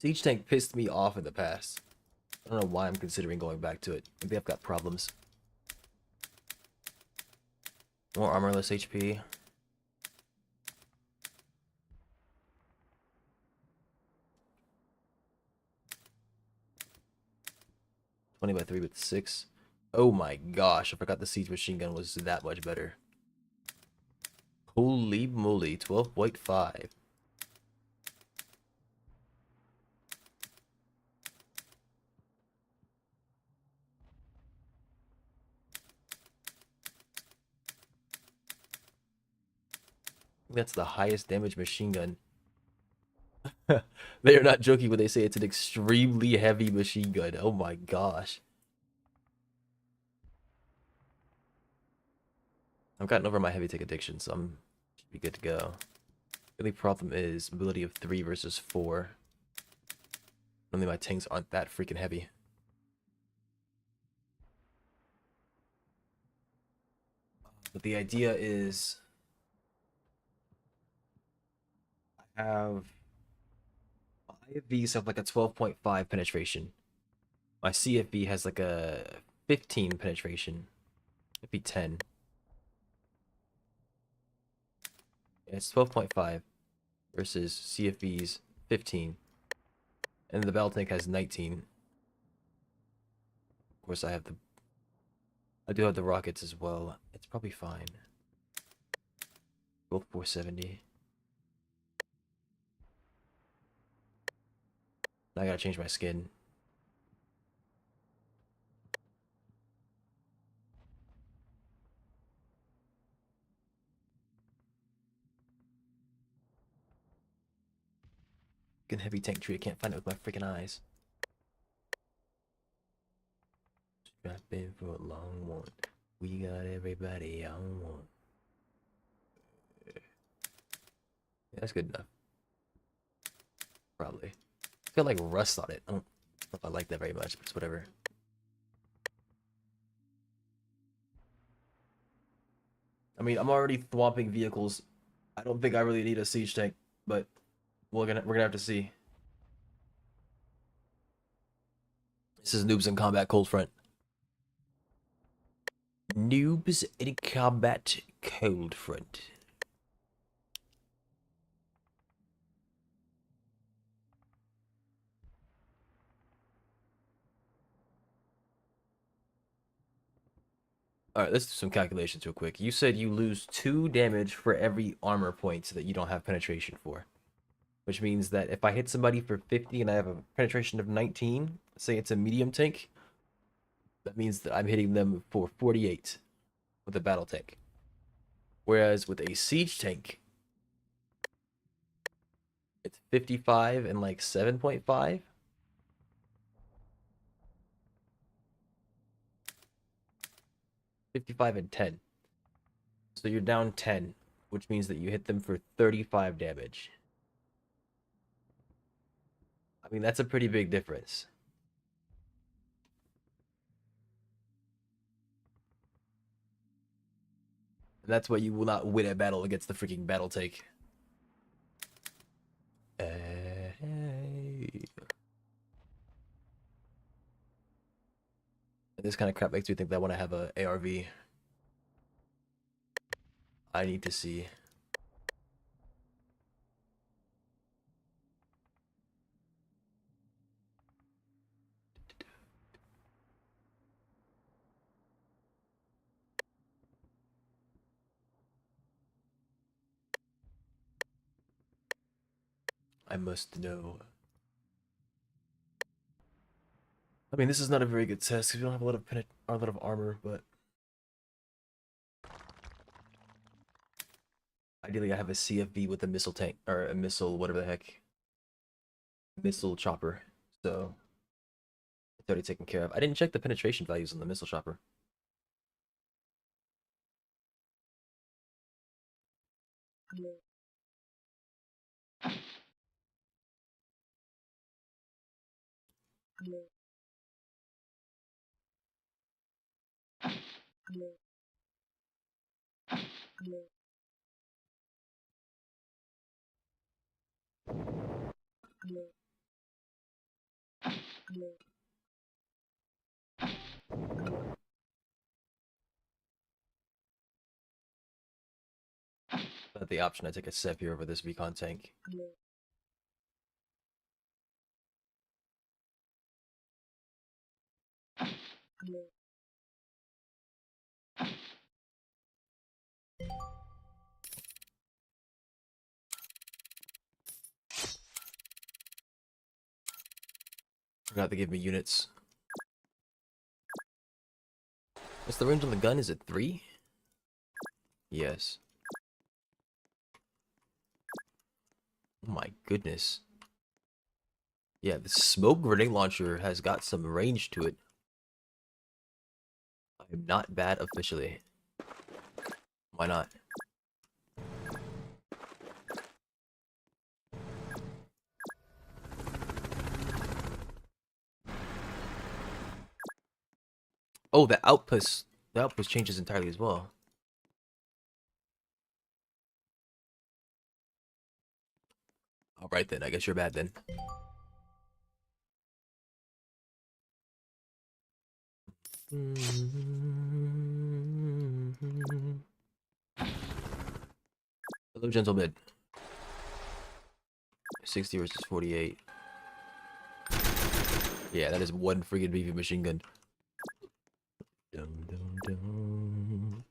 Siege Tank pissed me off in the past. I don't know why I'm considering going back to it. Maybe I've got problems. More armor, less HP. By 3 with 6. Oh my gosh, I forgot the siege machine gun was that much better. Holy moly, 12.5. That's the highest damage machine gun. They are not joking when they say it's an extremely heavy machine gun. Oh my gosh. I've gotten over my heavy tank addiction, so I'm should be good to go. The only problem is ability of 3 versus 4. Only my tanks aren't that freaking heavy. But the idea is I have my IFVs have like a 12.5 penetration. My CFV has like a 15 penetration. It'd be 10. Yeah, it's 12.5 versus CFV's 15. And the battle tank has 19. Of course, I do have the rockets as well. It's probably fine. Both 470. Now I gotta change my skin. Freaking heavy tank tree. I can't find it with my freaking eyes. Strapping for a long one. We got everybody on one. Yeah, that's good enough. Probably. It's got like rust on it. I don't know if I like that very much, but it's whatever. I mean, I'm already thwomping vehicles. I don't think I really need a siege tank, but we're gonna have to see. This is Noobs in Combat Cold Front. Noobs in Combat Cold Front. Alright, let's do some calculations real quick. You said you lose 2 damage for every armor point that you don't have penetration for. Which means that if I hit somebody for 50 and I have a penetration of 19, say it's a medium tank, that means that I'm hitting them for 48 with a battle tank. Whereas with a siege tank, it's 55 and like 7.5. $55 and 10. So you're down 10, which means that you hit them for 35 damage. I mean, that's a pretty big difference. And that's why you will not win a battle against the freaking battle tank. Hey. This kind of crap makes me think that I want to have a ARV. I need to see. I must know. I mean, this is not a very good test because we don't have a lot of armor, but ideally I have a CFB with a missile tank or a missile, whatever the heck, missile chopper. So it's already taken care of. I didn't check the penetration values on the missile chopper. But the option, I take a SEP here over this recon tank. Forgot to give me units. What's the range on the gun? Is it 3? Yes. Oh my goodness. Yeah, the smoke grenade launcher has got some range to it. I'm not bad officially. Why not? Oh, the outpost changes entirely as well. Alright then, I guess you're bad then. Hello, gentlemen. 60 versus 48. Yeah, that is one friggin' BB machine gun. Dum, dum, dum.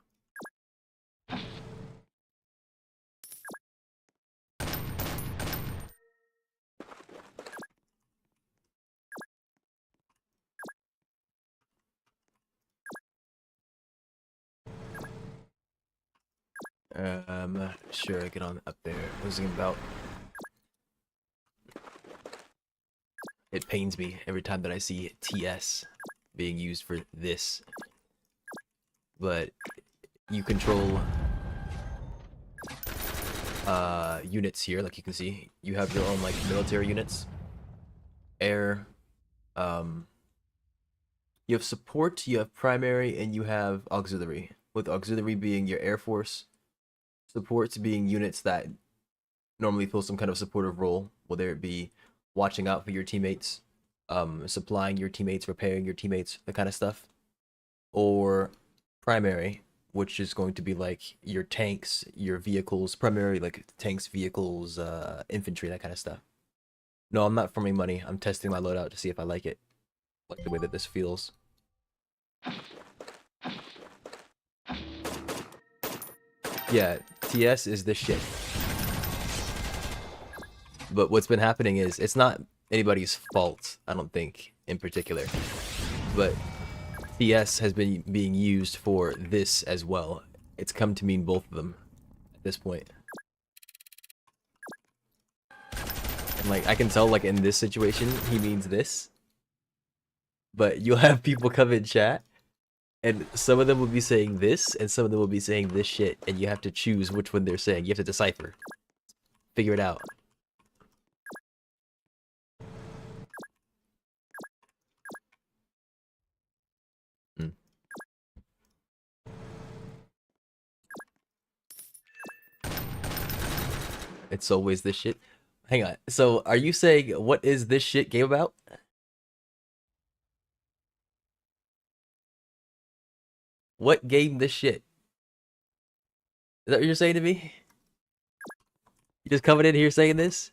Sure, get on up there. What was it about? It pains me every time that I see TS being used for this. But you control units here, like you can see. You have your own like military units. Air, you have support, you have primary, and you have auxiliary. With auxiliary being your air force, supports being units that normally fill some kind of supportive role, whether it be watching out for your teammates, supplying your teammates, repairing your teammates, that kind of stuff. Or primary, which is going to be like your tanks, your vehicles, primarily like tanks, vehicles, infantry, that kind of stuff. No, I'm not farming money. I'm testing my loadout to see if I like it. Like the way that this feels. Yeah, TS is the shit. But what's been happening is, it's not anybody's fault, I don't think, in particular. But TS has been being used for this as well. It's come to mean both of them at this point. And like, I can tell like in this situation, he means this. But you'll have people come in chat, and some of them will be saying this, and some of them will be saying this shit, and you have to choose which one they're saying. You have to decipher. Figure it out. It's always this shit. Hang on. So, are you saying what is this shit game about? What game this shit? Is that what you're saying to me? You just coming in here saying this?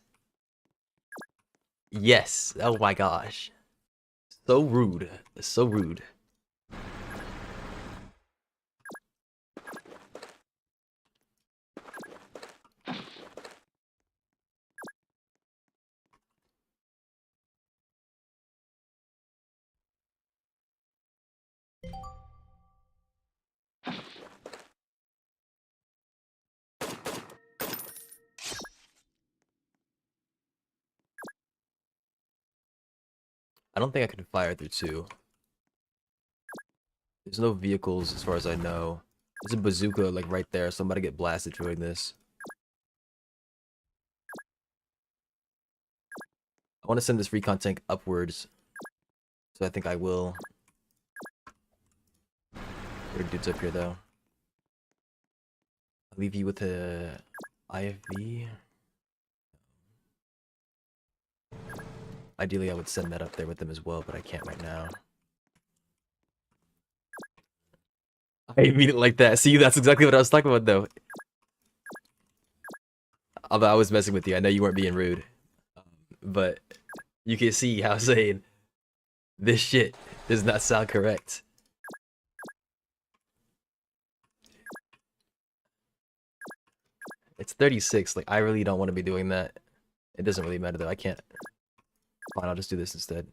Yes. Oh my gosh. So rude. So rude. I don't think I can fire through two. There's no vehicles as far as I know. There's a bazooka like right there, so I'm about to get blasted doing this. I want to send this recon tank upwards. So I think I will. There are dudes up here though. I'll leave you with a IFV. Ideally I would send that up there with them as well, but I can't right now. I mean it like that. See, that's exactly what I was talking about though. Although I was messing with you, I know you weren't being rude. But you can see how saying this shit does not sound correct. It's 36, like I really don't want to be doing that. It doesn't really matter though, I can't. Fine, I'll just do this instead.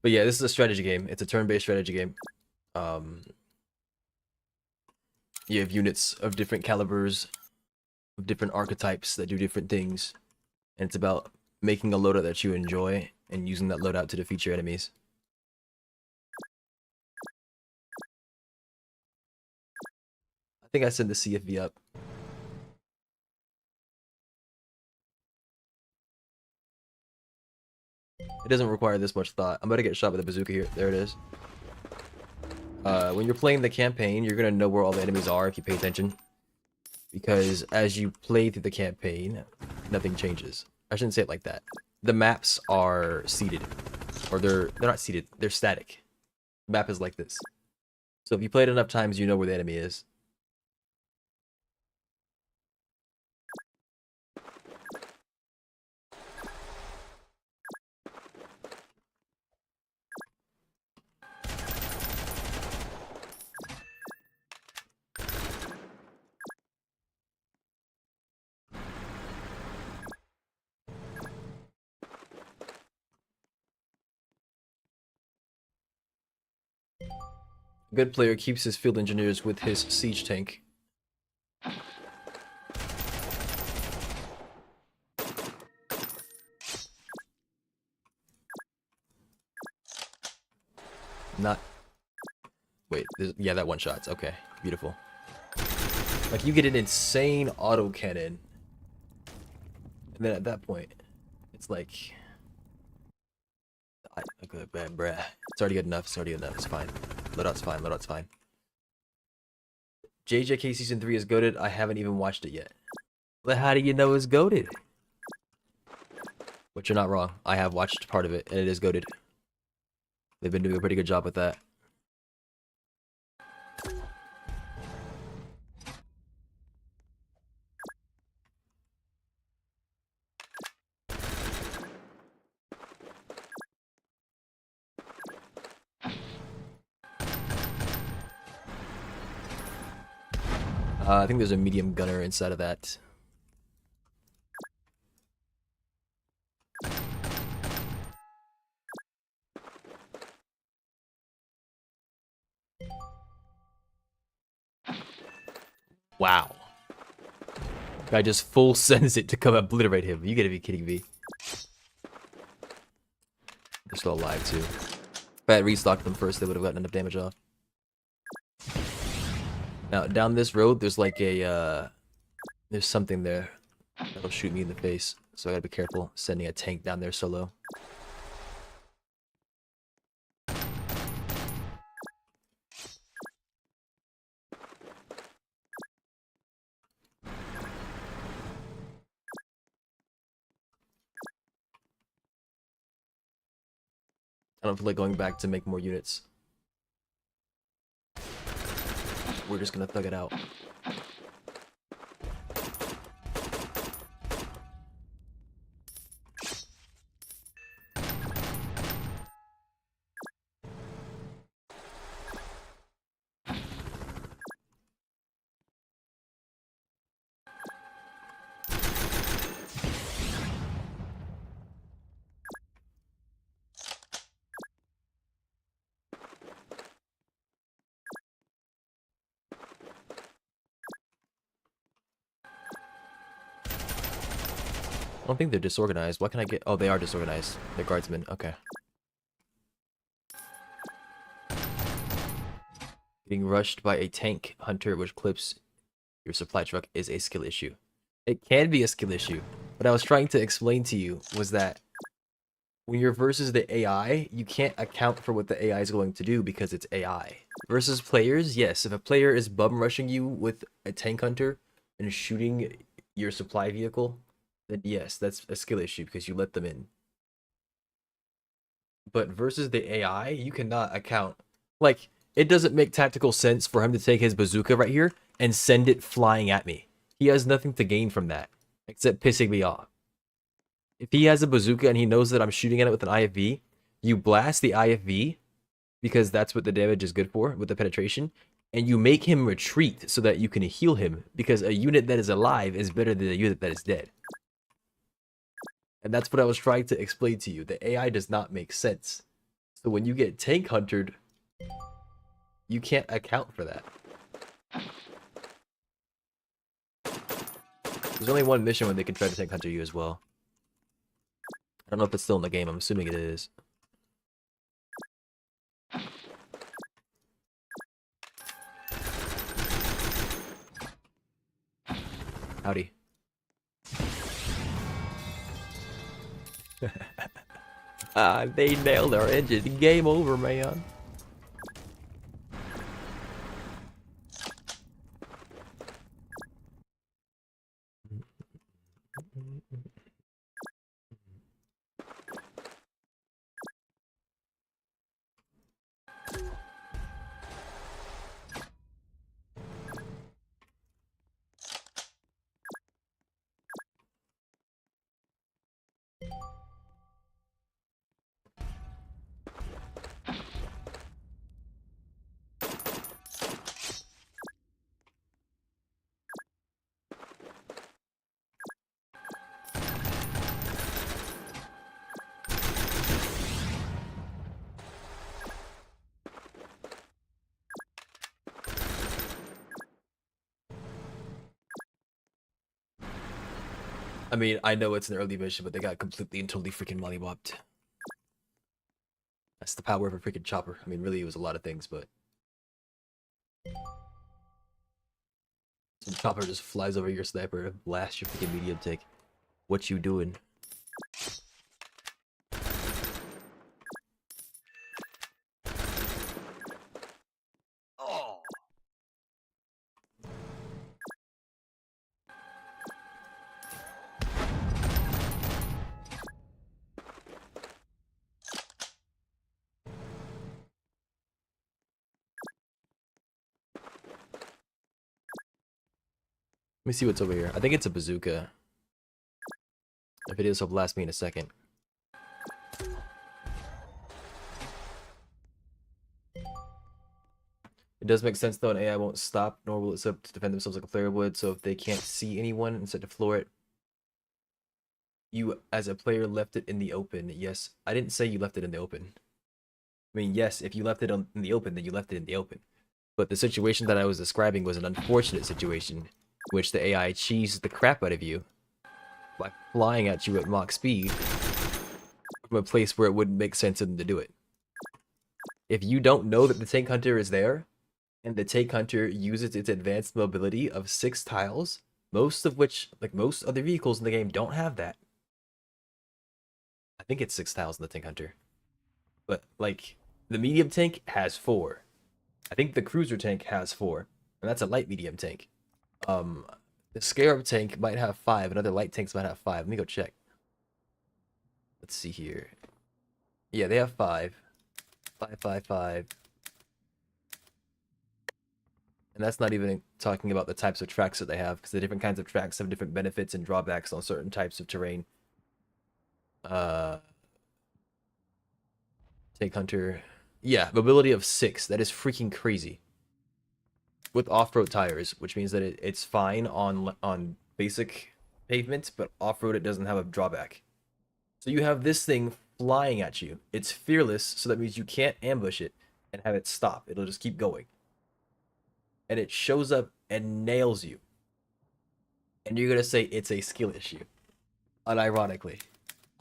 But yeah, this is a strategy game. It's a turn-based strategy game. You have units of different calibers, of different archetypes that do different things. And it's about making a loadout that you enjoy and using that loadout to defeat your enemies. I think I sent the CFV up. It doesn't require this much thought. I'm about to get shot with a bazooka here. There it is. When you're playing the campaign, you're gonna know where all the enemies are if you pay attention. Because as you play through the campaign, nothing changes. I shouldn't say it like that. The maps are seated. Or they're not seated, they're static. The map is like this. So if you play it enough times, you know where the enemy is. A good player keeps his field engineers with his siege tank. Not... Wait, yeah, that one shot's okay. Beautiful. Like, you get an insane autocannon. And then at that point, it's like... Okay, bruh. It's already good enough, it's already good enough, it's fine. Loadout's fine, loadout's fine. JJK Season 3 is goated. I haven't even watched it yet. But how do you know it's goated? But you're not wrong. I have watched part of it, and it is goated. They've been doing a pretty good job with that. I think there's a medium gunner inside of that. Wow. Guy just full sends it to come obliterate him. You gotta be kidding me. They're still alive too. If I had restocked them first, they would have gotten enough damage off. Now, down this road, there's like a, there's something there that'll shoot me in the face. So I gotta be careful sending a tank down there solo. don't feel like going back to make more units. We're just gonna thug it out. I don't think they're disorganized. What can I get? Oh, they are disorganized. They're guardsmen. Okay. Getting rushed by a tank hunter which clips your supply truck is a skill issue. It can be a skill issue. What I was trying to explain to you was that when you're versus the AI, you can't account for what the AI is going to do because it's AI. Versus players, yes, if a player is bum rushing you with a tank hunter and shooting your supply vehicle, then yes, that's a skill issue because you let them in. But versus the AI, you cannot account. Like, it doesn't make tactical sense for him to take his bazooka right here and send it flying at me. He has nothing to gain from that, except pissing me off. If he has a bazooka and he knows that I'm shooting at it with an IFV, you blast the IFV, because that's what the damage is good for, with the penetration, and you make him retreat so that you can heal him, because a unit that is alive is better than a unit that is dead. And that's what I was trying to explain to you. The AI does not make sense. So when you get tank huntered, you can't account for that. There's only one mission when they can try to tank hunter you as well. I don't know if it's still in the game. I'm assuming it is. Howdy. They nailed our engine. Game over, man. I mean, I know it's an early mission, but they got completely and totally freaking mollywopped. That's the power of a freaking chopper. I mean, really, it was a lot of things, but some chopper just flies over your sniper, blasts your freaking medium tank. What you doing? Oh. Let me see what's over here. I think it's a bazooka. If it is, it'll blast me in a second. It does make sense though, an AI won't stop, nor will it set up to defend themselves like a player would, so if they can't see anyone instead to floor it, you as a player left it in the open. Yes, I didn't say you left it in the open. I mean, yes, if you left it in the open, then you left it in the open. But the situation that I was describing was an unfortunate situation, in which the AI cheesed the crap out of you by flying at you at Mach speed from a place where it wouldn't make sense for them to do it. If you don't know that the tank hunter is there, and the tank hunter uses its advanced mobility of 6 tiles, most of which, like most other vehicles in the game, don't have that. I think it's 6 tiles in the tank hunter. But, like, the medium tank has 4. I think the cruiser tank has 4. And that's a light medium tank. The scarab tank might have 5, and other light tanks might have 5. Let me go check. Let's see here. Yeah, they have 5. 555. And that's not even talking about the types of tracks that they have, because the different kinds of tracks have different benefits and drawbacks on certain types of terrain. Tank Hunter. Yeah, mobility of 6. That is freaking crazy. With off-road tires, which means that it's fine on basic pavement, but off-road it doesn't have a drawback. So you have this thing flying at you. It's fearless, so that means you can't ambush it and have it stop. It'll just keep going. And it shows up and nails you. And you're gonna say it's a skill issue. Unironically.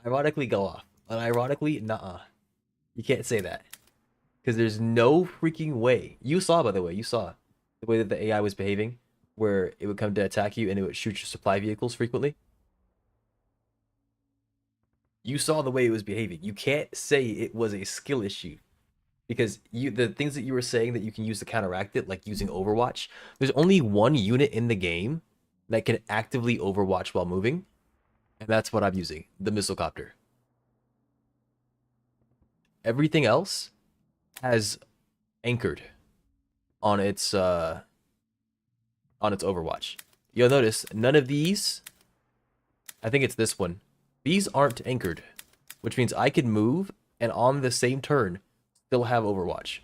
Ironically, go off. Unironically, nuh-uh. You can't say that. Because there's no freaking way. You saw, by the way, you saw the way that the AI was behaving, where it would come to attack you and it would shoot your supply vehicles frequently. You saw the way it was behaving. You can't say it was a skill issue. Because the things that you were saying that you can use to counteract it, like using Overwatch, there's only one unit in the game that can actively Overwatch while moving, and that's what I'm using, the missile copter. Everything else has anchored on its Overwatch. You'll notice none of these, I think it's this one, these aren't anchored, which means I could move and on the same turn still have Overwatch.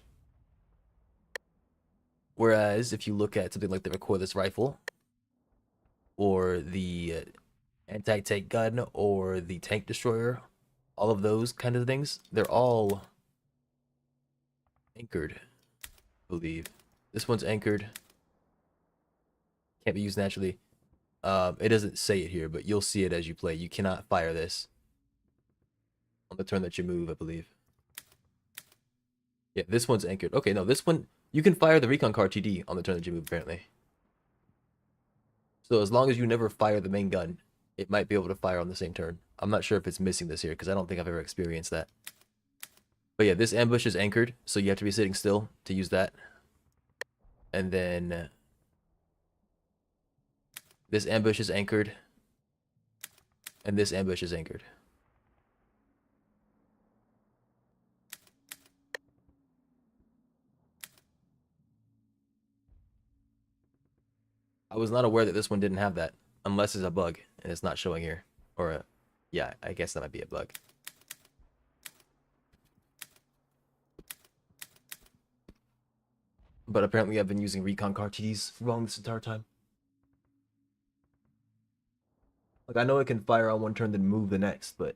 Whereas if you look at something like the recoilless rifle or the anti-tank gun or the tank destroyer, all of those kind of things, they're all anchored, I believe. This one's anchored. Can't be used naturally. It doesn't say it here, but you'll see it as you play. You cannot fire this on the turn that you move, I believe. Yeah, this one's anchored. Okay, no, this one, you can fire the recon car TD on the turn that you move, apparently. So as long as you never fire the main gun, it might be able to fire on the same turn. I'm not sure if it's missing this here, because I don't think I've ever experienced that. But yeah, this ambush is anchored, so you have to be sitting still to use that. And then this ambush is anchored. And this ambush is anchored. I was not aware that this one didn't have that, unless it's a bug and it's not showing here. Or, yeah, I guess that might be a bug. But apparently I've been using recon car TDs wrong this entire time. Like, I know it can fire on one turn then move the next, but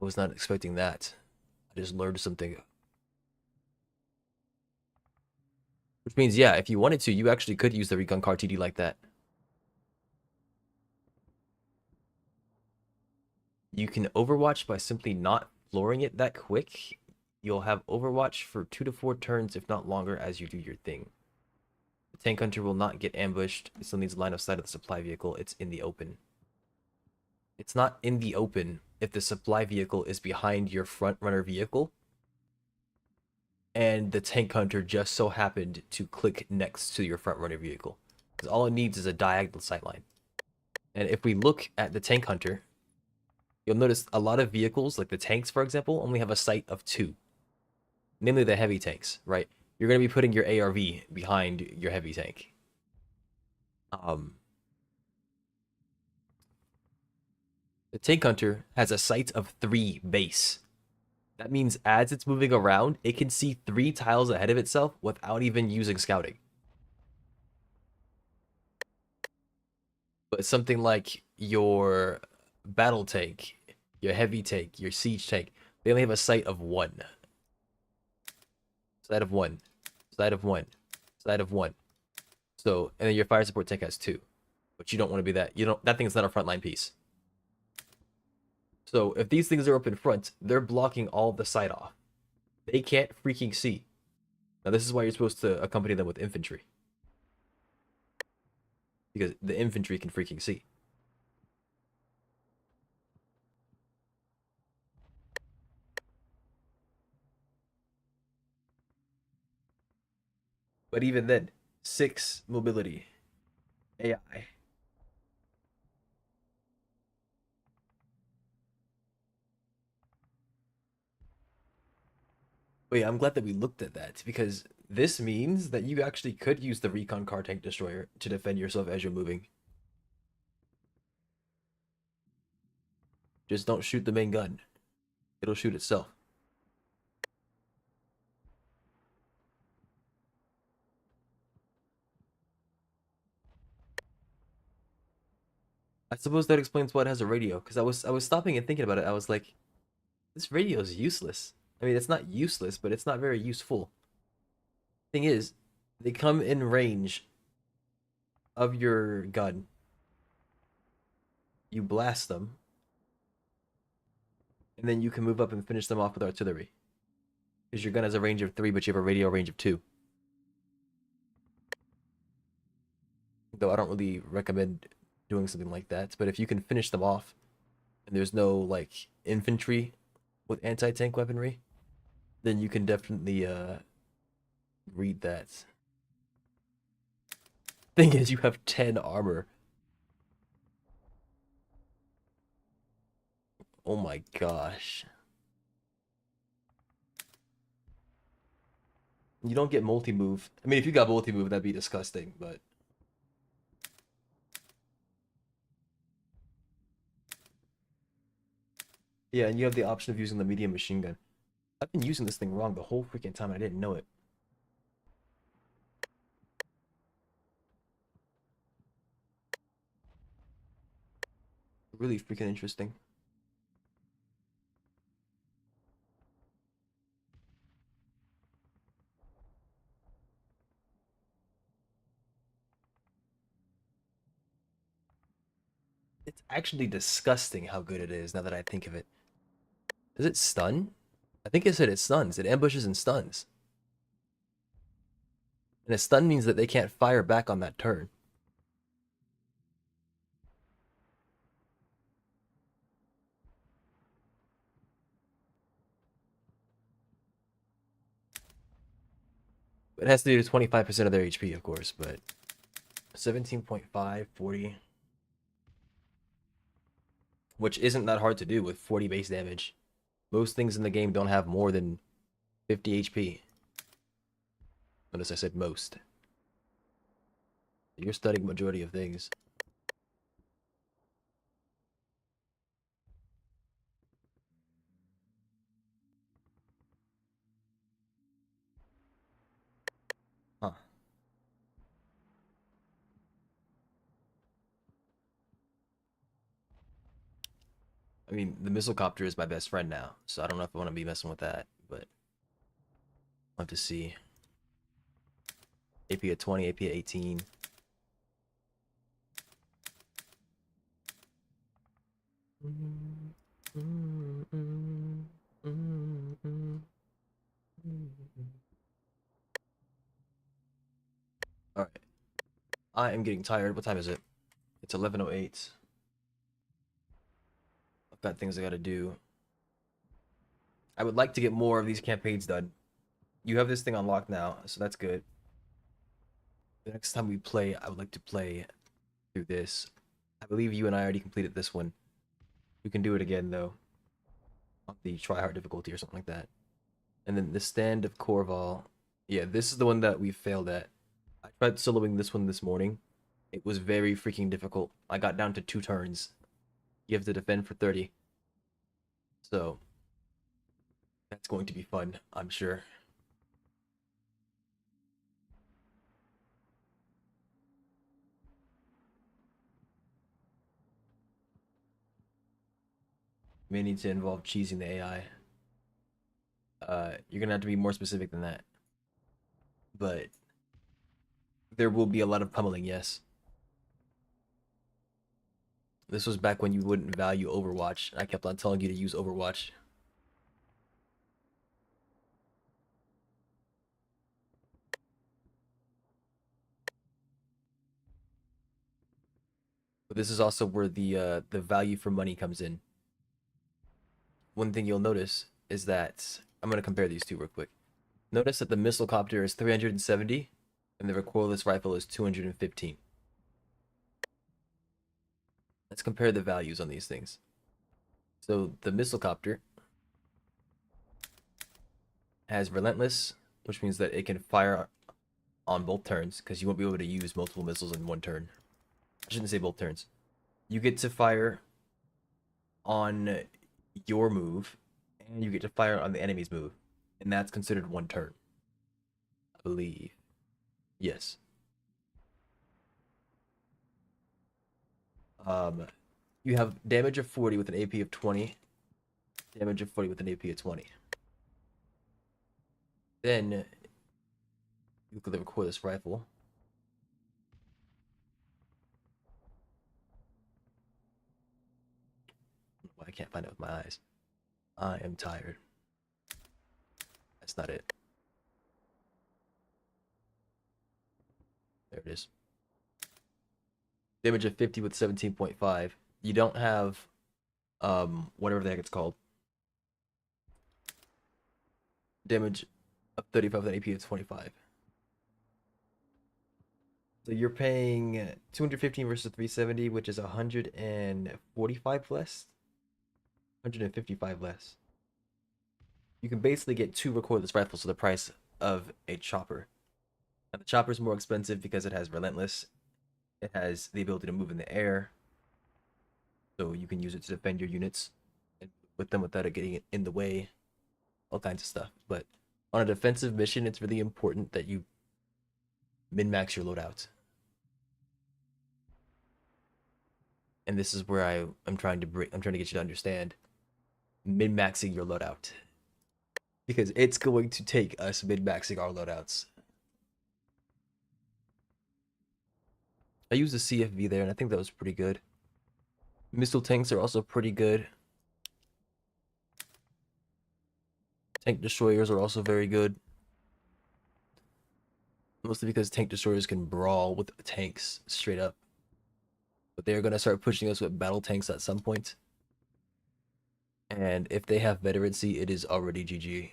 I was not expecting that. I just learned something. Which means, yeah, if you wanted to, you actually could use the recon car TD like that. You can Overwatch by simply not flooring it that quick. You'll have Overwatch for 2 to 4 turns, if not longer, as you do your thing. The tank hunter will not get ambushed. It still needs line of sight of the supply vehicle. It's in the open. It's not in the open if the supply vehicle is behind your front runner vehicle and the tank hunter just so happened to click next to your front runner vehicle. Because all it needs is a diagonal sightline. And if we look at the tank hunter, you'll notice a lot of vehicles, like the tanks, for example, only have a sight of 2. Namely the heavy tanks, right? You're going to be putting your ARV behind your heavy tank. The tank hunter has a sight of 3 base. That means as it's moving around, it can see 3 tiles ahead of itself without even using scouting. But something like your battle tank, your heavy tank, your siege tank, they only have a sight of 1. Sight of 1. Sight of 1. Sight of 1. So, and then your fire support tank has 2. But you don't want to be that. That thing's not a frontline piece. So if these things are up in front, they're blocking all the sight off. They can't freaking see. Now this is why you're supposed to accompany them with infantry. Because the infantry can freaking see. But even then, 6 mobility. AI. Wait, I'm glad that we looked at that because this means that you actually could use the recon car tank destroyer to defend yourself as you're moving. Just don't shoot the main gun. It'll shoot itself. I suppose that explains why it has a radio. Because I was stopping and thinking about it. I was like, this radio is useless. I mean, it's not useless, but it's not very useful. Thing is, they come in range of your gun. You blast them, and then you can move up and finish them off with artillery. Because your gun has a range of 3, but you have a radio range of 2. Though I don't really recommend doing something like that. But if you can finish them off, and there's no like infantry with anti-tank weaponry, then you can definitely read that. Thing is, you have 10 armor. Oh my gosh. You don't get multi-move. I mean, if you got multi-move, that'd be disgusting, but... Yeah, and you have the option of using the medium machine gun. I've been using this thing wrong the whole freaking time, and I didn't know it. Really freaking interesting. It's actually disgusting how good it is now that I think of it. Does it stun? I think it said it stuns. It ambushes and stuns. And a stun means that they can't fire back on that turn. It has to do 25% of their HP, of course, but 17.5, 40. Which isn't that hard to do with 40 base damage. Most things in the game don't have more than 50 HP. Notice I said most. You're studying majority of things. Huh. I mean, the missile copter is my best friend now, so I don't know if I want to be messing with that, but I'll have to see. AP at 20, AP at 18. Alright. I am getting tired. What time is it? It's 11:08. I've got things I gotta do. I would like to get more of these campaigns done. You have this thing unlocked now, so that's good. The next time we play, I would like to play through this. I believe you and I already completed this one. We can do it again, though. On the try-hard difficulty or something like that. And then the Stand of Corval. Yeah, this is the one that we failed at. I tried soloing this one this morning. It was very freaking difficult. I got down to 2 turns. You have to defend for 30. So, that's going to be fun, I'm sure. May need to involve cheesing the AI. You're gonna have to be more specific than that. But there will be a lot of pummeling, yes. This was back when you wouldn't value Overwatch. I kept on telling you to use Overwatch. But this is also where the value for money comes in. One thing you'll notice is that I'm gonna compare these two real quick. Notice that the missile copter is 370 and the recoilless rifle is 215. Let's compare the values on these things. So the missile copter has relentless, which means that it can fire on both turns because you won't be able to use multiple missiles in one turn. I shouldn't say both turns. You get to fire on your move, and you get to fire on the enemy's move, and that's considered one turn, I believe. Yes. You have damage of 40 with an AP of 20. Damage of 40 with an AP of 20. Then you could record this rifle. I can't find it with my eyes. I am tired. That's not it. There it is. Damage of 50 with 17.5. You don't have whatever the heck it's called. Damage of 35 with an AP of 25. So you're paying 215 versus 370, which is 145 less. 155 less. You can basically get 2 recordless rifles for the price of a chopper. Now the chopper is more expensive because it has relentless. It has the ability to move in the air, so you can use it to defend your units and with them without it getting in the way. All kinds of stuff. But on a defensive mission, it's really important that you min-max your loadout. And this is where I'm trying to get you to understand min-maxing your loadout, because it's going to take us min-maxing our loadouts. I used a CFV there, and I think that was pretty good. Missile tanks are also pretty good. Tank destroyers are also very good. Mostly because tank destroyers can brawl with tanks straight up. But they're going to start pushing us with battle tanks at some point. And if they have veterancy, it is already GG.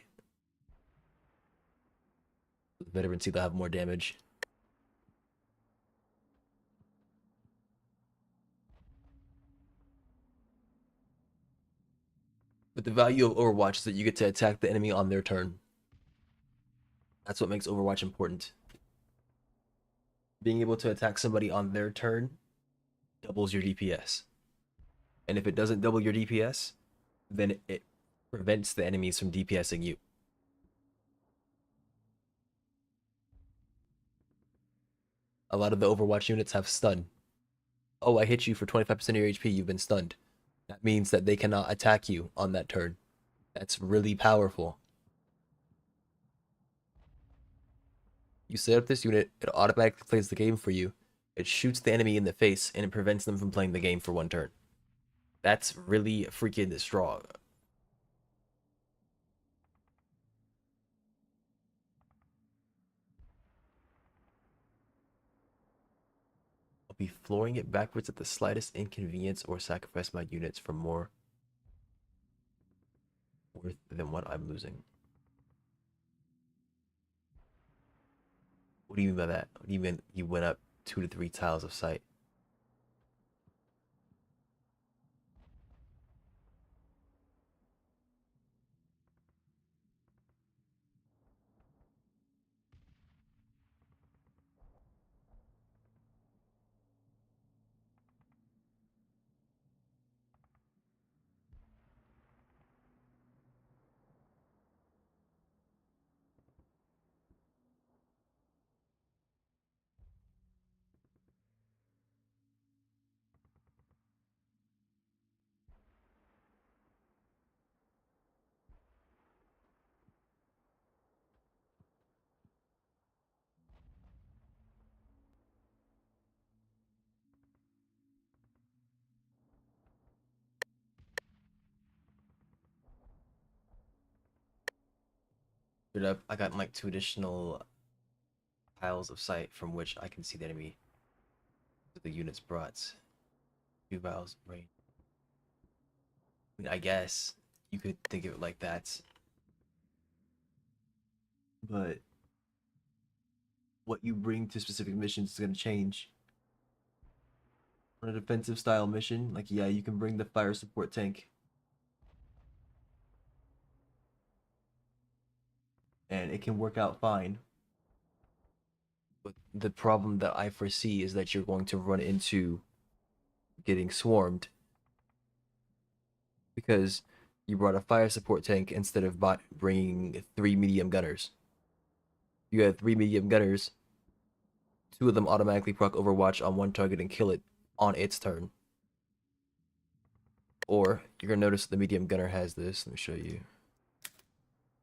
With veterancy, they'll have more damage. But the value of Overwatch is that you get to attack the enemy on their turn. That's what makes Overwatch important. Being able to attack somebody on their turn doubles your DPS. And if it doesn't double your DPS, then it prevents the enemies from DPSing you. A lot of the Overwatch units have stun. Oh, I hit you for 25% of your HP, you've been stunned. That means that they cannot attack you on that turn. That's really powerful. You set up this unit, it automatically plays the game for you. It shoots the enemy in the face, and it prevents them from playing the game for one turn. That's really freaking strong. I'll be flooring it backwards at the slightest inconvenience or sacrifice my units for more worth than what I'm losing. What do you mean by that? What do you mean you went up 2 to 3 tiles of sight? Up, I got like 2 additional tiles of sight from which I can see the enemy that the units brought. 2 vials of rain. I mean, I guess you could think of it like that. But what you bring to specific missions is going to change. On a defensive style mission, like, yeah, you can bring the fire support tank. and it can work out fine. But the problem that I foresee is that you're going to run into getting swarmed because you brought a fire support tank instead of bringing 3 medium gunners. You had 3 medium gunners, 2 of them automatically proc Overwatch on one target and kill it on its turn. Or you're gonna notice the medium gunner has this. Let me show you.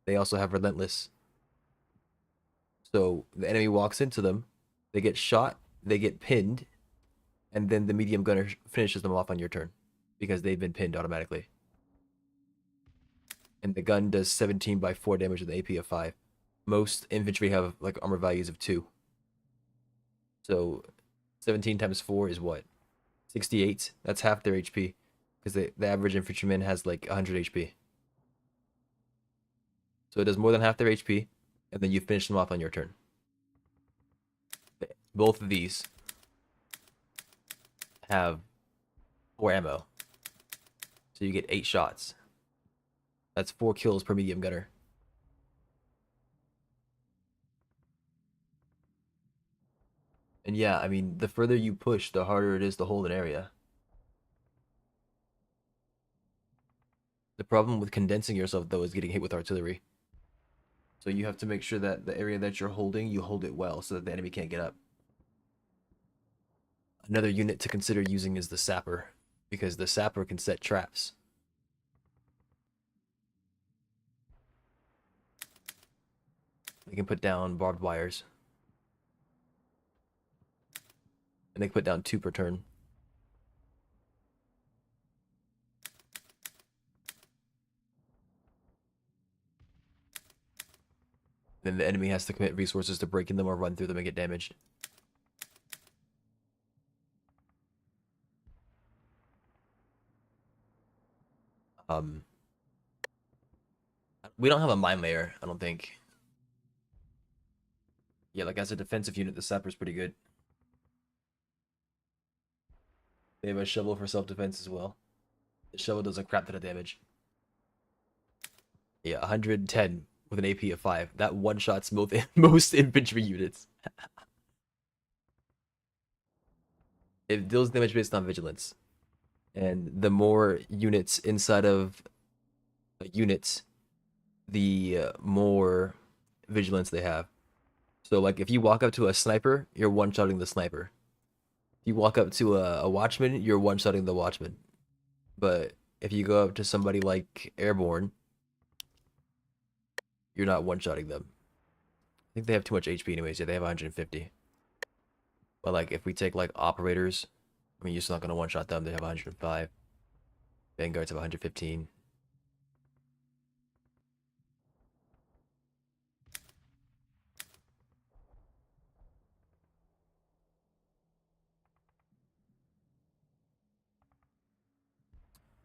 They also have Relentless. So the enemy walks into them, they get shot, they get pinned, and then the medium gunner finishes them off on your turn because they've been pinned automatically. And the gun does 17 by 4 damage with an AP of 5. Most infantry have like armor values of 2. So 17 times 4 is what? 68. That's half their HP. Because the average infantryman has like 100 HP. So it does more than half their HP, and then you finish them off on your turn. Both of these have 4 ammo. So you get 8 shots. That's 4 kills per medium gunner. And yeah, I mean, the further you push, the harder it is to hold an area. The problem with condensing yourself, though, is getting hit with artillery. So you have to make sure that the area that you're holding, you hold it well so that the enemy can't get up. Another unit to consider using is the sapper, because the sapper can set traps. They can put down barbed wires. And they can put down 2 per turn. Then the enemy has to commit resources to breaking them or run through them and get damaged. We don't have a mine layer, I don't think. Yeah, like as a defensive unit, the sapper's pretty good. They have a shovel for self-defense as well. The shovel does a crap ton of damage. Yeah, 110 with an AP of 5. That one-shots most infantry units. It deals damage based on vigilance. And the more units inside of units, the more vigilance they have. So, like, if you walk up to a sniper, you're one-shotting the sniper. If you walk up to a watchman, you're one-shotting the watchman. But if you go up to somebody like Airborne, you're not one-shotting them. I think they have too much HP anyways. Yeah, they have 150. But, like, if we take, like, operators, I mean, you're still not going to one-shot them. They have 105. Vanguards have 115.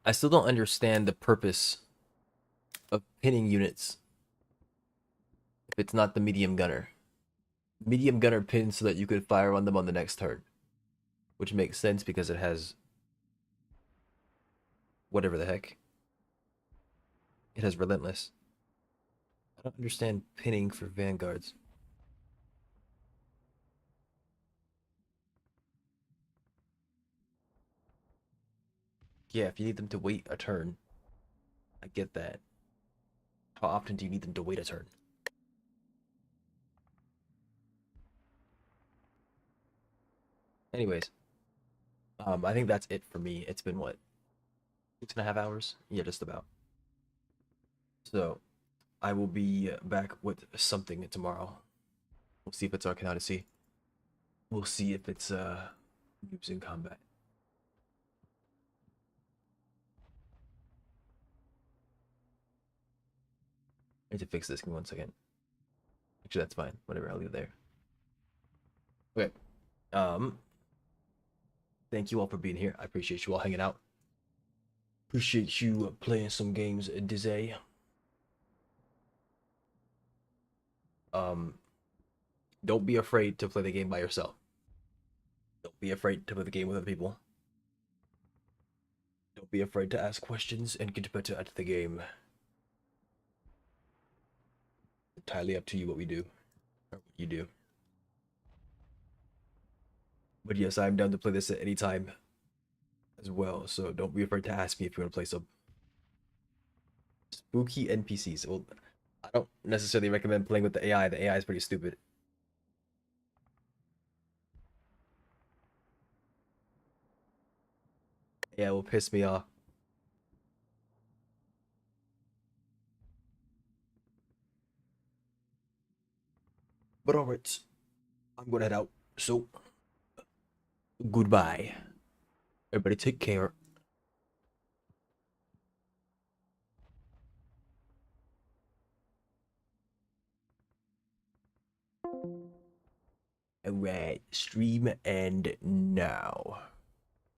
I still don't understand the purpose of pinning units if it's not the medium gunner. Medium gunner pins so that you could fire on them on the next turn, which makes sense because it has whatever the heck. It has relentless. I don't understand pinning for vanguards. Yeah, if you need them to wait a turn, I get that. How often do you need them to wait a turn? Anyways, I think that's it for me. It's been what, 6.5 hours? Yeah, just about. So, I will be back with something tomorrow. We'll see if it's Arcane Odyssey. We'll see if it's Noobs in Combat. I need to fix this. Give me 1 second. Actually, that's fine. Whatever, I'll leave it there. Okay. Thank you all for being here. I appreciate you all hanging out. Appreciate you playing some games, Dizay. Don't be afraid to play the game by yourself. Don't be afraid to play the game with other people. Don't be afraid to ask questions and get better at the game. entirely up to you what we do. Or what you do. But yes, I'm down to play this at any time as well, so don't be afraid to ask me if you want to play some spooky NPCs. Well, I don't necessarily recommend playing with the AI. The AI is pretty stupid. Yeah, it will piss me off. But alright, I'm gonna head out. So, goodbye. Everybody take care. Alright, stream and now.